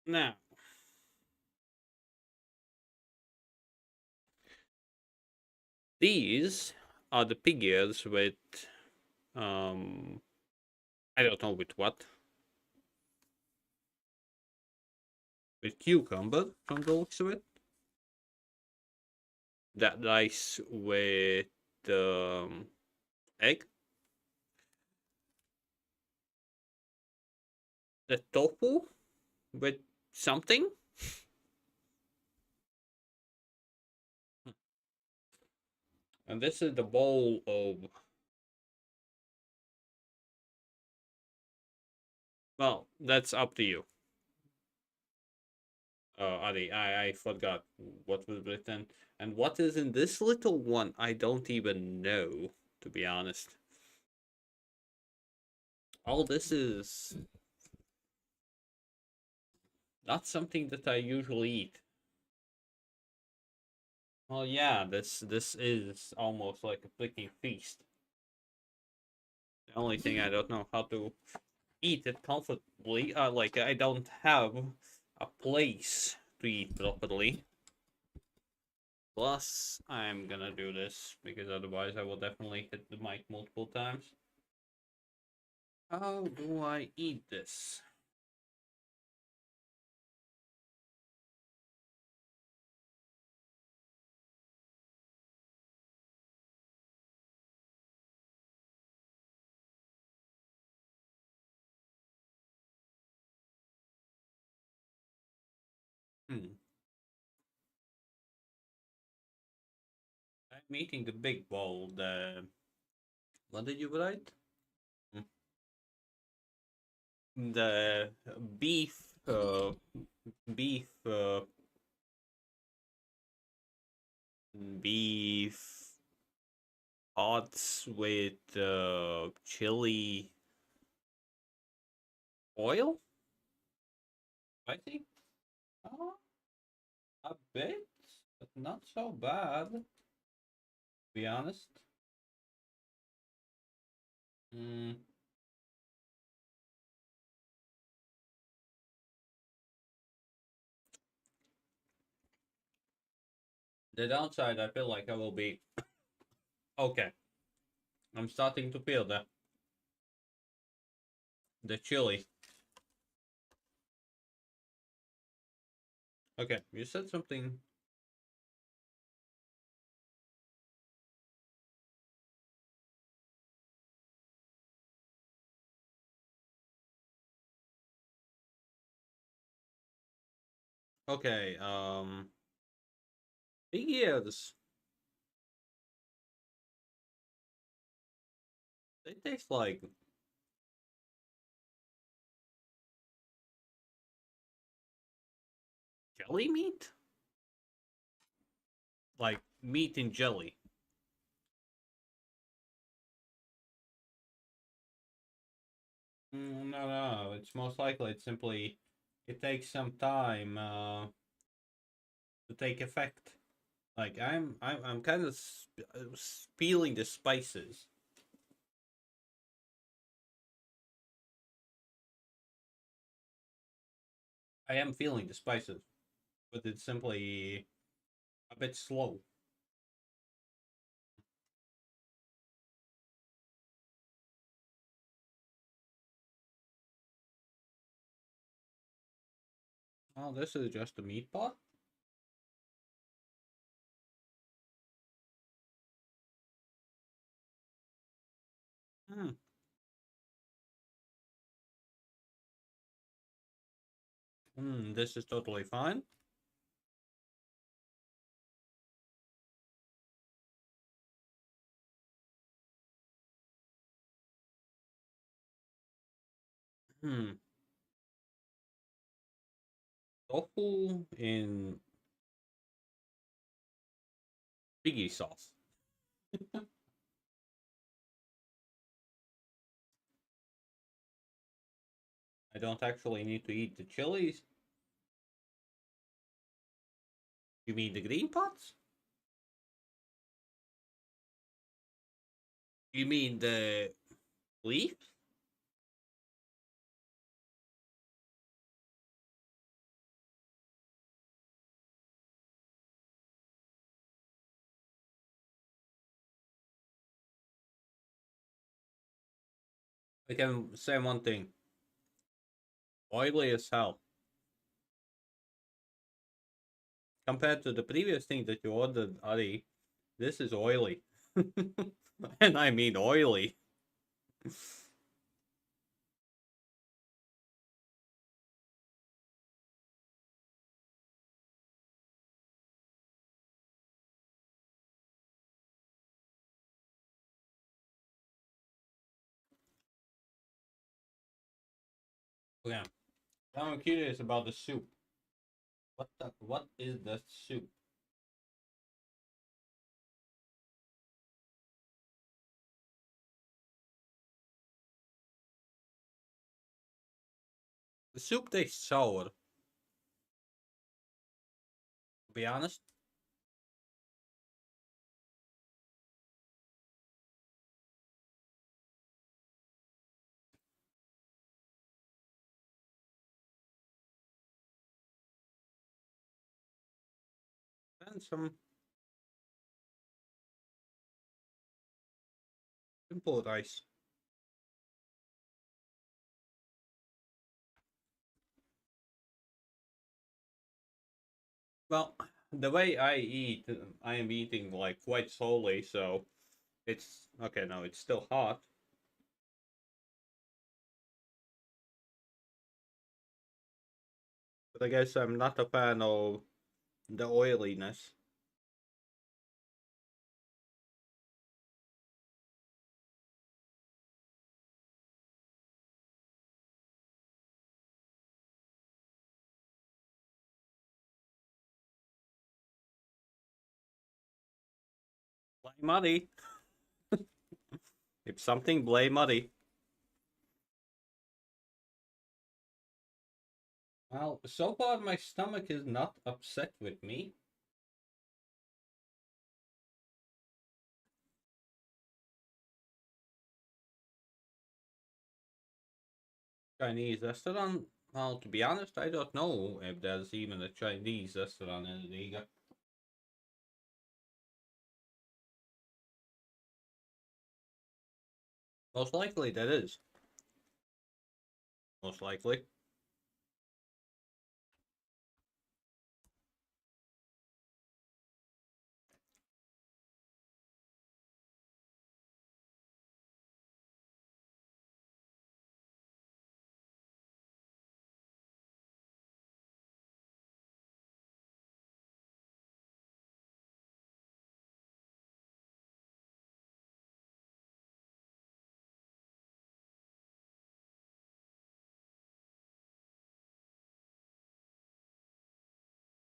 A: Now, these are the pig ears with, I don't know with what. With cucumber, from the looks of it. That rice with egg. The tofu with something. And this is the bowl of, well, that's up to you. Adi, I forgot what was written. And what is in this little one, I don't even know, to be honest. All this is not something that I usually eat. Well, yeah, this is almost like a freaking feast. The only thing I don't know how to eat it comfortably. Like I don't have a place to eat properly. Plus, I'm gonna do this because otherwise I will definitely hit the mic multiple times. How do I eat this? I'm eating the big bowl. The what did you write? The beef, beef, beef pots with chili oil. I think a bit, but not so bad. To be honest. The downside, I feel like I will be okay. I'm starting to feel the chili. Okay, you said something. Okay, big ears. They taste like jelly meat? Like meat in jelly. No. It's most likely it's simply it takes some time to take effect. Like I'm kind of feeling the spices. I am feeling the spices, but it's simply a bit slow. Oh, this is just a meat pot? This is totally fine. Tofu in piggy sauce. I don't actually need to eat the chilies. You mean the green pots? You mean the leaves? I can say one thing. Oily as hell. Compared to the previous thing that you ordered, Ari, this is oily. And I mean oily. Yeah. I'm curious about the soup. What is the soup? The soup tastes sour. To be honest. And some simple rice. Well, the way I eat, I am eating like quite slowly, so it's okay. No, it's still hot. But I guess I'm not a fan of the oiliness. Blame muddy. If something, blame muddy. Well, so far my stomach is not upset with me. Chinese restaurant? Well, to be honest, I don't know if there's even a Chinese restaurant in Riga. Most likely there is. Most likely.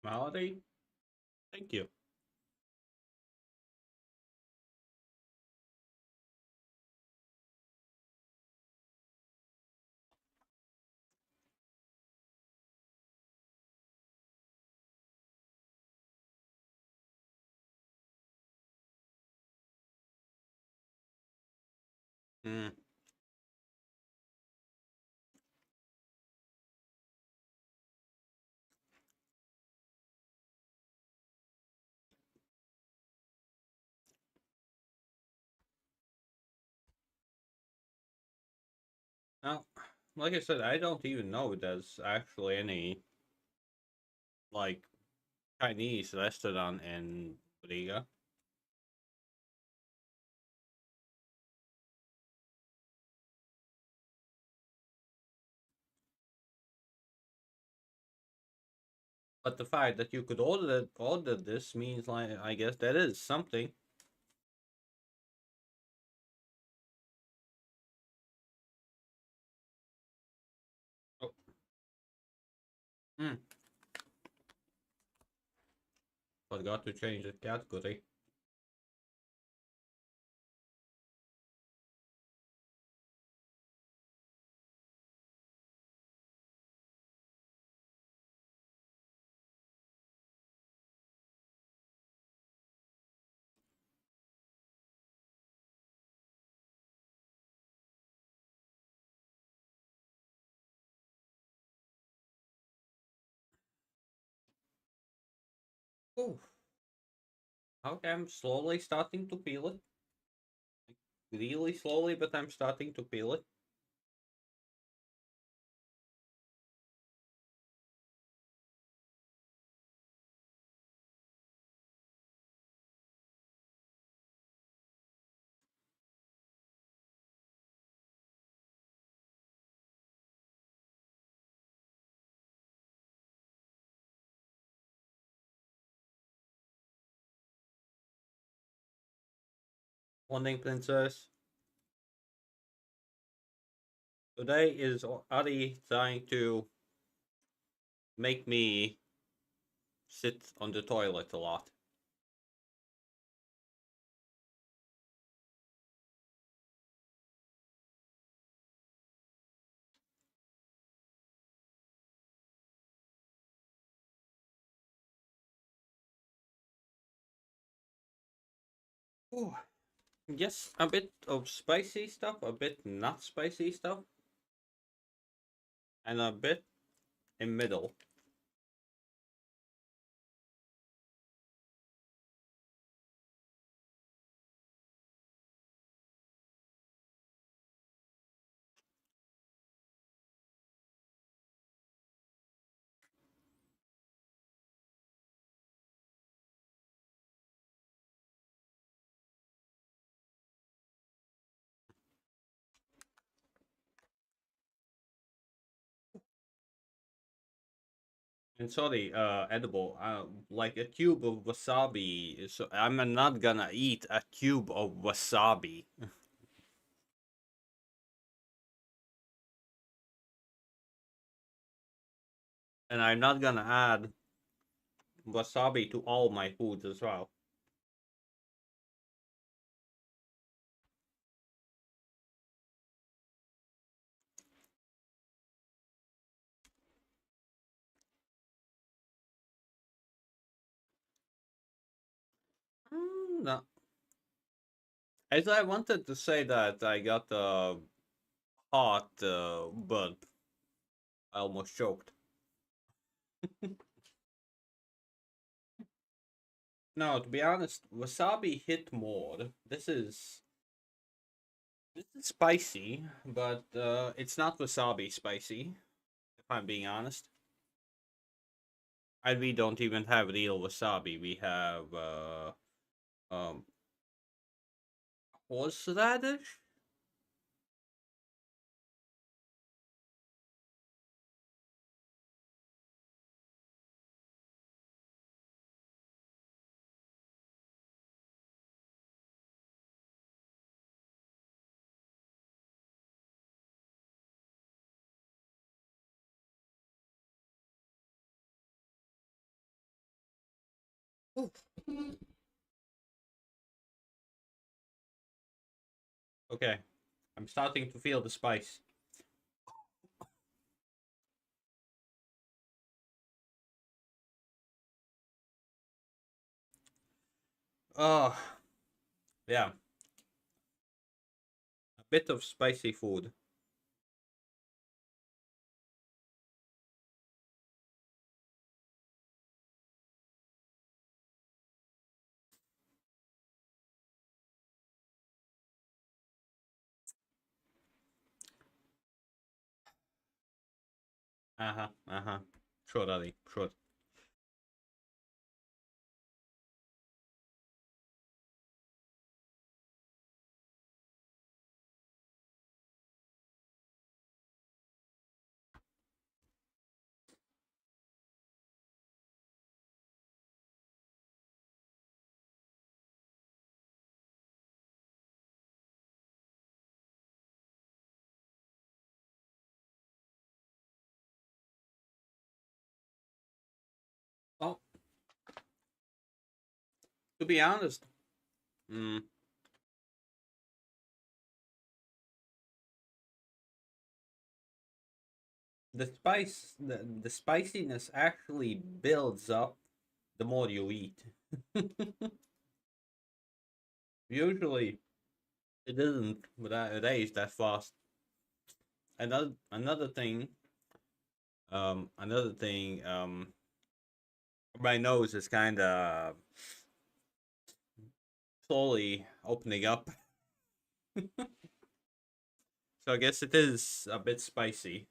A: Malady? Thank you. Hmm. Now, like I said, I don't even know if there's actually any, like, Chinese restaurant in Riga. But the fact that you could order this means, like, I guess that is something. Oh. Hmm. Forgot to change the category. Oh. Okay, I'm slowly starting to feel it. Really slowly, but I'm starting to feel it. Morning, princess. Today is Ari trying to make me sit on the toilet a lot. Ooh. Yes, a bit of spicy stuff, a bit not spicy stuff, and a bit in middle. And sorry, edible. Like a cube of wasabi. So I'm not gonna eat a cube of wasabi. And I'm not gonna add wasabi to all my foods as well. No. As I wanted to say that I got a hot burp. I almost choked. No, to be honest, wasabi hit more. This is spicy, but it's not wasabi spicy, if I'm being honest. And we don't even have real wasabi. We have um horseradish. Okay, I'm starting to feel the spice. Oh, yeah. A bit of spicy food. Uh-huh, uh-huh. Sure, Ali, sure. To be honest, the spiciness actually builds up the more you eat. Usually, it doesn't raise that fast. Another thing, my nose is kind of slowly opening up. So I guess it is a bit spicy.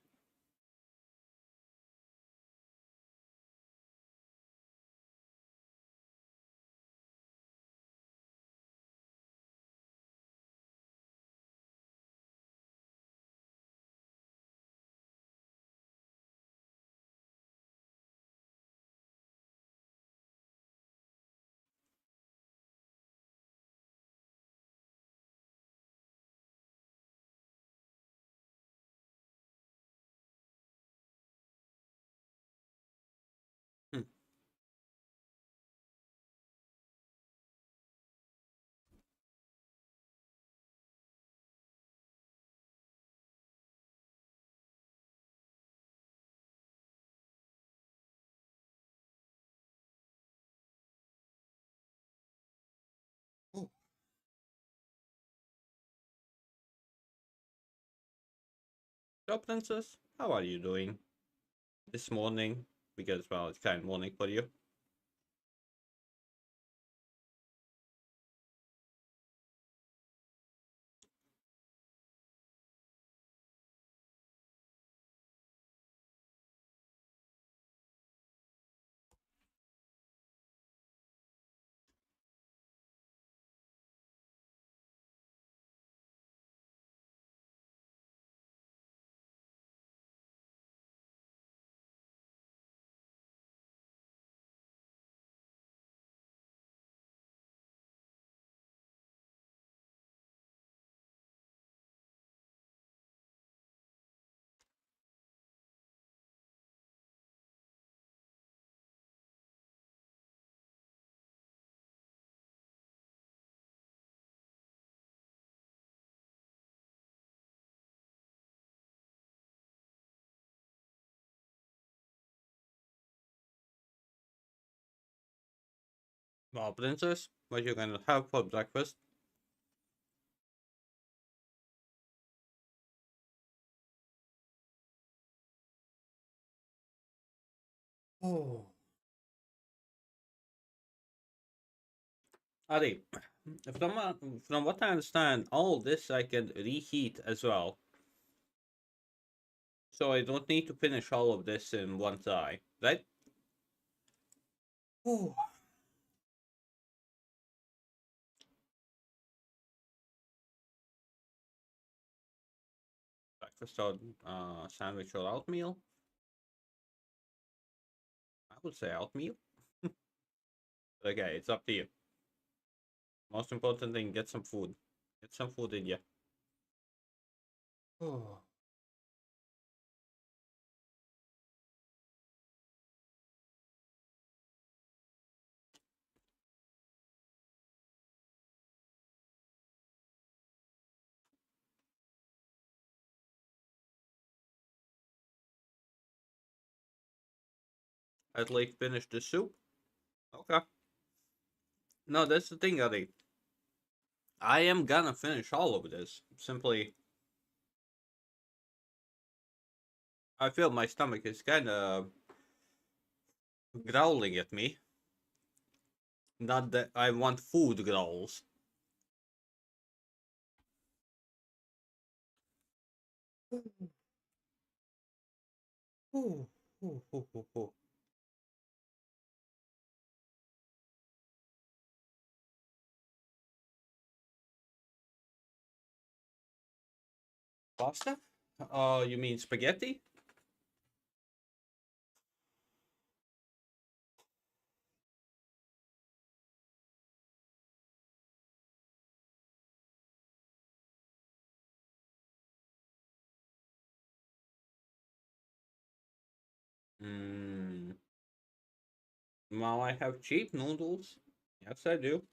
A: Hmm. Ooh. So, Princess, how are you doing this morning? Because, well, it's kind of morning for you. Well, Princess, what you gonna have for breakfast? Oh. Adi, from what I understand, all this I can reheat as well. So I don't need to finish all of this in one try, right? Ooh. Breakfast or sandwich or oatmeal? I would say oatmeal. Okay, it's up to you. Most important thing, get some food. Get some food in you. Oh. At least finish the soup. Okay. No, that's the thing, Adi. I am gonna finish all of this. Simply, I feel my stomach is kind of growling at me. Not that I want food growls. Ooh, ooh, ooh, ooh, ooh. Pasta? You mean spaghetti? Hmm. Well, I have cheap noodles. Yes, I do.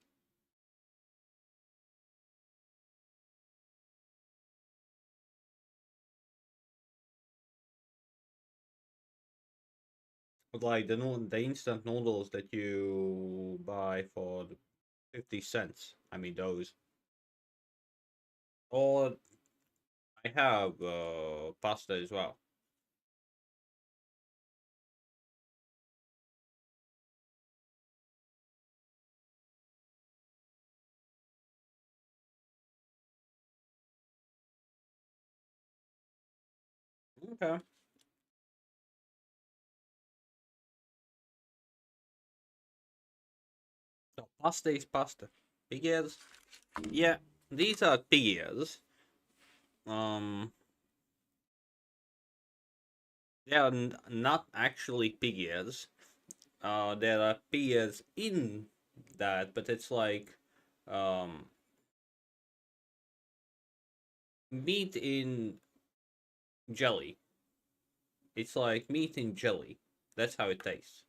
A: But like the instant noodles that you buy for 50 cents. I mean those. Or I have pasta as well. Okay. So pasta is pasta. Pig ears. Yeah, these are pig ears. Um, they are not actually pig ears. There are pig ears in that, but it's like um meat in jelly. It's like meat in jelly. That's how it tastes.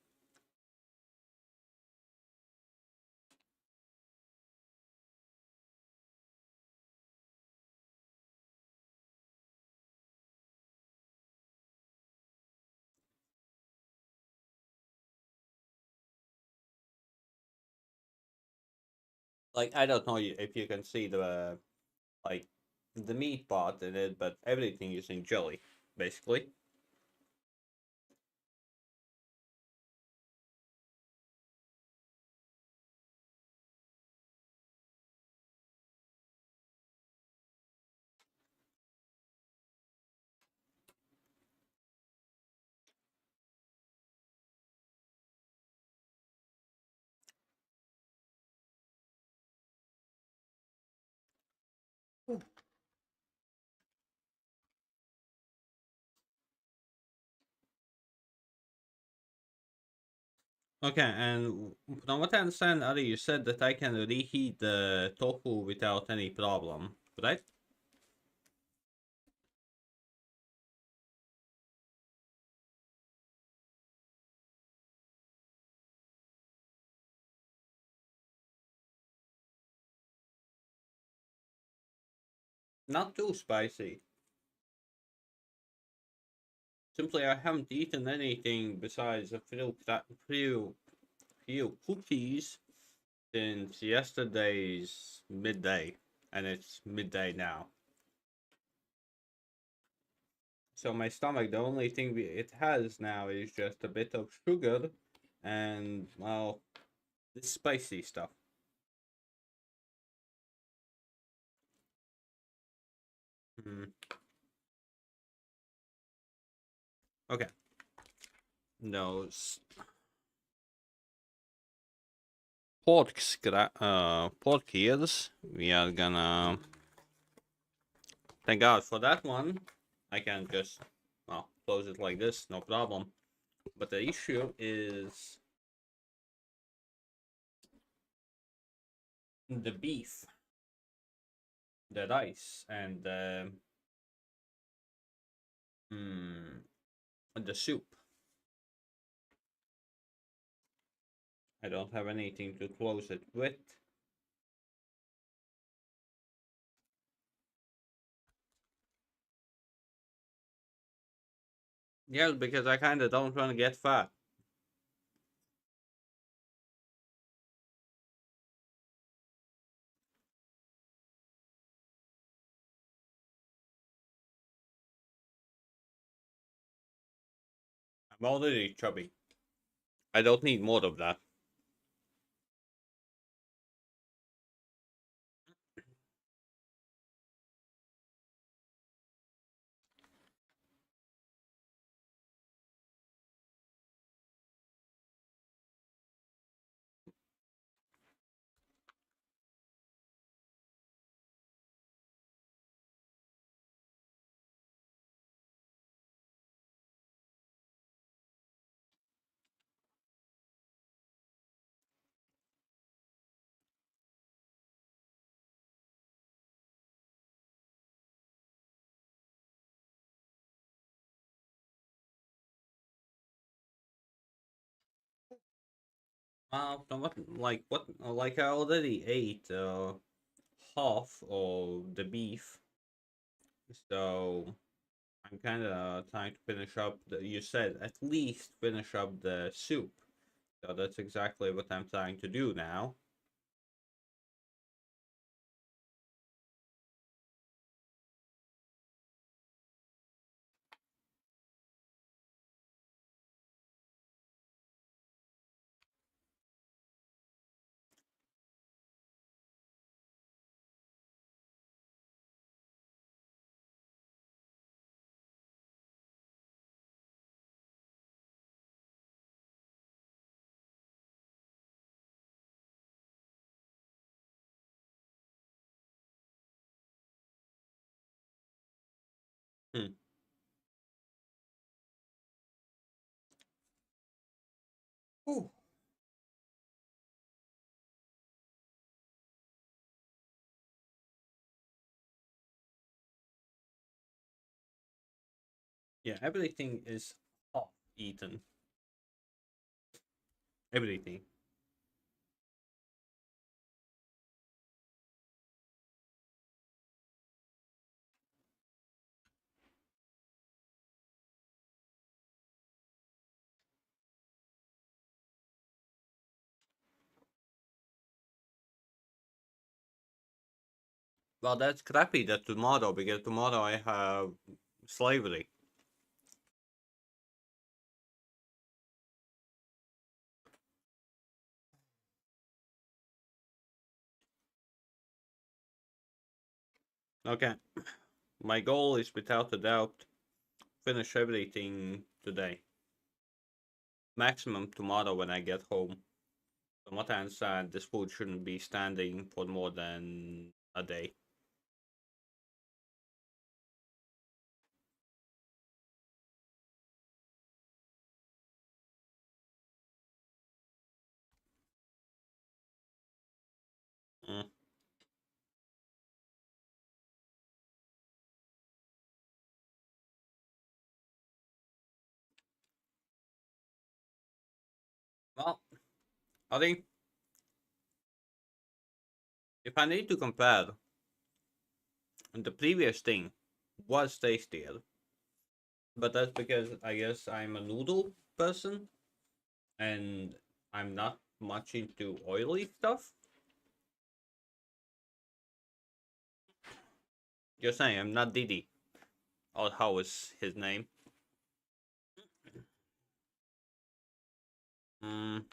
A: Like I don't know if you can see the like the meat part in it, but everything is in jelly, basically. Okay, and from what I understand, Ari, you said that I can reheat the tofu without any problem, right? Not too spicy. Simply, I haven't eaten anything besides a few cookies since yesterday's midday, and it's midday now. So my stomach, the only thing it has now is just a bit of sugar and, well, this spicy stuff. Hmm. Okay. No, pork ears. We are gonna thank God for that one. I can just, well, close it like this, no problem. But the issue is the beef, the rice, and the soup. I don't have anything to close it with. Yes, because I kind of don't want to get fat. I'm already chubby. I don't need more of that. Like I already ate half of the beef, so I'm kind of trying to finish up. You said at least finish up the soup, so that's exactly what I'm trying to do now. Hmm. Ooh. Yeah, everything is half eaten. Everything. Well, that's crappy that tomorrow, because tomorrow I have slavery. Okay. My goal is without a doubt finish everything today. Maximum tomorrow when I get home. From what I understand, this food shouldn't be standing for more than a day. Mm. Well, I think if I need to compare, the previous thing was tastier, but that's because I guess I'm a noodle person and I'm not much into oily stuff. Just saying, I'm not Didi. Or how is his name? Mm,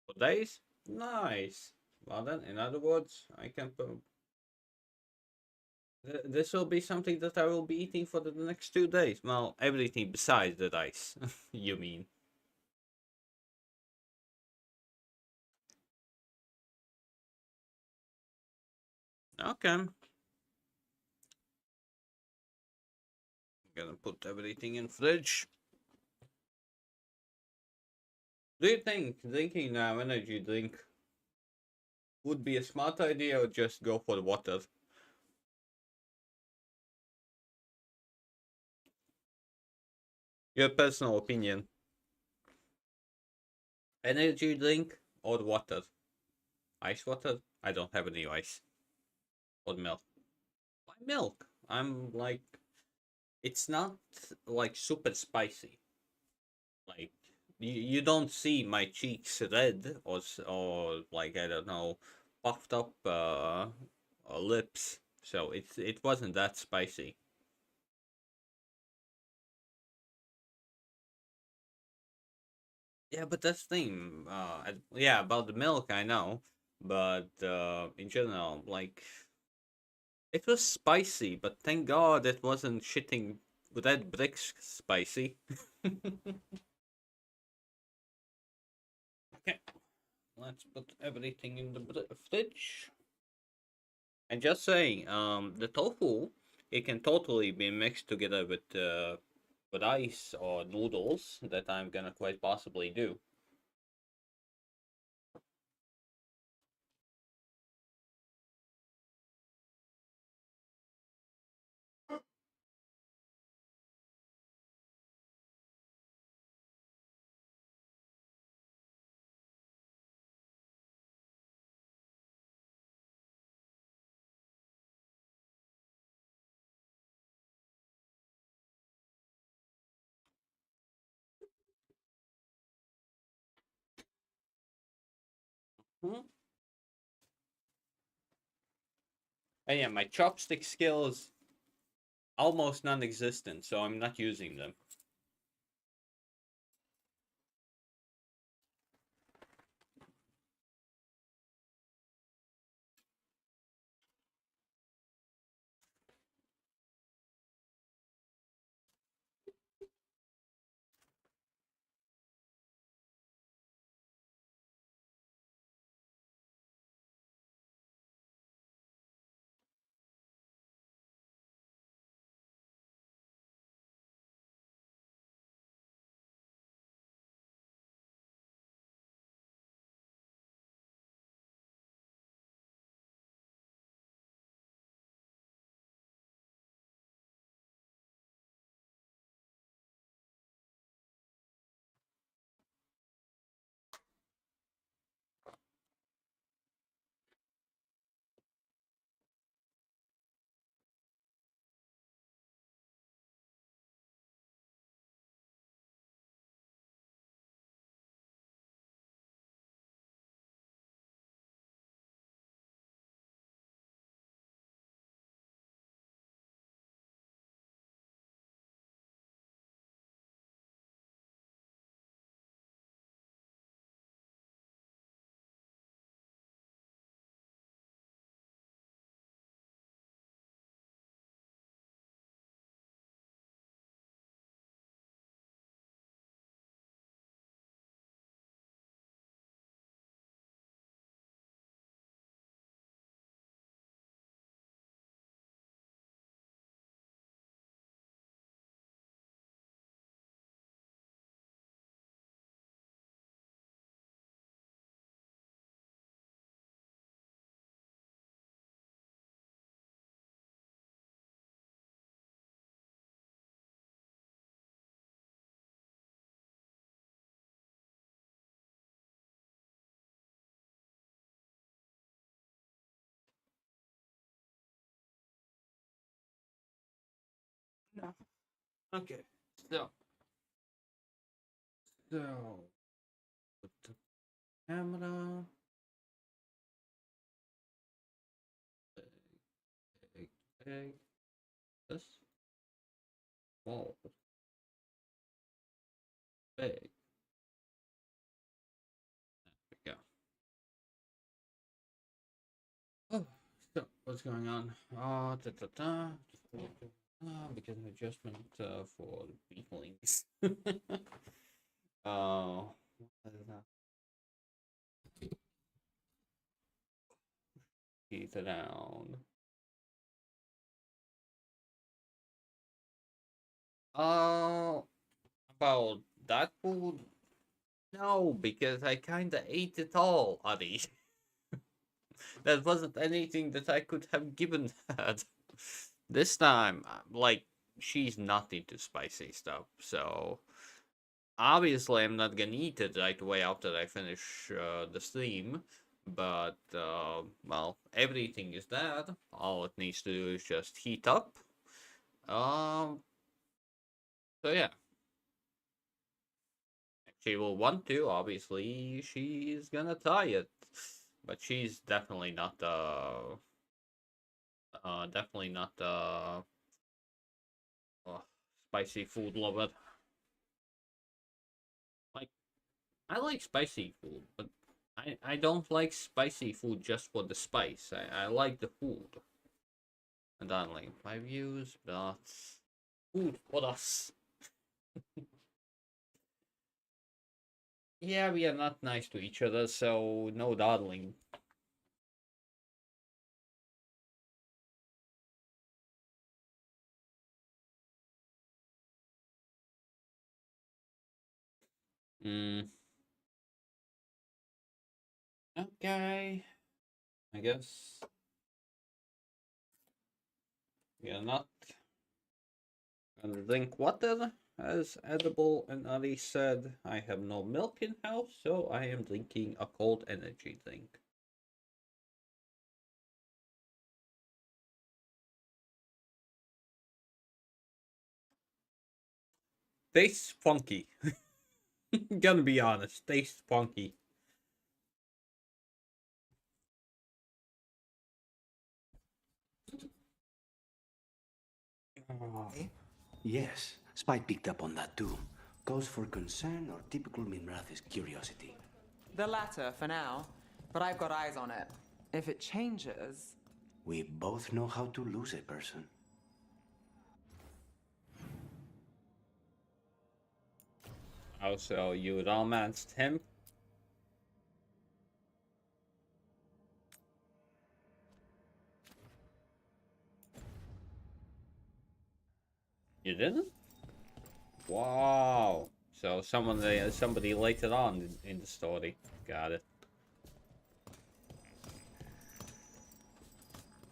A: for days? Nice. Well then, in other words, I can put. This will be something that I will be eating for the next 2 days. Well, everything besides the rice, you mean. Okay. Gonna put everything in fridge. Do you think drinking now energy drink would be a smart idea or just go for the water? Your personal opinion. Energy drink or water? Ice water? I don't have any ice. Or milk. Why milk? I'm like, it's not like super spicy. Like, you don't see my cheeks red or like, I don't know, puffed up lips. So it wasn't that spicy. Yeah, but that's the thing. Yeah, about the milk, I know, but in general, like, it was spicy. But thank God it wasn't shitting red bricks spicy. Okay, let's put everything in the fridge. And just saying, the tofu, it can totally be mixed together with rice or noodles that I'm gonna quite possibly do. And yeah, my chopstick skill is almost non-existent, so I'm not using them. No. Okay. So put the camera. Egg. This. Small. Big. There we go. Oh, so what's going on? Because an adjustment for weaklings. Oh, what is that? Keep it down. About that food? No, because I kinda ate it all, Adi. That wasn't anything that I could have given her. This time, like, she's not into spicy stuff, so obviously I'm not gonna eat it right away after I finish the stream. But, well, everything is dead. All it needs to do is just heat up. So yeah. She will want to, obviously, she's gonna try it. But she's definitely not spicy food lover. Like, I like spicy food, but I don't like spicy food just for the spice. I like the food. And darling, my views, but food for us. Yeah, we are not nice to each other, so no darling. Okay. I guess we are not gonna drink water as edible, and Ali said I have no milk in house, so I am drinking a cold energy drink. Tastes funky. Gonna be honest, tastes funky.
C: Yes, Spike picked up on that too. Cause for concern or typical Minrath's curiosity?
D: The latter, for now. But I've got eyes on it. If it changes...
C: We both know how to lose a person.
A: Also, you romanced him? You didn't? Wow. So somebody later on in the story. Got it.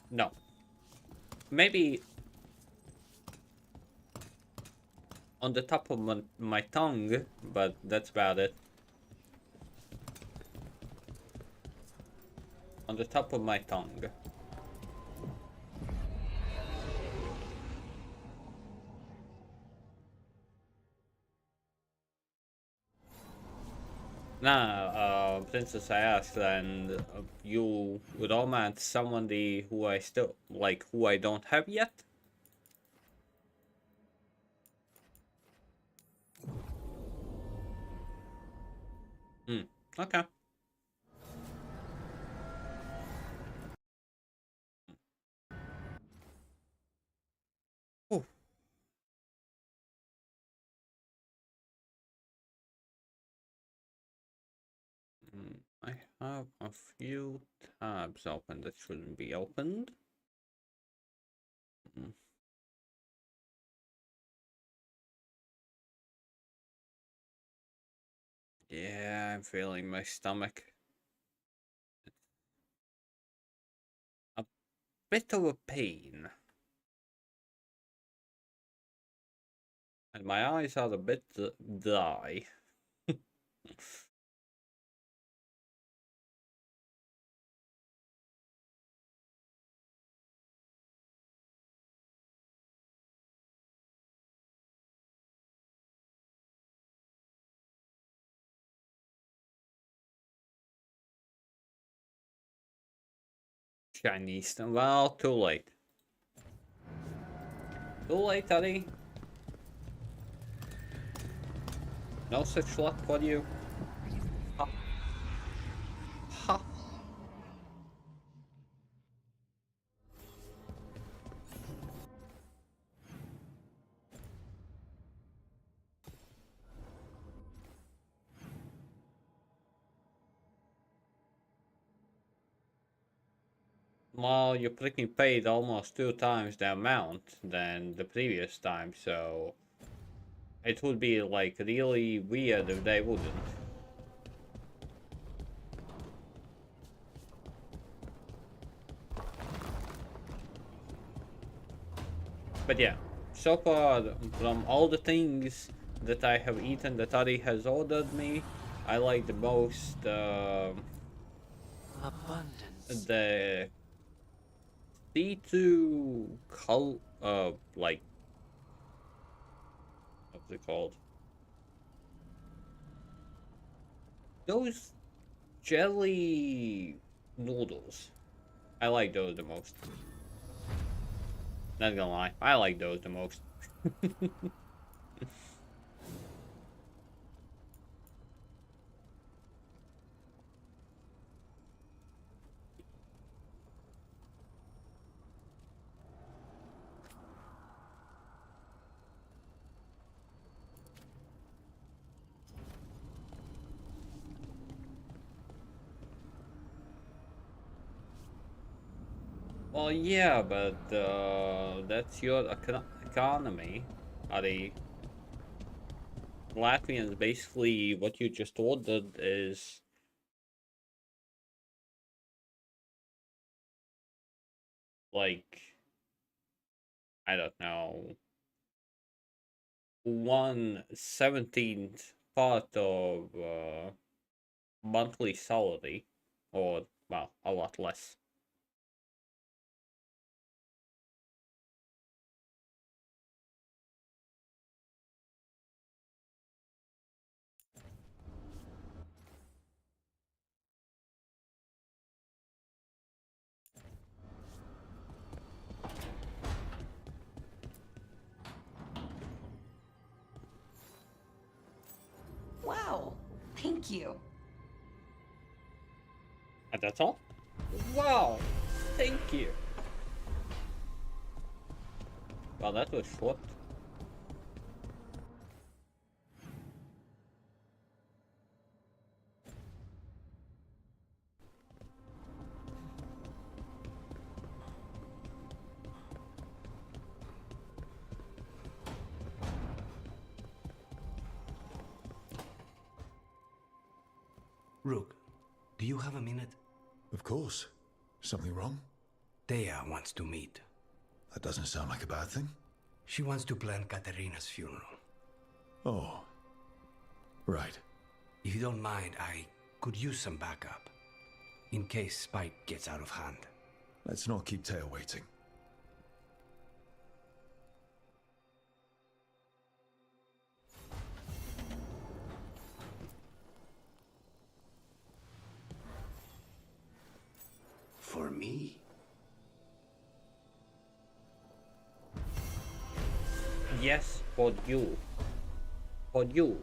A: No. Maybe on the top of my tongue, but that's about it. On the top of my tongue. Nah, Princess, I asked, and you romance somebody who I still like, who I don't have yet? Okay. Ooh. I have a few tabs open that shouldn't be opened. Yeah, I'm feeling my stomach. A bit of a pain. And my eyes are a bit dry. Chinese. Well, too late. Too late, Eddie. No such luck for you. Ha. Ha. Well, you freaking paid almost 2 times the amount than the previous time, so it would be like really weird if they wouldn't. But yeah, so far from all the things that I have eaten that Ari has ordered me, I like the most
R: Abundance.
A: the C2 like what's it called? Those jelly noodles. I like those the most. Not gonna lie, I like those the most. Well, yeah, but that's your economy. Are the Latvians basically what you just ordered is like, I don't know, 1/17th part of monthly salary, or well, a lot less.
F: Thank you.
A: And that's all? Wow! Thank you! Well, that was short.
C: Rook, do you have a minute?
B: Of course. Something wrong?
C: Thea wants to meet.
B: That doesn't sound like a bad thing.
C: She wants to plan Katerina's funeral.
B: Oh. Right.
C: If you don't mind, I could use some backup. In case Spike gets out of hand.
B: Let's not keep Taya waiting.
C: For me?
A: Yes, for you. For you.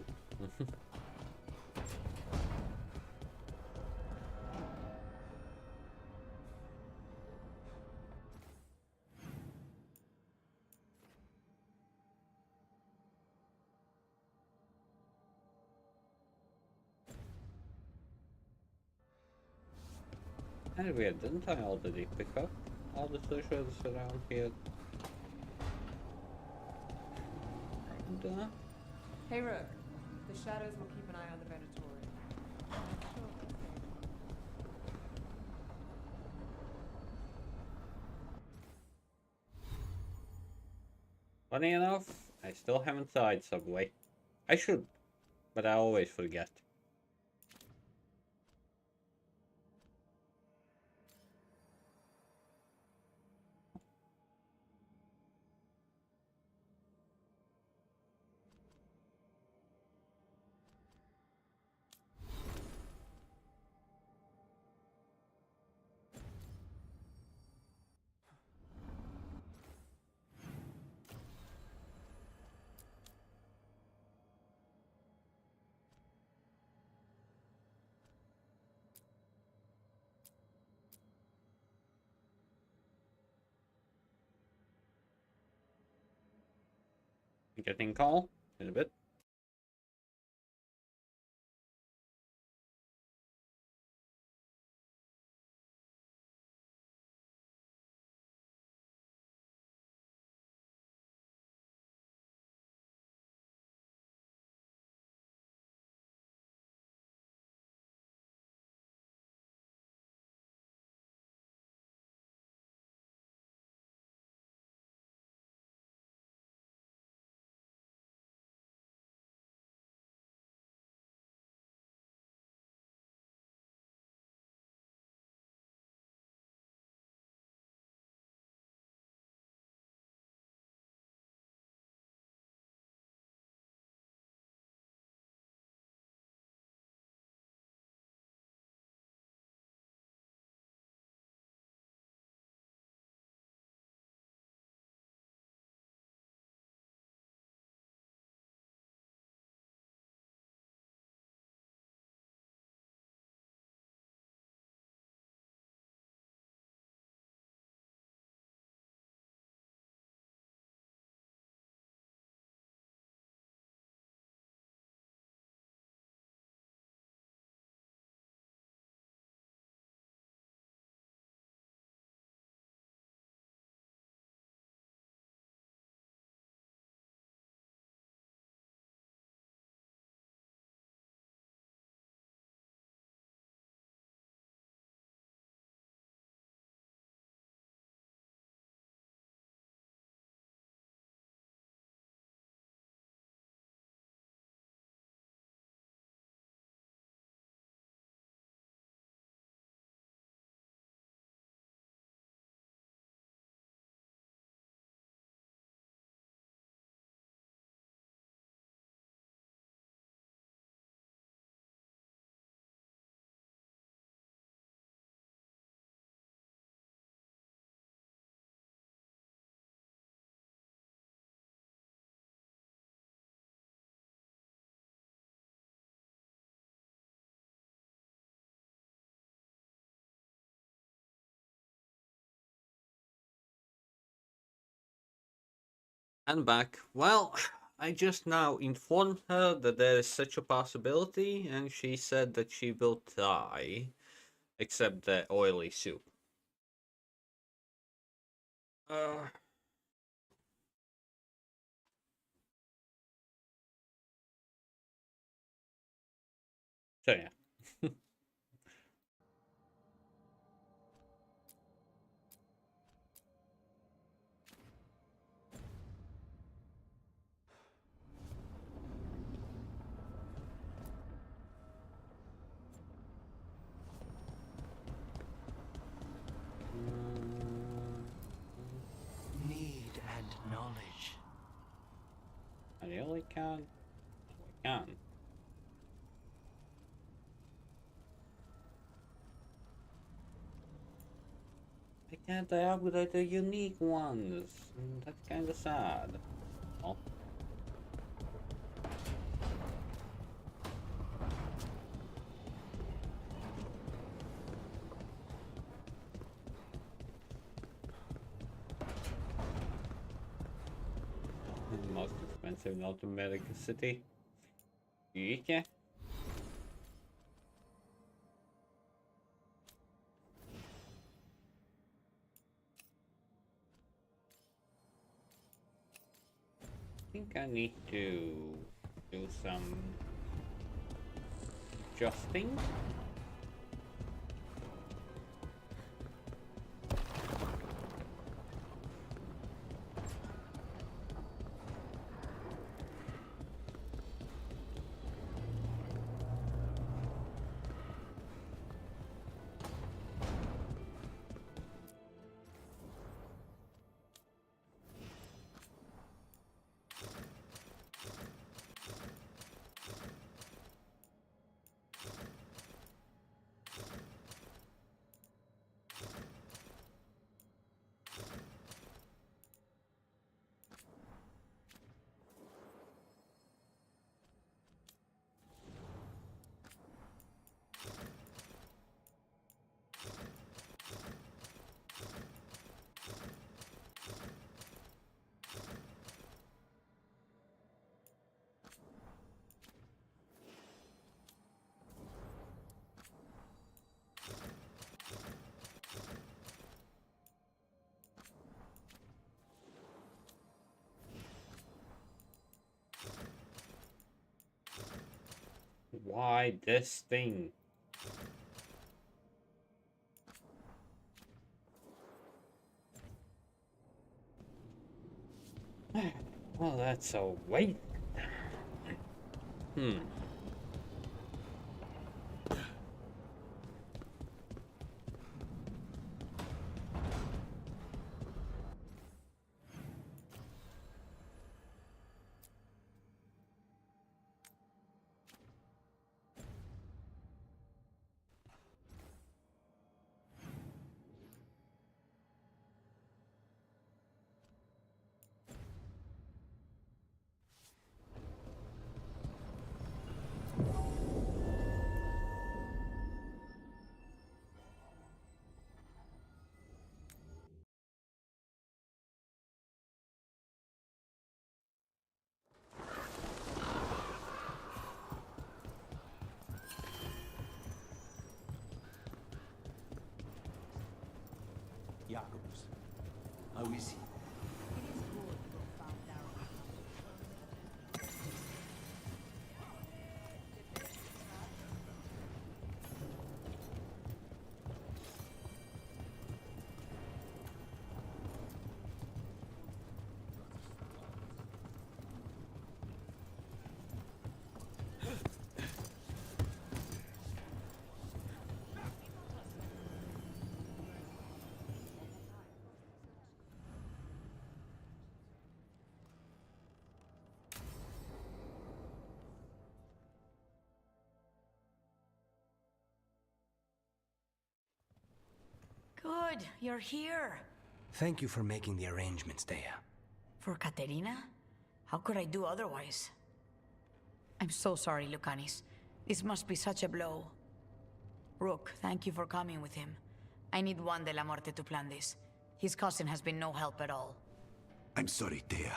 A: And weird, didn't I already pick up all the treasures around here? And,
D: Hey, Rook. The shadows will keep an eye on the Venatori. I'm sure they'll save one.
A: Funny enough, I still haven't tried Subway. I should, but I always forget. Getting call in a bit. And back. Well, I just now informed her that there is such a possibility, and she said that she will try, except the oily soup. Uh. So yeah.
C: Need and knowledge.
A: I really can't. I can. I can't upgrade the unique ones. That's kind of sad. Oh. The most expensive North American city. Yeah. I think I need to do some adjusting. Why this thing? Well, that's a waste.
L: Jacobus, how is he?
F: Good, you're here.
C: Thank you for making the arrangements, Dea.
F: For Katerina? How could I do otherwise? I'm so sorry, Lucanis. This must be such a blow. Rook, thank you for coming with him. I need Juan de la Muerte to plan this. His cousin has been no help at all.
J: I'm sorry, Dea.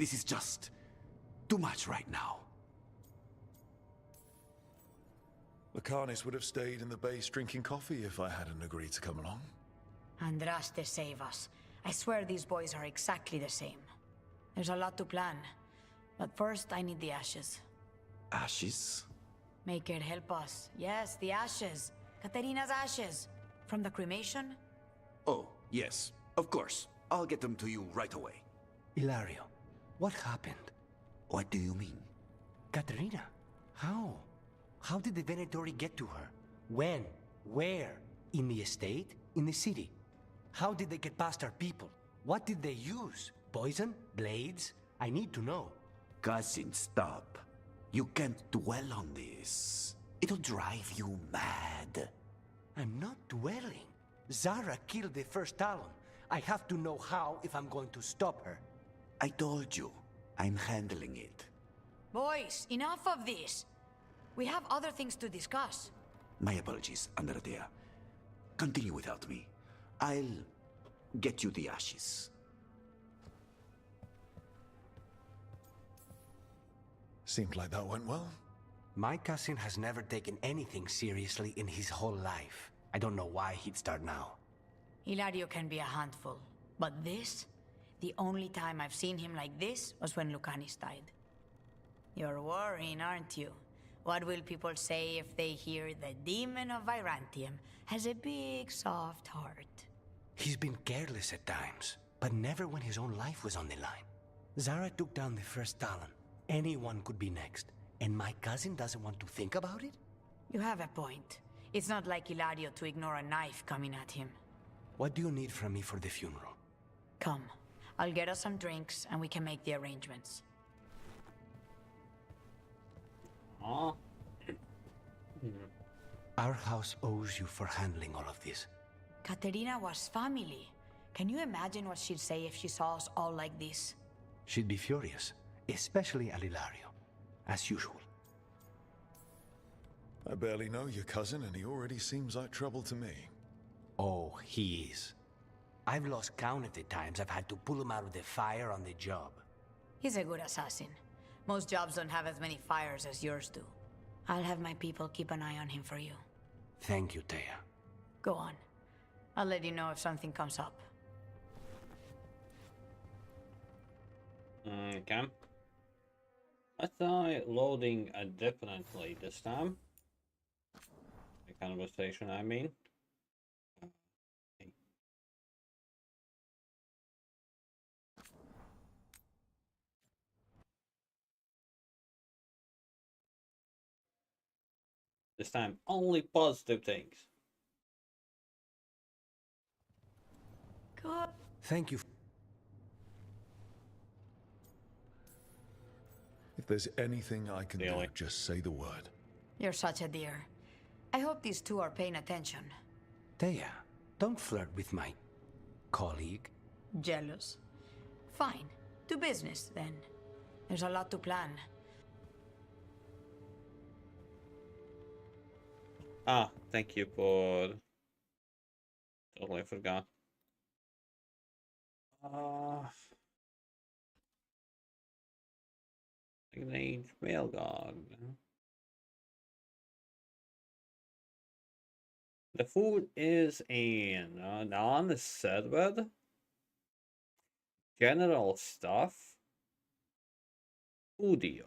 J: This is just too much right now.
B: Lucanis would have stayed in the base drinking coffee if I hadn't agreed to come along.
F: Andraste save us. I swear these boys are exactly the same. There's a lot to plan. But first, I need the ashes.
J: Ashes?
F: Make it help us. Yes, the ashes. Katerina's ashes. From the cremation?
J: Oh, yes. Of course. I'll get them to you right away.
C: Ilario, what happened?
J: What do you mean?
C: Katerina, how? How did the Venatori get to her? When? Where? In the estate? In the city? How did they get past our people? What did they use? Poison? Blades? I need to know.
J: Cousin, stop. You can't dwell on this. It'll drive you mad.
C: I'm not dwelling. Zara killed the first Talon. I have to know how if I'm going to stop her.
J: I told you. I'm handling it.
F: Boys, enough of this. We have other things to discuss.
J: My apologies, Andradea. Continue without me. I'll get you the ashes.
B: Seemed like that went well.
C: My cousin has never taken anything seriously in his whole life. I don't know why he'd start now.
F: Ilario can be a handful. But this? The only time I've seen him like this was when Lucanis died. You're worrying, aren't you? What will people say if they hear the demon of Virantium has a big, soft heart?
C: He's been careless at times, but never when his own life was on the line. Zara took down the first Talon. Anyone could be next, and my cousin doesn't want to think about it?
F: You have a point. It's not like Ilario to ignore a knife coming at him.
C: What do you need from me for the funeral?
F: Come. I'll get us some drinks, and we can make the arrangements.
A: Aw.
C: Our house owes you for handling all of this.
F: Katerina was family. Can you imagine what she'd say if she saw us all like this?
C: She'd be furious, especially at Ilario, as usual.
B: I barely know your cousin, and he already seems like trouble to me.
C: Oh, he is. I've lost count of the times I've had to pull him out of the fire on the job.
F: He's a good assassin. Most jobs don't have as many fires as yours do. I'll have my people keep an eye on him for you.
C: Thank you, Thea.
F: Go on. I'll let you know if something comes up.
A: Okay. Let's try loading indefinitely this time. The conversation, I mean. This time, only positive things.
F: Good.
C: Thank you.
B: If there's anything I can do, just say the word.
F: You're such a dear. I hope these two are paying attention.
C: Thea, don't flirt with my colleague.
F: Jealous? Fine. To business, then. There's a lot to plan.
A: Ah, thank you for... Totally forgot. Nickname Veilguard. The food is in on the server. General stuff. Audio.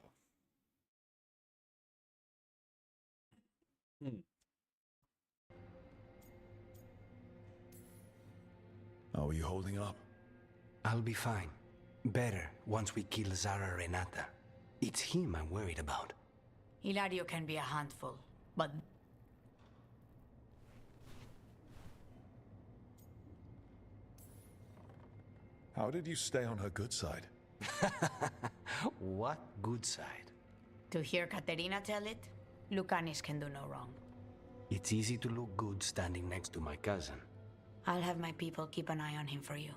B: How are you holding up?
C: I'll be fine. Better once we kill Zara Renata. It's him I'm worried about.
F: Ilario can be a handful, but...
B: How did you stay on her good side?
C: What good side?
F: To hear Katerina tell it, Lucanis can do no wrong.
C: It's easy to look good standing next to my cousin.
F: I'll have my people keep an eye on him for you.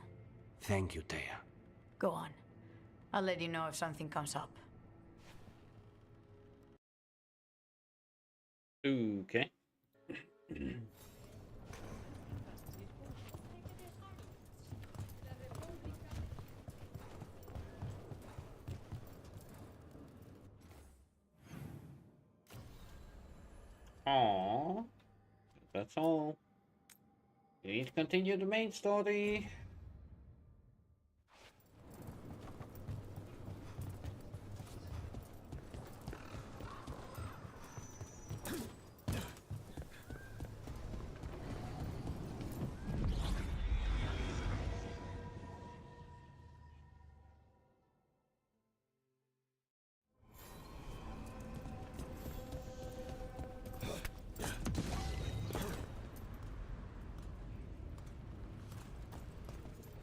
C: Thank you, Thea.
F: Go on. I'll let you know if something comes up.
A: Okay. Aww. That's all. You need to continue the main story.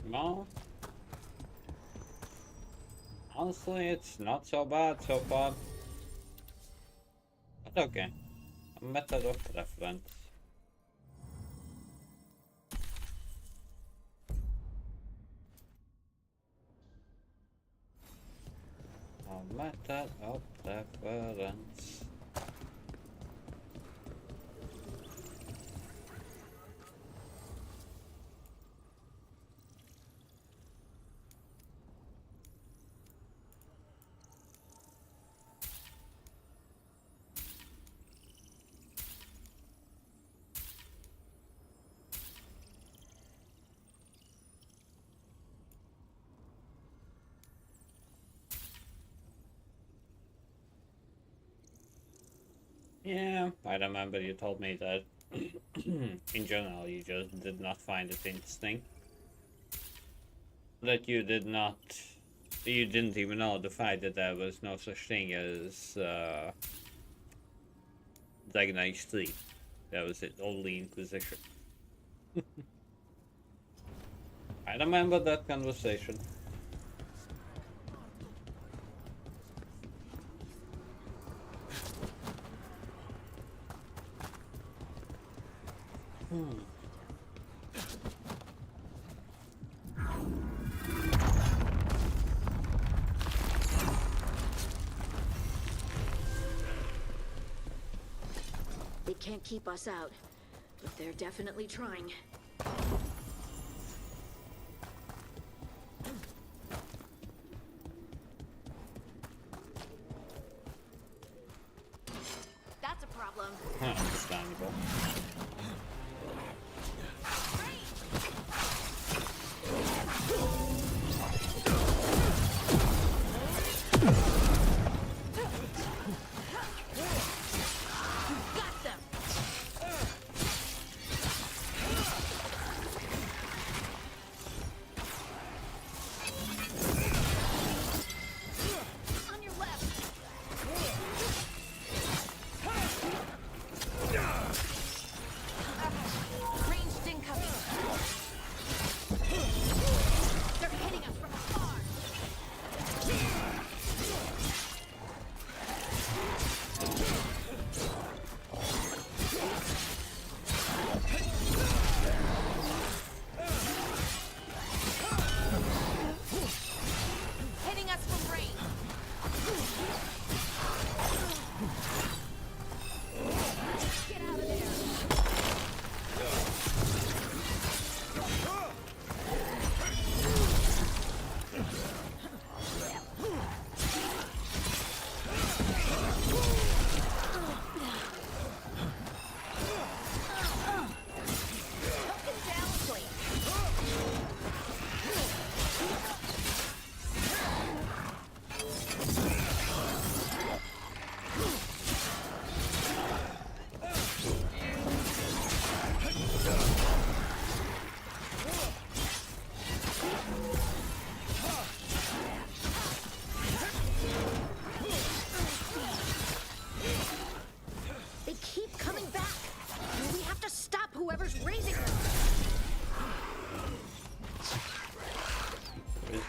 A: No. Honestly, it's not so bad so far. But okay. A method of preference. A method of preference. Yeah, I remember you told me that in general you just did not find it interesting. That you didn't even know the fact that there was no such thing as Dragon Age 3. That was it, only Inquisition. I remember that conversation.
Q: They can't keep us out, but they're definitely trying. That's a problem.
A: Understandable.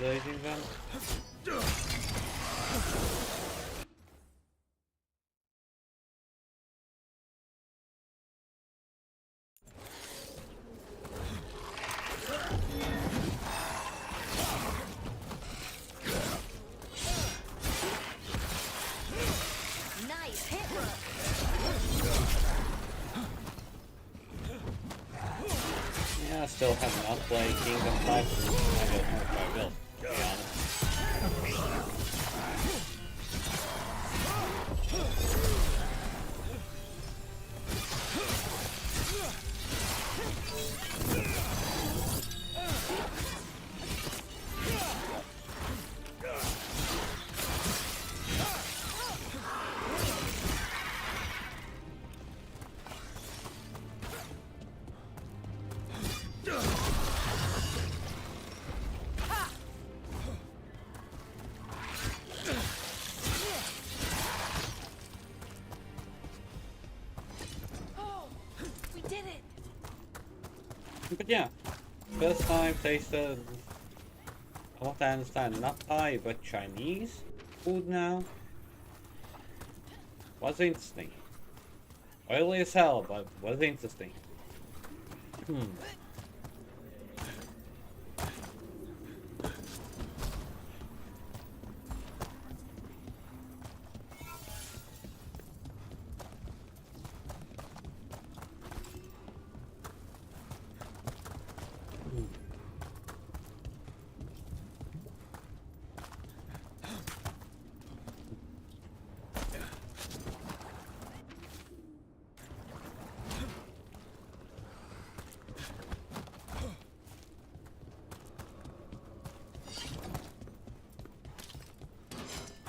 A: Raising them.
Q: Nice hit.
A: Yeah, I still have not played Kingdom 5. I don't know if I will, to be honest. But yeah, first time tasted, from what I understand, not Thai but Chinese food now. Was interesting. Oily as hell, but was interesting.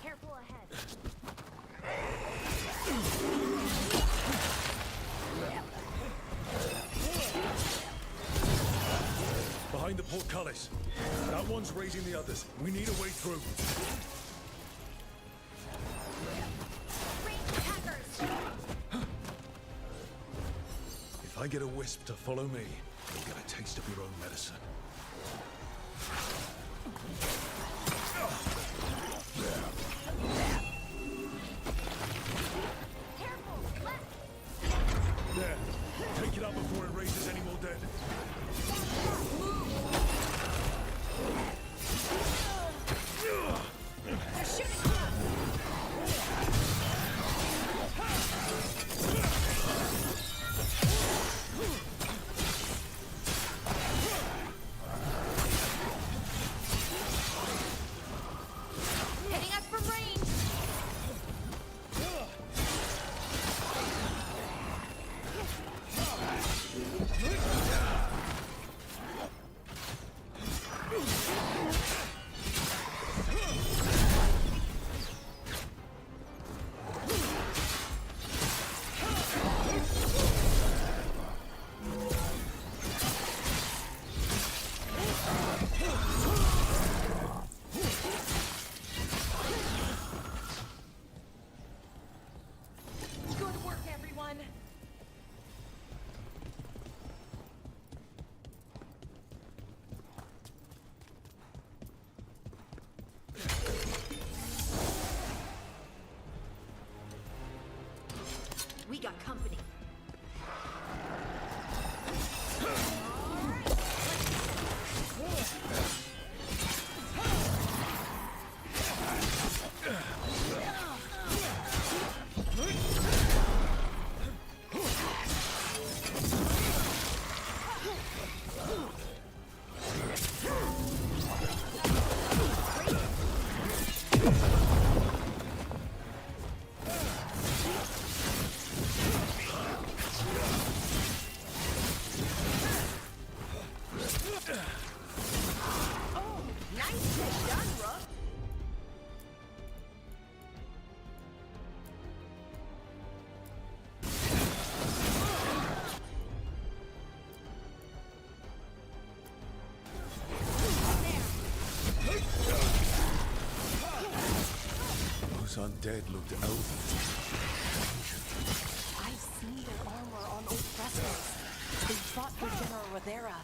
Q: Careful ahead.
B: Behind the portcullis. That one's raising the others. We need a way through. If I get a wisp to follow me, you'll get a taste of your own medicine. There. Take it out before it raises any more dead.
Q: Hitting us from range. Good work, everyone.
F: We got company. Nicely done, Rook.
B: Those undead looked elven.
S: I've seen their armor on old frescoes. They fought for General Rivera,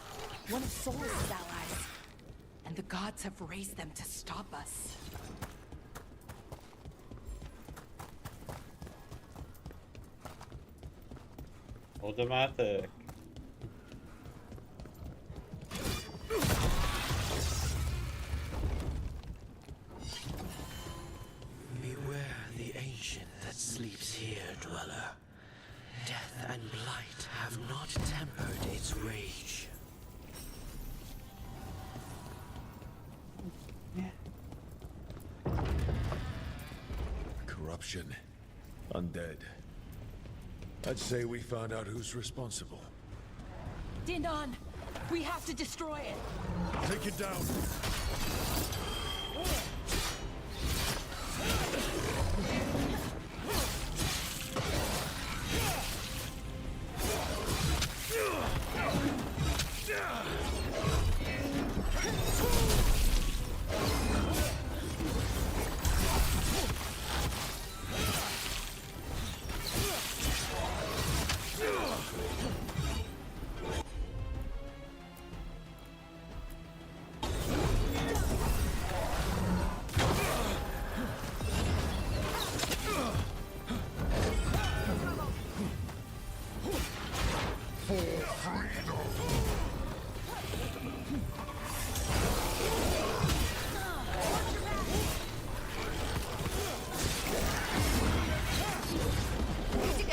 S: one of Solus' allies. And the gods have raised them to stop us.
A: Automatic.
G: Beware the ancient that sleeps here, dweller. Death and blight have not tempered its rage.
B: Corruption. Undead. I'd say we found out who's responsible.
S: Dinan, we have to destroy it.
B: Take it down.
F: Good to go.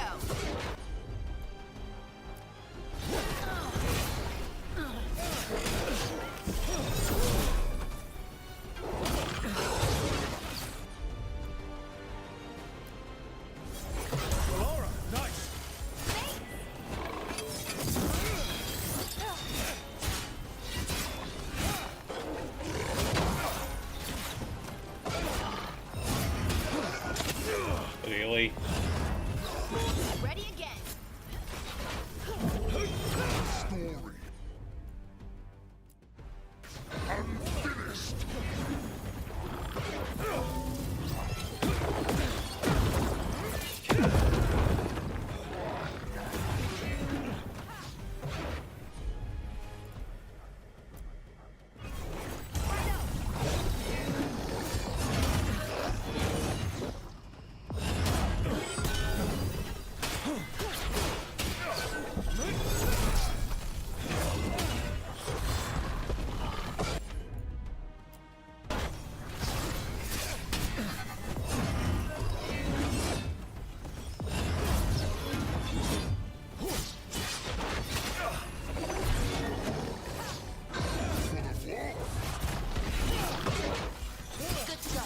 B: Laura, nice.
A: Really?
F: Ready again.
M: Story. Unfinished.
F: Good to go.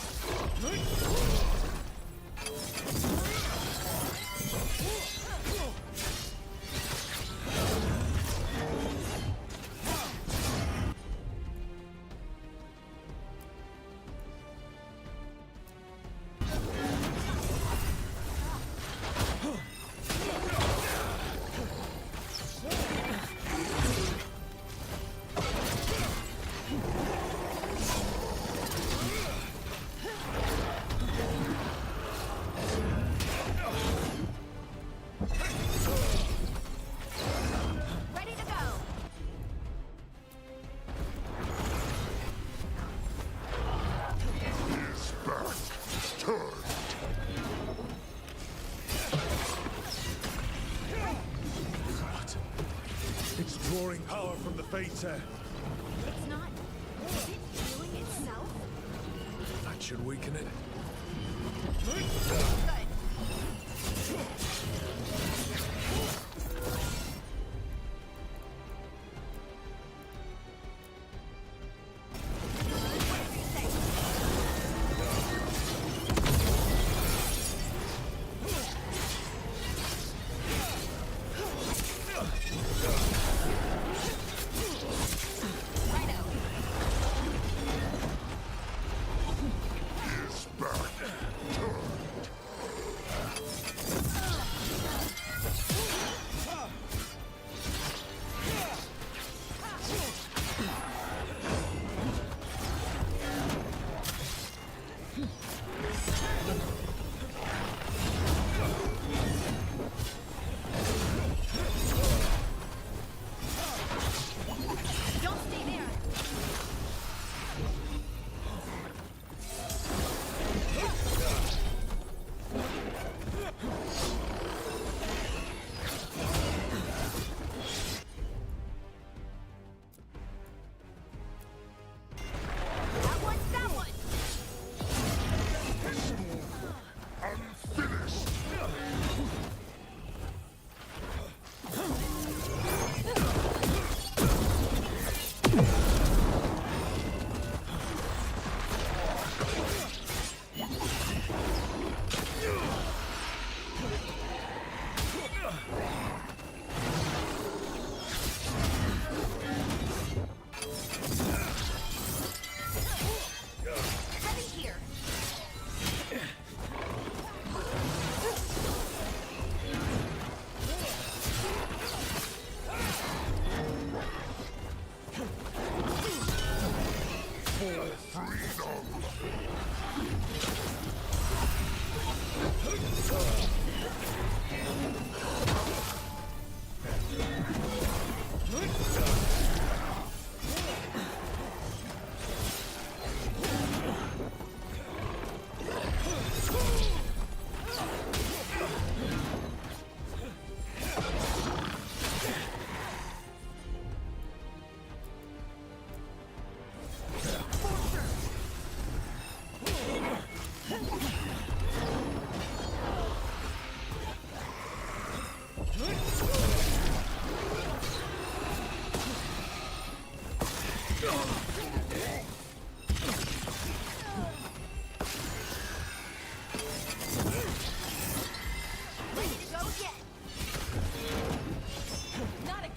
F: Ready to go.
M: Is back. Turned.
B: What? It's drawing power from the Fates here.
Q: It's not. Is it healing itself?
B: That should weaken it.
F: Good.
M: Is back. Turned.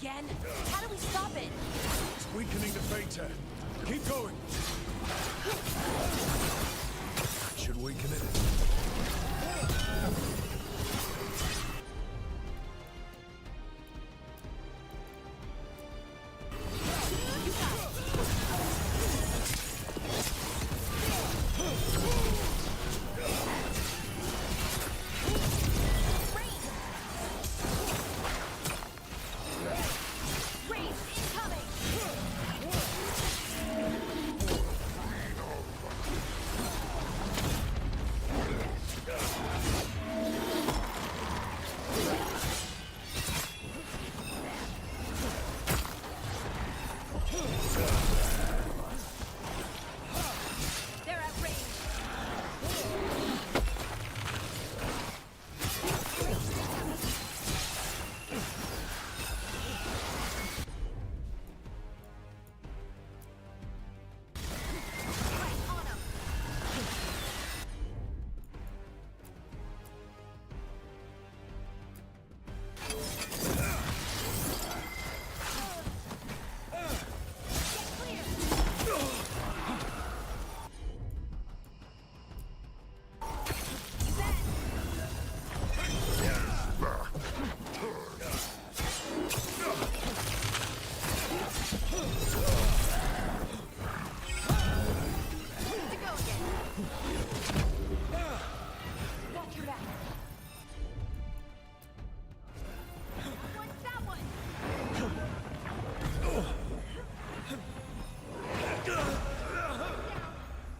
S: again? How do we stop it?
B: It's weakening the Fate. Keep going. That should weaken it.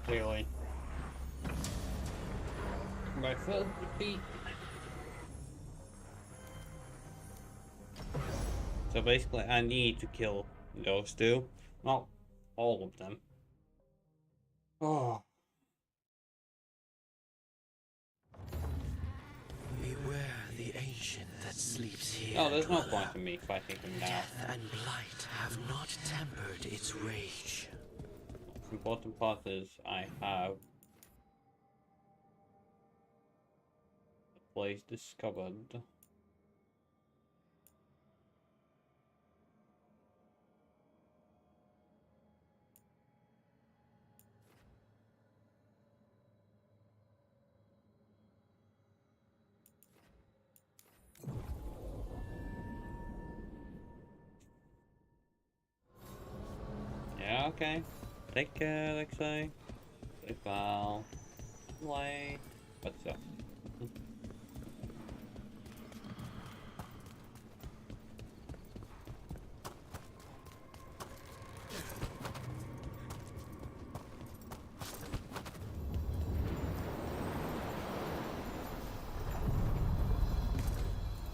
A: Clearly. My first defeat. So basically I need to kill those two. Not all of them. Oh.
G: Beware the ancient that sleeps here.
A: No, there's no point in me fighting him now.
G: Death and blight have not tempered its rage.
A: The important part is I have the place discovered. Yeah, okay. Take care, Alexei. Sleep well. Play. What's up?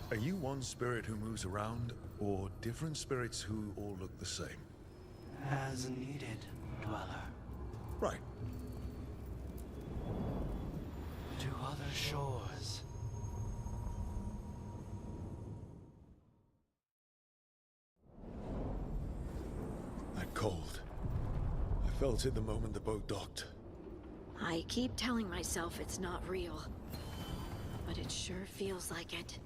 B: Are you one spirit who moves around, or different spirits who all look the same?
G: As needed, dweller.
B: Right.
G: To other shores.
B: That cold. I felt it the moment the boat docked.
P: I keep telling myself it's not real, but it sure feels like it.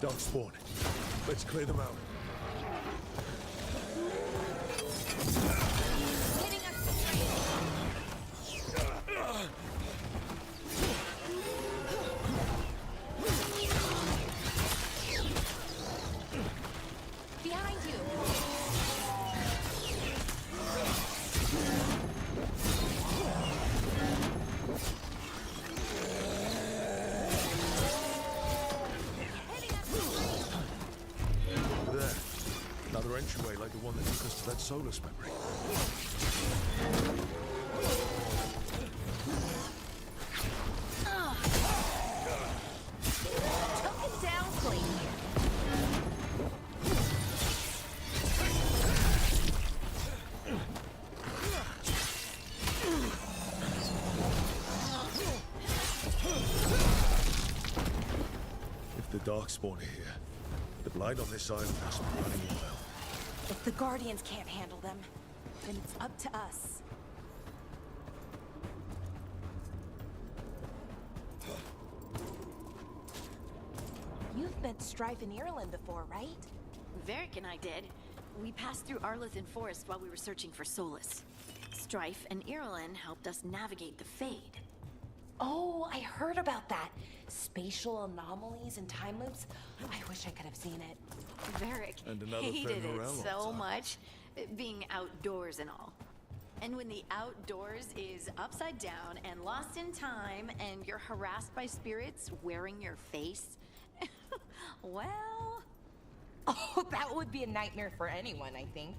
B: Dark spawn. Let's clear them out.
S: Behind you.
B: There. Another entryway like the one that took us to that Solus memory. Darkspawn are here. The blight on this island hasn't been running wild.
S: If the Guardians can't handle them, then it's up to us. You've met Strife in Ireland before, right?
P: Varric and I did. We passed through Arlothan Forest while we were searching for Solus. Strife and Ireland helped us navigate the Fade.
S: Oh, I heard about that. Spatial anomalies and time loops. I wish I could have seen it.
P: Varric
B: And another
P: hated it
B: Fenrirel
P: so
B: on top.
P: much, being outdoors and all. And when the outdoors is upside down and lost in time and you're harassed by spirits wearing your face, well...
S: Oh, that would be a nightmare for anyone, I think.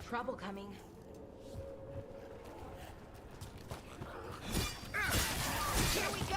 S: Trouble coming.
P: Here we go!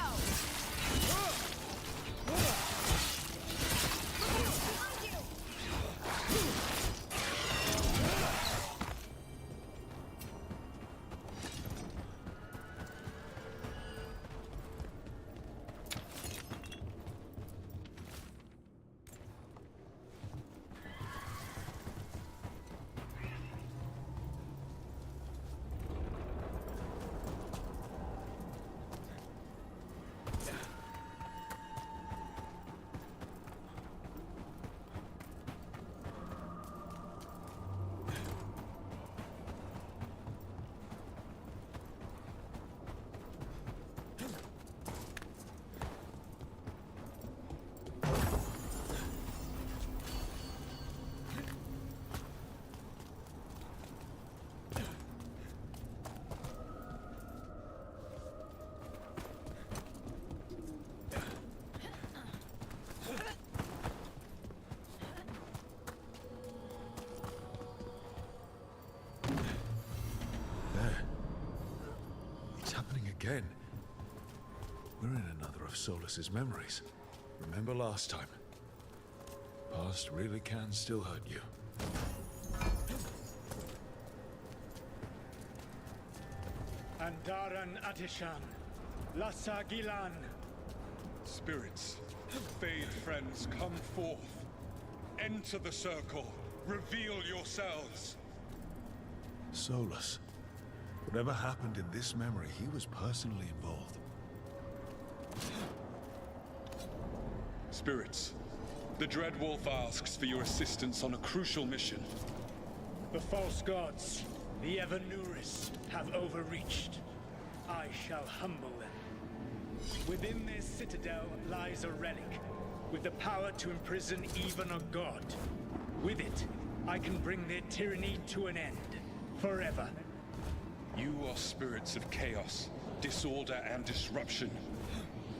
B: Again. We're in another of Solus's memories. Remember last time? Past really can still hurt you.
H: Andaran Atishan, Lassa Gilan.
U: Spirits, Fade friends, come forth. Enter the circle. Reveal yourselves.
B: Solus. Whatever happened in this memory, he was personally involved.
U: Spirits, the Dread Wolf asks for your assistance on a crucial mission.
H: The false gods, the Evanuris, have overreached. I shall humble them. Within their citadel lies a relic, with the power to imprison even a god. With it, I can bring their tyranny to an end, forever.
U: You are spirits of chaos, disorder, and disruption.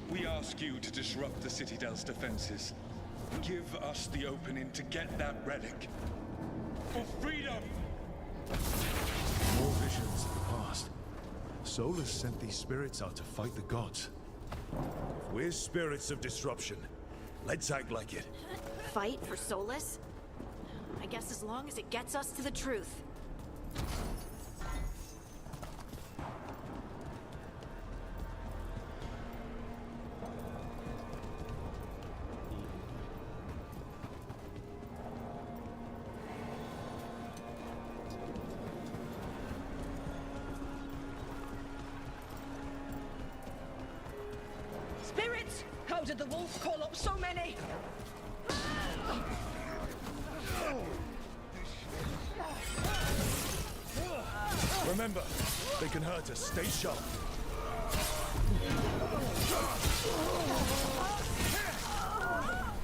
U: We ask you to disrupt the Citadel's defenses. Give us the opening to get that relic. For freedom!
B: More visions of the past. Solus sent these spirits out to fight the gods. If we're spirits of disruption, let's act like it.
P: Fight for Solus? I guess as long as it gets us to the truth.
N: Spirits! How did the wolf call up so many?
B: Remember, they can hurt us. Stay sharp.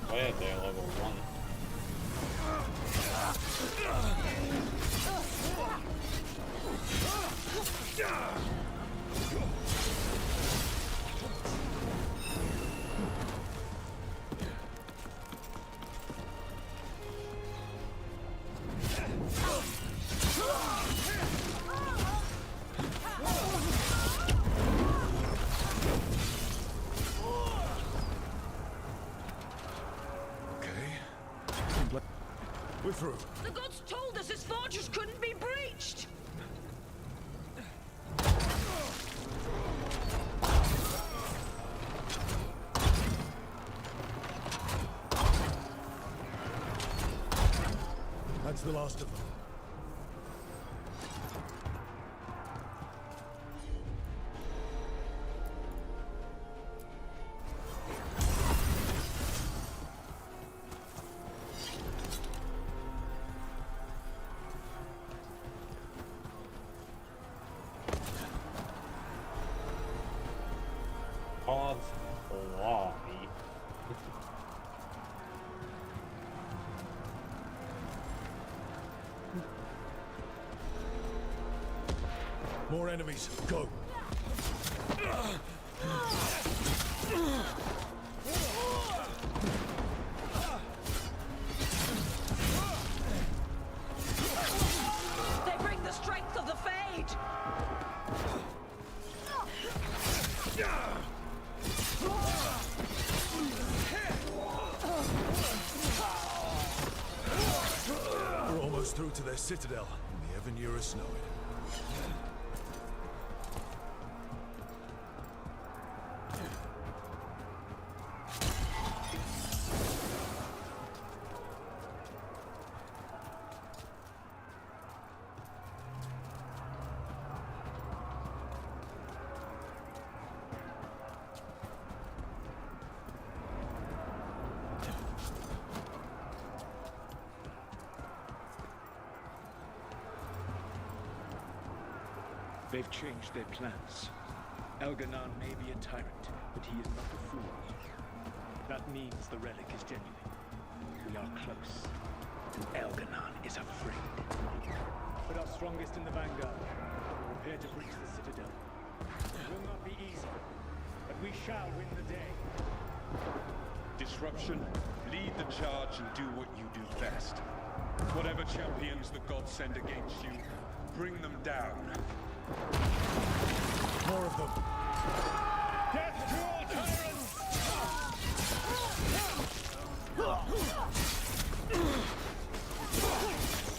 A: Why are they level 1?
B: through.
S: The gods told us this fortress couldn't be breached!
B: That's the last of them.
A: Odds fly.
B: More enemies. Go.
S: They bring the strength of the Fade!
B: We're almost through to their citadel, and the Evanurus know it.
H: They've changed their plans. Elganon may be a tyrant, but he is not a fool. That means the relic is genuine. We are close, and Elganon is afraid. Put our strongest in the vanguard. Prepare to breach the citadel. It will not be easy, but we shall win the day.
U: Disruption, lead the charge and do what you do best. Whatever champions the gods send against you, bring them down.
B: More of them.
H: Death to all tyrants!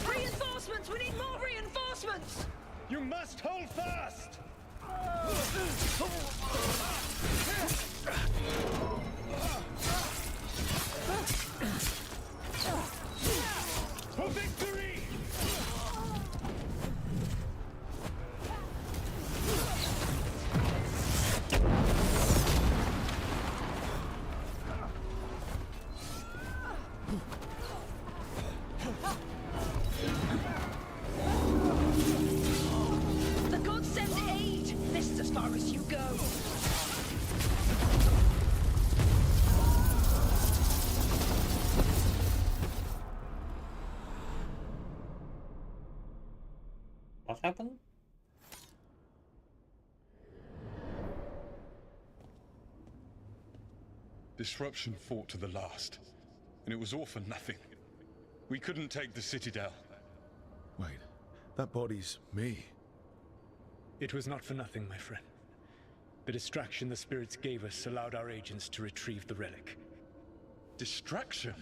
S: Reinforcements! We need more reinforcements!
H: You must hold fast! For victory!
S: The gods send aid! This is as far as you go!
A: What happened?
U: Disruption fought to the last, and it was all for nothing. We couldn't take the Citadel.
B: Wait, that body's me.
H: It was not for nothing, my friend. The distraction the spirits gave us allowed our agents to retrieve the relic.
U: Distraction?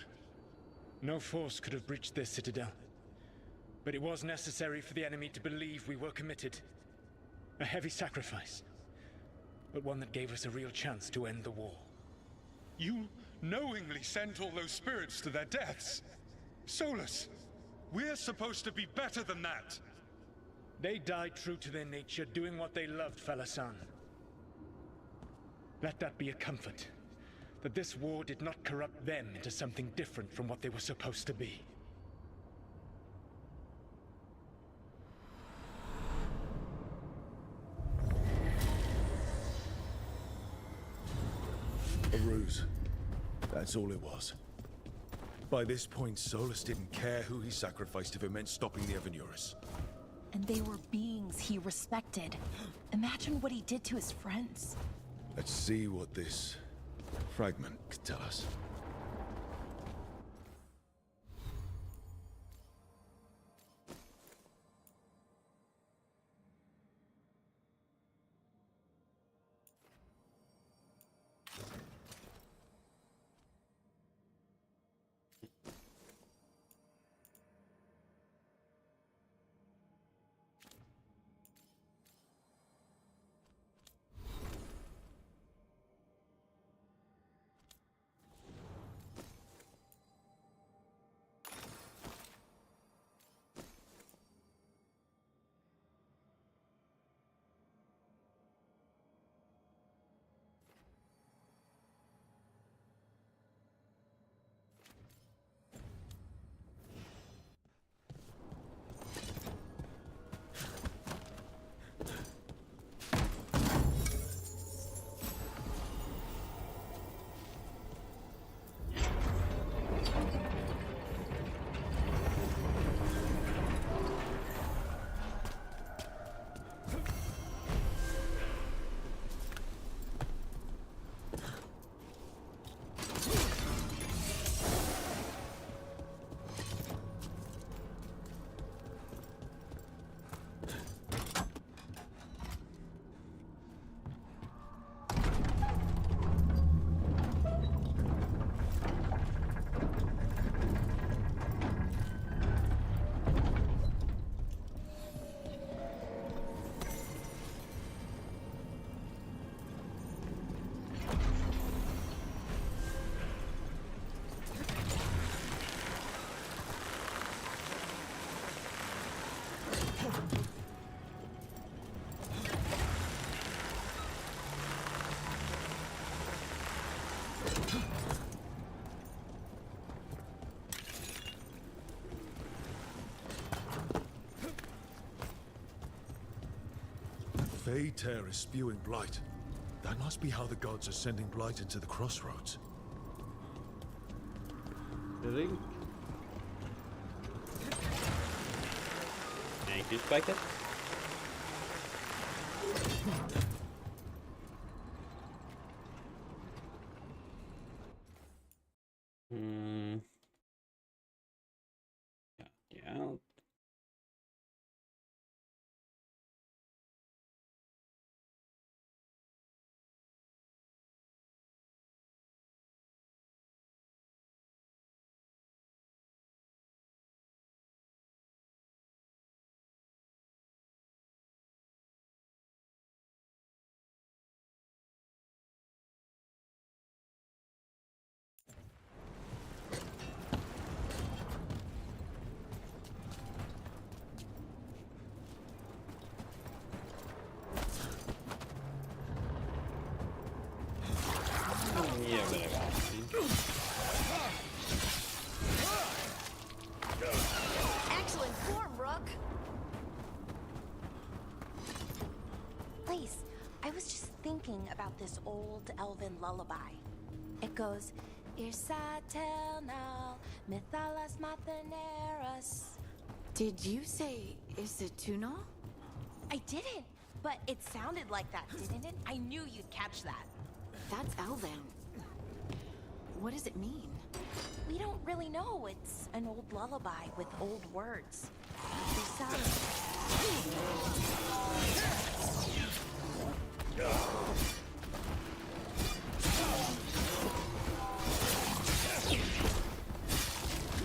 H: No force could have breached their citadel. But it was necessary for the enemy to believe we were committed. A heavy sacrifice, but one that gave us a real chance to end the war.
U: You knowingly sent all those spirits to their deaths? Solus, we're supposed to be better than that!
H: They died true to their nature, doing what they loved, Falasan. Let that be a comfort, that this war did not corrupt them into something different from what they were supposed to be.
B: A ruse. That's all it was. By this point, Solus didn't care who he sacrificed if it meant stopping the Evanurus.
Q: And they were beings he respected. Imagine what he did to his friends.
B: Let's see what this fragment could tell us. Fey Tear is spewing blight. That must be how the gods are sending blight into the crossroads.
A: Thank you, Spiker. Yeah. Yeah, whatever.
I: Excellent form, Rook. Lace, I was just thinking about this old elven lullaby. It goes, Irsatel now, Mithalas Matheneras.
P: Did you say Isatuno?
I: I didn't, but it sounded like that, didn't it? I knew you'd catch that.
P: That's Elven. What does it mean?
I: We don't really know. It's an old lullaby with old words.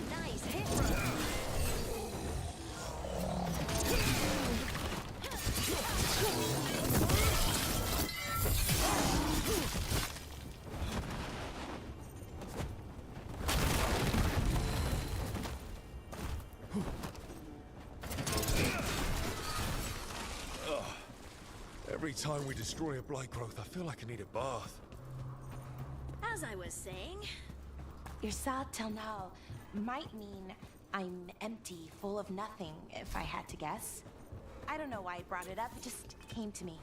I: Nice hit, bro.
B: Every time we destroy a blight growth, I feel like I need a bath.
I: As I was saying, Irsatel now might mean I'm empty, full of nothing, if I had to guess. I don't know why I brought it up, it just came to me.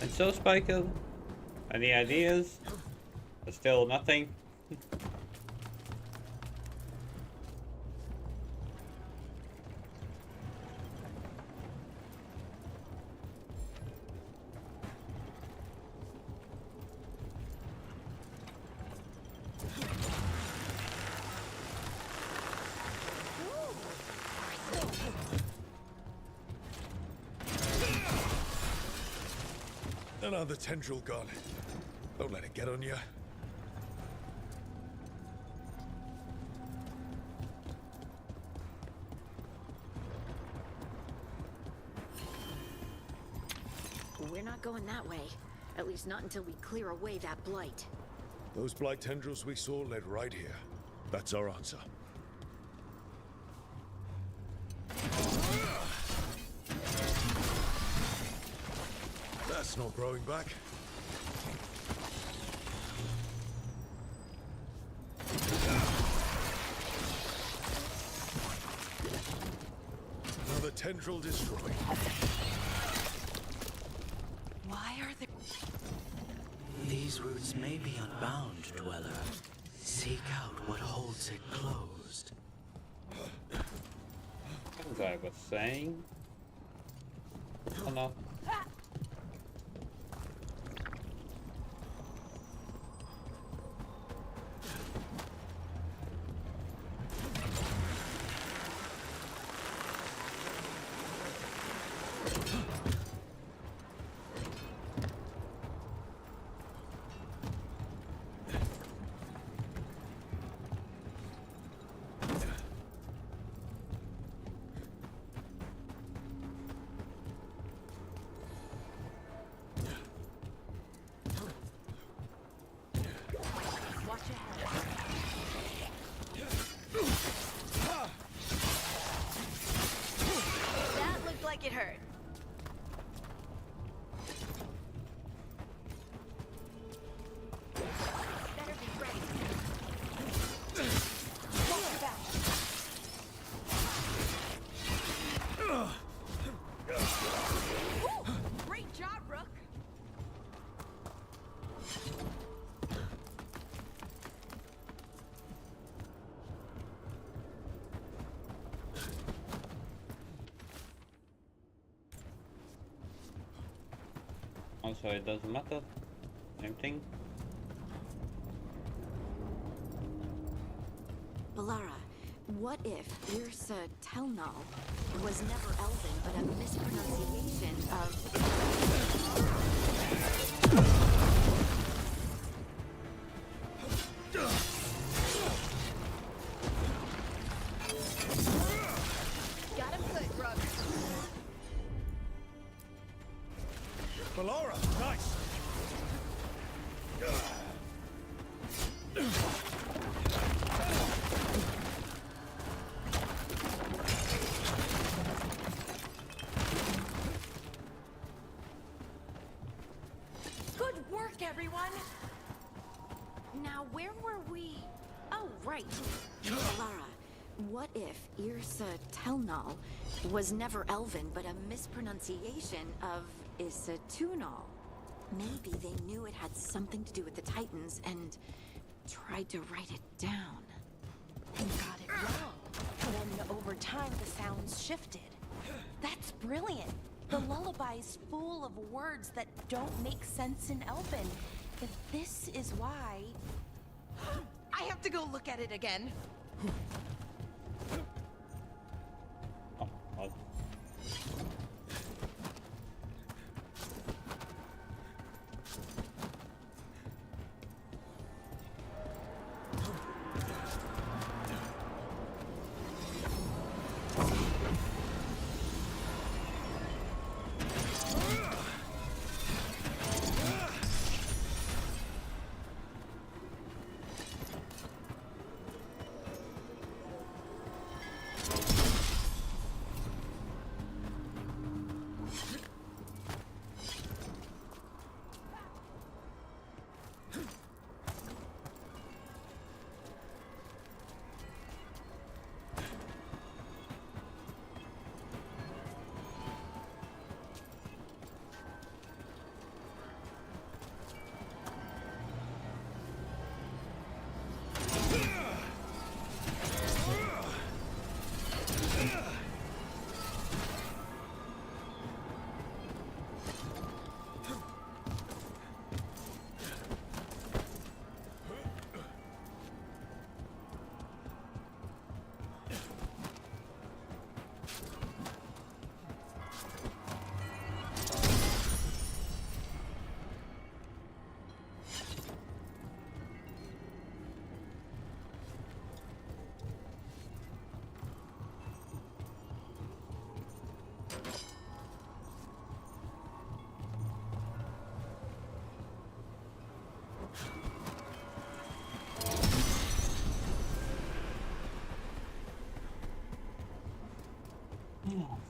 A: And so, Spiker, any ideas? There's still nothing.
B: Another tendril gone. Don't let it get on you.
P: We're not going that way. At least not until we clear away that blight.
B: Those blight tendrils we saw led right here. That's our answer. That's not growing back. Another tendril destroyed.
S: Why are there...
G: These roots may be unbound, Dweller. Seek out what holds it closed.
A: As I was saying. Oh no.
P: it hurt. Better be ready.
S: Great job, Rook.
A: Also, it doesn't matter. Same thing.
P: Balara, what if Irsa Telnal was never Elven, but a mispronunciation of... Got him good, Brooke.
H: Balara, nice.
S: Good work, everyone.
P: Now, where were we? Oh, right. Balara, what if Irsa Telnal was never Elven, but a mispronunciation of Isatunal? Maybe they knew it had something to do with the Titans and tried to write it down.
I: And got it wrong. Then over time, the sounds shifted. That's brilliant. The lullaby's full of words that don't make sense in Elven. If this is why...
S: I have to go look at it again.
A: Oh.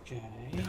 A: Okay.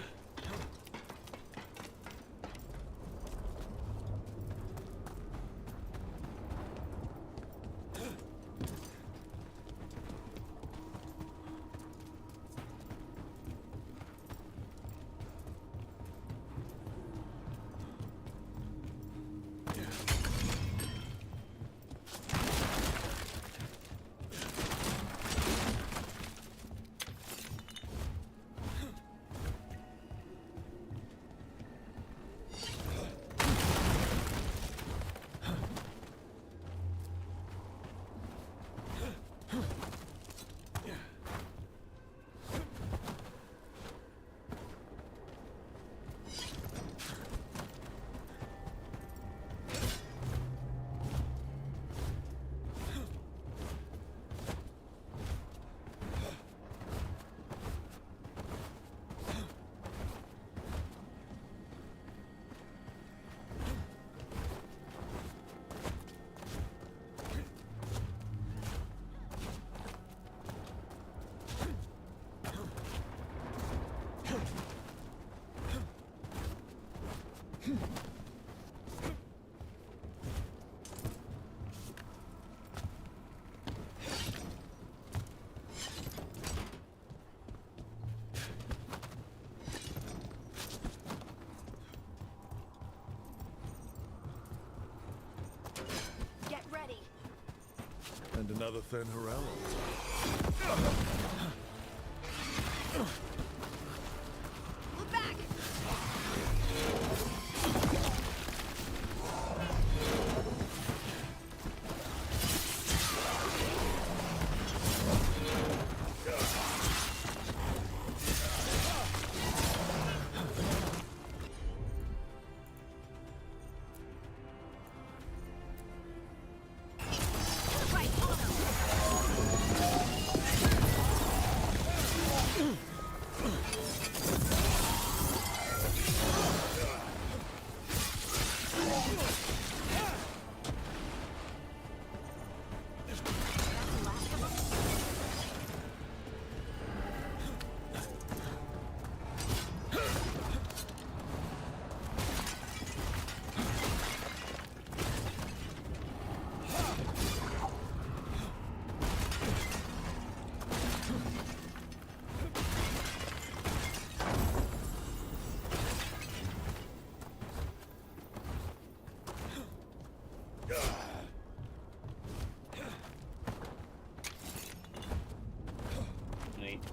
B: Another thin Horella.
P: Look back!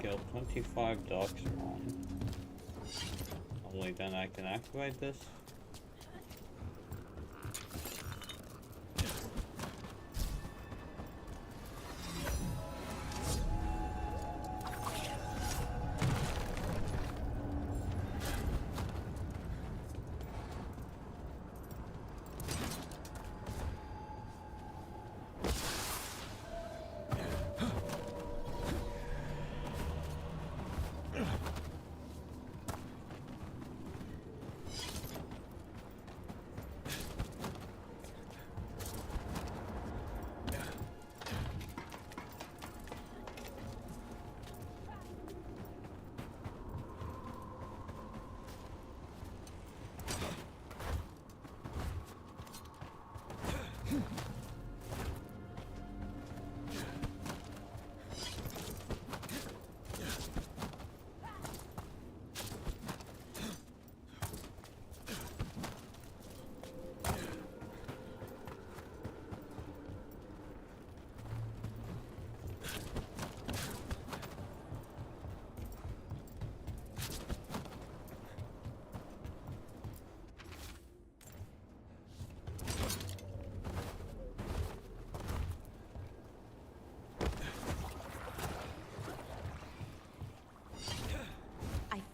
A: Kill 25 dogs wrong. Only then I can activate this.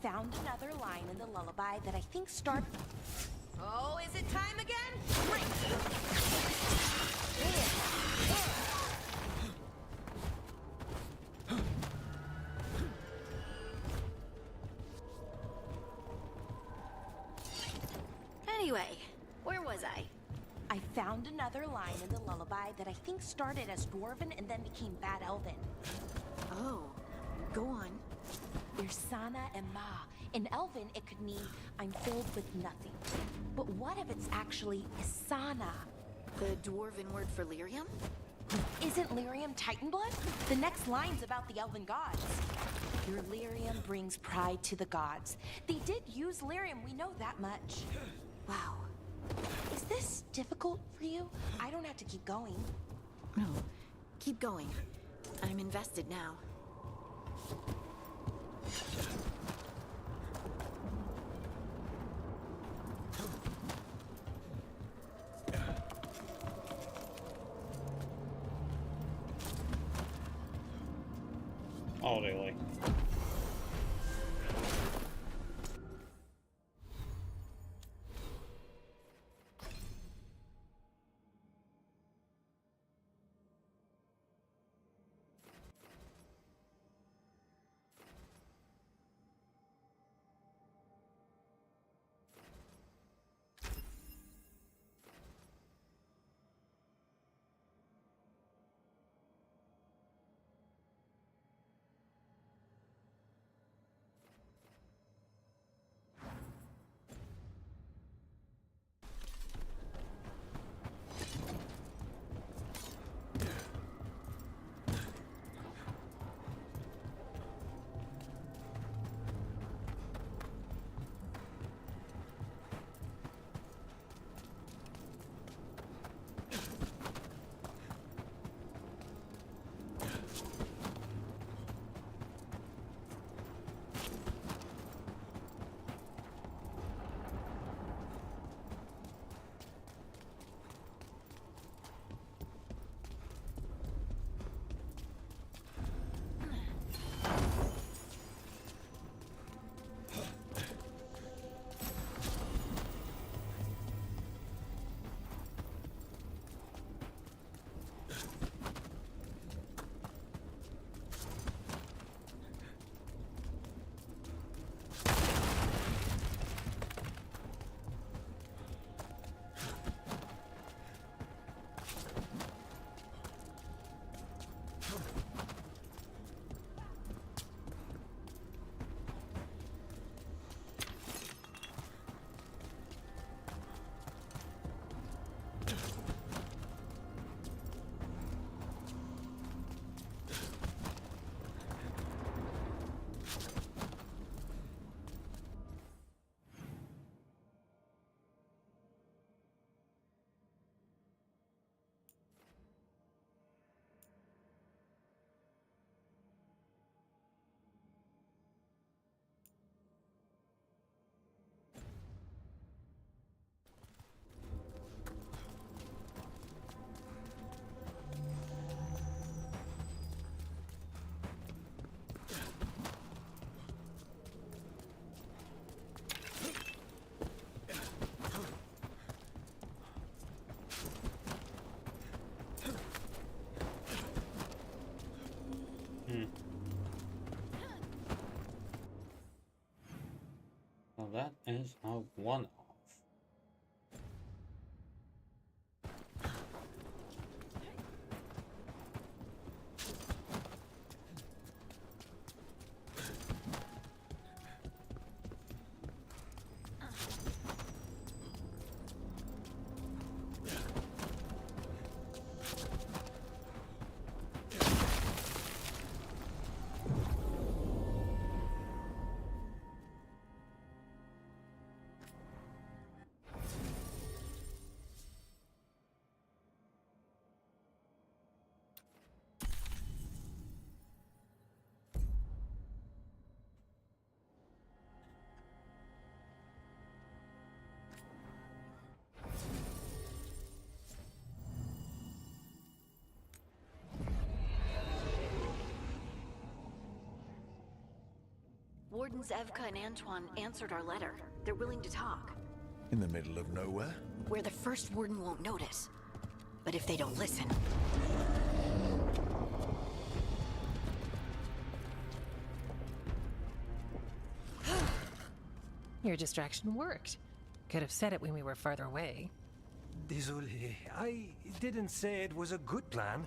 I: Found another line in the lullaby that I think
F: Oh, is it time again? Great.
P: Anyway, where was I?
I: I found another line in the lullaby that I think started as Dwarven and then became Bad Elven.
P: Oh, go on.
I: Irsana and Ma. In Elven, it could mean I'm filled with nothing. But what if it's actually Isana?
P: The Dwarven word for lyrium?
I: Isn't lyrium Titan blood? The next line's about the Elven gods. Your lyrium brings pride to the gods. They did use lyrium, we know that much.
P: Wow.
I: Is this difficult for you? I don't have to keep going.
P: No, keep going. I'm invested now.
A: Oh, really? that is a one-off.
P: Wardens Evka and Antoine answered our letter. They're willing to talk.
B: In the middle of nowhere?
P: Where the first warden won't notice. But if they don't listen...
O: Your distraction worked. Could have said it when we were farther away.
N: Désolé, I didn't say it was a good plan.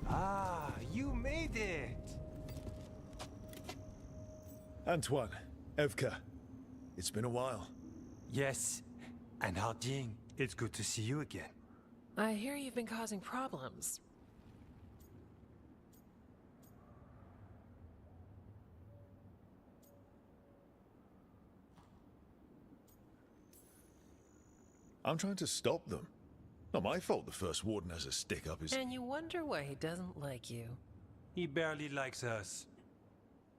N: Ah, you made it!
B: Antoine, Evka, it's been a while.
E: Yes, and Harding, it's good to see you again.
O: I hear you've been causing problems.
B: I'm trying to stop them. Not my fault the first warden has a stick up his...
O: And you wonder why he doesn't like you.
E: He barely likes us.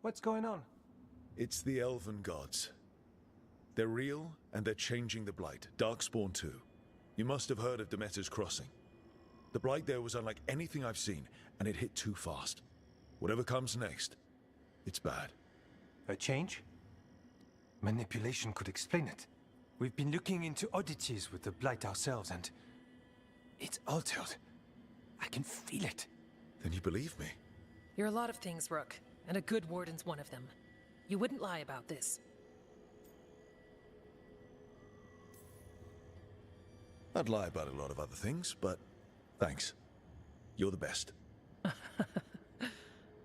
E: What's going on?
B: It's the Elven gods. They're real, and they're changing the Blight. Darkspawn too. You must have heard of Demeter's Crossing. The Blight there was unlike anything I've seen, and it hit too fast. Whatever comes next, it's bad.
E: A change? Manipulation could explain it. We've been looking into oddities with the Blight ourselves, and... it's altered. I can feel it.
B: Then you believe me?
O: You're a lot of things, Rook, and a good warden's one of them. You wouldn't lie about this.
B: I'd lie about a lot of other things, but thanks. You're the best.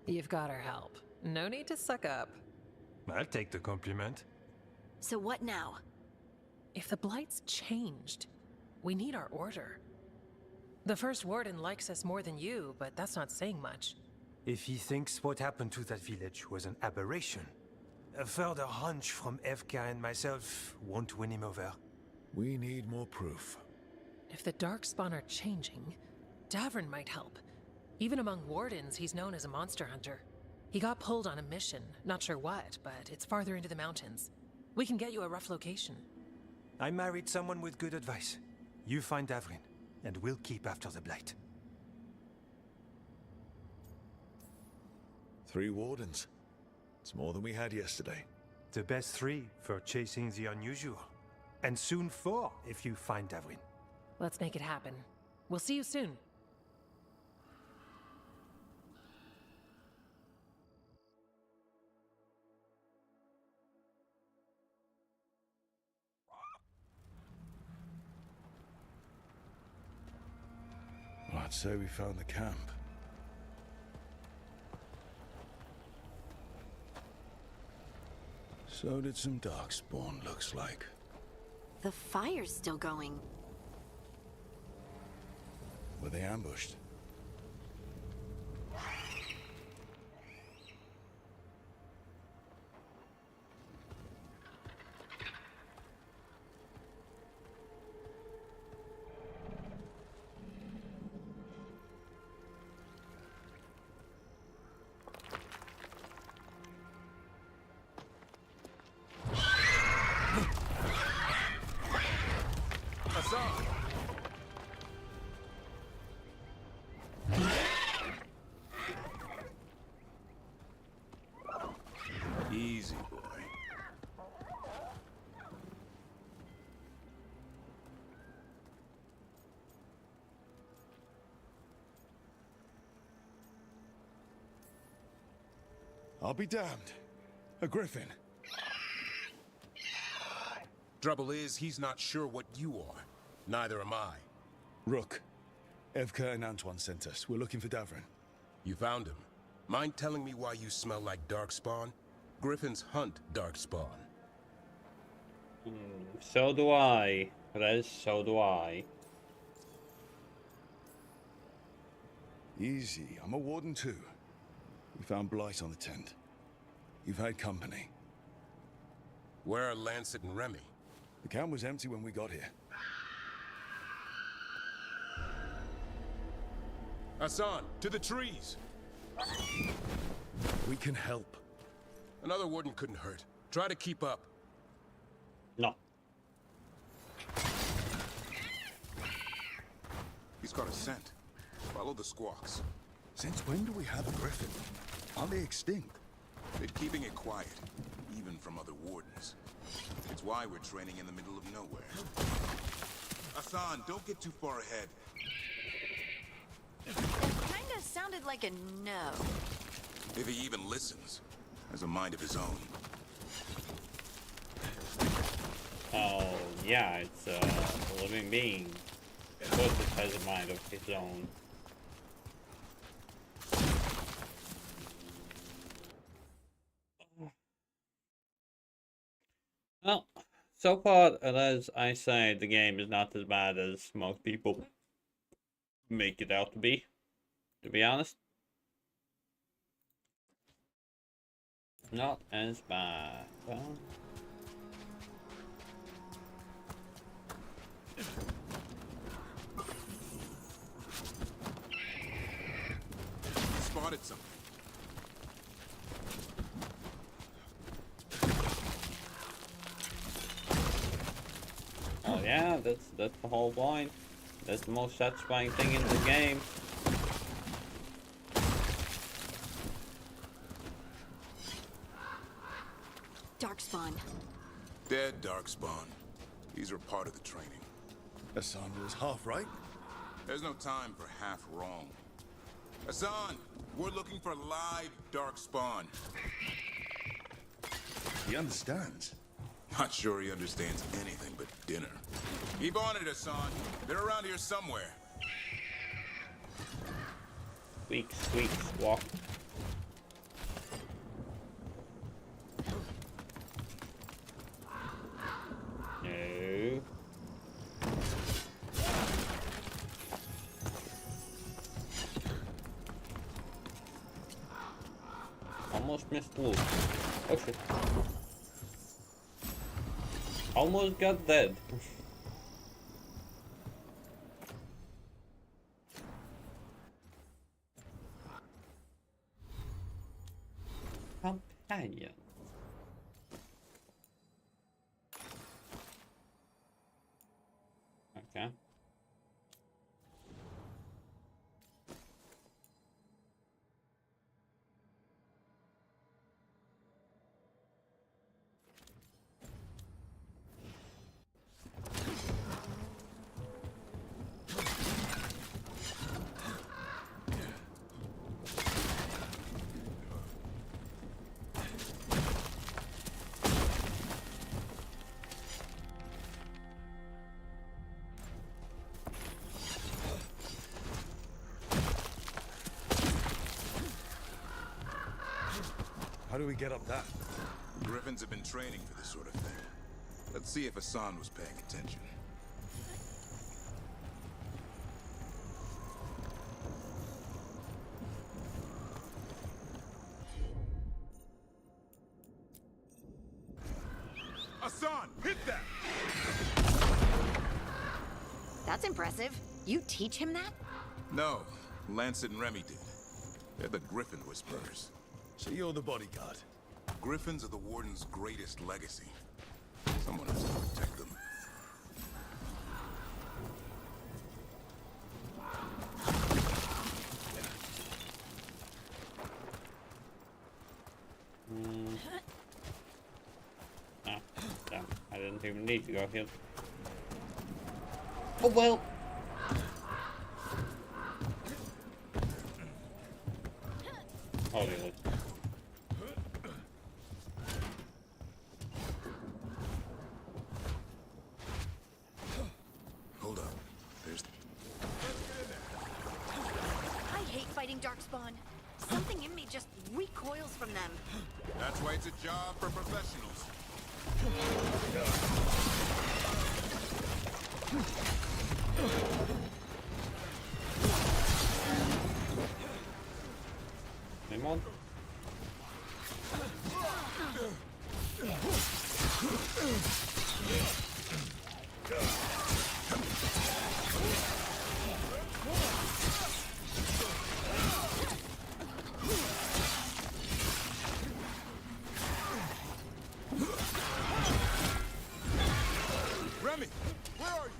O: You've got our help. No need to suck up.
E: I'll take the compliment.
P: So what now?
O: If the Blight's changed, we need our order. The first warden likes us more than you, but that's not saying much.
E: If he thinks what happened to that village was an aberration, a further hunch from Evka and myself won't win him over.
B: We need more proof.
O: If the Darkspawn are changing, Davrin might help. Even among wardens, he's known as a monster hunter. He got pulled on a mission, not sure what, but it's farther into the mountains. We can get you a rough location.
E: I married someone with good advice. You find Davrin, and we'll keep after the Blight.
B: 3 wardens. It's more than we had yesterday.
E: The best 3 for chasing the unusual. And soon 4 if you find Davrin.
O: Let's make it happen. We'll see you soon.
B: Well, I'd say we found the camp. So did some Darkspawn, looks like.
P: The fire's still going.
B: Were they ambushed? Easy, boy. I'll be damned. A griffin.
K: Trouble is, he's not sure what you are. Neither am I.
B: Rook, Evka and Antoine sent us. We're looking for Davrin.
K: You found him. Mind telling me why you smell like darkspawn? Griffins hunt darkspawn.
A: So do I. Rez, so do I.
B: Easy. I'm a warden too. We found blight on the tent. You've had company.
K: Where are Lancet and Remy?
B: The camp was empty when we got here.
K: Hassan, to the trees!
B: We can help.
K: Another warden couldn't hurt. Try to keep up.
A: No.
K: He's got a scent. Follow the squawks.
B: Since when do we have a griffin? Are they extinct?
K: Been keeping it quiet, even from other wardens. It's why we're training in the middle of nowhere. Hassan, don't get too far ahead.
P: Kinda sounded like a no.
K: If he even listens. Has a mind of his own.
A: Oh, yeah, it's a living being. Of course it has a mind of its own. Well, so far, as I say, the game is not as bad as most people make it out to be honest. Not as bad. Well,
K: Spotted something.
A: oh yeah, that's the whole point. That's the most satisfying thing in the game.
P: Darkspawn.
K: Dead darkspawn. These are part of the training.
B: Hassan was half right.
K: There's no time for half wrong. Hassan, we're looking for live darkspawn.
B: He understands.
K: Not sure he understands anything but dinner. Keep on it, Hassan. They're around here somewhere.
A: Squeaks, walk. No. Almost missed loot. Oh shit. Almost got dead. Companion. Okay.
B: How do we get up that?
K: Griffins have been training for this sort of thing. Let's see if Hassan was paying attention. Hassan, hit that!
P: That's impressive. You teach him that?
K: No, Lancet and Remy did. They're the Griffin Whisperers.
B: So you're the bodyguard?
K: Griffins are the Warden's greatest legacy. Someone has to protect them.
A: Ah, damn. I didn't even need to go here. Oh well. Holy Lord.
P: spoils from them.
K: That's why it's a job for professionals.
A: Come on.
K: Remy, where are you?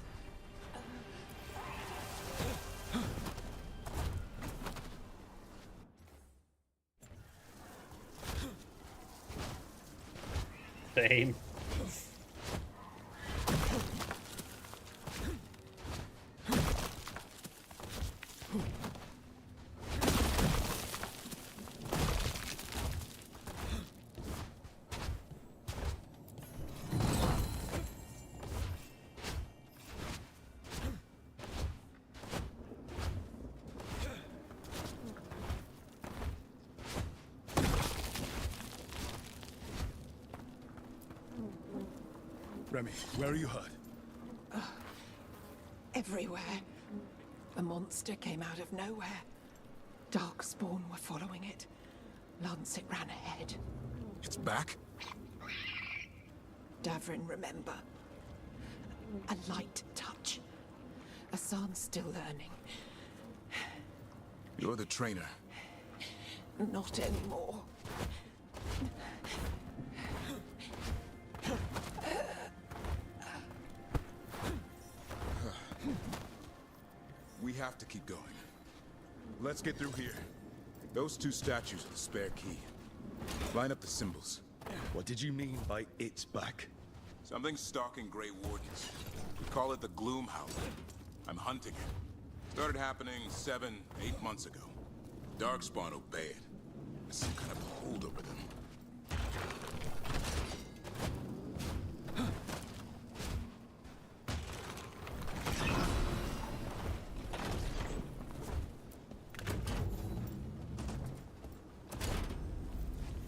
A: Same.
B: Remy, where are you hurt?
S: Everywhere. A monster came out of nowhere. Darkspawn were following it. Lancet ran ahead.
B: It's back?
S: Davrin, remember. A light touch. Hassan's still learning.
K: You're the trainer.
S: Not anymore.
K: We have to keep going. Let's get through here. Those two statues are the spare key. Line up the symbols.
B: What did you mean by it's back?
K: Something's stalking Grey Wardens. We call it the Gloom Howler. I'm hunting it. Started happening 7, 8 months ago. Darkspawn obey it. There's some kind of hold over them.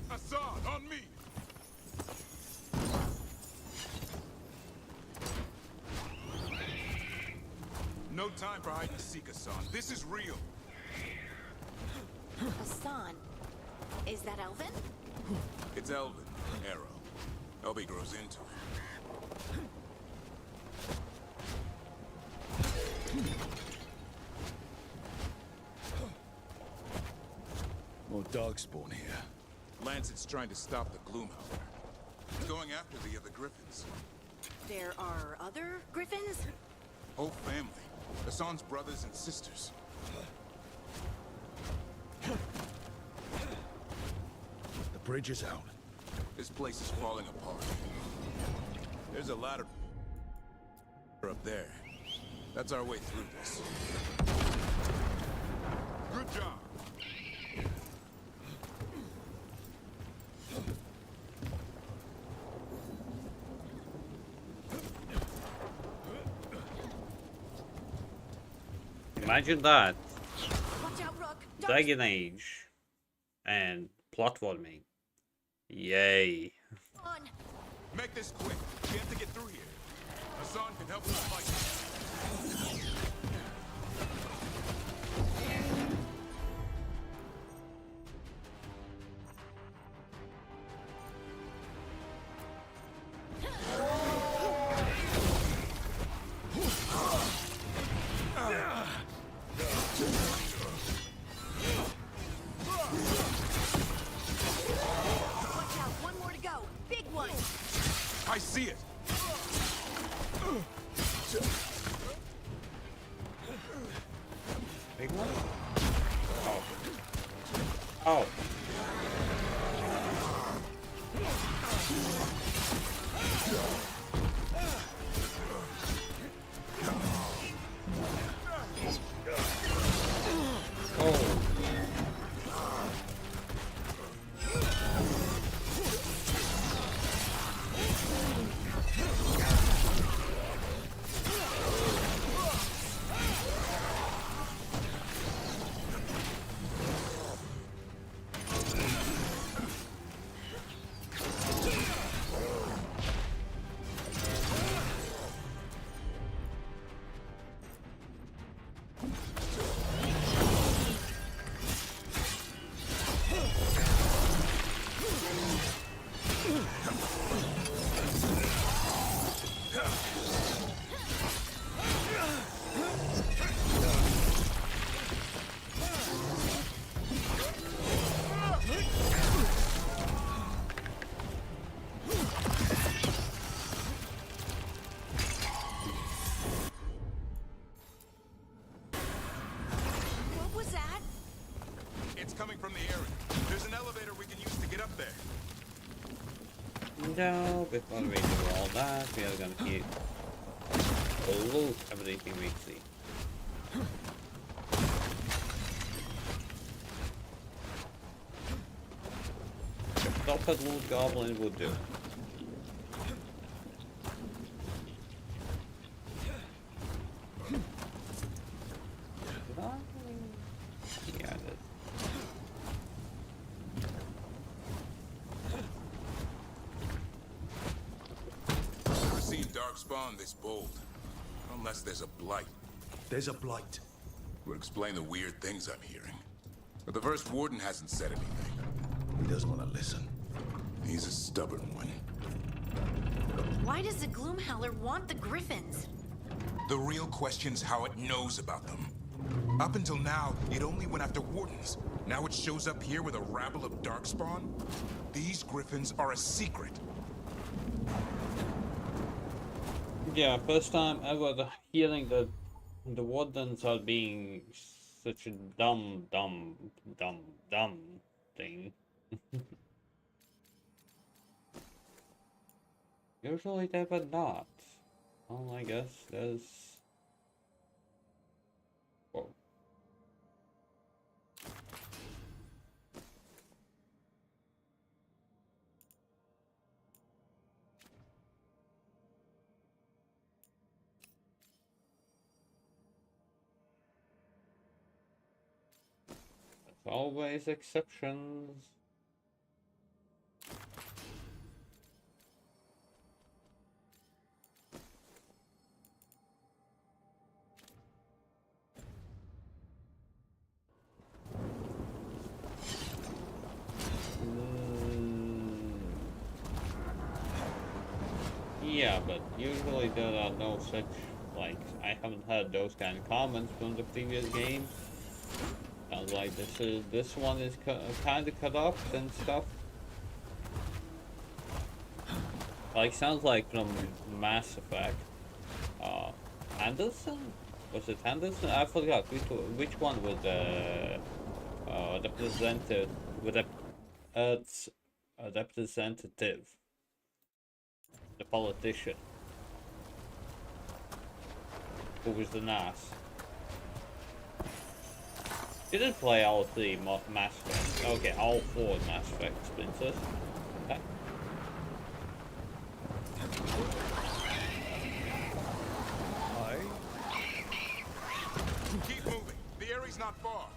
K: Hassan, on me! No time for hide and seek, Hassan. This is real.
P: Hassan. Is that Elvin?
K: It's Elvin, Arrow. Elby grows into it.
B: More Darkspawn here.
K: Lancet's trying to stop the Gloomhowler. He's going after the other Griffins.
P: There are other Griffins?
K: Whole family. Hassan's brothers and sisters.
B: The bridge is out.
K: This place is falling apart. There's a ladder up there. That's our way through this. Good job.
A: Imagine that.
P: Watch out, Rook.
A: Dragon Age and platforming. Yay.
P: On.
K: Make this quick. We have to get through here. Hassan can help us fight.
P: Watch out. One more to go. Big one.
K: I see it.
A: Big one? Oh. Oh. though, before we do all that, we are gonna keep loot everything we see. Stop at loot goblin would do. Yeah,
K: Never seen Darkspawn this bold. Unless there's a blight.
B: There's a blight.
K: Would explain the weird things I'm hearing. But the first warden hasn't said anything.
J: He doesn't want to listen.
K: He's a stubborn one.
P: Why does the Gloomhowler want the Griffins?
K: The real question's how it knows about them. Up until now, it only went after wardens. Now it shows up here with a rabble of Darkspawn? These Griffins are a secret.
A: Yeah, first time ever hearing that the wardens are being such a dumb thing. Usually they were not. Well, I guess there's... Whoa. There's always exceptions. Yeah, but usually there are no such, like, I haven't heard those kind of comments from the previous games. Sounds like this one is kind of corrupt and stuff. Like, sounds like from Mass Effect. Anderson? Was it Anderson? I forgot which one was represented with Earth's representative. The politician. Who was the NAS? Didn't play all 3 Mass Effects. Okay, all 4 Mass Effect splinters. Okay.
K: Keep moving. The area's not far.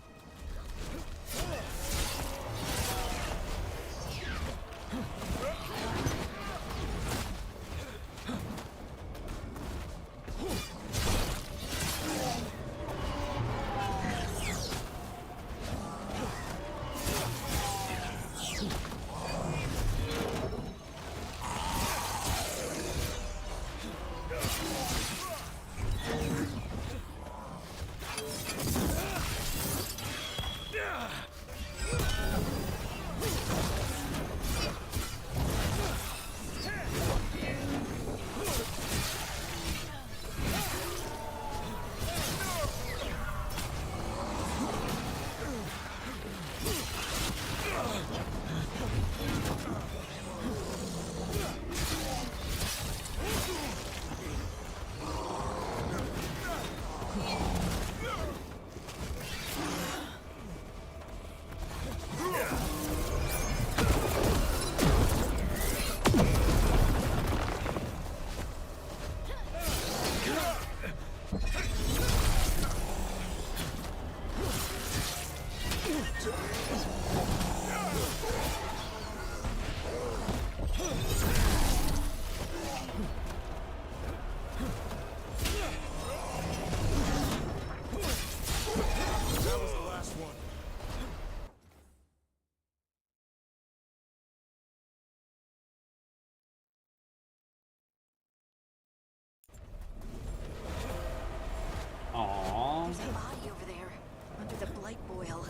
P: There's a body over there, under the blight boil.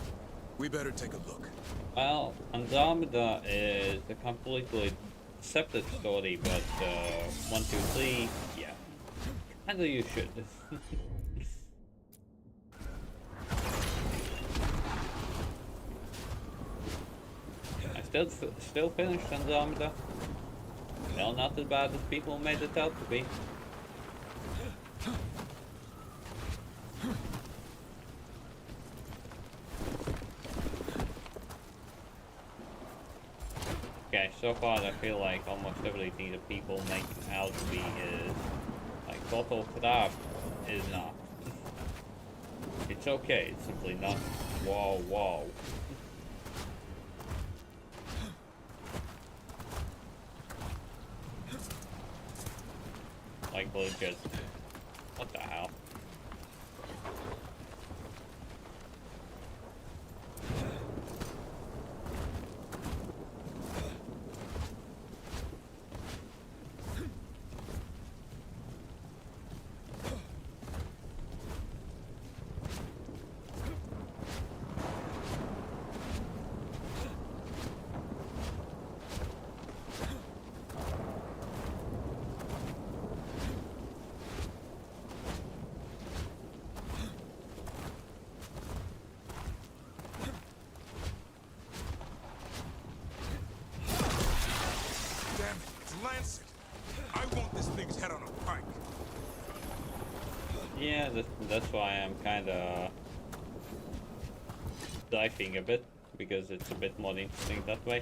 K: We better take a look.
A: Well, Andromeda is a completely separate story, but 1, 2, 3, yeah. Kinda you should. I still finished Andromeda. Still not as bad as people made it out to be. Okay, so far I feel like almost everything that people make it out to be is like bottle crab is not. It's okay, it's simply not. Whoa, whoa. Like legit. What the hell? Yeah, that's why I'm kinda diving a bit, because it's a bit more interesting that way.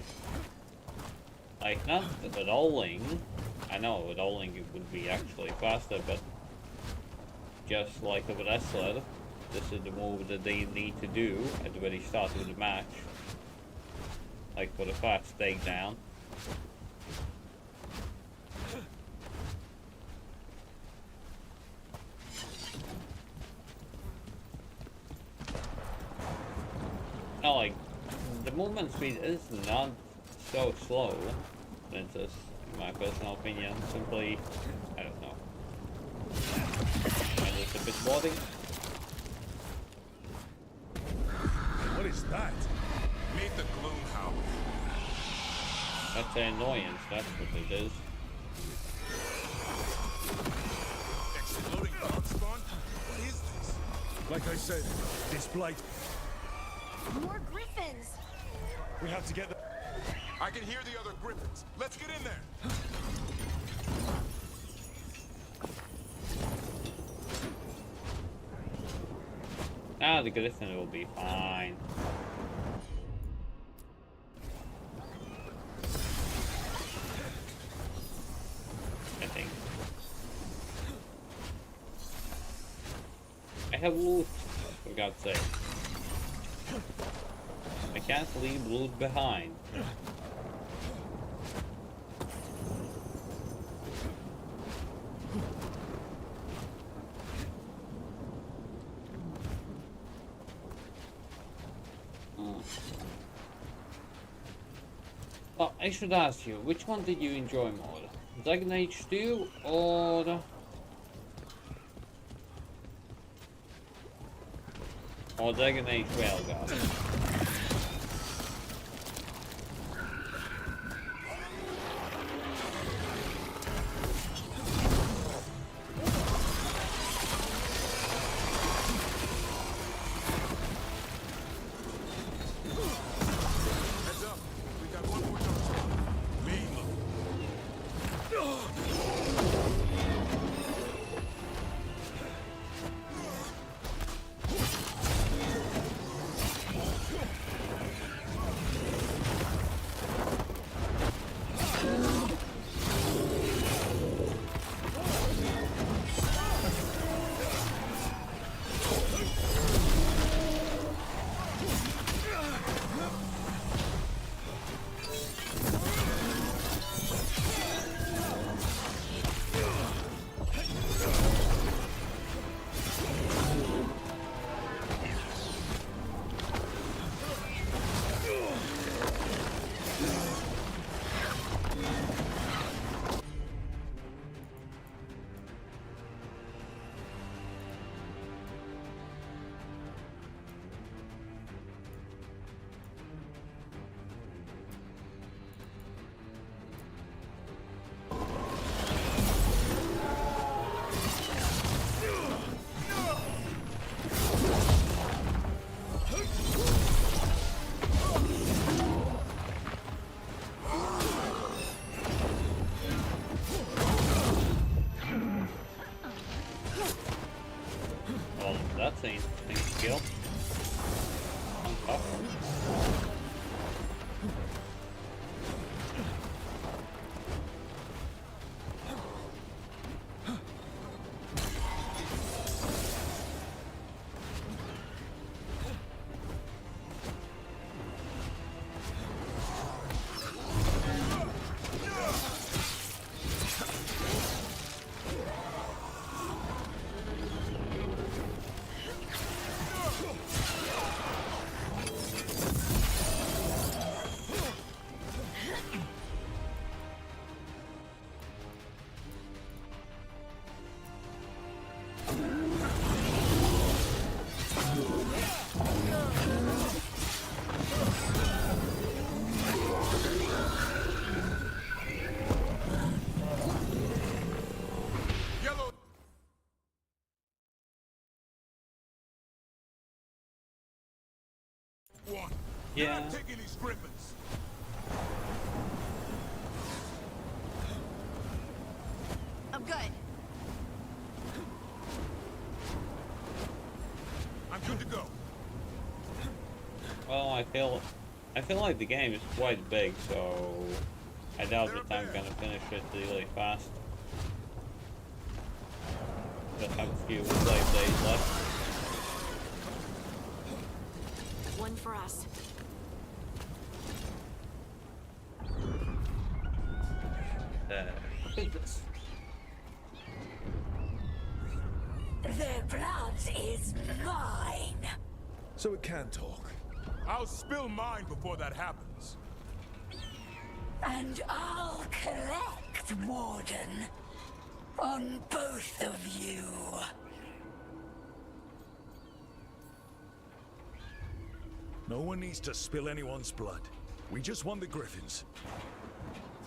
A: Like, not the rolling, I know with rolling it would be actually faster, but just like a wrestler, this is the move that they need to do at the very start of the match. Like for the fast takedown. No, like, the movement speed is not so slow. It's just, in my personal opinion, simply, I don't know. And it's a bit boring.
K: What is that? Meet the gloom howl.
A: That's an annoyance, that's what it is.
K: Exploding dog spawn? What is this?
B: Like I said, this blight.
I: More griffins!
B: We have to get the...
K: I can hear the other griffins. Let's get in there.
A: Ah, the griffin will be fine. I think. I have loot, for God's sake. I can't leave loot behind. Well, I should ask you, which one did you enjoy more? Dragon Age 2 or Dragon Age Veilguard? That's an interesting skill.
K: You're not taking these griffins.
P: I'm good.
K: I'm good to go.
A: Well, I feel like the game is quite big, so I doubt that I'm gonna finish it really fast. Just have a few slave days left.
P: One for us.
T: Their blood is mine.
B: So it can talk.
K: I'll spill mine before that happens.
T: And I'll collect, Warden. On both of you.
B: No one needs to spill anyone's blood. We just want the griffins.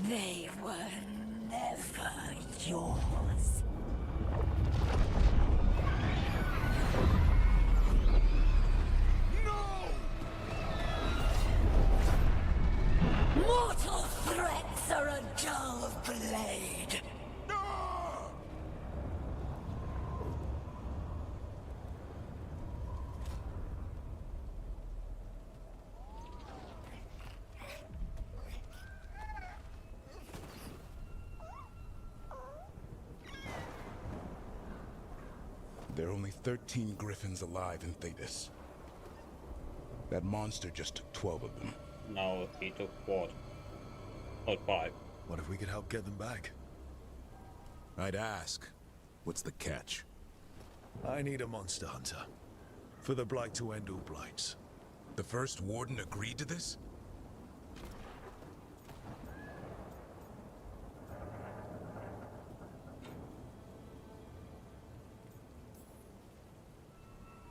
T: They were never yours. Mortal threats are a dull blade.
K: There are only 13 griffins alive in Thetis. That monster just took 12 of them.
A: No, he took 4. Not 5.
B: What if we could help get them back?
K: I'd ask. What's the catch?
B: I need a monster hunter. For the Blight to end all blights.
K: The first warden agreed to this?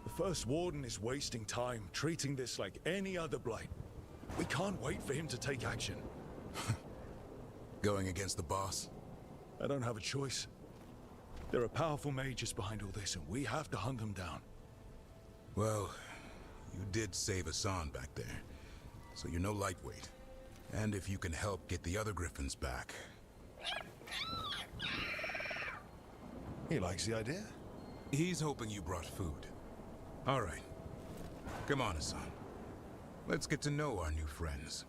B: The first warden is wasting time treating this like any other blight. We can't wait for him to take action.
K: Going against the boss?
B: I don't have a choice. There are powerful mages behind all this, and we have to hunt them down.
K: Well, you did save Hassan back there, so you're no lightweight. And if you can help get the other griffins back...
B: He likes the idea.
K: He's hoping you brought food. All right. Come on, Hassan. Let's get to know our new friends.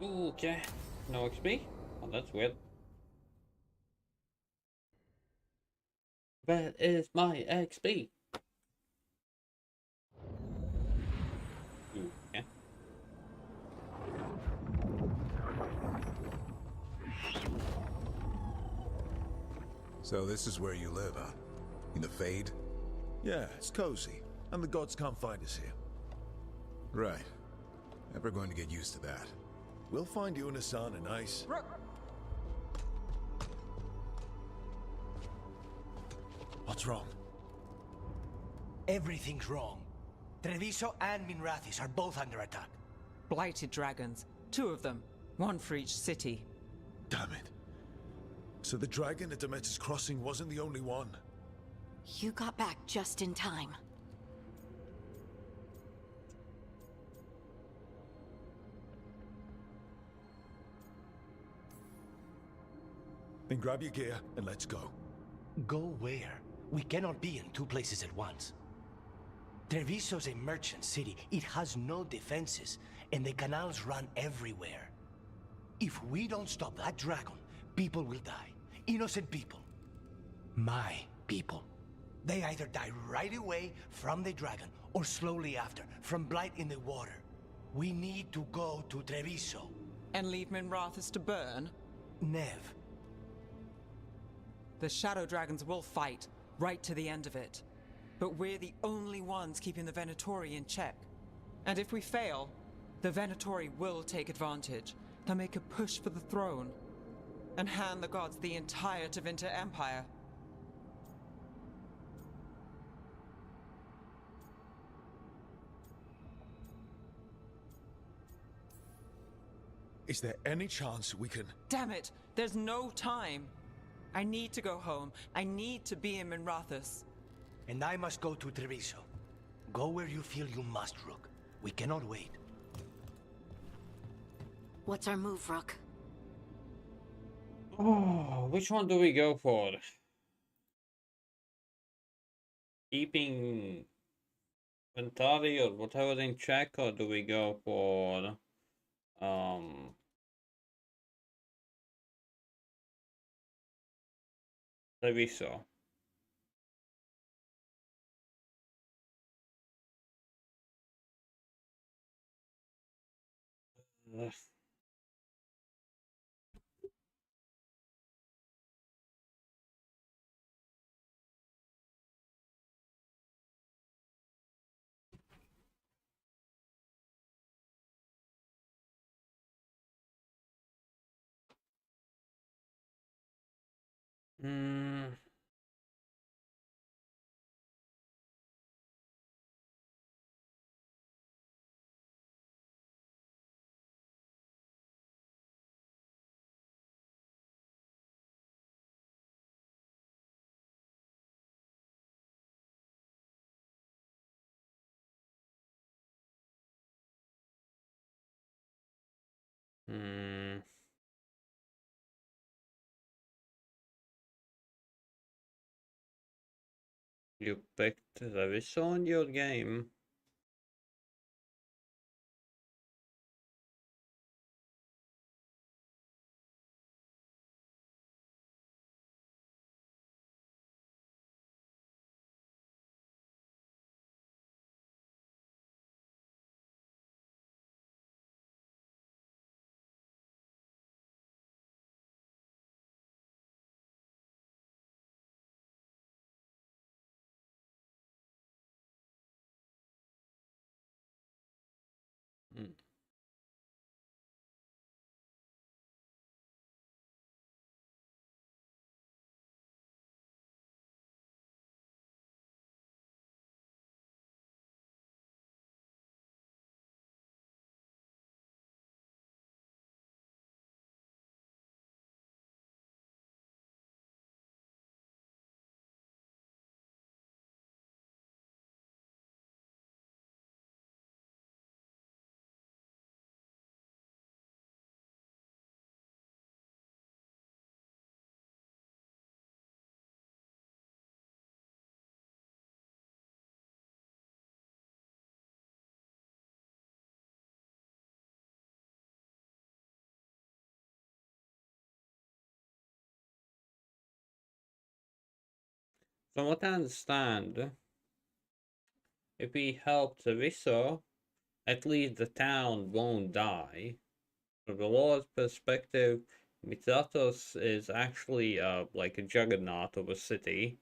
A: Okay. No XP? Oh, that's weird. Where is my XP? Okay.
K: So this is where you live, huh? In the Fade?
B: Yeah, it's cozy. And the gods can't find us here.
K: Right. Never going to get used to that.
B: We'll find you and Hassan a nice... What's wrong?
N: Everything's wrong. Treviso and Minrathis are both under attack.
D: Blighted dragons. 2 of them. 1 for each city.
B: Damn it. So the dragon at Demeter's Crossing wasn't the only one.
P: You got back just in time.
B: Then grab your gear and let's go.
C: Go where? We cannot be in two places at once. Treviso's a merchant city. It has no defenses, and the canals run everywhere. If we don't stop that dragon, people will die. Innocent people. My people. They either die right away from the dragon, or slowly after, from blight in the water. We need to go to Treviso.
D: And leave Minrathous to burn?
C: Nev.
D: The Shadow Dragons will fight, right to the end of it. But we're the only ones keeping the Venatori in check. And if we fail, the Venatori will take advantage. They'll make a push for the throne, and hand the gods the entire Tevinter Empire.
B: Is there any chance we can...
D: Damn it! There's no time! I need to go home. I need to be in Minrathous.
C: And I must go to Treviso. Go where you feel you must, Rook. We cannot wait.
P: What's our move, Rook?
A: Oh, which one do we go for? Keeping Ventari or whatever in check, or do we go for Treviso? Hmm. Hmm. You picked Treviso in your game. Hmm. From what I understand, if we help Treviso, at least the town won't die. From the Lord's perspective, Mithratos is actually like a juggernaut of a city.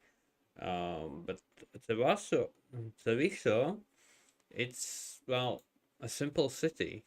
A: But Treviso, it's, well, a simple city.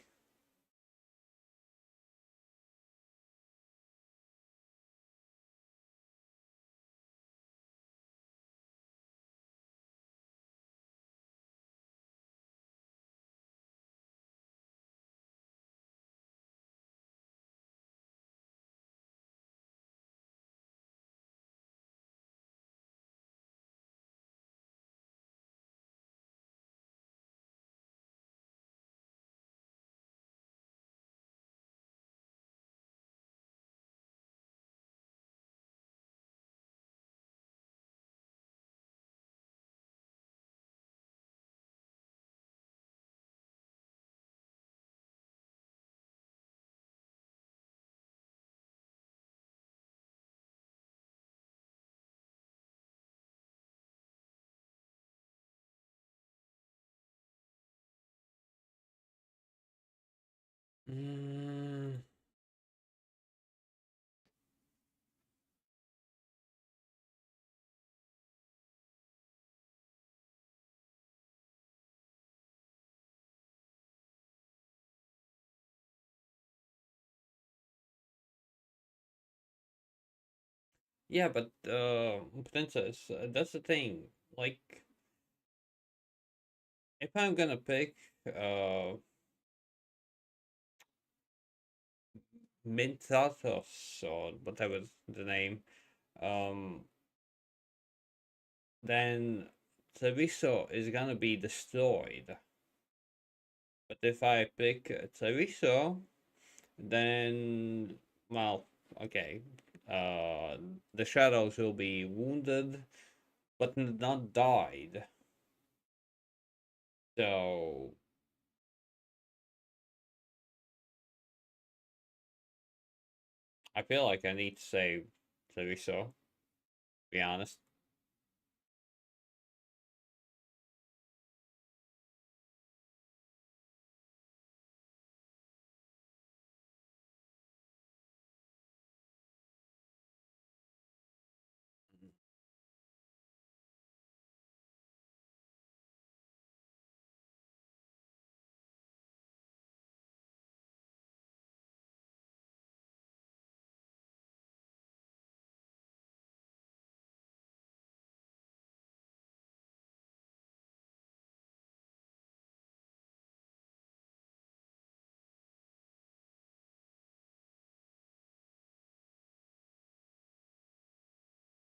A: Mm. Yeah, but Princess, that's the thing. Like, if I'm gonna pick Mintatos or whatever the name, um, then Treviso is gonna be destroyed. But if I pick Treviso, then well, okay, the shadows will be wounded, but not died. So I feel like I need to save Treviso, to be honest.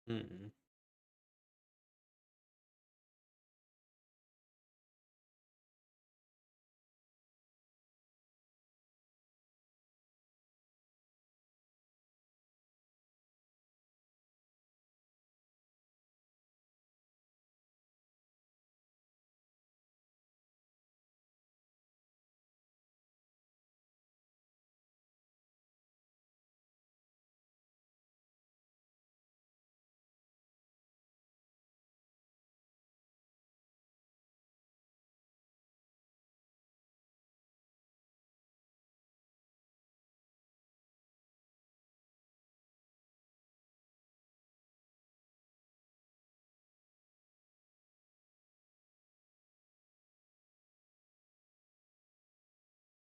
A: Mm-mm.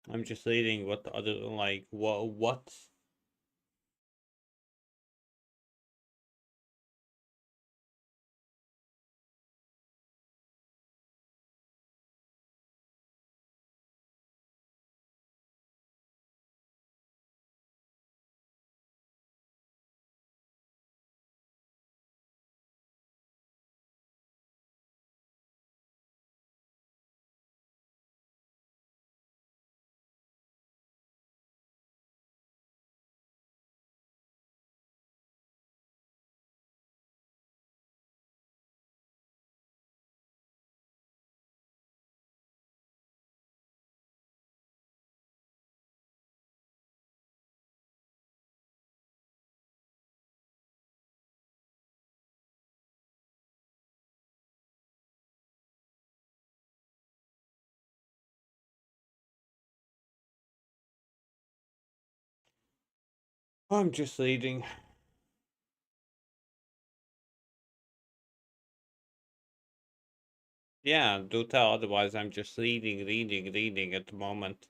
A: I'm just reading what other like what. I'm just reading. Yeah, do tell otherwise. I'm just reading at the moment.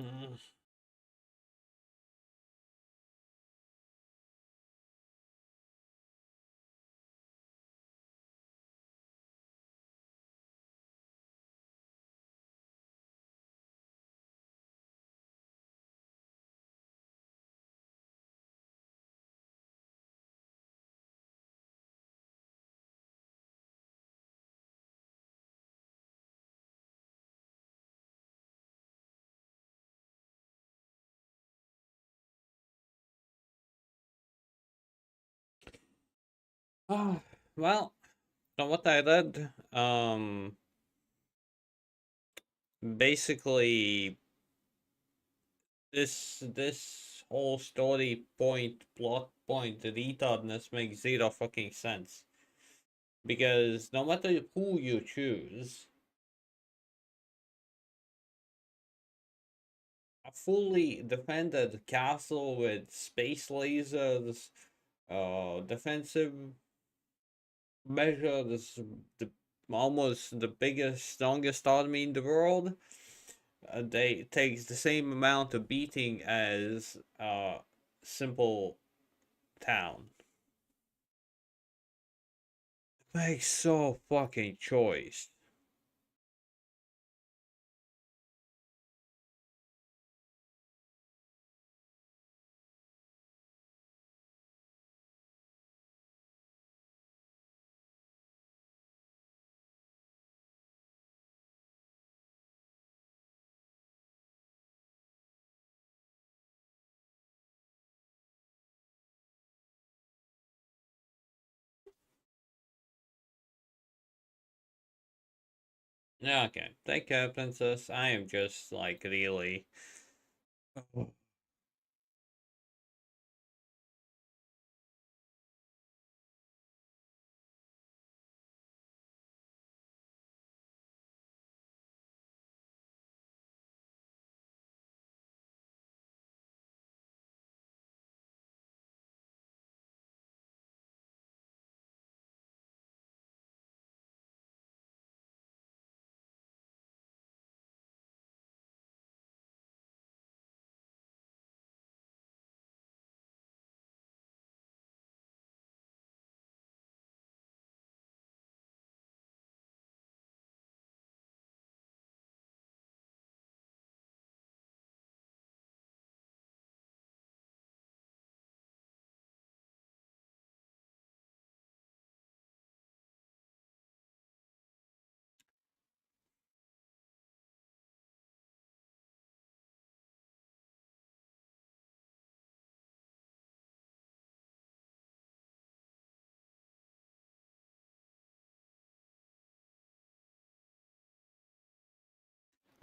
A: Mm. Oh, well, from what I read, basically this whole story point, plot point, retardness makes zero fucking sense. Because no matter who you choose, a fully defended castle with space lasers, defensive measures, the almost the biggest, strongest army in the world, they takes the same amount of beating as a simple town. Makes so fucking choice. Yeah, okay. Take care, princess. I am just like really.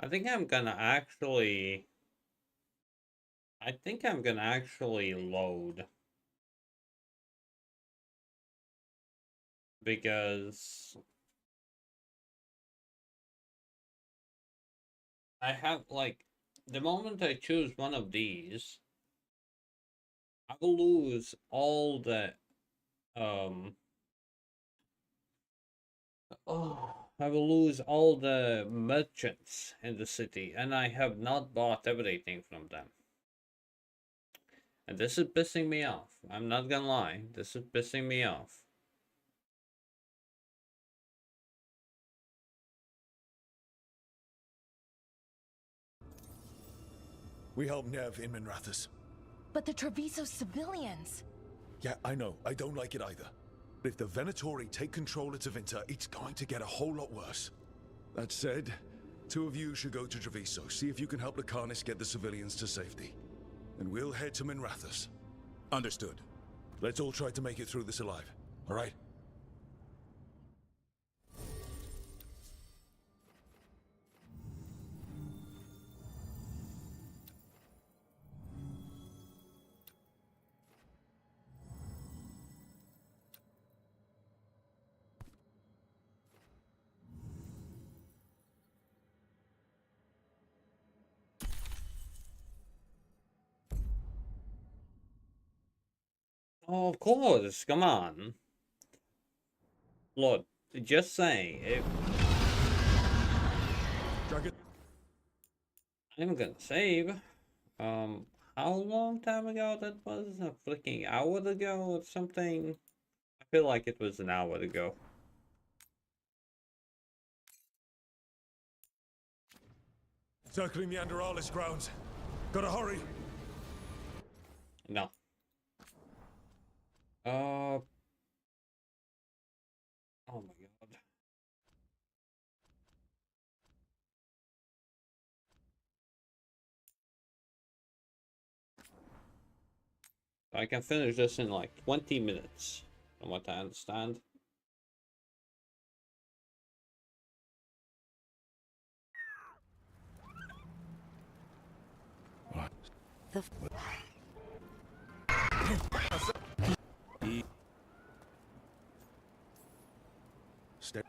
A: I think I'm gonna actually. I think I'm gonna actually load. Because I have, like, the moment I choose one of these, I will lose all the, I will lose all the merchants in the city, and I have not bought everything from them. And this is pissing me off. I'm not gonna lie, this is pissing me off.
B: We help Nev in Minrathous.
S: But the Treviso civilians.
B: Yeah, I know. I don't like it either. But if the Venatori take control of Tevinter, it's going to get a whole lot worse. That said, two of you should go to Treviso, see if you can help the Carnis get the civilians to safety. And we'll head to Minrathous.
K: Understood.
B: Let's all try to make it through this alive, all right?
A: Oh, of course, come on. Look, just saying, I'm gonna save. How long time ago that was? A freaking hour ago or something? I feel like it was an hour ago.
B: Circling the Anderalis grounds. Gotta hurry.
A: No. Oh my god. I can finish this in like 20 minutes, from what I understand.
J: The Step.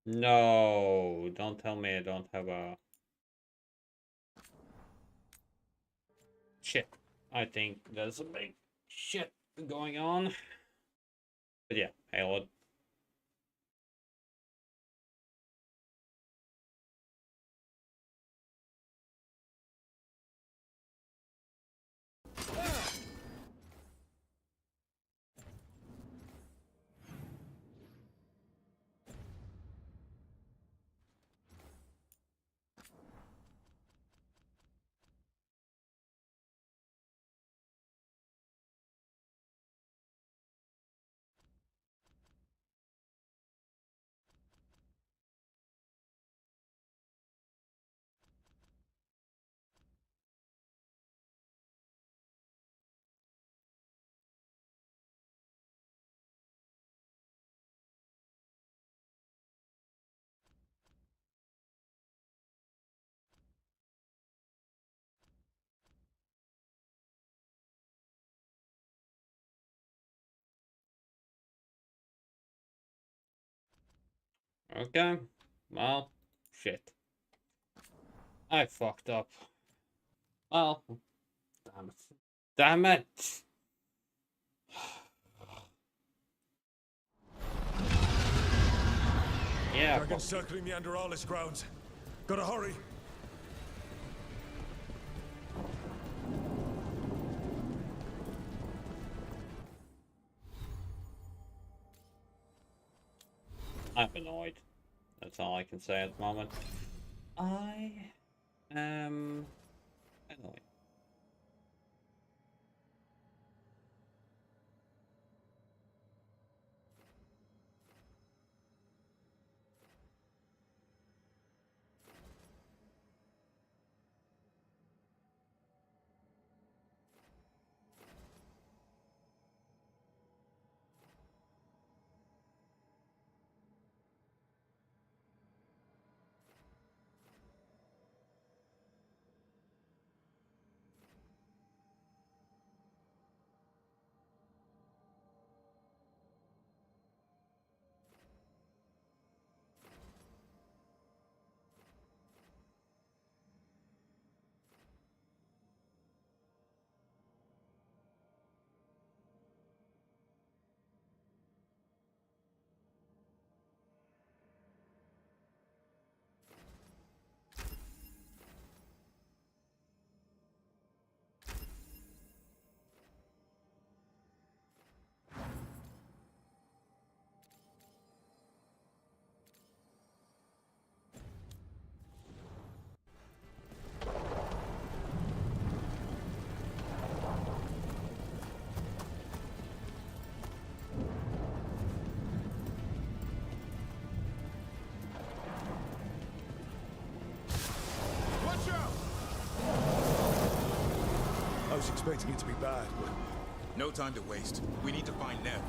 A: No, don't tell me I don't have a... Shit. I think there's a big shit going on. But yeah, Halo. Okay. Well, shit. I fucked up. Well, damn it. Damn it! Yeah.
B: Dragon circling the Anderalis grounds. Gotta hurry.
A: I'm annoyed. That's all I can say at the moment. I am annoyed.
B: I was expecting it to be bad, but...
K: No time to waste. We need to find Nev.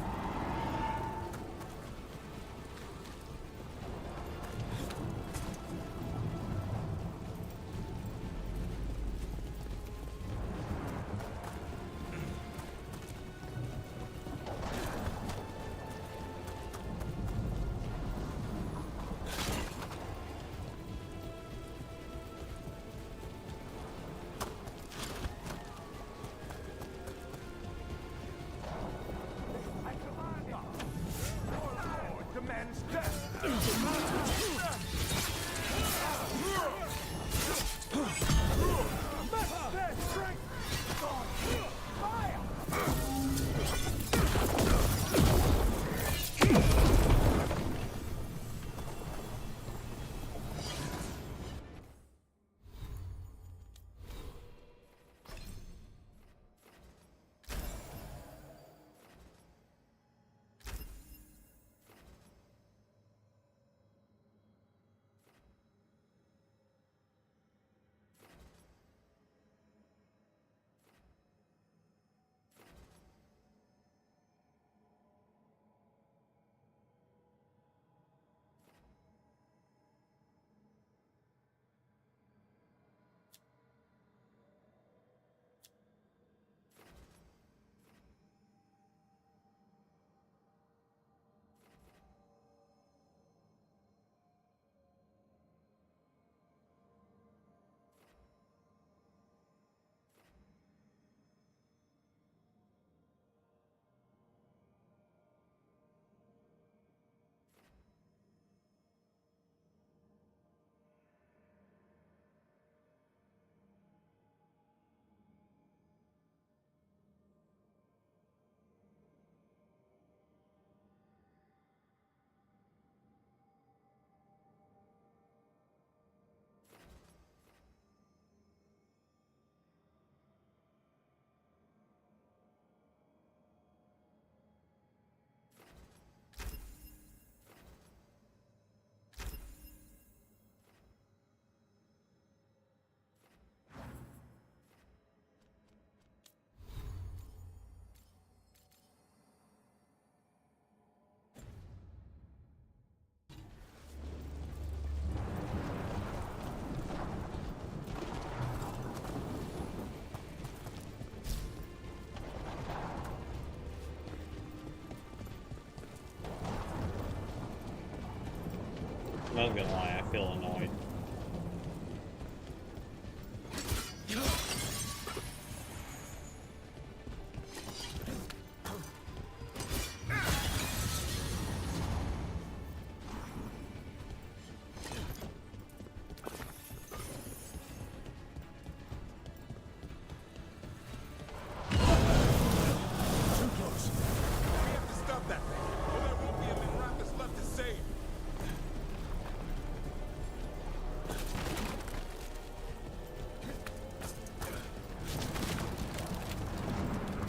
A: Not gonna lie, I feel annoyed.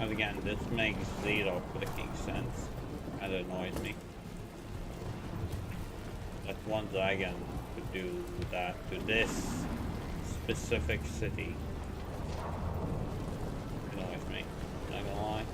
A: And again, this makes zero freaking sense. That annoys me. That one dragon could do that to this specific city. Annoys me. Not gonna lie.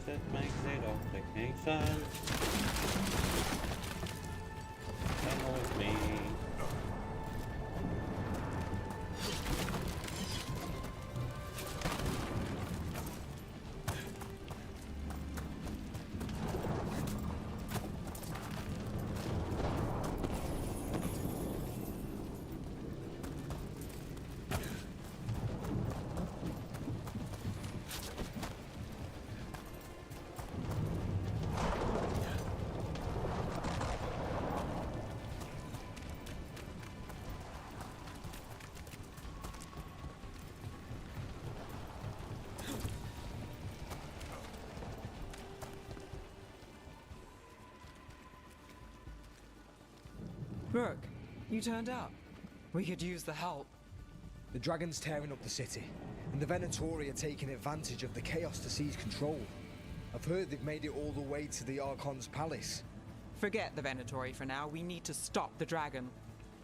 A: It makes zero freaking sense. That annoys me.
D: Brooke, you turned up. We could use the help.
N: The dragon's tearing up the city, and the Venatori are taking advantage of the chaos to seize control. I've heard they've made it all the way to the Archon's palace.
D: Forget the Venatori for now. We need to stop the dragon.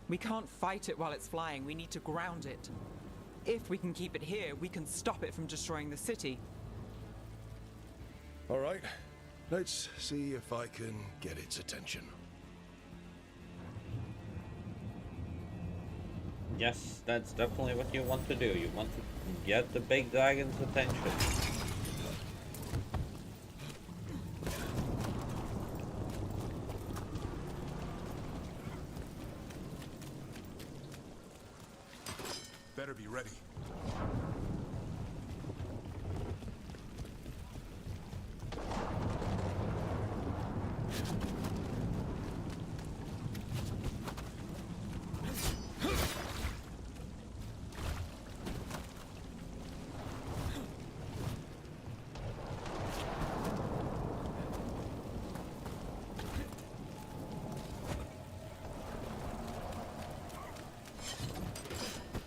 D: We can't fight it while it's flying. We need to ground it. If we can keep it here, we can stop it from destroying the city.
B: All right, let's see if I can get its attention.
A: Yes, that's definitely what you want to do. You want to get the big dragon's attention.
K: Better be ready.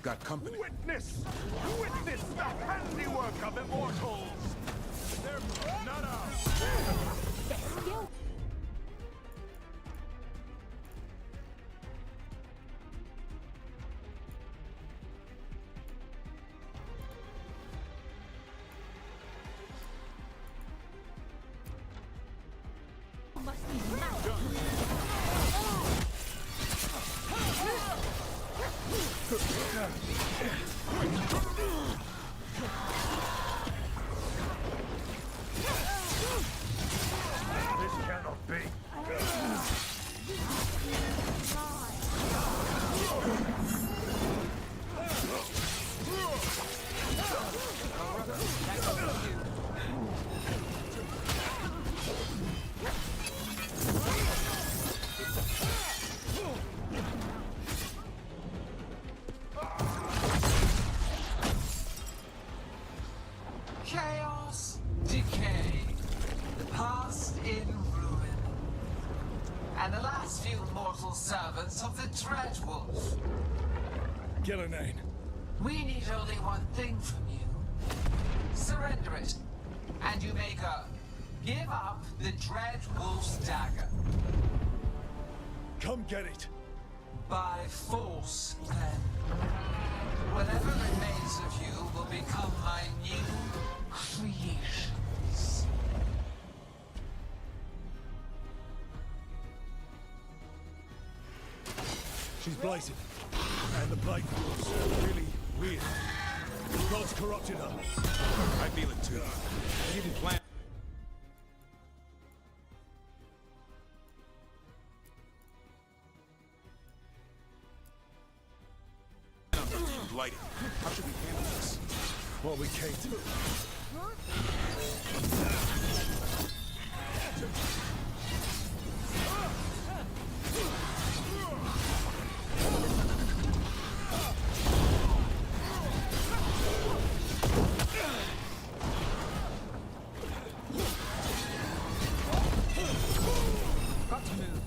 K: Got company.
M: Witness the handiwork of immortals! They're not ours!
Q: Must be mad.
M: This cannot be.
R: Chaos, decay, the past in ruin, and the last few mortal servants of the Dreadwolf.
B: Gillenane.
R: We need only one thing from you. Surrender it, and you may go. Give up the Dreadwolf's dagger.
B: Come get it.
R: By force, then. whatever remains of you will become my new creations.
B: She's blighted. And the blight feels really weird. The gods corrupted her.
K: I feel it too. She didn't plan. Blighted. How should we handle this?
B: What we came to.
D: Got to move.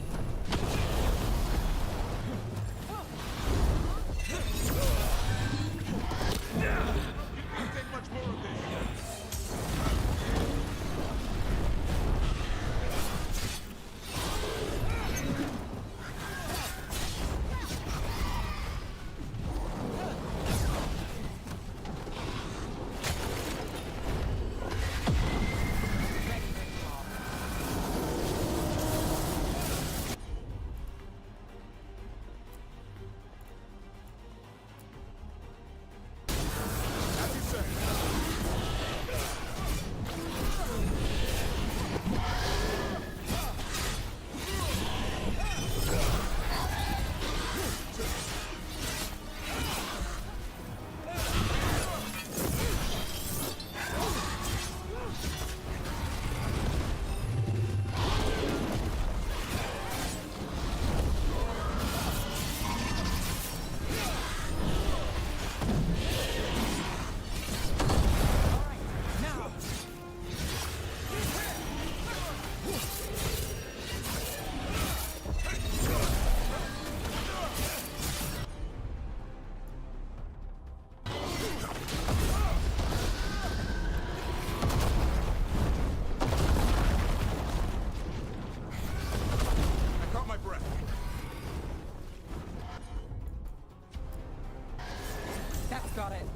D: Got it.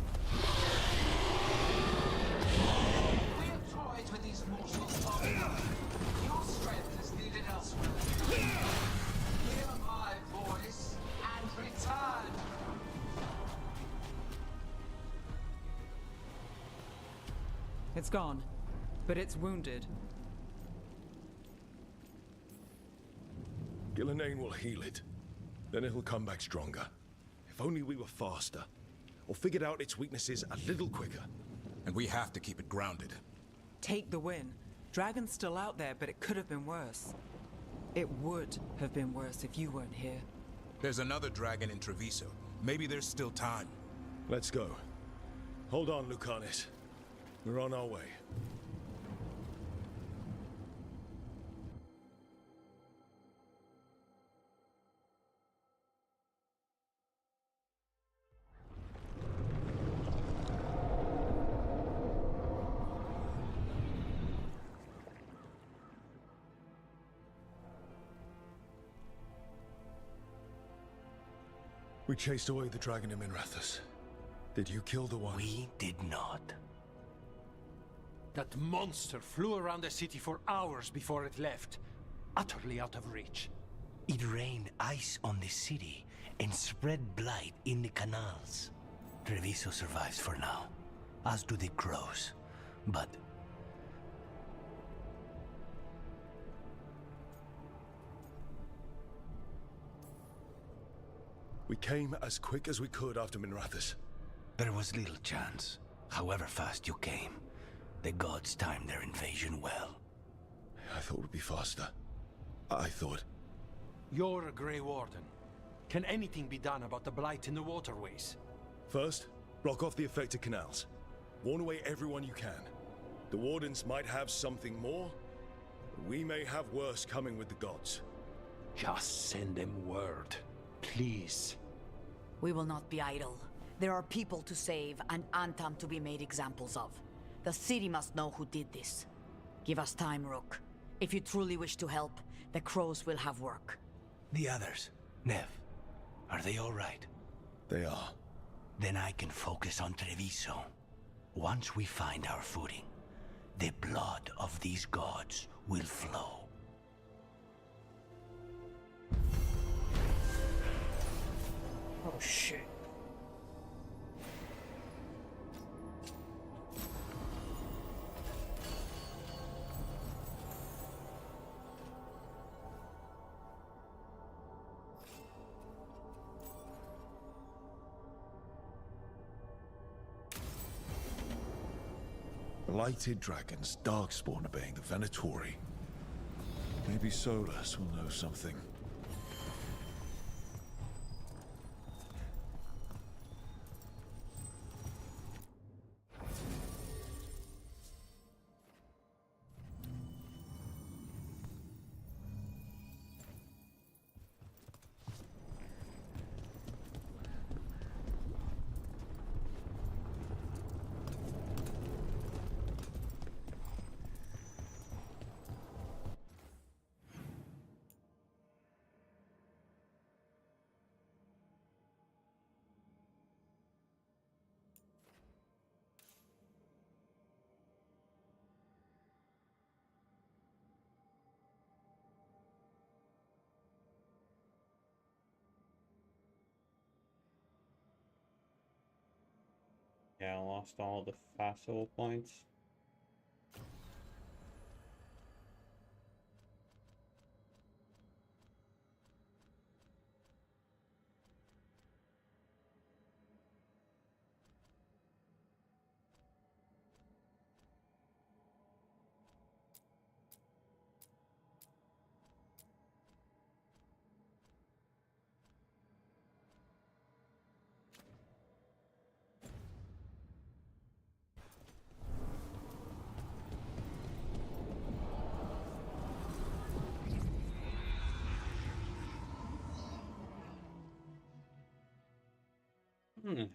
R: We have toyed with these mortals long enough. Your strength is needed elsewhere. Hear my voice and return.
D: It's gone, but it's wounded.
B: Gillenane will heal it. Then it'll come back stronger. If only we were faster. Or figured out its weaknesses a little quicker.
K: And we have to keep it grounded.
D: Take the win. Dragon's still out there, but it could have been worse. It would have been worse if you weren't here.
K: There's another dragon in Treviso. Maybe there's still time.
B: Let's go. Hold on, Lucanis. We're on our way. We chased away the dragon in Minrathous. Did you kill the one?
C: We did not.
E: That monster flew around the city for hours before it left, utterly out of reach.
C: It rained ice on the city and spread blight in the canals. Treviso survives for now, as do the crows. But
B: we came as quick as we could after Minrathous.
C: There was little chance. However fast you came, the gods timed their invasion well.
B: I thought we'd be faster. I thought...
E: You're a Grey Warden. Can anything be done about the blight in the waterways?
B: First, block off the affected canals. Warn away everyone you can. The Wardens might have something more, but we may have worse coming with the gods.
E: Just send them word, please.
F: We will not be idle. There are people to save and Antam to be made examples of. The city must know who did this. Give us time, Rook. If you truly wish to help, the crows will have work.
C: The others, Nev, are they all right?
B: They are.
C: Then I can focus on Treviso. Once we find our footing, the blood of these gods will flow.
A: Oh shit.
B: Blighted dragons, darkspawn obeying the Venatori. Maybe Solus will know something. Yeah, I lost all the fossil points.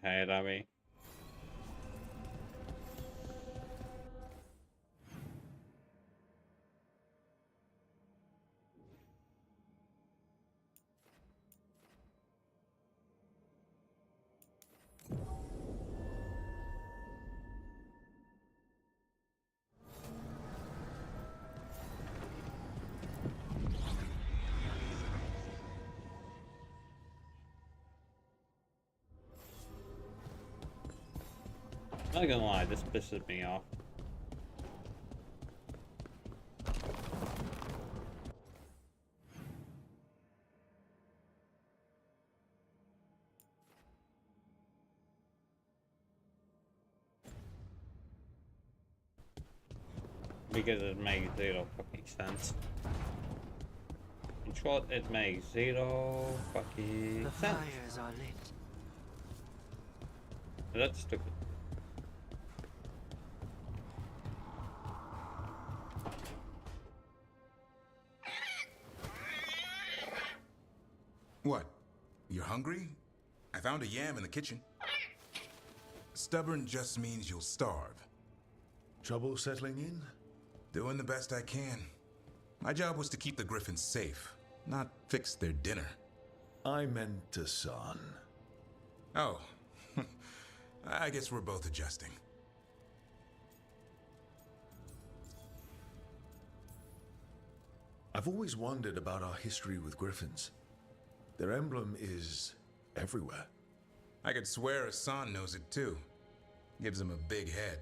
B: Hey, Dabby. Not gonna lie, this pisses me off. Because it makes zero fucking sense. In short, it makes zero fucking
G: The
A: sense.
G: fires are lit.
A: That's stupid.
K: What? You're hungry? I found a yam in the kitchen. Stubborn just means you'll starve.
B: Trouble settling in?
K: Doing the best I can. My job was to keep the griffins safe, not fix their dinner.
B: I meant a son.
K: Oh. I guess we're both adjusting.
B: I've always wondered about our history with griffins. Their emblem is everywhere.
K: I could swear Hassan knows it too. Gives him a big head.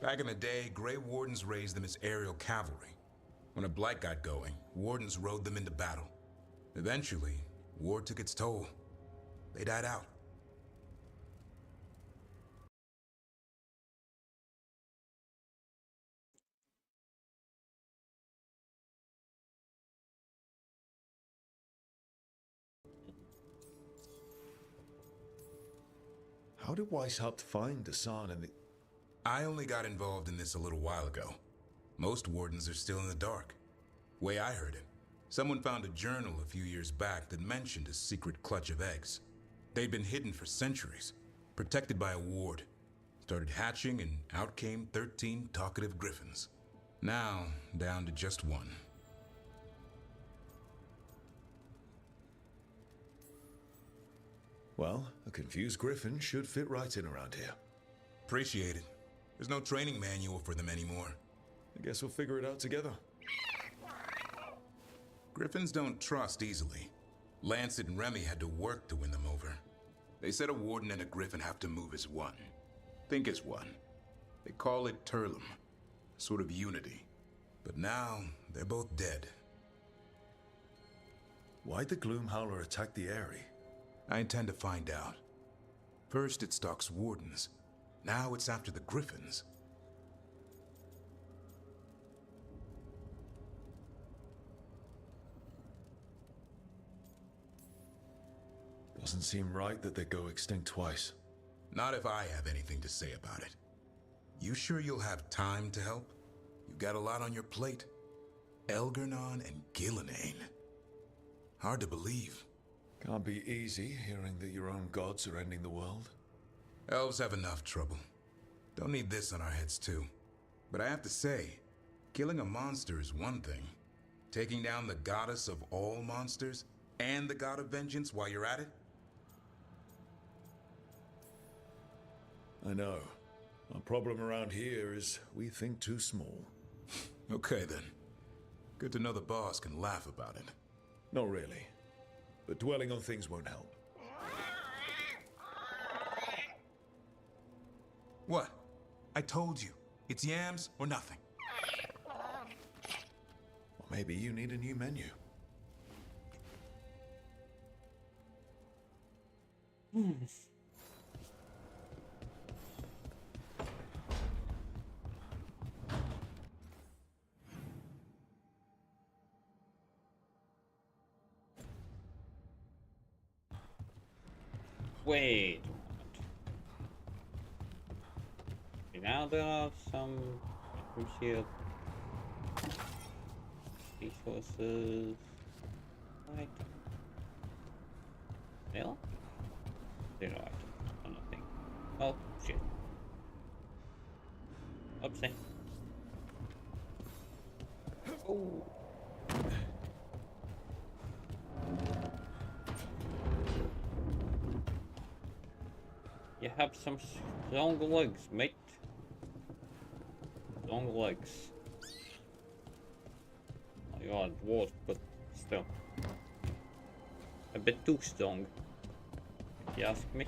K: Back in the day, Grey Wardens raised them as aerial cavalry. When a blight got going, Wardens rode them into battle. Eventually, war took its toll. They died out.
B: How did Weishaupt find Hassan and the...
K: I only got involved in this a little while ago. Most Wardens are still in the dark. Way I heard it, someone found a journal a few years back that mentioned a secret clutch of eggs. They'd been hidden for centuries, protected by a ward. Started hatching and out came 13 talkative griffins. Now, down to just one.
B: Well, a confused griffin should fit right in around here.
K: Appreciate it. There's no training manual for them anymore.
B: I guess we'll figure it out together.
K: Griffins don't trust easily. Lancet and Remy had to work to win them over. They said a warden and a griffin have to move as one. Think as one. They call it Turlum, a sort of unity. But now, they're both dead.
B: Why'd the Gloomhowler attack the Eyrie?
K: I intend to find out. First it stalks wardens. Now it's after the griffins.
B: Doesn't seem right that they go extinct twice.
K: Not if I have anything to say about it. You sure you'll have time to help? You've got a lot on your plate. Elgar'nan and Gillenane. Hard to believe.
B: Can't be easy hearing that your own gods are ending the world.
K: Elves have enough trouble. Don't need this on our heads too. But I have to say, killing a monster is one thing. Taking down the goddess of all monsters and the god of vengeance while you're at it?
B: I know. Our problem around here is we think too small.
K: Okay then. Good to know the boss can laugh about it.
B: Not really. But dwelling on things won't help.
K: What? I told you. It's yams or nothing.
B: Or maybe you need a new menu.
A: Wait. Okay, now there are some here. Resources. Right. Mail? Zero items. Oh, nothing. Oh, shit. Oopsie. Oh. You have some strong legs, mate. Strong legs. You are a dwarf, but still. A bit too strong, if you ask me.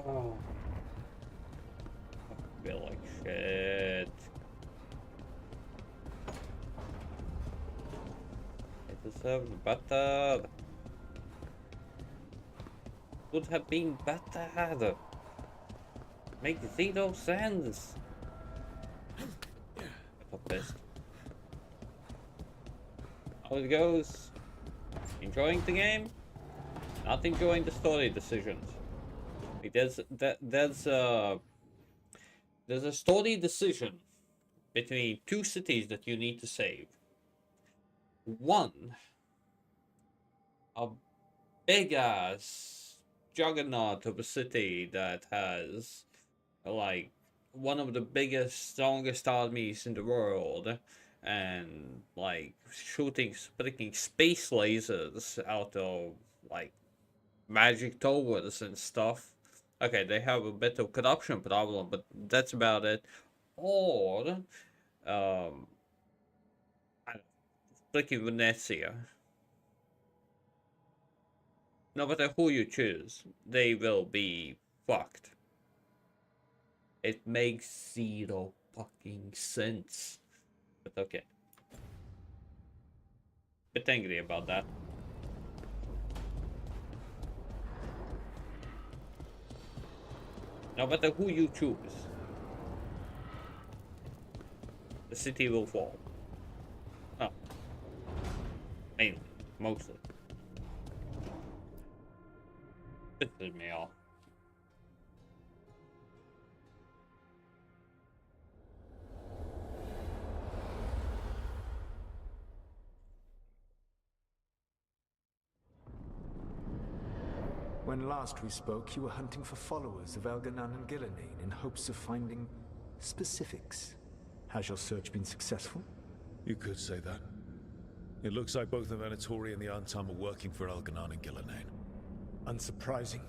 A: Oh. I feel like shit. I deserve better. Would have been better. Make zero sense. Got pissed. How it goes? Enjoying the game? Not enjoying the story decisions. Like there's a story decision between two cities that you need to save. One, a big ass juggernaut of a city that has like one of the biggest, strongest armies in the world, and like shooting, spitting space lasers out of like magic towers and stuff. Okay, they have a bit of corruption problem, but that's about it. Or freaking Venezia. No matter who you choose, they will be fucked. It makes zero fucking sense. But okay. Bit angry about that. No matter who you choose, the city will fall. Oh. Mainly. Mostly. Pisses me off.
E: When last we spoke, you were hunting for followers of Elgar'nan and Gillenane in hopes of finding specifics. Has your search been successful?
B: You could say that. It looks like both the Venatori and the Antam are working for Elgar'nan and Gillenane.
H: Unsurprising.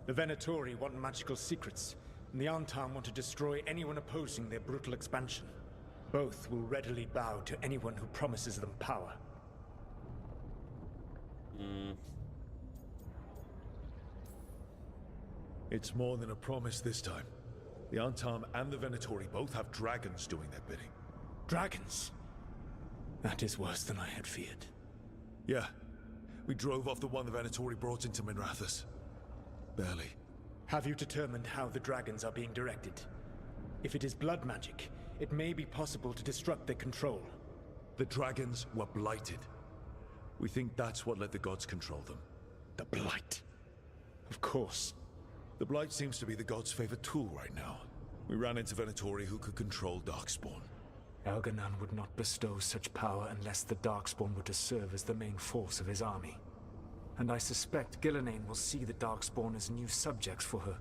H: The Venatori want magical secrets, and the Antam want to destroy anyone opposing their brutal expansion. Both will readily bow to anyone who promises them power.
B: It's more than a promise this time. The Antam and the Venatori both have dragons doing their bidding.
H: Dragons? That is worse than I had feared.
B: Yeah. We drove off the one the Venatori brought into Minrathous. Barely.
H: Have you determined how the dragons are being directed? If it is blood magic, it may be possible to disrupt their control.
B: The dragons were blighted. We think that's what let the gods control them.
H: The blight? Of course.
B: The blight seems to be the gods' favorite tool right now. We ran into Venatori who could control Darkspawn.
N: Elganon would not bestow such power unless the Darkspawn were to serve as the main force of his army. And I suspect Gillenane will see the Darkspawn as new subjects for her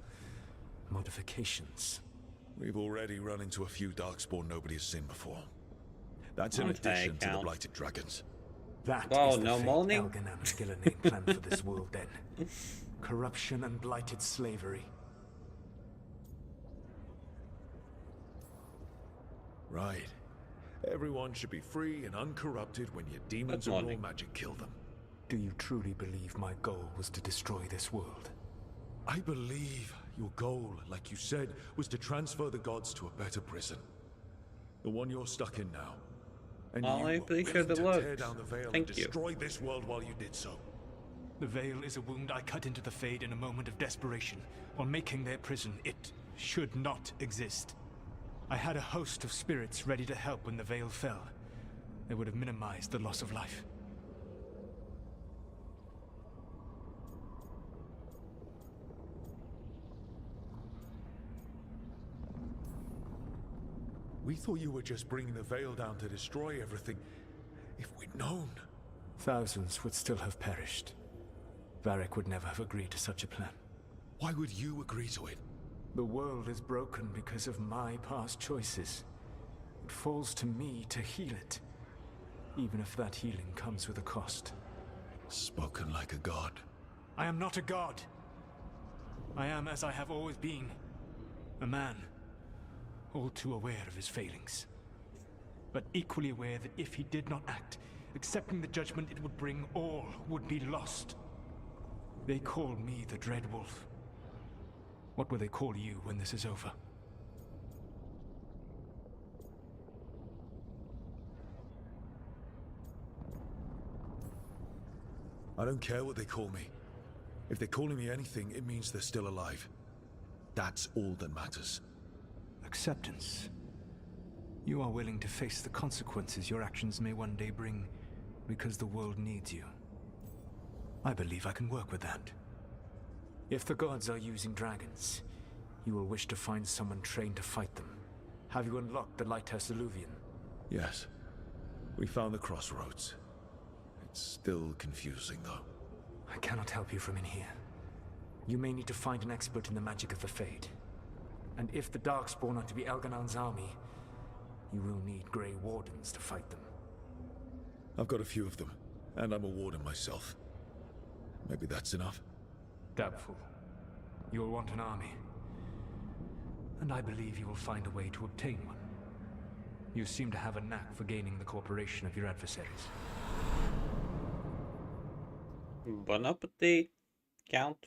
N: modifications.
B: We've already run into a few Darkspawn nobody has seen before. That's in addition to the blighted dragons.
N: That is the fate Elganon and Gillenane planned for this world then. Corruption and blighted slavery.
B: Right. Everyone should be free and uncorrupted when your demons and raw magic kill them.
N: Do you truly believe my goal was to destroy this world?
B: I believe your goal, like you said, was to transfer the gods to a better prison. The one you're stuck in now. And you were willing to tear down the veil and destroy this world while you did so.
E: The veil is a wound I cut into the Fade in a moment of desperation, while making their prison. It should not exist. I had a host of spirits ready to help when the veil fell. They would have minimized the loss of life.
B: We thought you were just bringing the veil down to destroy everything. If we'd known...
N: Thousands would still have perished. Varric would never have agreed to such a plan.
B: Why would you agree to it?
N: The world is broken because of my past choices. It falls to me to heal it, even if that healing comes with a cost.
B: Spoken like a god.
E: I am not a god. I am as I have always been. A man. All too aware of his failings. But equally aware that if he did not act, accepting the judgment it would bring, all would be lost. They call me the Dread Wolf. What will they call you when this is over?
B: I don't care what they call me. If they're calling me anything, it means they're still alive. That's all that matters.
E: Acceptance. You are willing to face the consequences your actions may one day bring because the world needs you. I believe I can work with that. If the gods are using dragons, you will wish to find someone trained to fight them. Have you unlocked the Lighthouse Illuvian?
B: Yes. We found the crossroads. It's still confusing, though.
N: I cannot help you from in here. You may need to find an expert in the magic of the Fade. And if the Darkspawn are to be Elganon's army, you will need Grey Wardens to fight them.
B: I've got a few of them, and I'm a warden myself. Maybe that's enough?
E: Doubtful. You will want an army. And I believe you will find a way to obtain one. You seem to have a knack for gaining the cooperation of your adversaries.
A: Bon appetit, Count.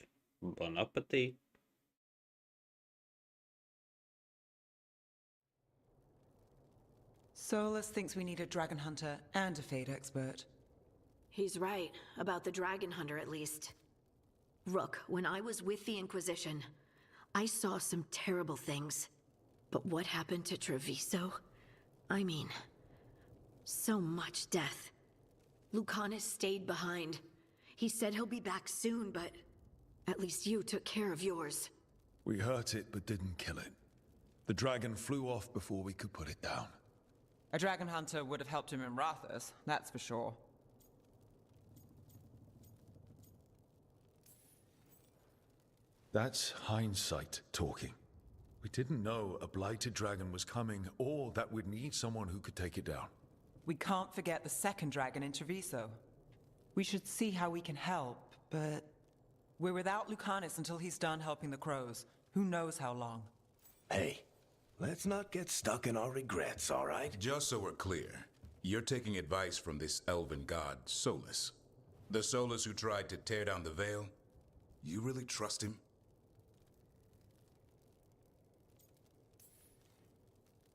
A: Bon appetit.
D: Solus thinks we need a dragon hunter and a Fade expert.
P: He's right, about the dragon hunter at least. Rook, when I was with the Inquisition, I saw some terrible things. But what happened to Treviso? I mean, so much death. Lucanus stayed behind. He said he'll be back soon, but at least you took care of yours.
B: We hurt it, but didn't kill it. The dragon flew off before we could put it down.
D: A dragon hunter would have helped him in Rathus, that's for sure.
B: That's hindsight talking. We didn't know a blighted dragon was coming, or that we'd need someone who could take it down.
D: We can't forget the second dragon in Treviso. We should see how we can help, but We're without Lucanus until he's done helping the crows. Who knows how long?
J: Hey, let's not get stuck in our regrets, all right?
K: Just so we're clear, you're taking advice from this elven god, Solus. The Solus who tried to tear down the Veil? You really trust him?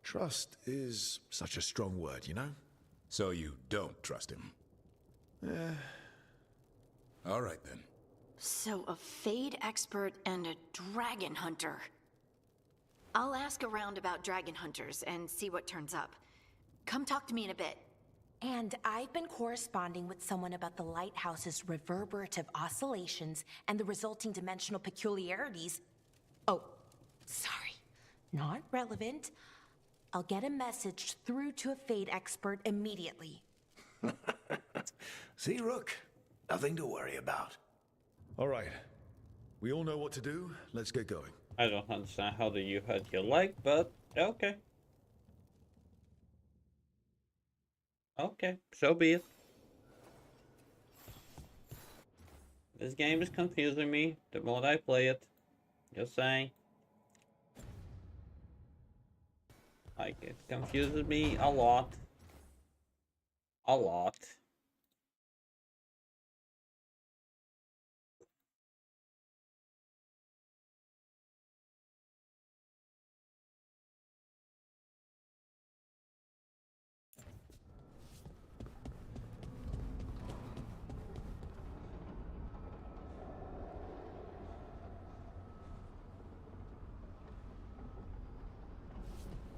B: Trust is such a strong word, you know?
K: So you don't trust him? All right then.
P: So a Fade expert and a dragon hunter. I'll ask around about dragon hunters and see what turns up. Come talk to me in a bit.
I: And I've been corresponding with someone about the lighthouse's reverberative oscillations and the resulting dimensional peculiarities. Oh, sorry. Not relevant. I'll get a message through to a Fade expert immediately.
J: See, Rook? Nothing to worry about.
B: All right. We all know what to do. Let's get going.
A: I don't understand how you hurt your leg, but okay. Okay, so be it. This game is confusing me the more I play it. Just saying. Like, it confuses me a lot. A lot.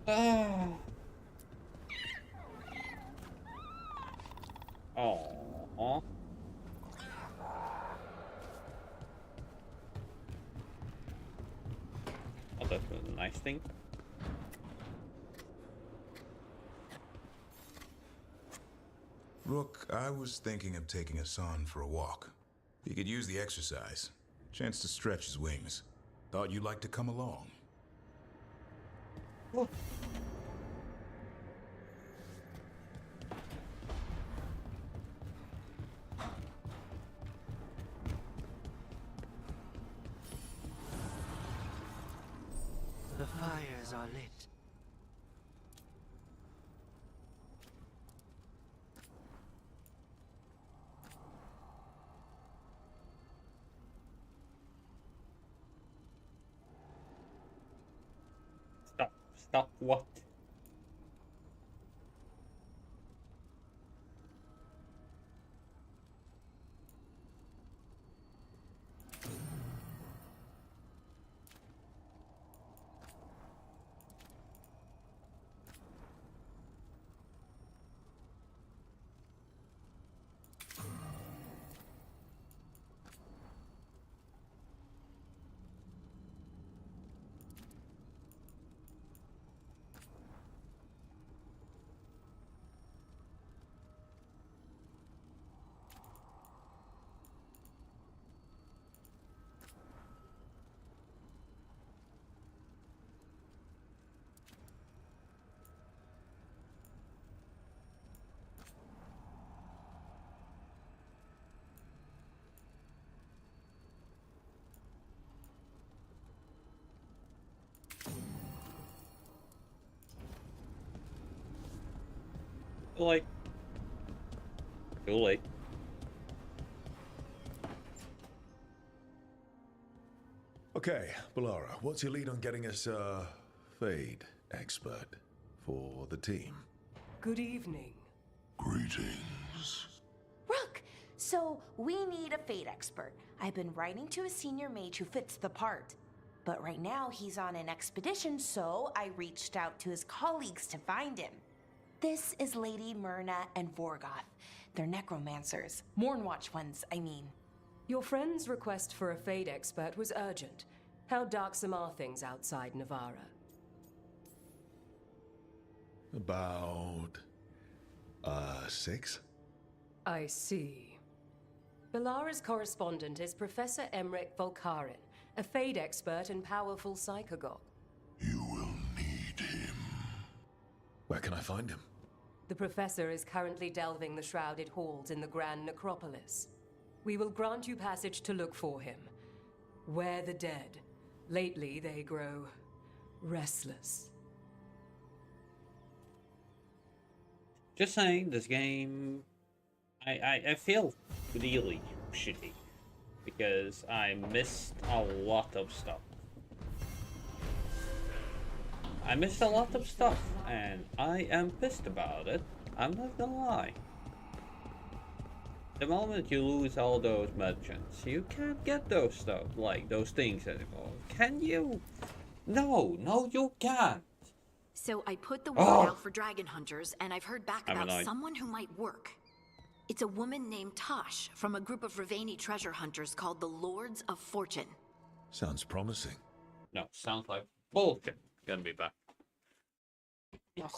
A: Oh. Oh. Oh, that was a nice thing.
K: Rook, I was thinking of taking Hassan for a walk. He could use the exercise. Chance to stretch his wings. Thought you'd like to come along.
A: Oh.
G: The fires are lit.
A: Stop what? Too late.
B: Okay, Balara, what's your lead on getting us a Fade expert for the team?
L: Good evening.
B: Greetings.
I: Rook! So, we need a Fade expert. I've been writing to a senior mage who fits the part. But right now, he's on an expedition, so I reached out to his colleagues to find him. This is Lady Myrna and Vorgoth. They're necromancers. Mournwatch ones, I mean.
L: Your friend's request for a Fade expert was urgent. How darksome are things outside Navarra?
B: About... 6?
L: I see. Balara's correspondent is Professor Emmerich Volkarin, a Fade expert and powerful psychagogue.
B: Where can I find him?
L: The Professor is currently delving the shrouded halls in the Grand Necropolis. We will grant you passage to look for him, Where the dead. Lately, they grow restless.
A: Just saying, this game, I feel really shitty because I missed a lot of stuff. I missed a lot of stuff, and I am pissed about it. I'm not gonna lie. The moment you lose all those merchants, you can't get those stuff, like those things anymore. Can you? No, you can't.
P: So I put the word out for dragon hunters, and I've heard back about someone who might work. It's a woman named Tosh from a group of Ravani treasure hunters called the Lords of Fortune.
B: Sounds promising.
A: No, sounds like bullshit. Gonna be back.
S: Ugh.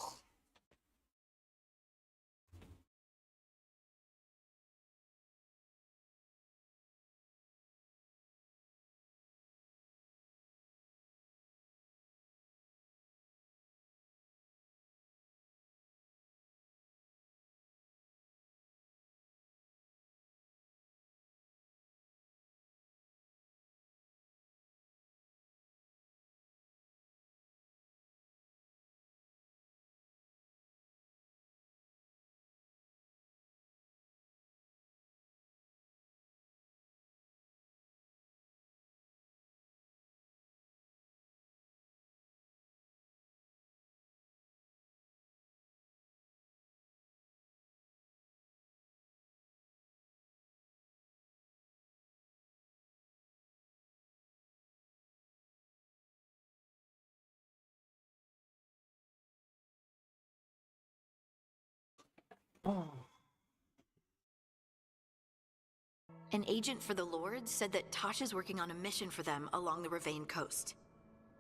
P: An agent for the Lords said that Tosh is working on a mission for them along the Ravane coast.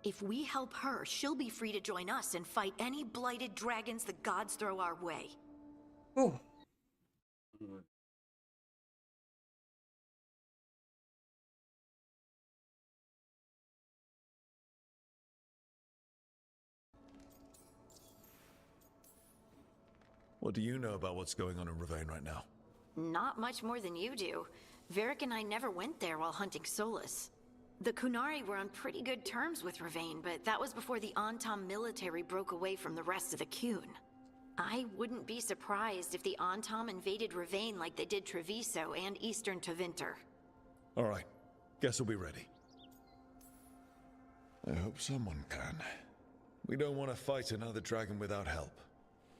P: If we help her, she'll be free to join us and fight any blighted dragons the gods throw our way.
A: Oh.
B: What do you know about what's going on in Ravane right now?
P: Not much more than you do. Varric and I never went there while hunting Solus. The Kunari were on pretty good terms with Ravane, but that was before the Antam military broke away from the rest of the Qun. I wouldn't be surprised if the Antam invaded Ravane like they did Treviso and Eastern Tevinter.
B: All right, guess we'll be ready. I hope someone can. We don't want to fight another dragon without help.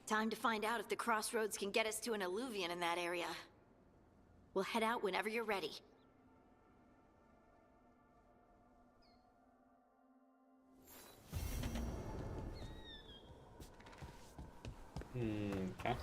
P: Time to find out if the crossroads can get us to an alluvion in that area. We'll head out whenever you're ready.
A: Okay.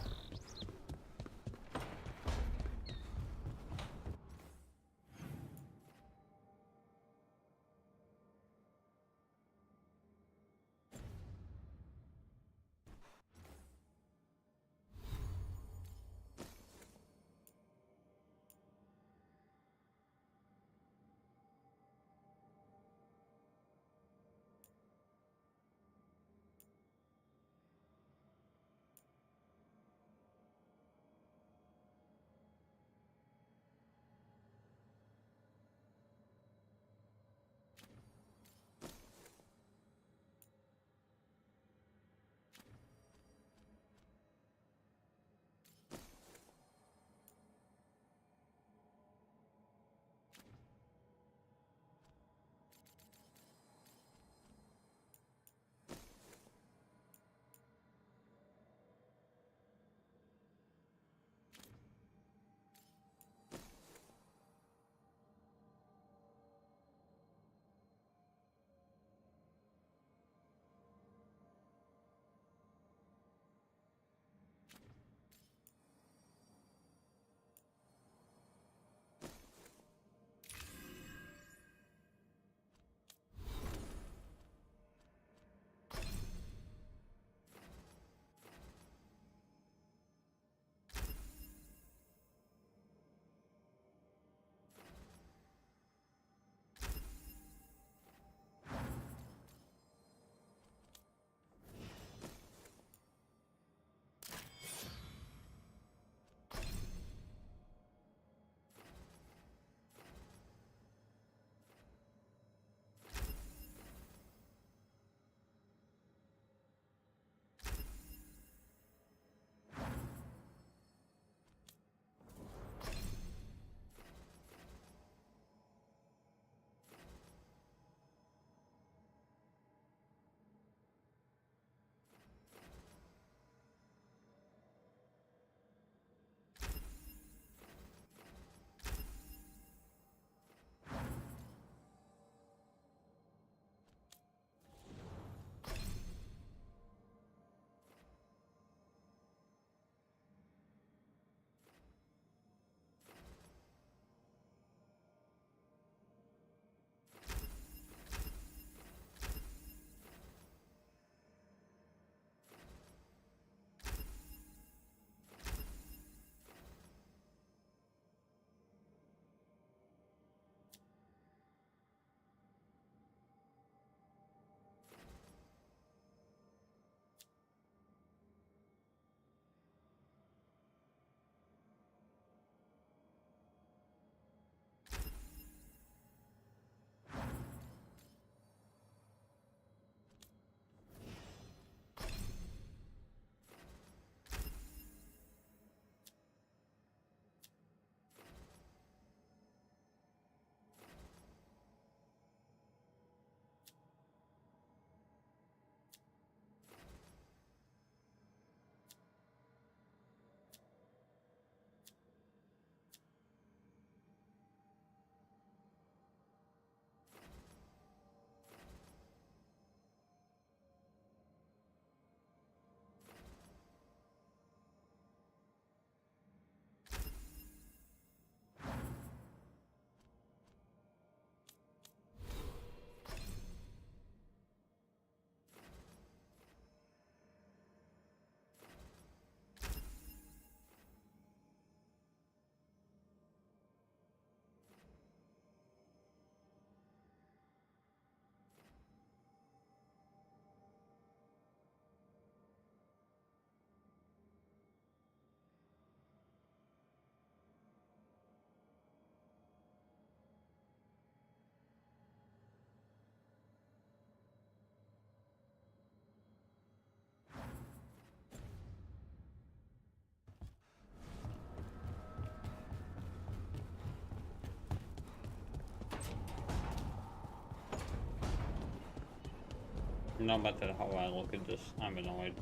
A: No matter how I look at this, I'm annoyed.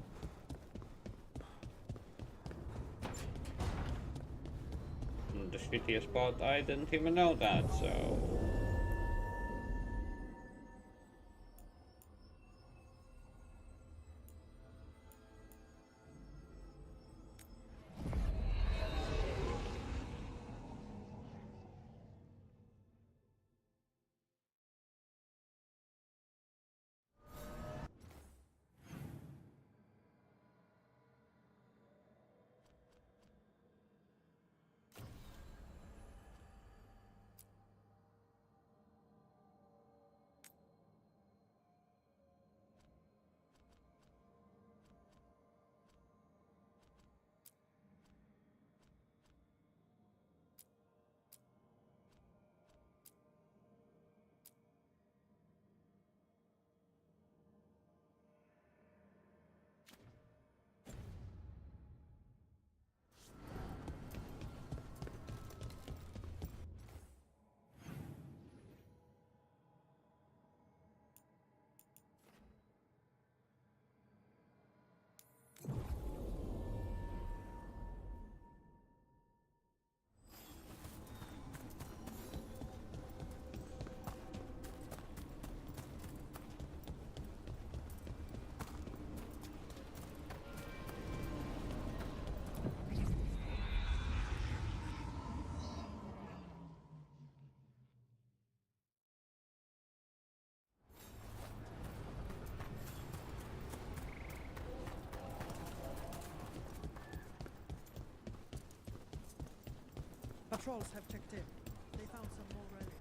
A: And the shittiest part, I didn't even know that, so...
U: Patrols have checked in. They found some more relics.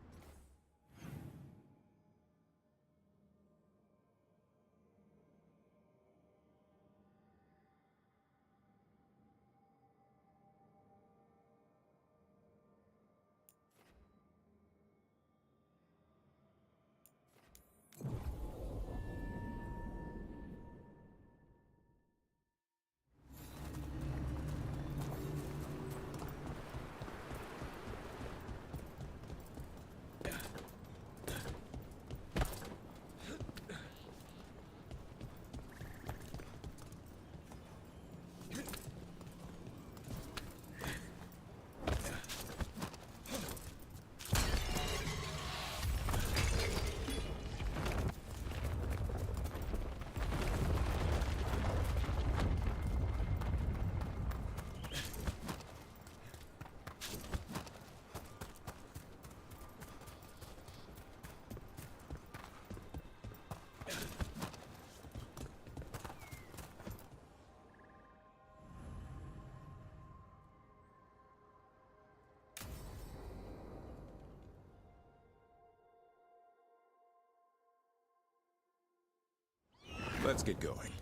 K: Let's get going.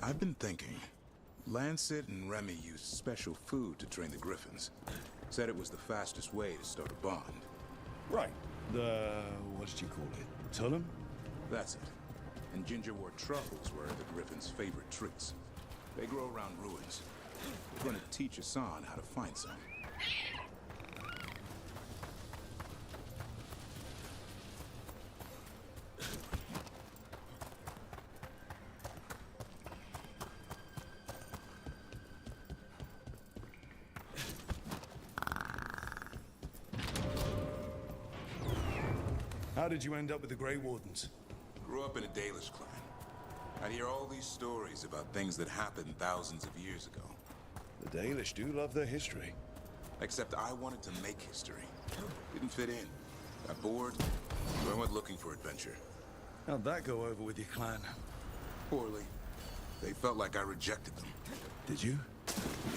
K: I've been thinking. Lancet and Remy used special food to train the griffins. Said it was the fastest way to start a bond.
B: Right. What did you call it? Tullum?
K: That's it. And gingerwort truffles were the griffins' favorite treats. They grow around ruins. We're gonna teach Hassan how to find some.
B: How did you end up with the Grey Wardens?
K: Grew up in a Dalish clan. I'd hear all these stories about things that happened thousands of years ago.
B: The Dalish do love their history.
K: Except I wanted to make history. Didn't fit in. Got bored, so I went looking for adventure.
B: How'd that go over with your clan?
K: Poorly. They felt like I rejected them.
B: Did you?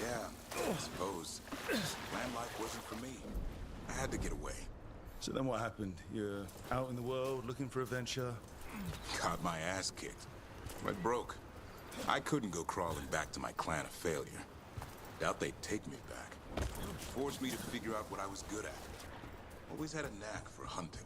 K: Yeah, I suppose. Clan life wasn't for me. I had to get away.
B: So then what happened? You're out in the world looking for adventure?
K: Got my ass kicked. Went broke. I couldn't go crawling back to my clan of failure. Doubt they'd take me back. Forced me to figure out what I was good at. Always had a knack for hunting.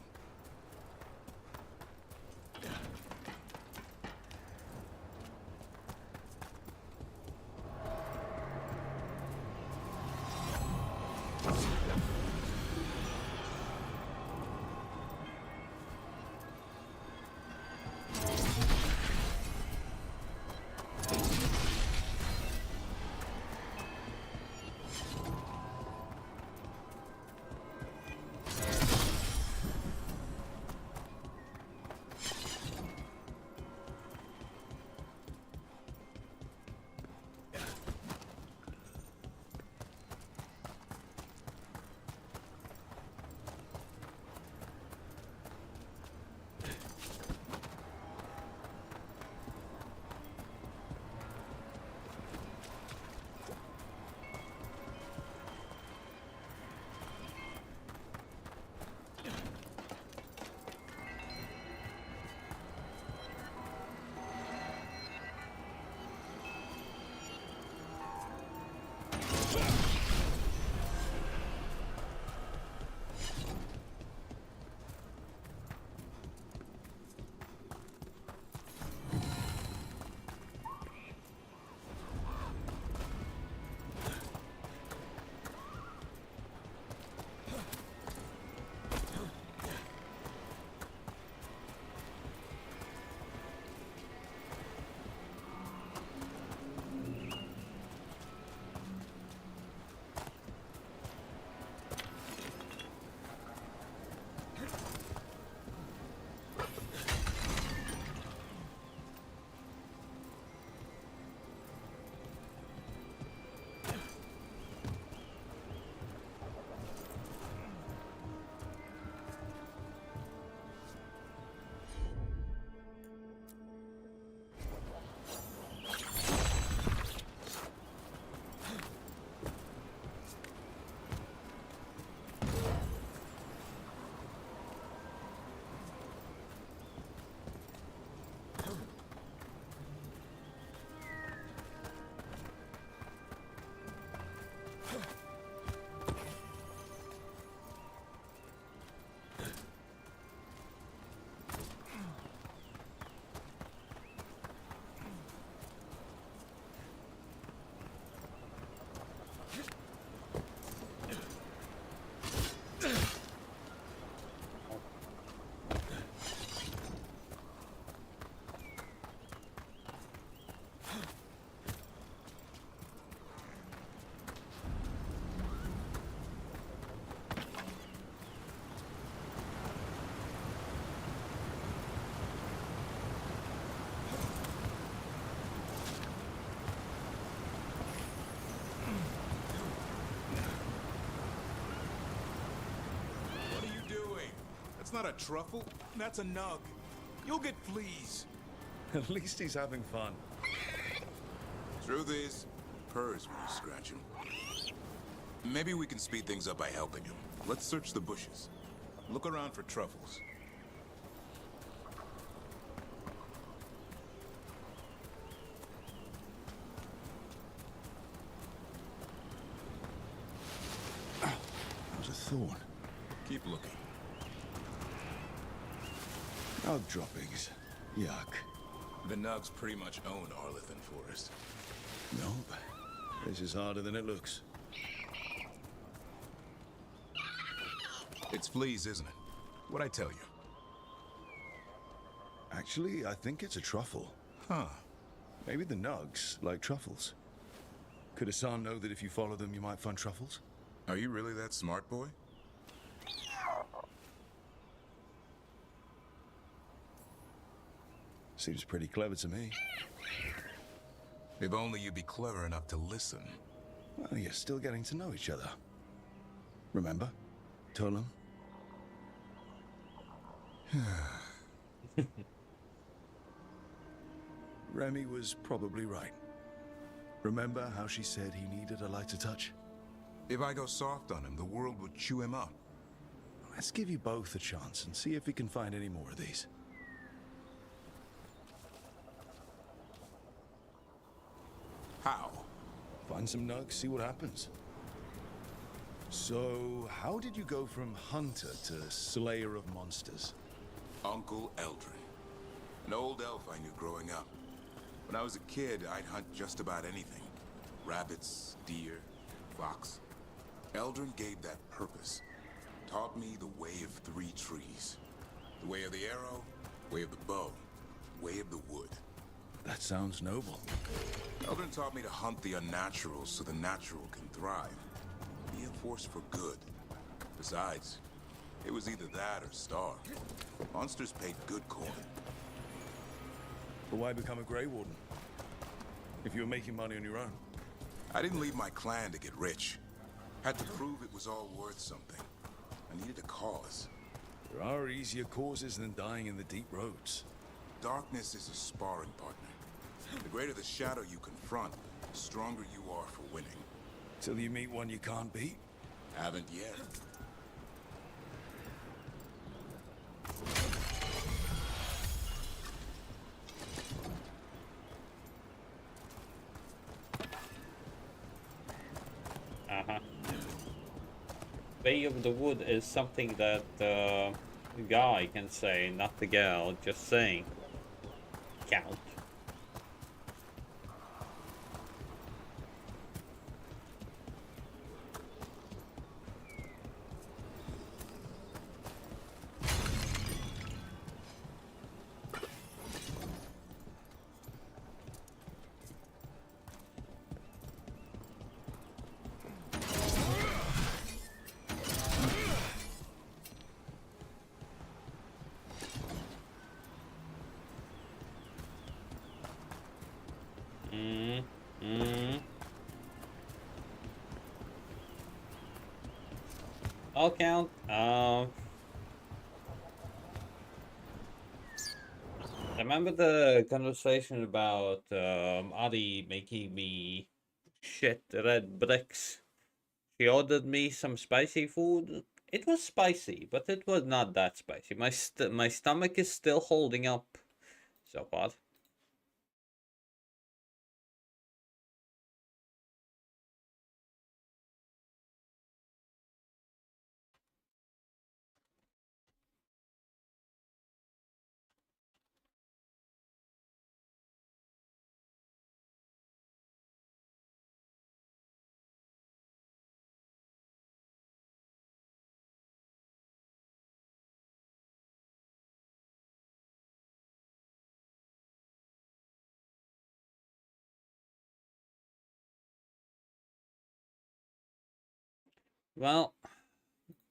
K: That's not a truffle. That's a nug. You'll get fleas.
B: At least he's having fun.
K: Truth is, purrs when you scratch him. Maybe we can speed things up by helping him. Let's search the bushes. Look around for truffles.
B: How's a thorn?
K: Keep looking.
B: Nug droppings. Yuck.
K: The nugs pretty much own Arlithan Forest.
B: Nope. This is harder than it looks.
K: It's fleas, isn't it? What'd I tell you?
B: Actually, I think it's a truffle.
K: Huh.
B: Maybe the nugs like truffles. Could Hassan know that if you follow them, you might find truffles?
K: Are you really that smart, boy?
B: Seems pretty clever to me.
K: If only you'd be clever enough to listen.
B: Well, you're still getting to know each other. Remember? Tolam? Remy was probably right. Remember how she said he needed a lighter touch?
K: If I go soft on him, the world would chew him up.
B: Let's give you both a chance and see if we can find any more of these.
K: How?
B: Find some nugs, see what happens. So, how did you go from hunter to slayer of monsters?
K: Uncle Eldrin. An old elf I knew growing up. When I was a kid, I'd hunt just about anything. Rabbits, deer, fox. Eldrin gave that purpose. Taught me the way of 3 trees. The way of the arrow, way of the bow, way of the wood.
B: That sounds noble.
K: Eldrin taught me to hunt the unnatural so the natural can thrive. Be a force for good. Besides, it was either that or starve. Monsters paid good coin.
B: But why become a Grey Warden? If you were making money on your own?
K: I didn't leave my clan to get rich. Had to prove it was all worth something. I needed a cause.
B: There are easier causes than dying in the deep roads.
K: Darkness is a sparring partner. The greater the shadow you confront, the stronger you are for winning.
B: Till you meet one you can't beat?
K: Haven't yet.
A: Way of the wood is something that the guy can say, not the girl, just saying. Count. I'll count. Remember the conversation about Adi making me shit red bricks? She ordered me some spicy food. It was spicy, but it was not that spicy. My stomach is still holding up. So what? Well,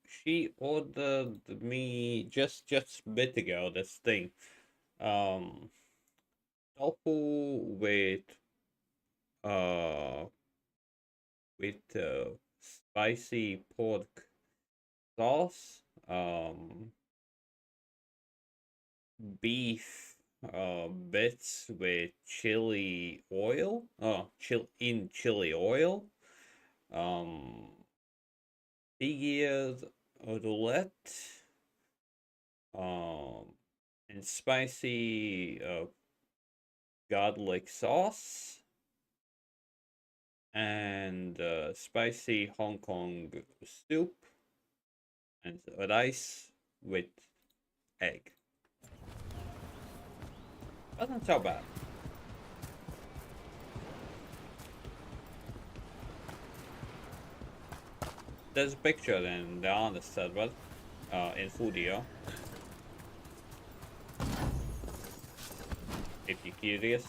A: she ordered me just a bit ago this thing. Tofu uh with spicy pork sauce. beef bits with chili oil. Chili oil. Veilguard roulette. And spicy garlic sauce. And spicy Hong Kong soup. And rice with egg. Wasn't so bad. There's a picture in the honest server, in Foodio. If you're curious.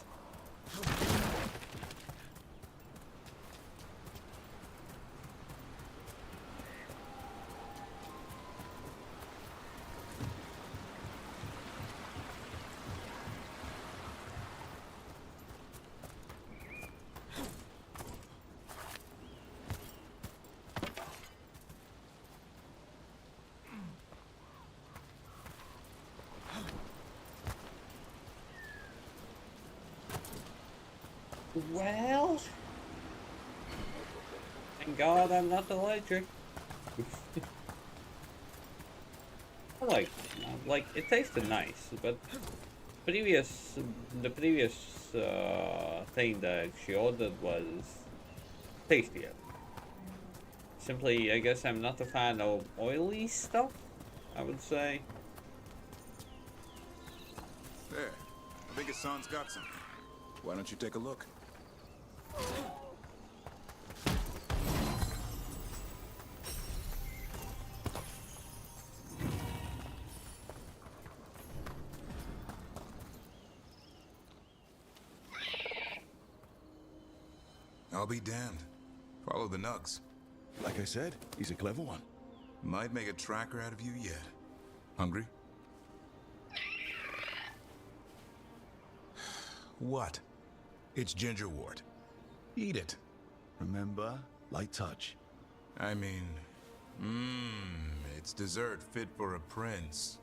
A: Well, thank God I'm not allergic. like it tasted nice, but the previous thing that she ordered was tastier. Simply, I guess I'm not a fan of oily stuff, I would say.
K: There, I think Hassan's got something. Why don't you take a look? I'll be damned. Follow the nugs.
B: Like I said, he's a clever one.
K: Might make a tracker out of you yet. Hungry? What? It's gingerwort. Eat it.
B: Remember, light touch.
K: I mean, it's dessert fit for a prince.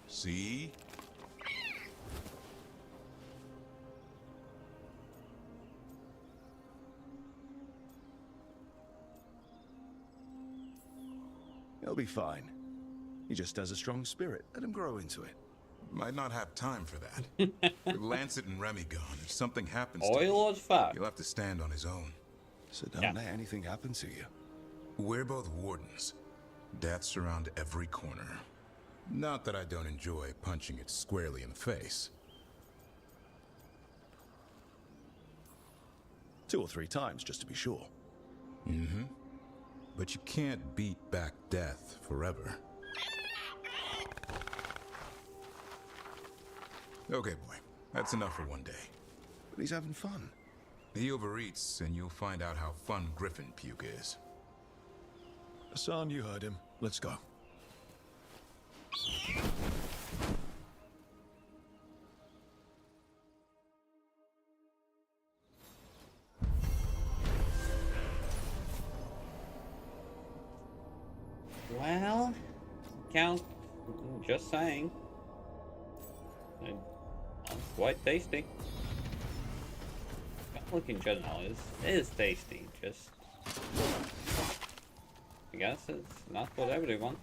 K: See?
B: He'll be fine. He just has a strong spirit. Let him grow into it.
K: Might not have time for that. With Lancet and Remy gone, if something happens to
A: Oil or fat?
K: he'll have to stand on his own.
B: So don't let anything happen to you.
K: We're both wardens. Death's around every corner. Not that I don't enjoy punching it squarely in the face.
B: 2 or 3 times, just to be sure.
K: Mm-hmm. But you can't beat back death forever. Okay, boy. That's enough for one day.
B: But he's having fun.
K: He overeats, and you'll find out how fun Griffin puke is.
B: Hassan, you heard him. Let's go.
A: Well, Count, just saying. Quite tasty. Look in general is tasty, just I guess it's not for everyone.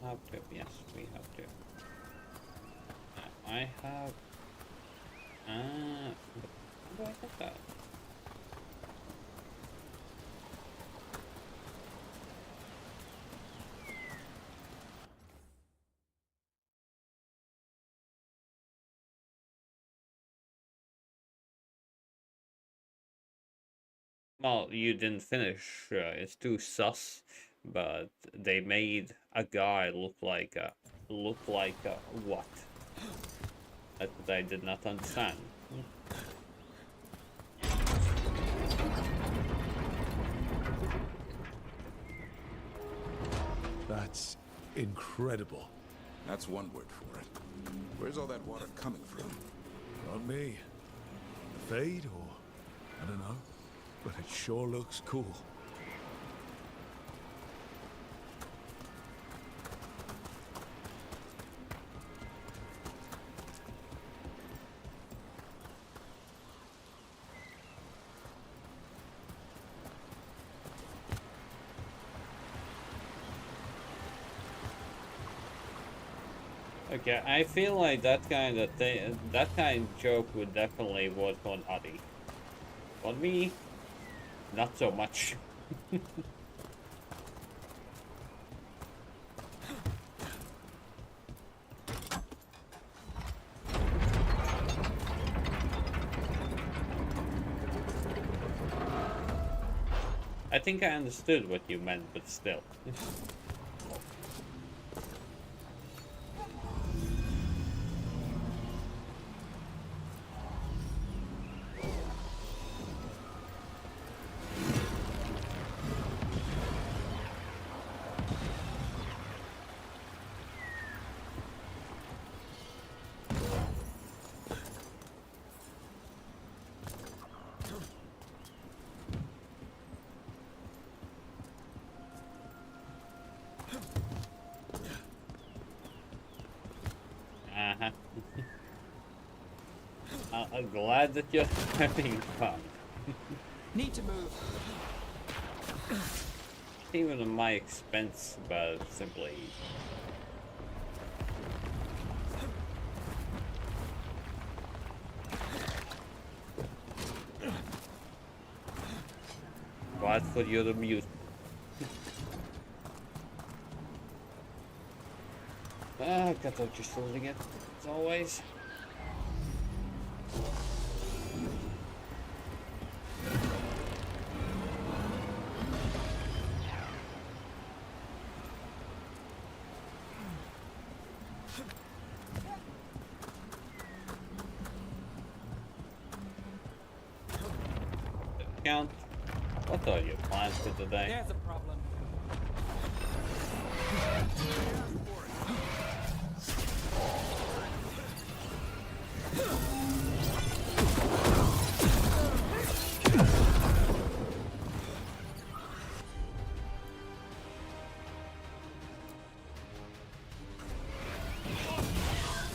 A: Have to, yes, we have to. I have how do I get that? Well, you didn't finish. It's too sus, but they made a guy look like a what? That I did not understand.
B: That's incredible.
K: That's one word for it. Where's all that water coming from?
B: Not me. The Fade, or I don't know. But it sure looks cool.
A: Okay, I feel like that kind of thing, that kind of joke would definitely work on Adi. On me, not so much. I think I understood what you meant, but still. Uh-huh. I'm glad that you're having fun.
D: Need to move.
A: Even at my expense, but simply. Glad for your amusement. Ah, got out just holding it, as always. Count, what are your plans for today?
D: There's a problem.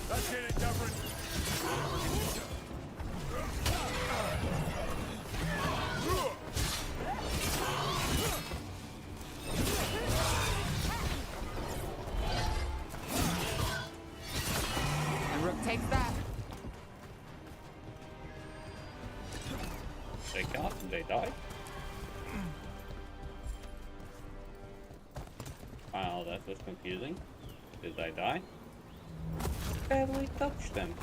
M: Let's get it, Dufferin.
D: And Rook takes that.
A: They can't, they die. Wow, that was confusing. Did I die? Barely touched them.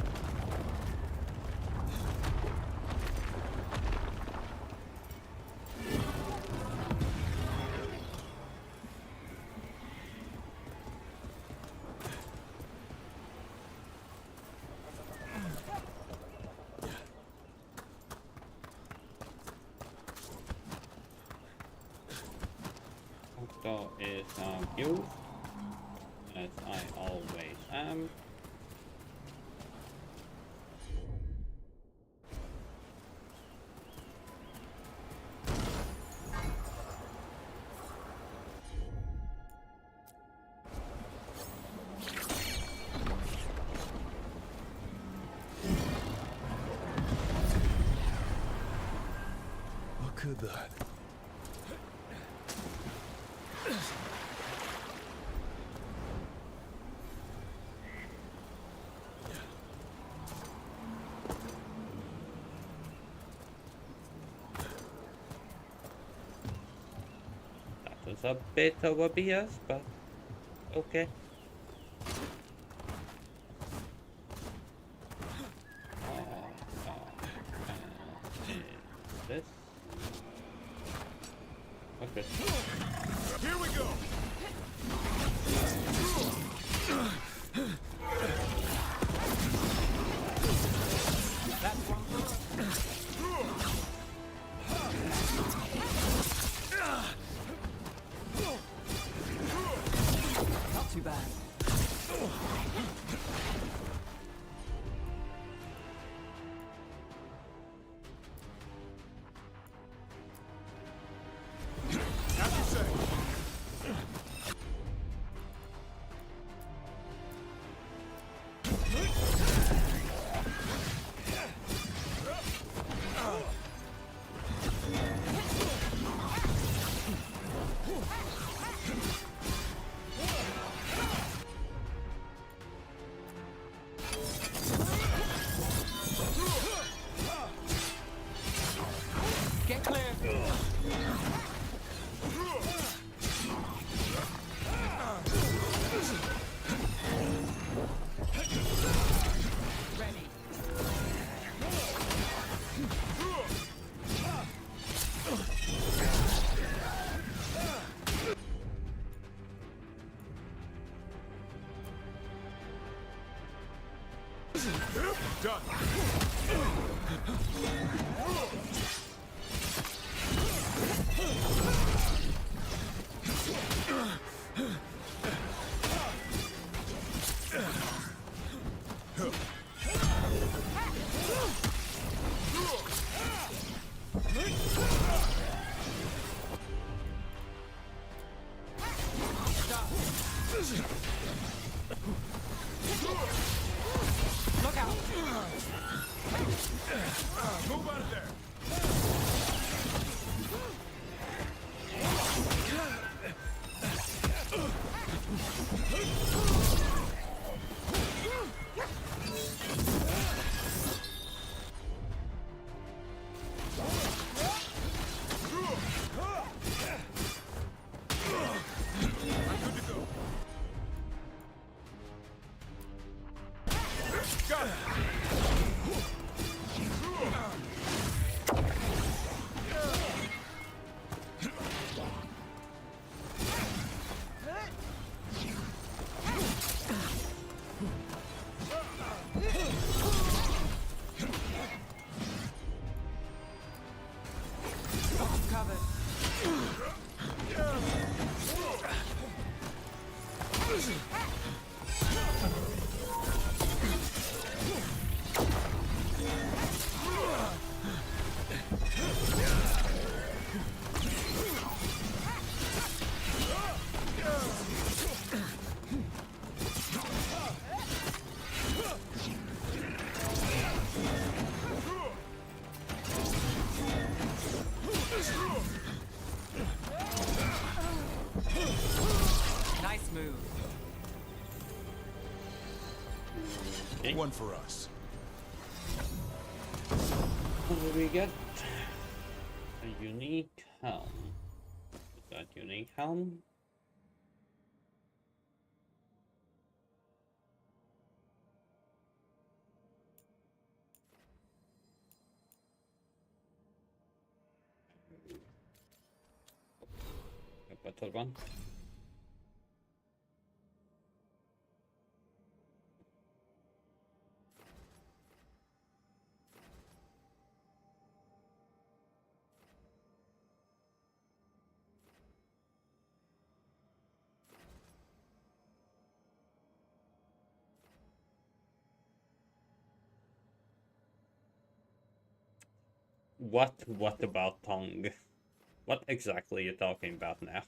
A: Octo is used, as I always am.
B: Look at that.
A: That was a bit of a BS, but okay. This? Okay.
M: Here we go.
D: That's one. Not too bad.
M: As you say.
K: Gun.
D: Look out!
K: Move out of there! Got it!
D: Covered. Nice move.
K: One for us.
A: What do we get? A unique helm. Is that unique helm? A better one. What about tongue? What exactly are you talking about now?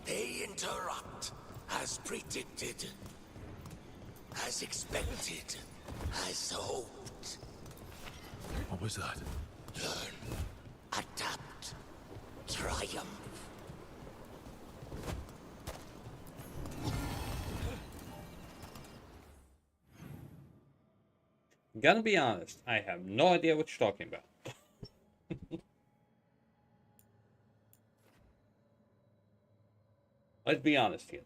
C: They interrupt, as predicted, as expected, as hoped.
B: What was that?
C: Learn, adapt, triumph.
A: Gonna be honest, I have no idea what you're talking about. Let's be honest here.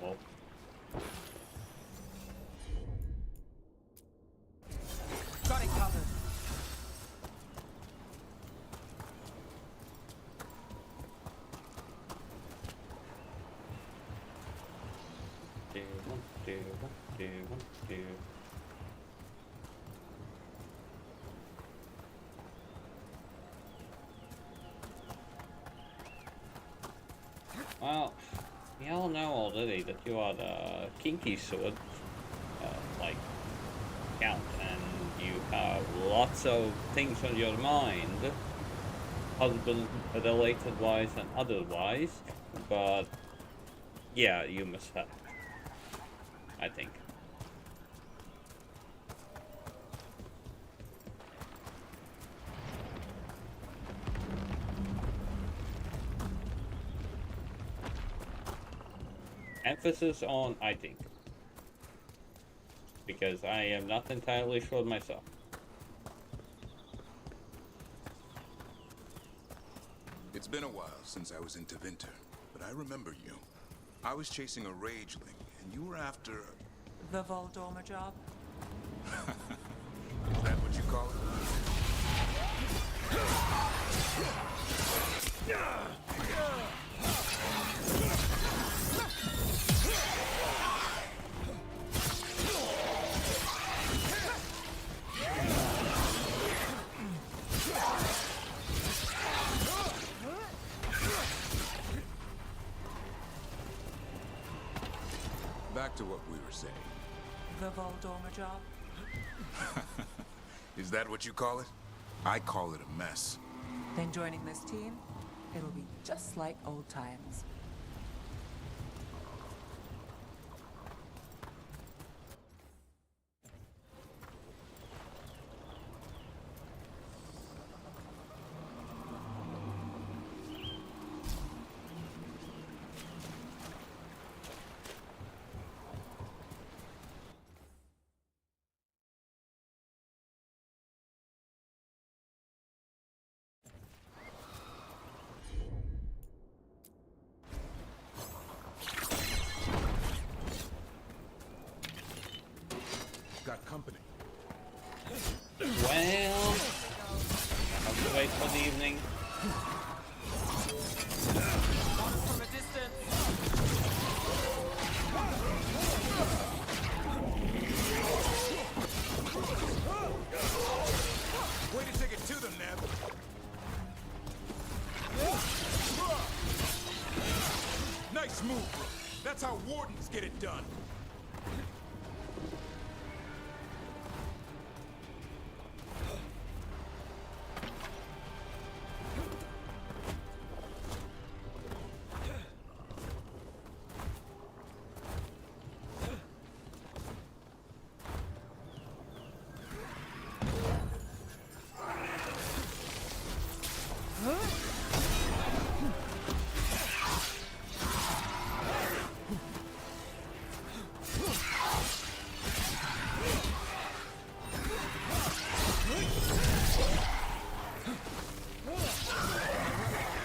A: Well,
D: Got it covered.
A: do. Well, we all know already that you are the kinky sword, like, count, and you have lots of things on your mind, husband-related wise and otherwise, but yeah, you must have, I think. Emphasis on I think, because I am not entirely sure myself.
K: It's been a while since I was in Tevinter, but I remember you. I was chasing a rageling, and you were after...
D: The Voldorma job?
K: Is that what you call it? Back to what we were saying.
D: The Voldorma job?
K: Is that what you call it? I call it a mess.
D: Then joining this team, it'll be just like old times.
K: Got company.
A: Well, I have to wait for the evening.
D: From a distance.
K: Way to take it to them, Neb. Nice move, bro. That's how wardens get it done.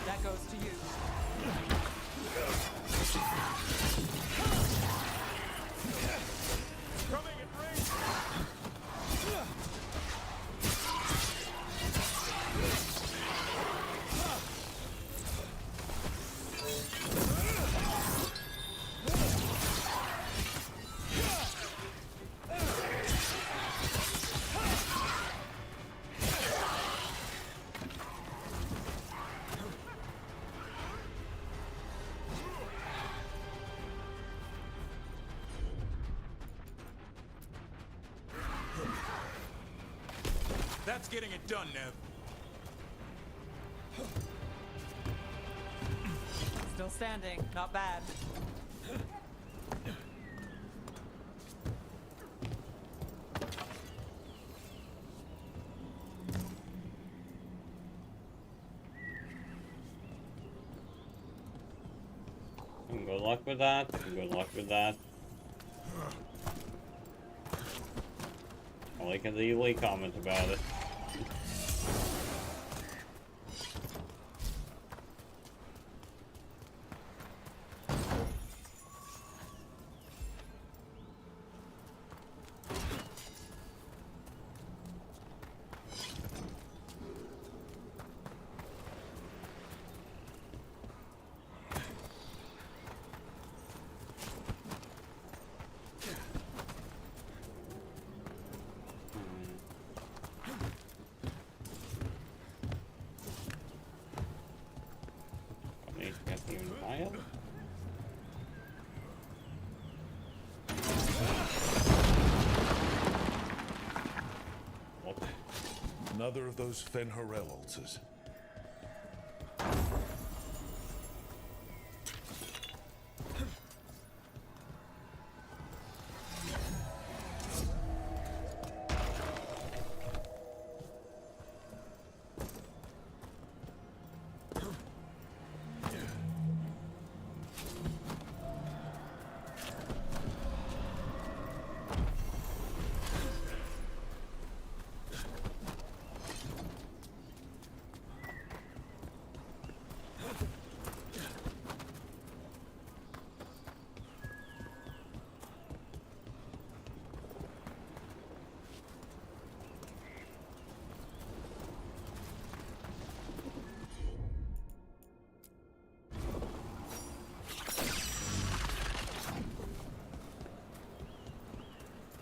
D: That goes to you.
K: Coming in range. That's getting it done, Nev.
D: Still standing. Not bad.
A: Good luck with that. Good luck with that. All I can easily comment about it.
B: Another of those Fen'Harel altars.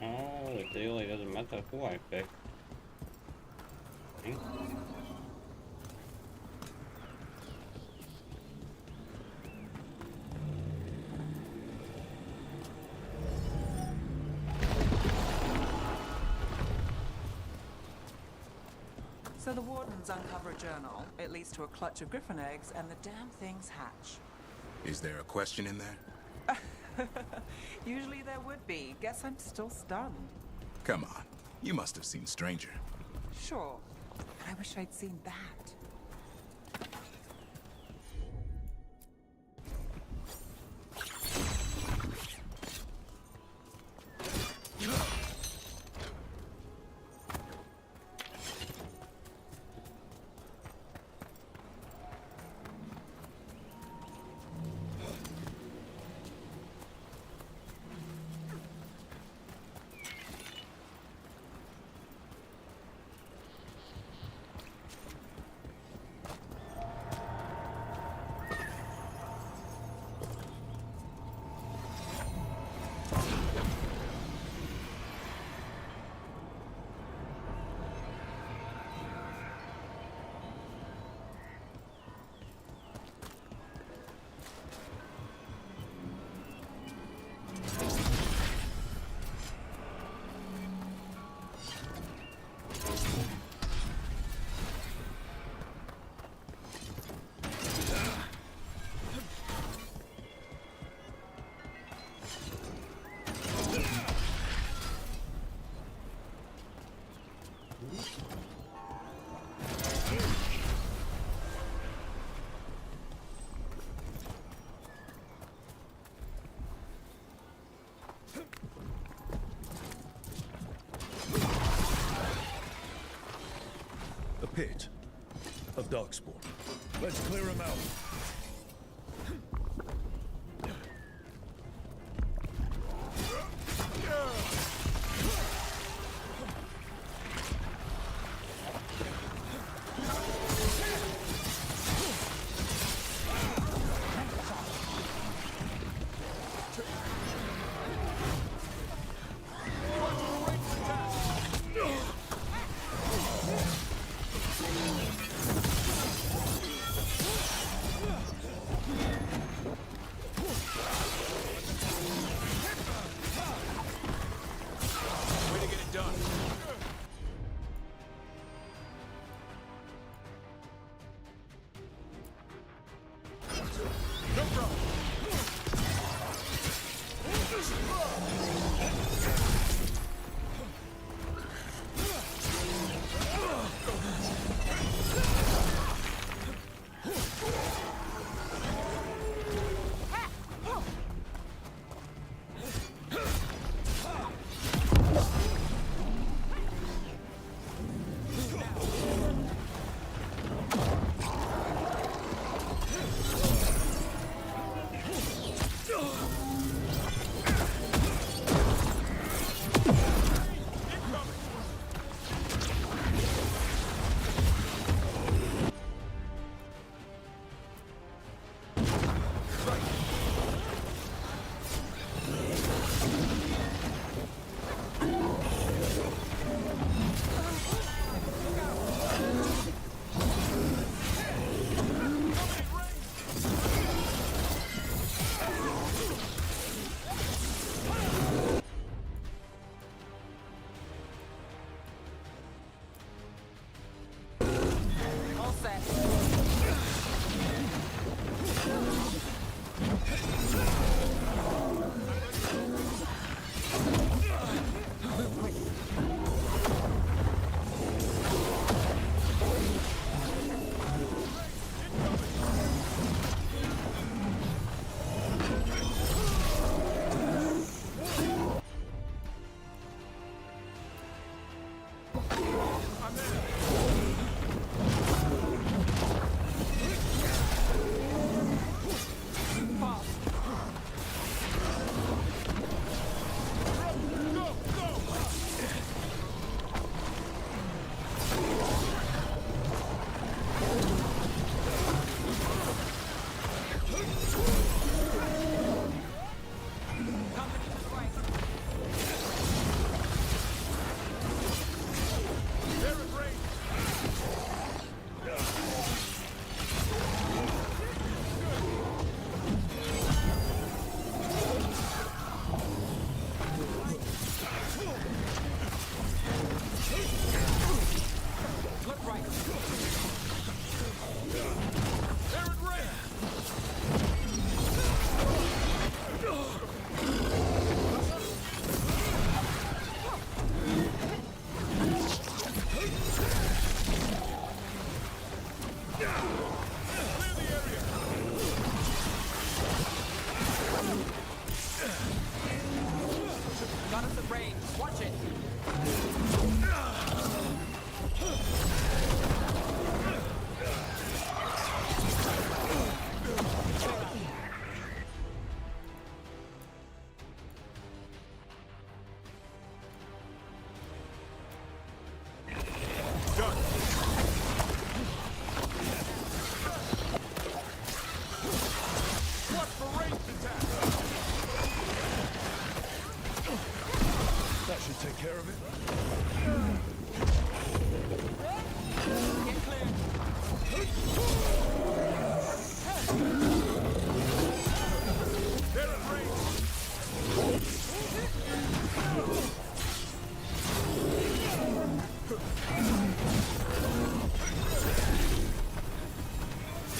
A: Oh, it really doesn't matter who I pick. Okay.
D: So the wardens uncover a journal. It leads to a clutch of griffin eggs, and the damn things hatch.
K: Is there a question in there?
D: Usually there would be. Guess I'm still stunned.
K: Come on. You must have seen Stranger.
D: Sure. But I wish I'd seen that.
B: A pit of darkspawn. Let's clear him out.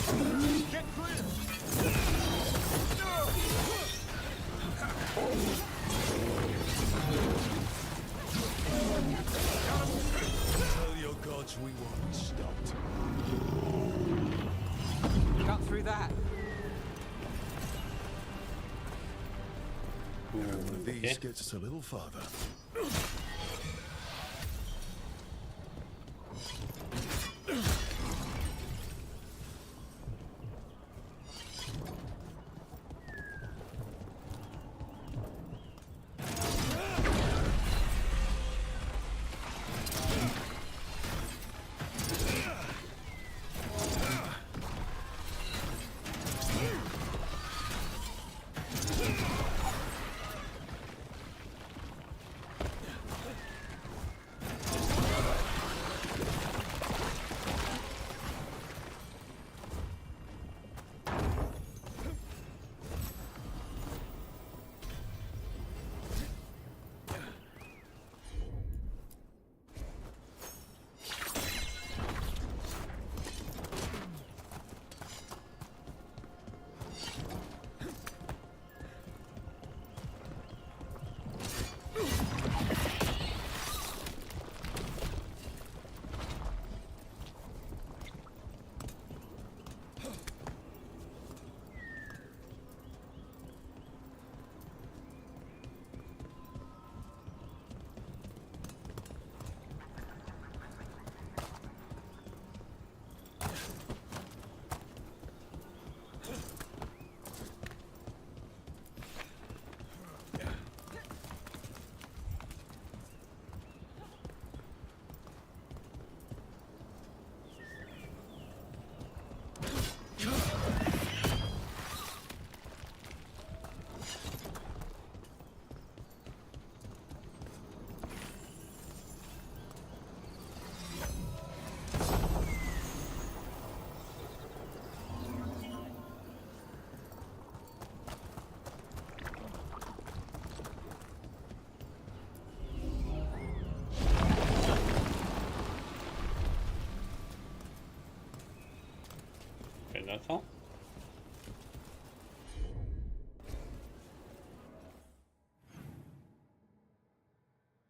B: Get clear! Tell your gods we won't be stopped.
D: Cut through that.
B: One of these gets us a little farther.
A: Okay, that's all.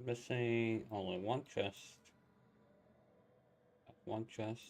A: Missing only one chest. One chest.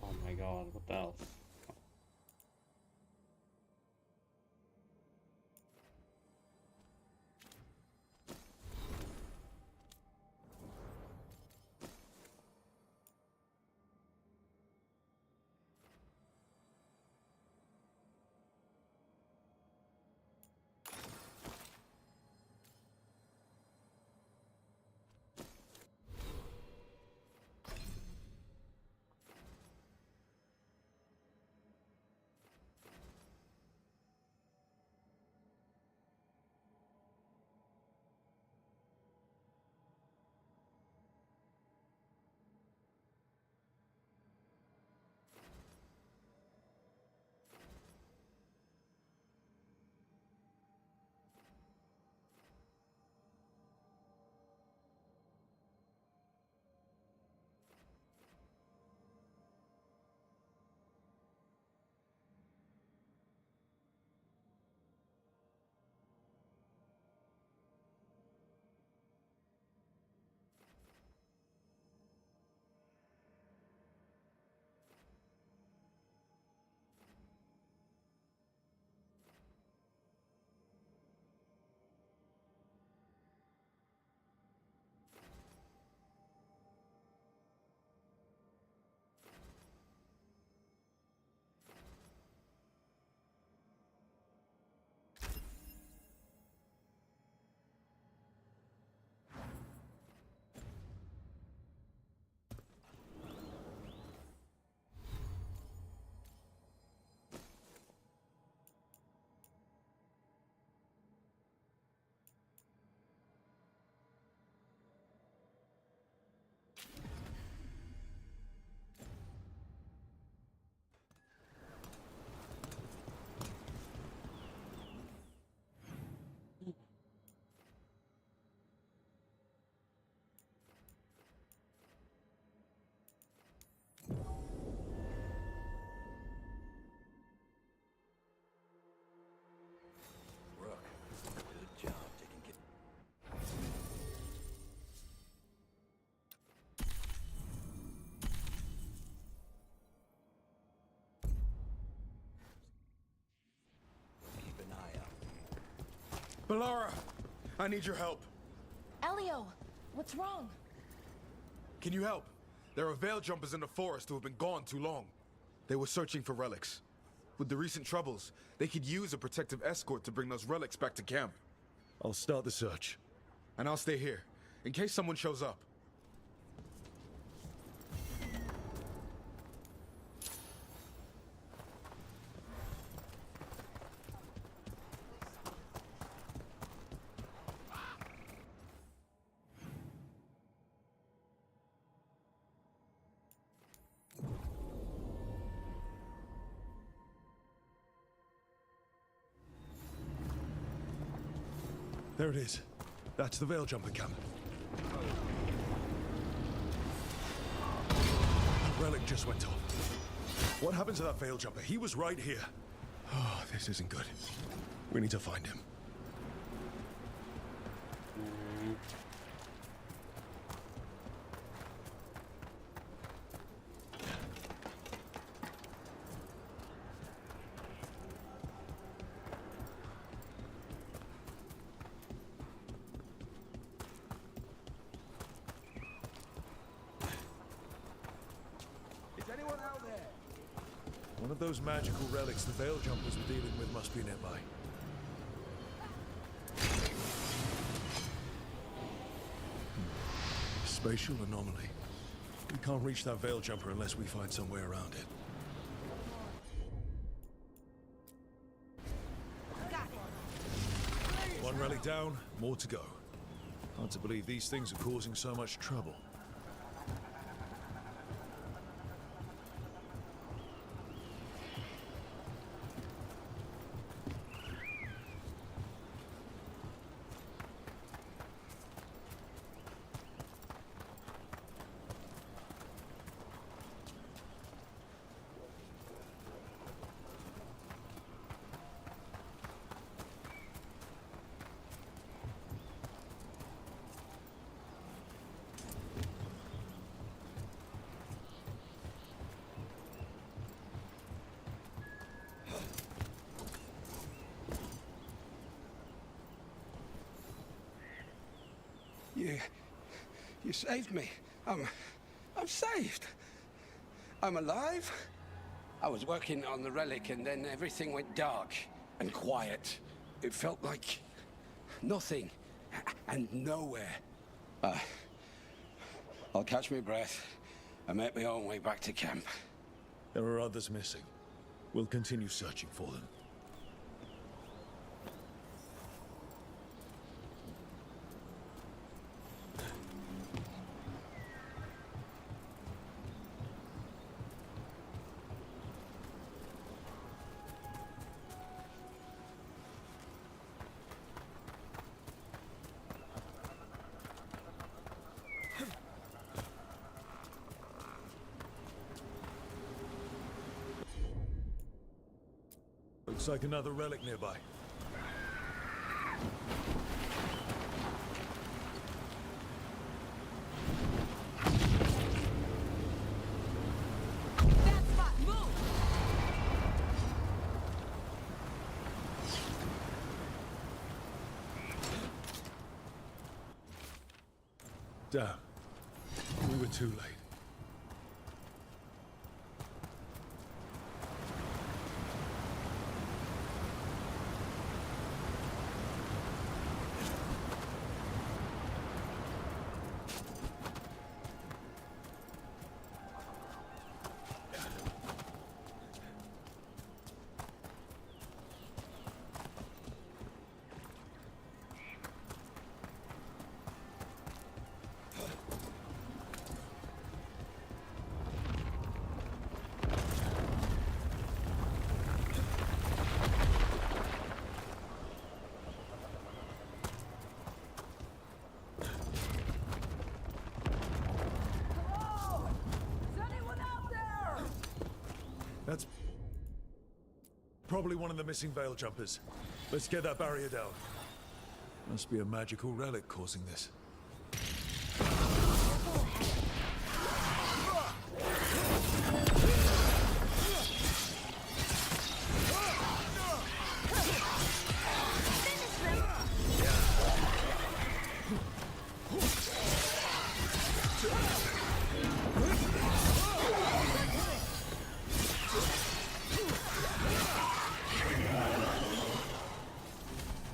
A: Oh my god, what else?
O: Bellara, I need your help.
S: Elio, what's wrong?
O: Can you help? There are veil jumpers in the forest who have been gone too long. They were searching for relics. With the recent troubles, they could use a protective escort to bring those relics back to camp.
B: I'll start the search.
O: And I'll stay here, in case someone shows up.
B: There it is. That's the Veil Jumper camp. The relic just went off. What happened to that Veil Jumper? He was right here. Oh, this isn't good. We need to find him. One of those magical relics the Veil Jumpers were dealing with must be nearby. spatial anomaly. We can't reach that veil jumper unless we find some way around it. One relic down, more to go. Hard to believe these things are causing so much trouble.
T: You saved me. I'm saved. I'm alive. I was working on the relic and then everything went dark and quiet. It felt like nothing and nowhere. I'll catch my breath and make my own way back to camp.
B: There are others missing. We'll continue searching for them. Looks like another relic nearby. Damn. We were too late. That's probably one of the missing veil jumpers. Let's get that barrier down. Must be a magical relic causing this.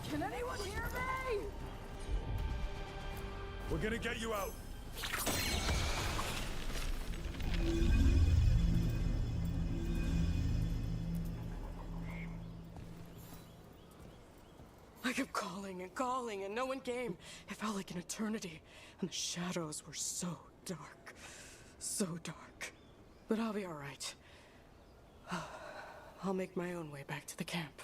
S: Can anyone hear me?
B: We're gonna get you out.
S: I kept calling and no one came. It felt like an eternity, and the shadows were so dark. So dark. But I'll be all right. I'll make my own way back to the camp.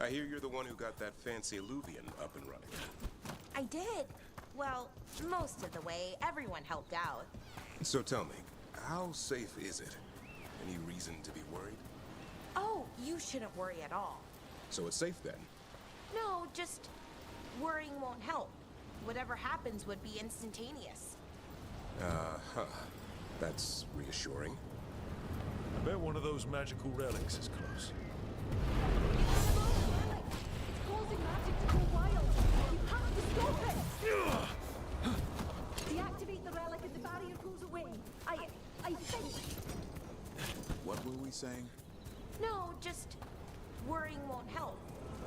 K: I hear you're the one who got that fancy Illuvian up and running.
I: I did. Well, most of the way. Everyone helped out.
K: So tell me, how safe is it? Any reason to be worried?
I: Oh, you shouldn't worry at all.
K: So it's safe then?
I: No, just worrying won't help. Whatever happens would be instantaneous.
K: Uh-huh. That's reassuring.
B: I bet one of those magical relics is close.
Q: It's causing magic to go wild. You have to stop it! Deactivate the relic and the barrier goes away. I think.
K: What were we saying?
I: No, just worrying won't help.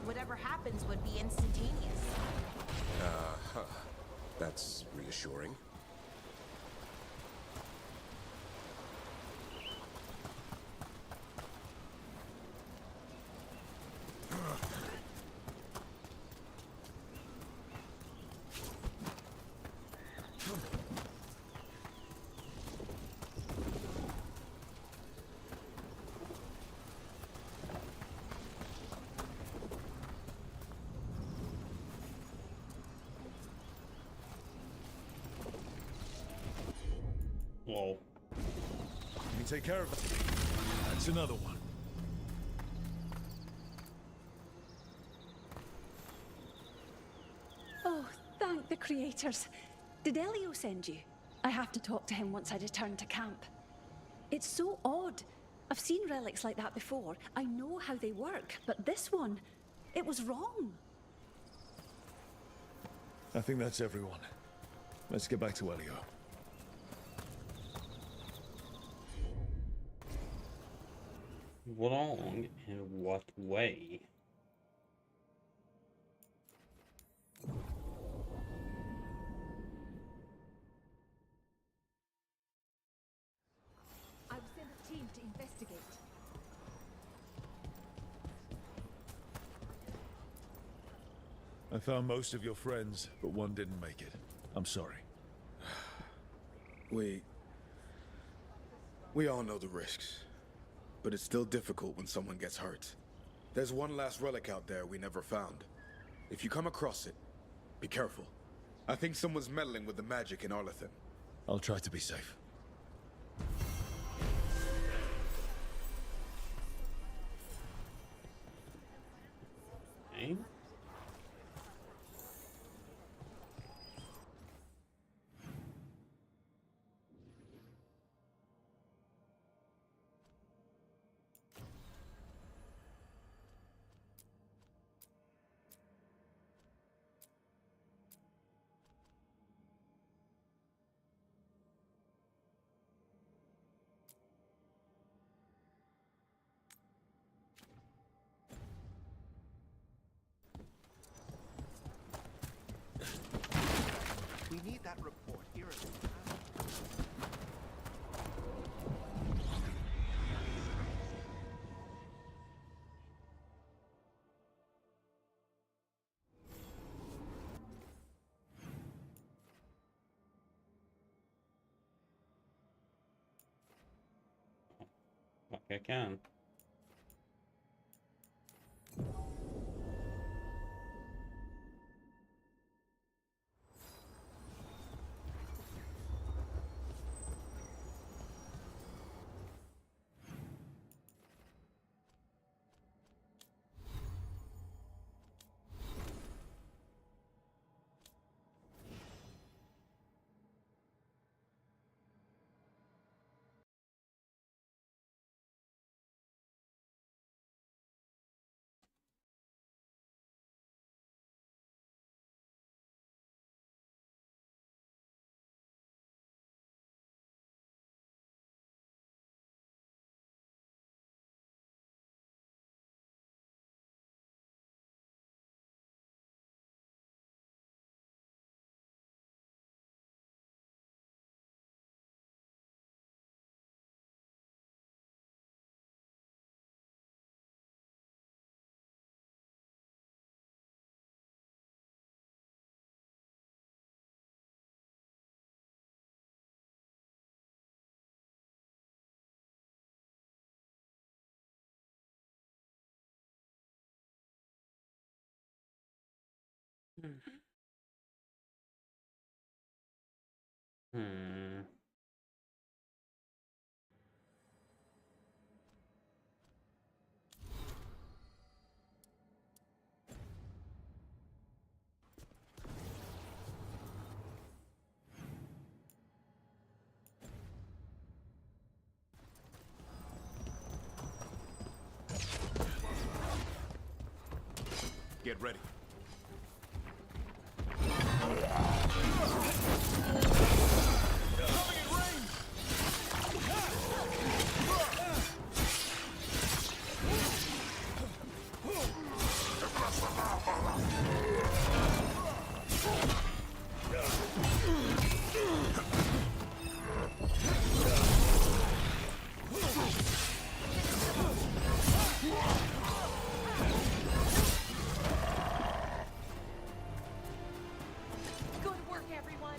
I: Whatever happens would be instantaneous.
K: Uh-huh. That's reassuring.
A: Whoa.
B: Let me take care of it. That's another one.
Q: Oh, thank the creators. Did Elio send you? I have to talk to him once I return to camp. It's so odd. I've seen relics like that before. I know how they work, but this one, it was wrong.
B: I think that's everyone. Let's get back to Elio.
A: Wrong in what way?
Q: I will send a team to investigate.
B: I found most of your friends, but one didn't make it. I'm sorry.
O: We all know the risks. But it's still difficult when someone gets hurt. There's one last relic out there we never found. If you come across it, be careful. I think someone's meddling with the magic in Arlethan.
B: I'll try to be safe.
A: Okay.
G: We need that report here.
A: Like I can. Hmm.
K: Get ready.
S: Good work, everyone.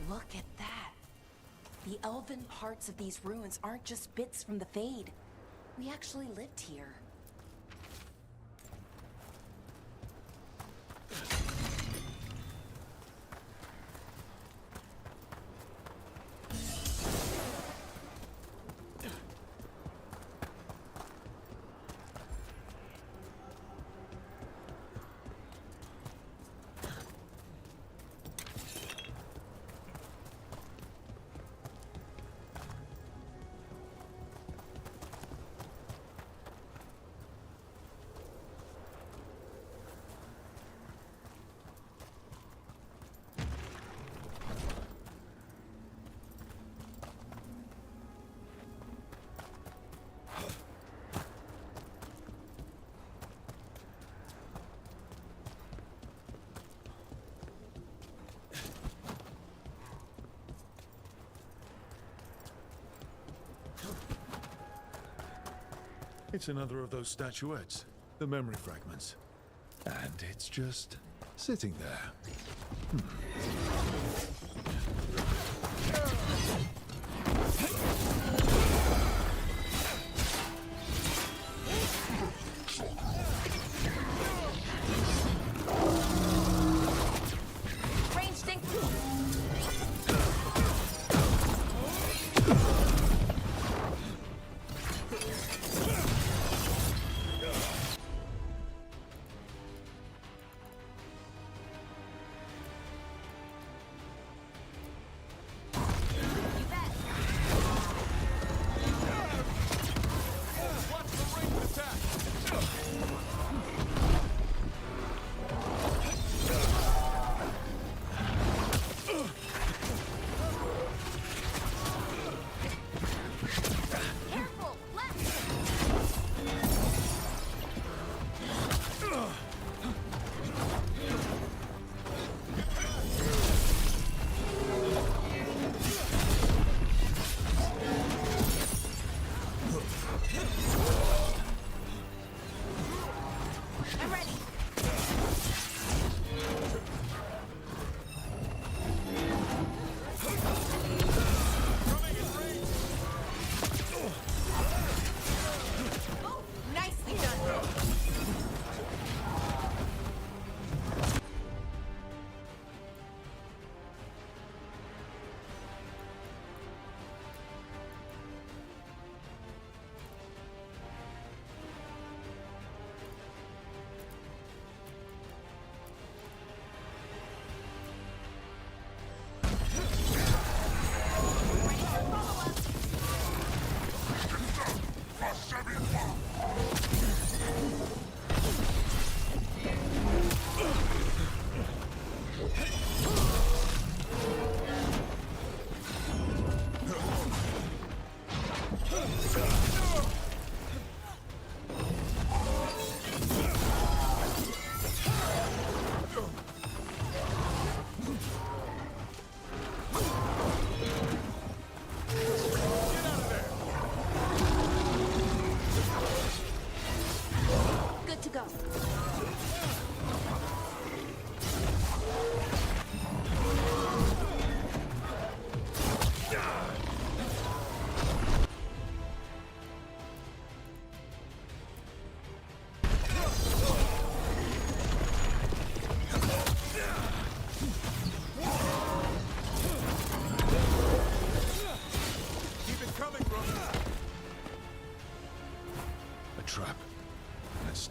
I: Look at that. The elven parts of these ruins aren't just bits from the Fade. We actually lived here.
B: It's another of those statuettes, the memory fragments. And it's just sitting there.
I: Range dink.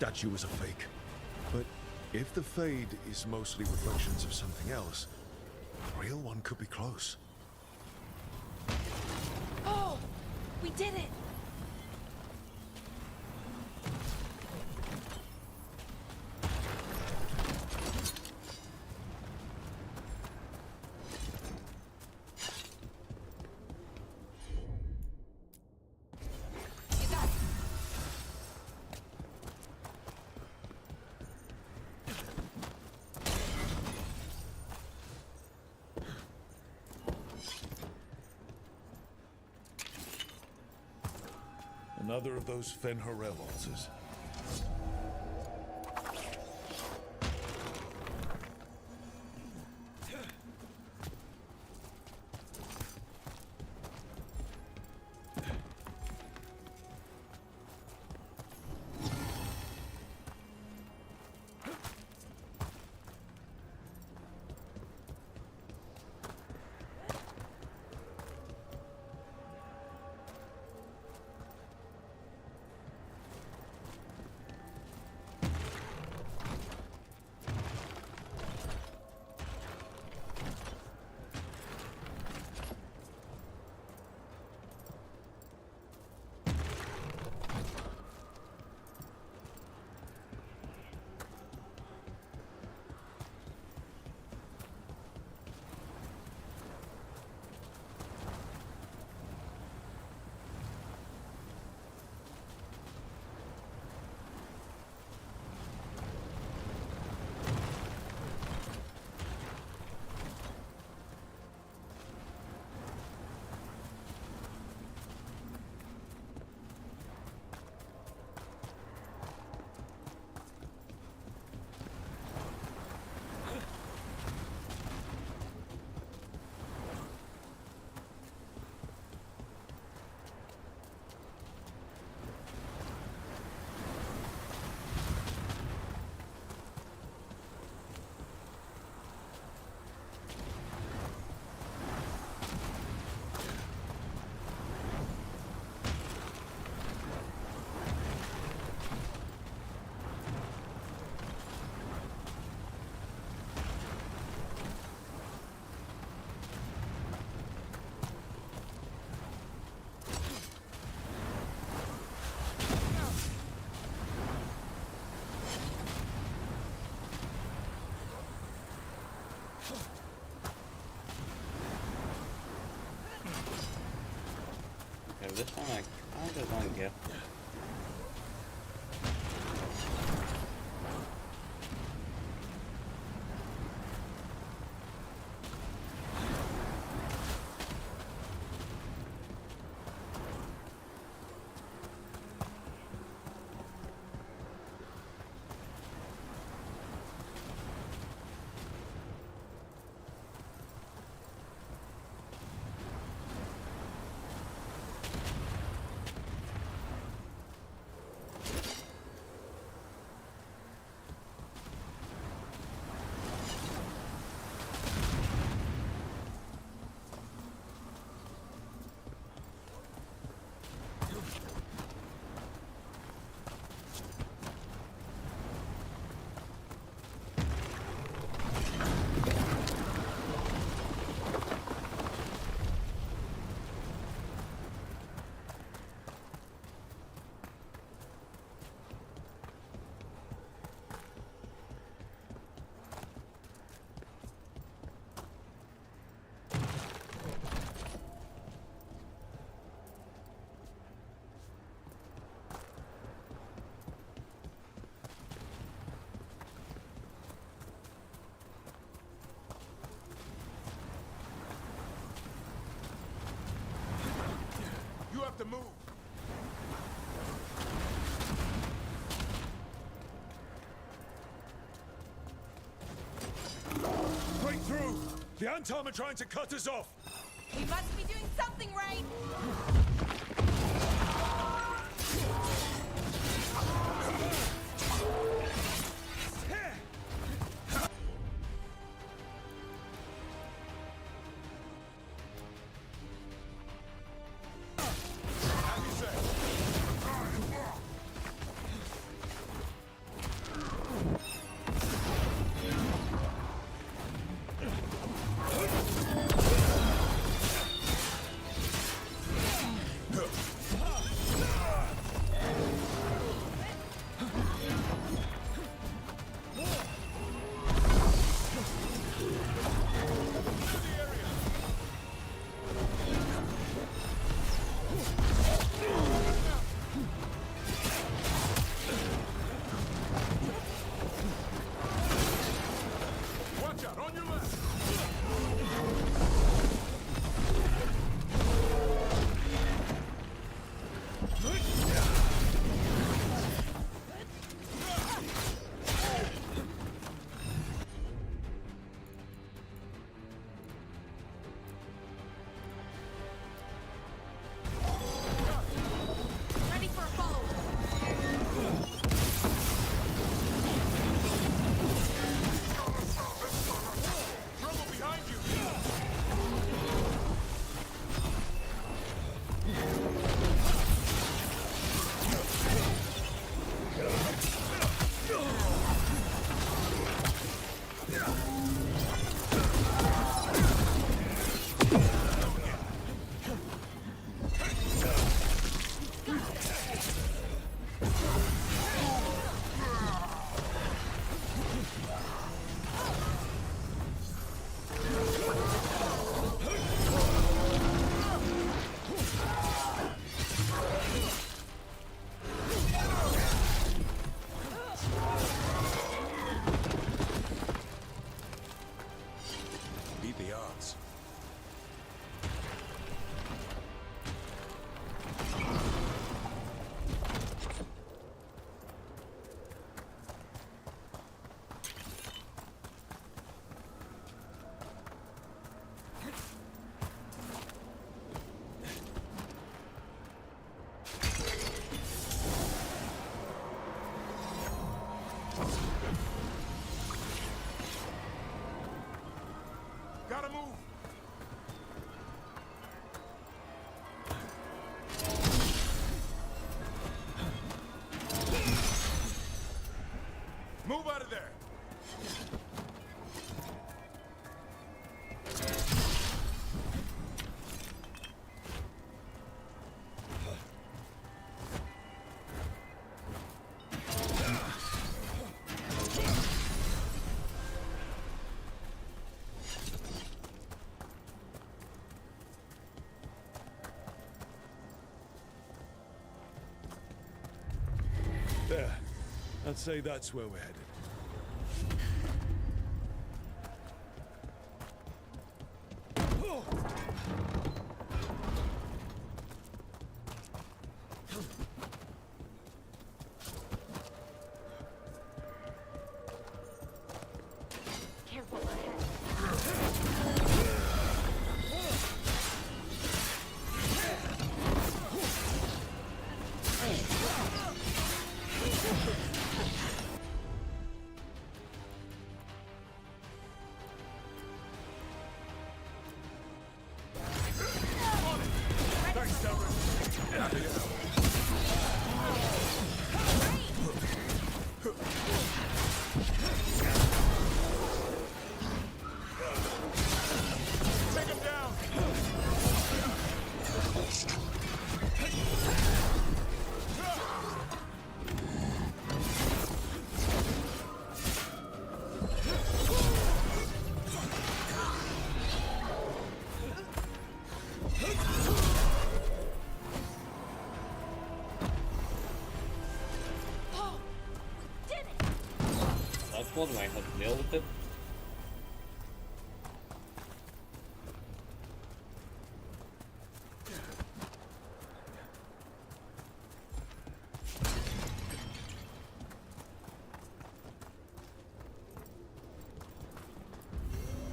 B: statue was a fake. But if the Fade is mostly reflections of something else, a real one could be close.
I: Oh! We did it!
B: Another of those Fen-Harel altars.
A: Okay, this one I kinda don't get.
K: You have to move.
B: Break through! The Antam are trying to cut us off!
I: We must be doing something right!
K: Watch out, on your left!
P: Ready for a follow-up.
K: Trouble behind you! Beat the odds. Gotta move! Move out of there!
B: There. I'd say that's where we're headed.
P: Careful ahead.
K: Thanks, Delrin. Happy to help. Take him down!
P: Oh, we did it!
A: That's one way how to deal with it.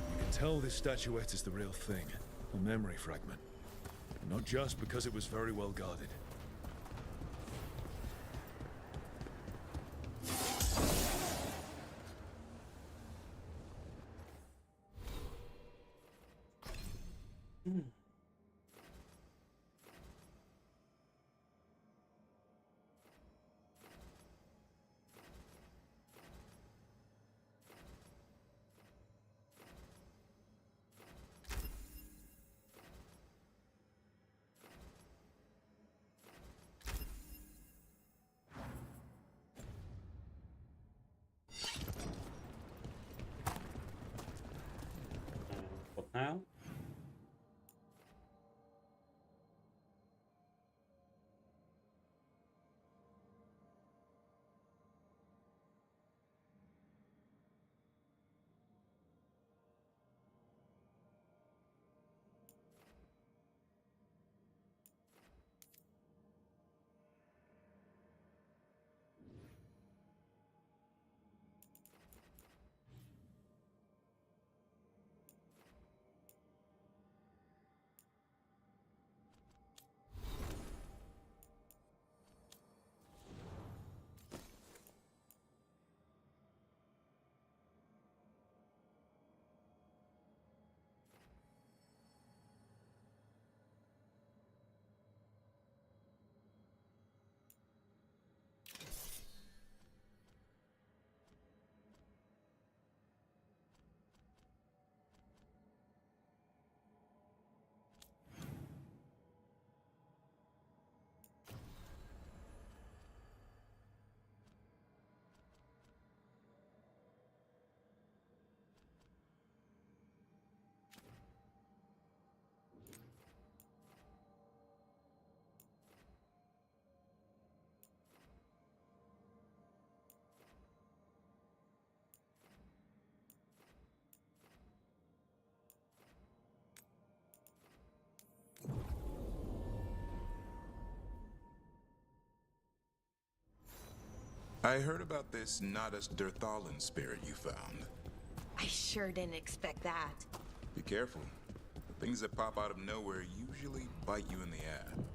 B: You can tell this statuette is the real thing. A memory fragment. Not just because it was very well guarded.
A: What now?
K: I heard about this Nadas Derthalin spirit you found.
I: I sure didn't expect that.
K: Be careful. The things that pop out of nowhere usually bite you in the ass.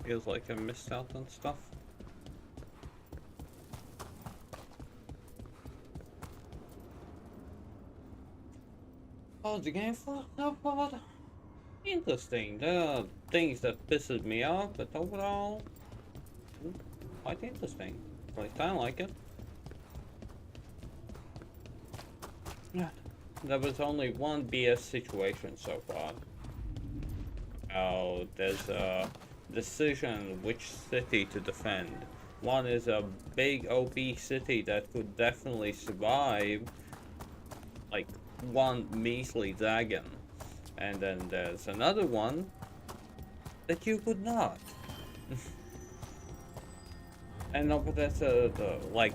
A: Feels like I missed out on stuff. Oh, the game fucked up, but interesting. There are things that pisses me off, but overall, quite interesting. At least I like it. Yeah, there was only one BS situation so far. Oh, there's a decision which city to defend. One is a big OP city that could definitely survive like one measly dragon, and then there's another one that you could not. And no matter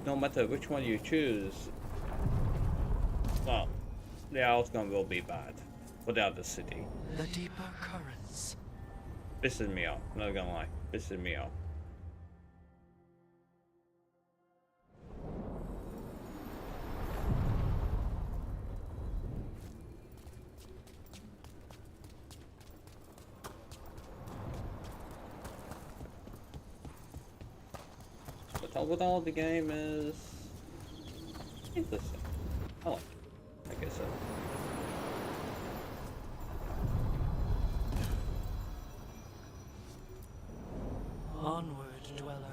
A: no matter which one you choose, well, the outcome will be bad for the other city.
G: The deeper currents.
A: Pisses me off, not gonna lie, pisses me off. But overall, the game is interesting. I like it, like I said.
G: Onward, dweller.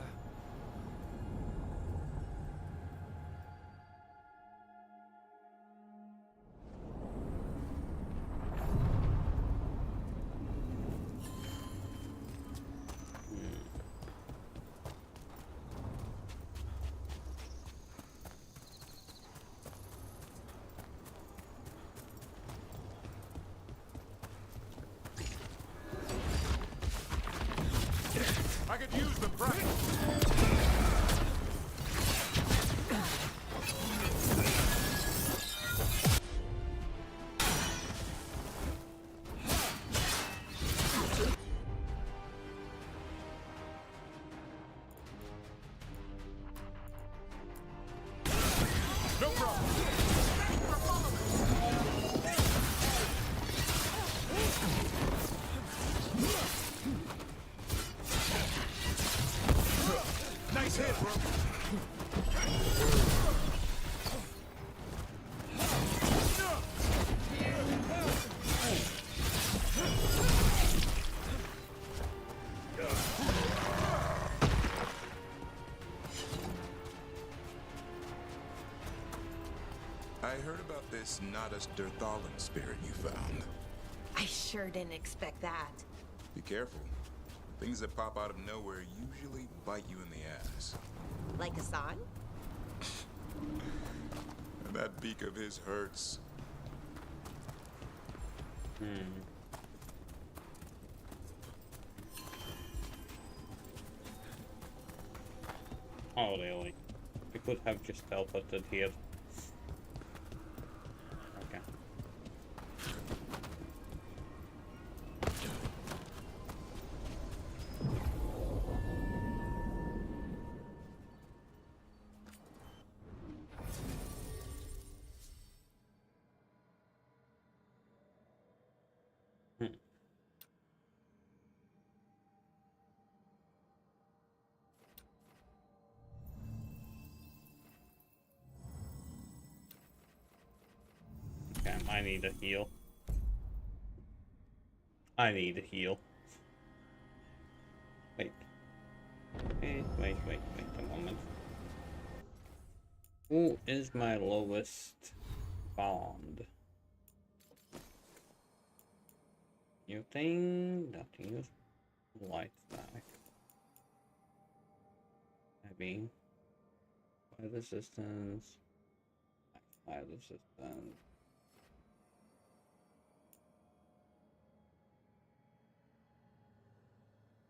K: I could use the practice. No problem. Nice hit, bro. I heard about this Nadas Derthalan spirit you found.
I: I sure didn't expect that.
K: Be careful. Things that pop out of nowhere usually bite you in the ass.
I: Like Hassan?
K: And that beak of his hurts.
A: Oh, really? We could have just teleported here. Okay. Okay, I need a heal. I need a heal. Wait. Wait a moment. Who is my lowest bond? New thing, nothing use light stack. Maybe fire resistance. Fire resistance.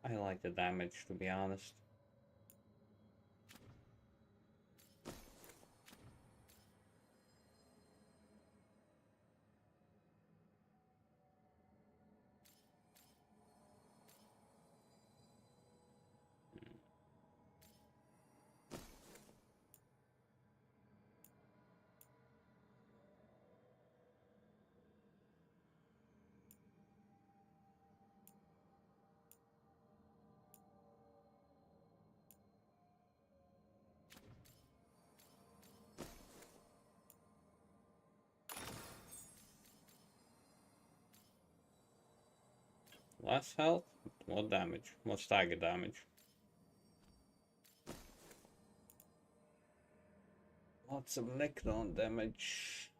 A: I like the damage, to be honest. Less health, more damage, more stagger damage. Lots of Necron damage.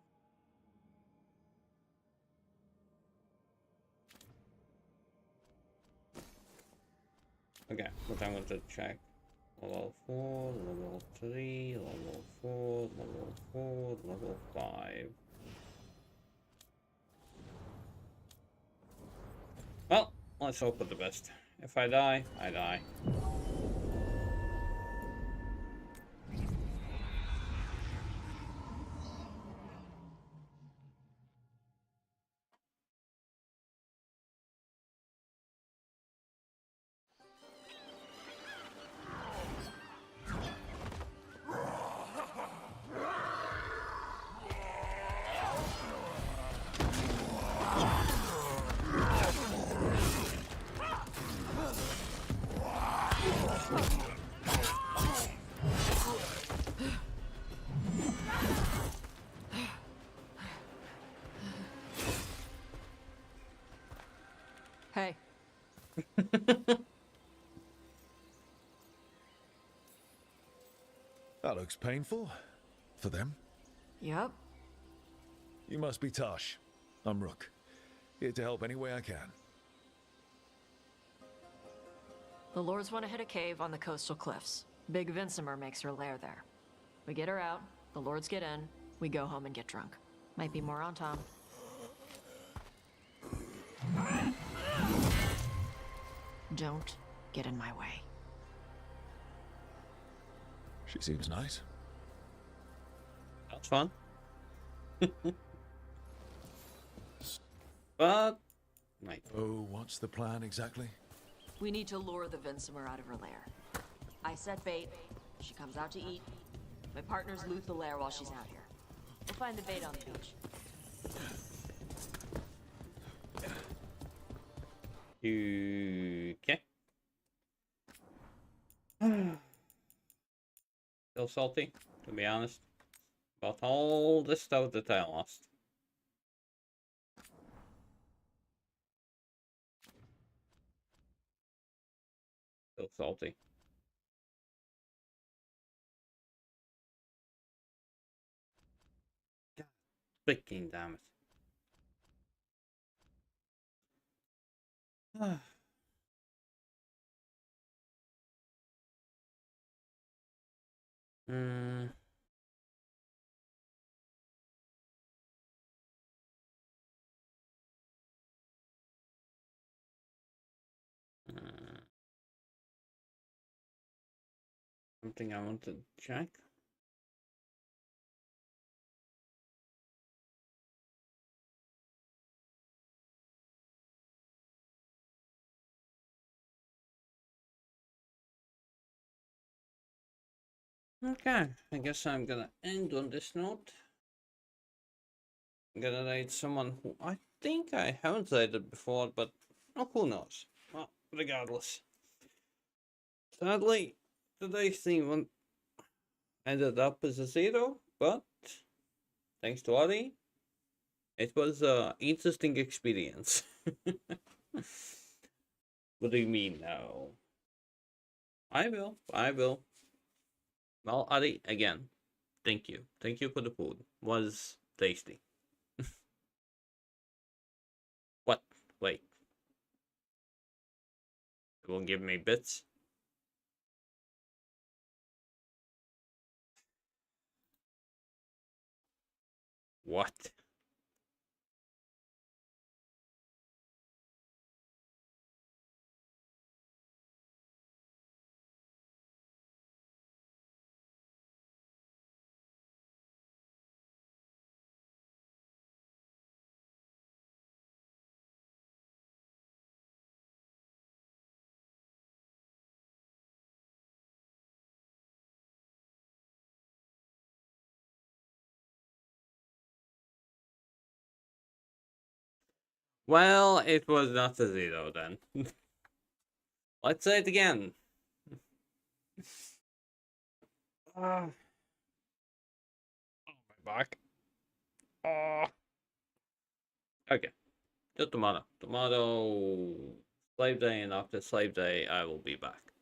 A: Okay, but I'm going to check. Level 4, level 3, level 4, level 4, level 5. Well, let's hope for the best. If I die, I die.
R: Hey.
B: That looks painful. For them.
R: Yep.
B: You must be Tosh. I'm Rook. Here to help any way I can.
R: The Lords want to hit a cave on the coastal cliffs. Big Vincimer makes her lair there. We get her out, the Lords get in, we go home and get drunk. Might be more on Tom. Don't get in my way.
B: She seems nice.
A: That's fun. But...
B: Oh, what's the plan exactly?
R: We need to lure the Vincimer out of her lair. I set bait, she comes out to eat. My partners loot the lair while she's out here. We'll find the bait on the beach.
A: Okay. Still salty, to be honest, about all the stuff that I lost. Still salty. God, freaking damn it. Hmm. Something I want to check. Okay, I guess I'm gonna end on this note. I'm gonna raid someone who I think I haven't raided before, but oh, who knows? Well, regardless. Sadly, today's theme ended up as a 0, but thanks to Adi, it was an interesting experience. What do you mean, no? I will. Well, Adi, again, thank you. Thank you for the food. Was tasty. What? Wait. It will give me bits? What? Well, it was not a 0 then. Let's say it again. Oh, my back. Oh. Okay. Till tomorrow. Tomorrow, slave day, and after slave day, I will be back.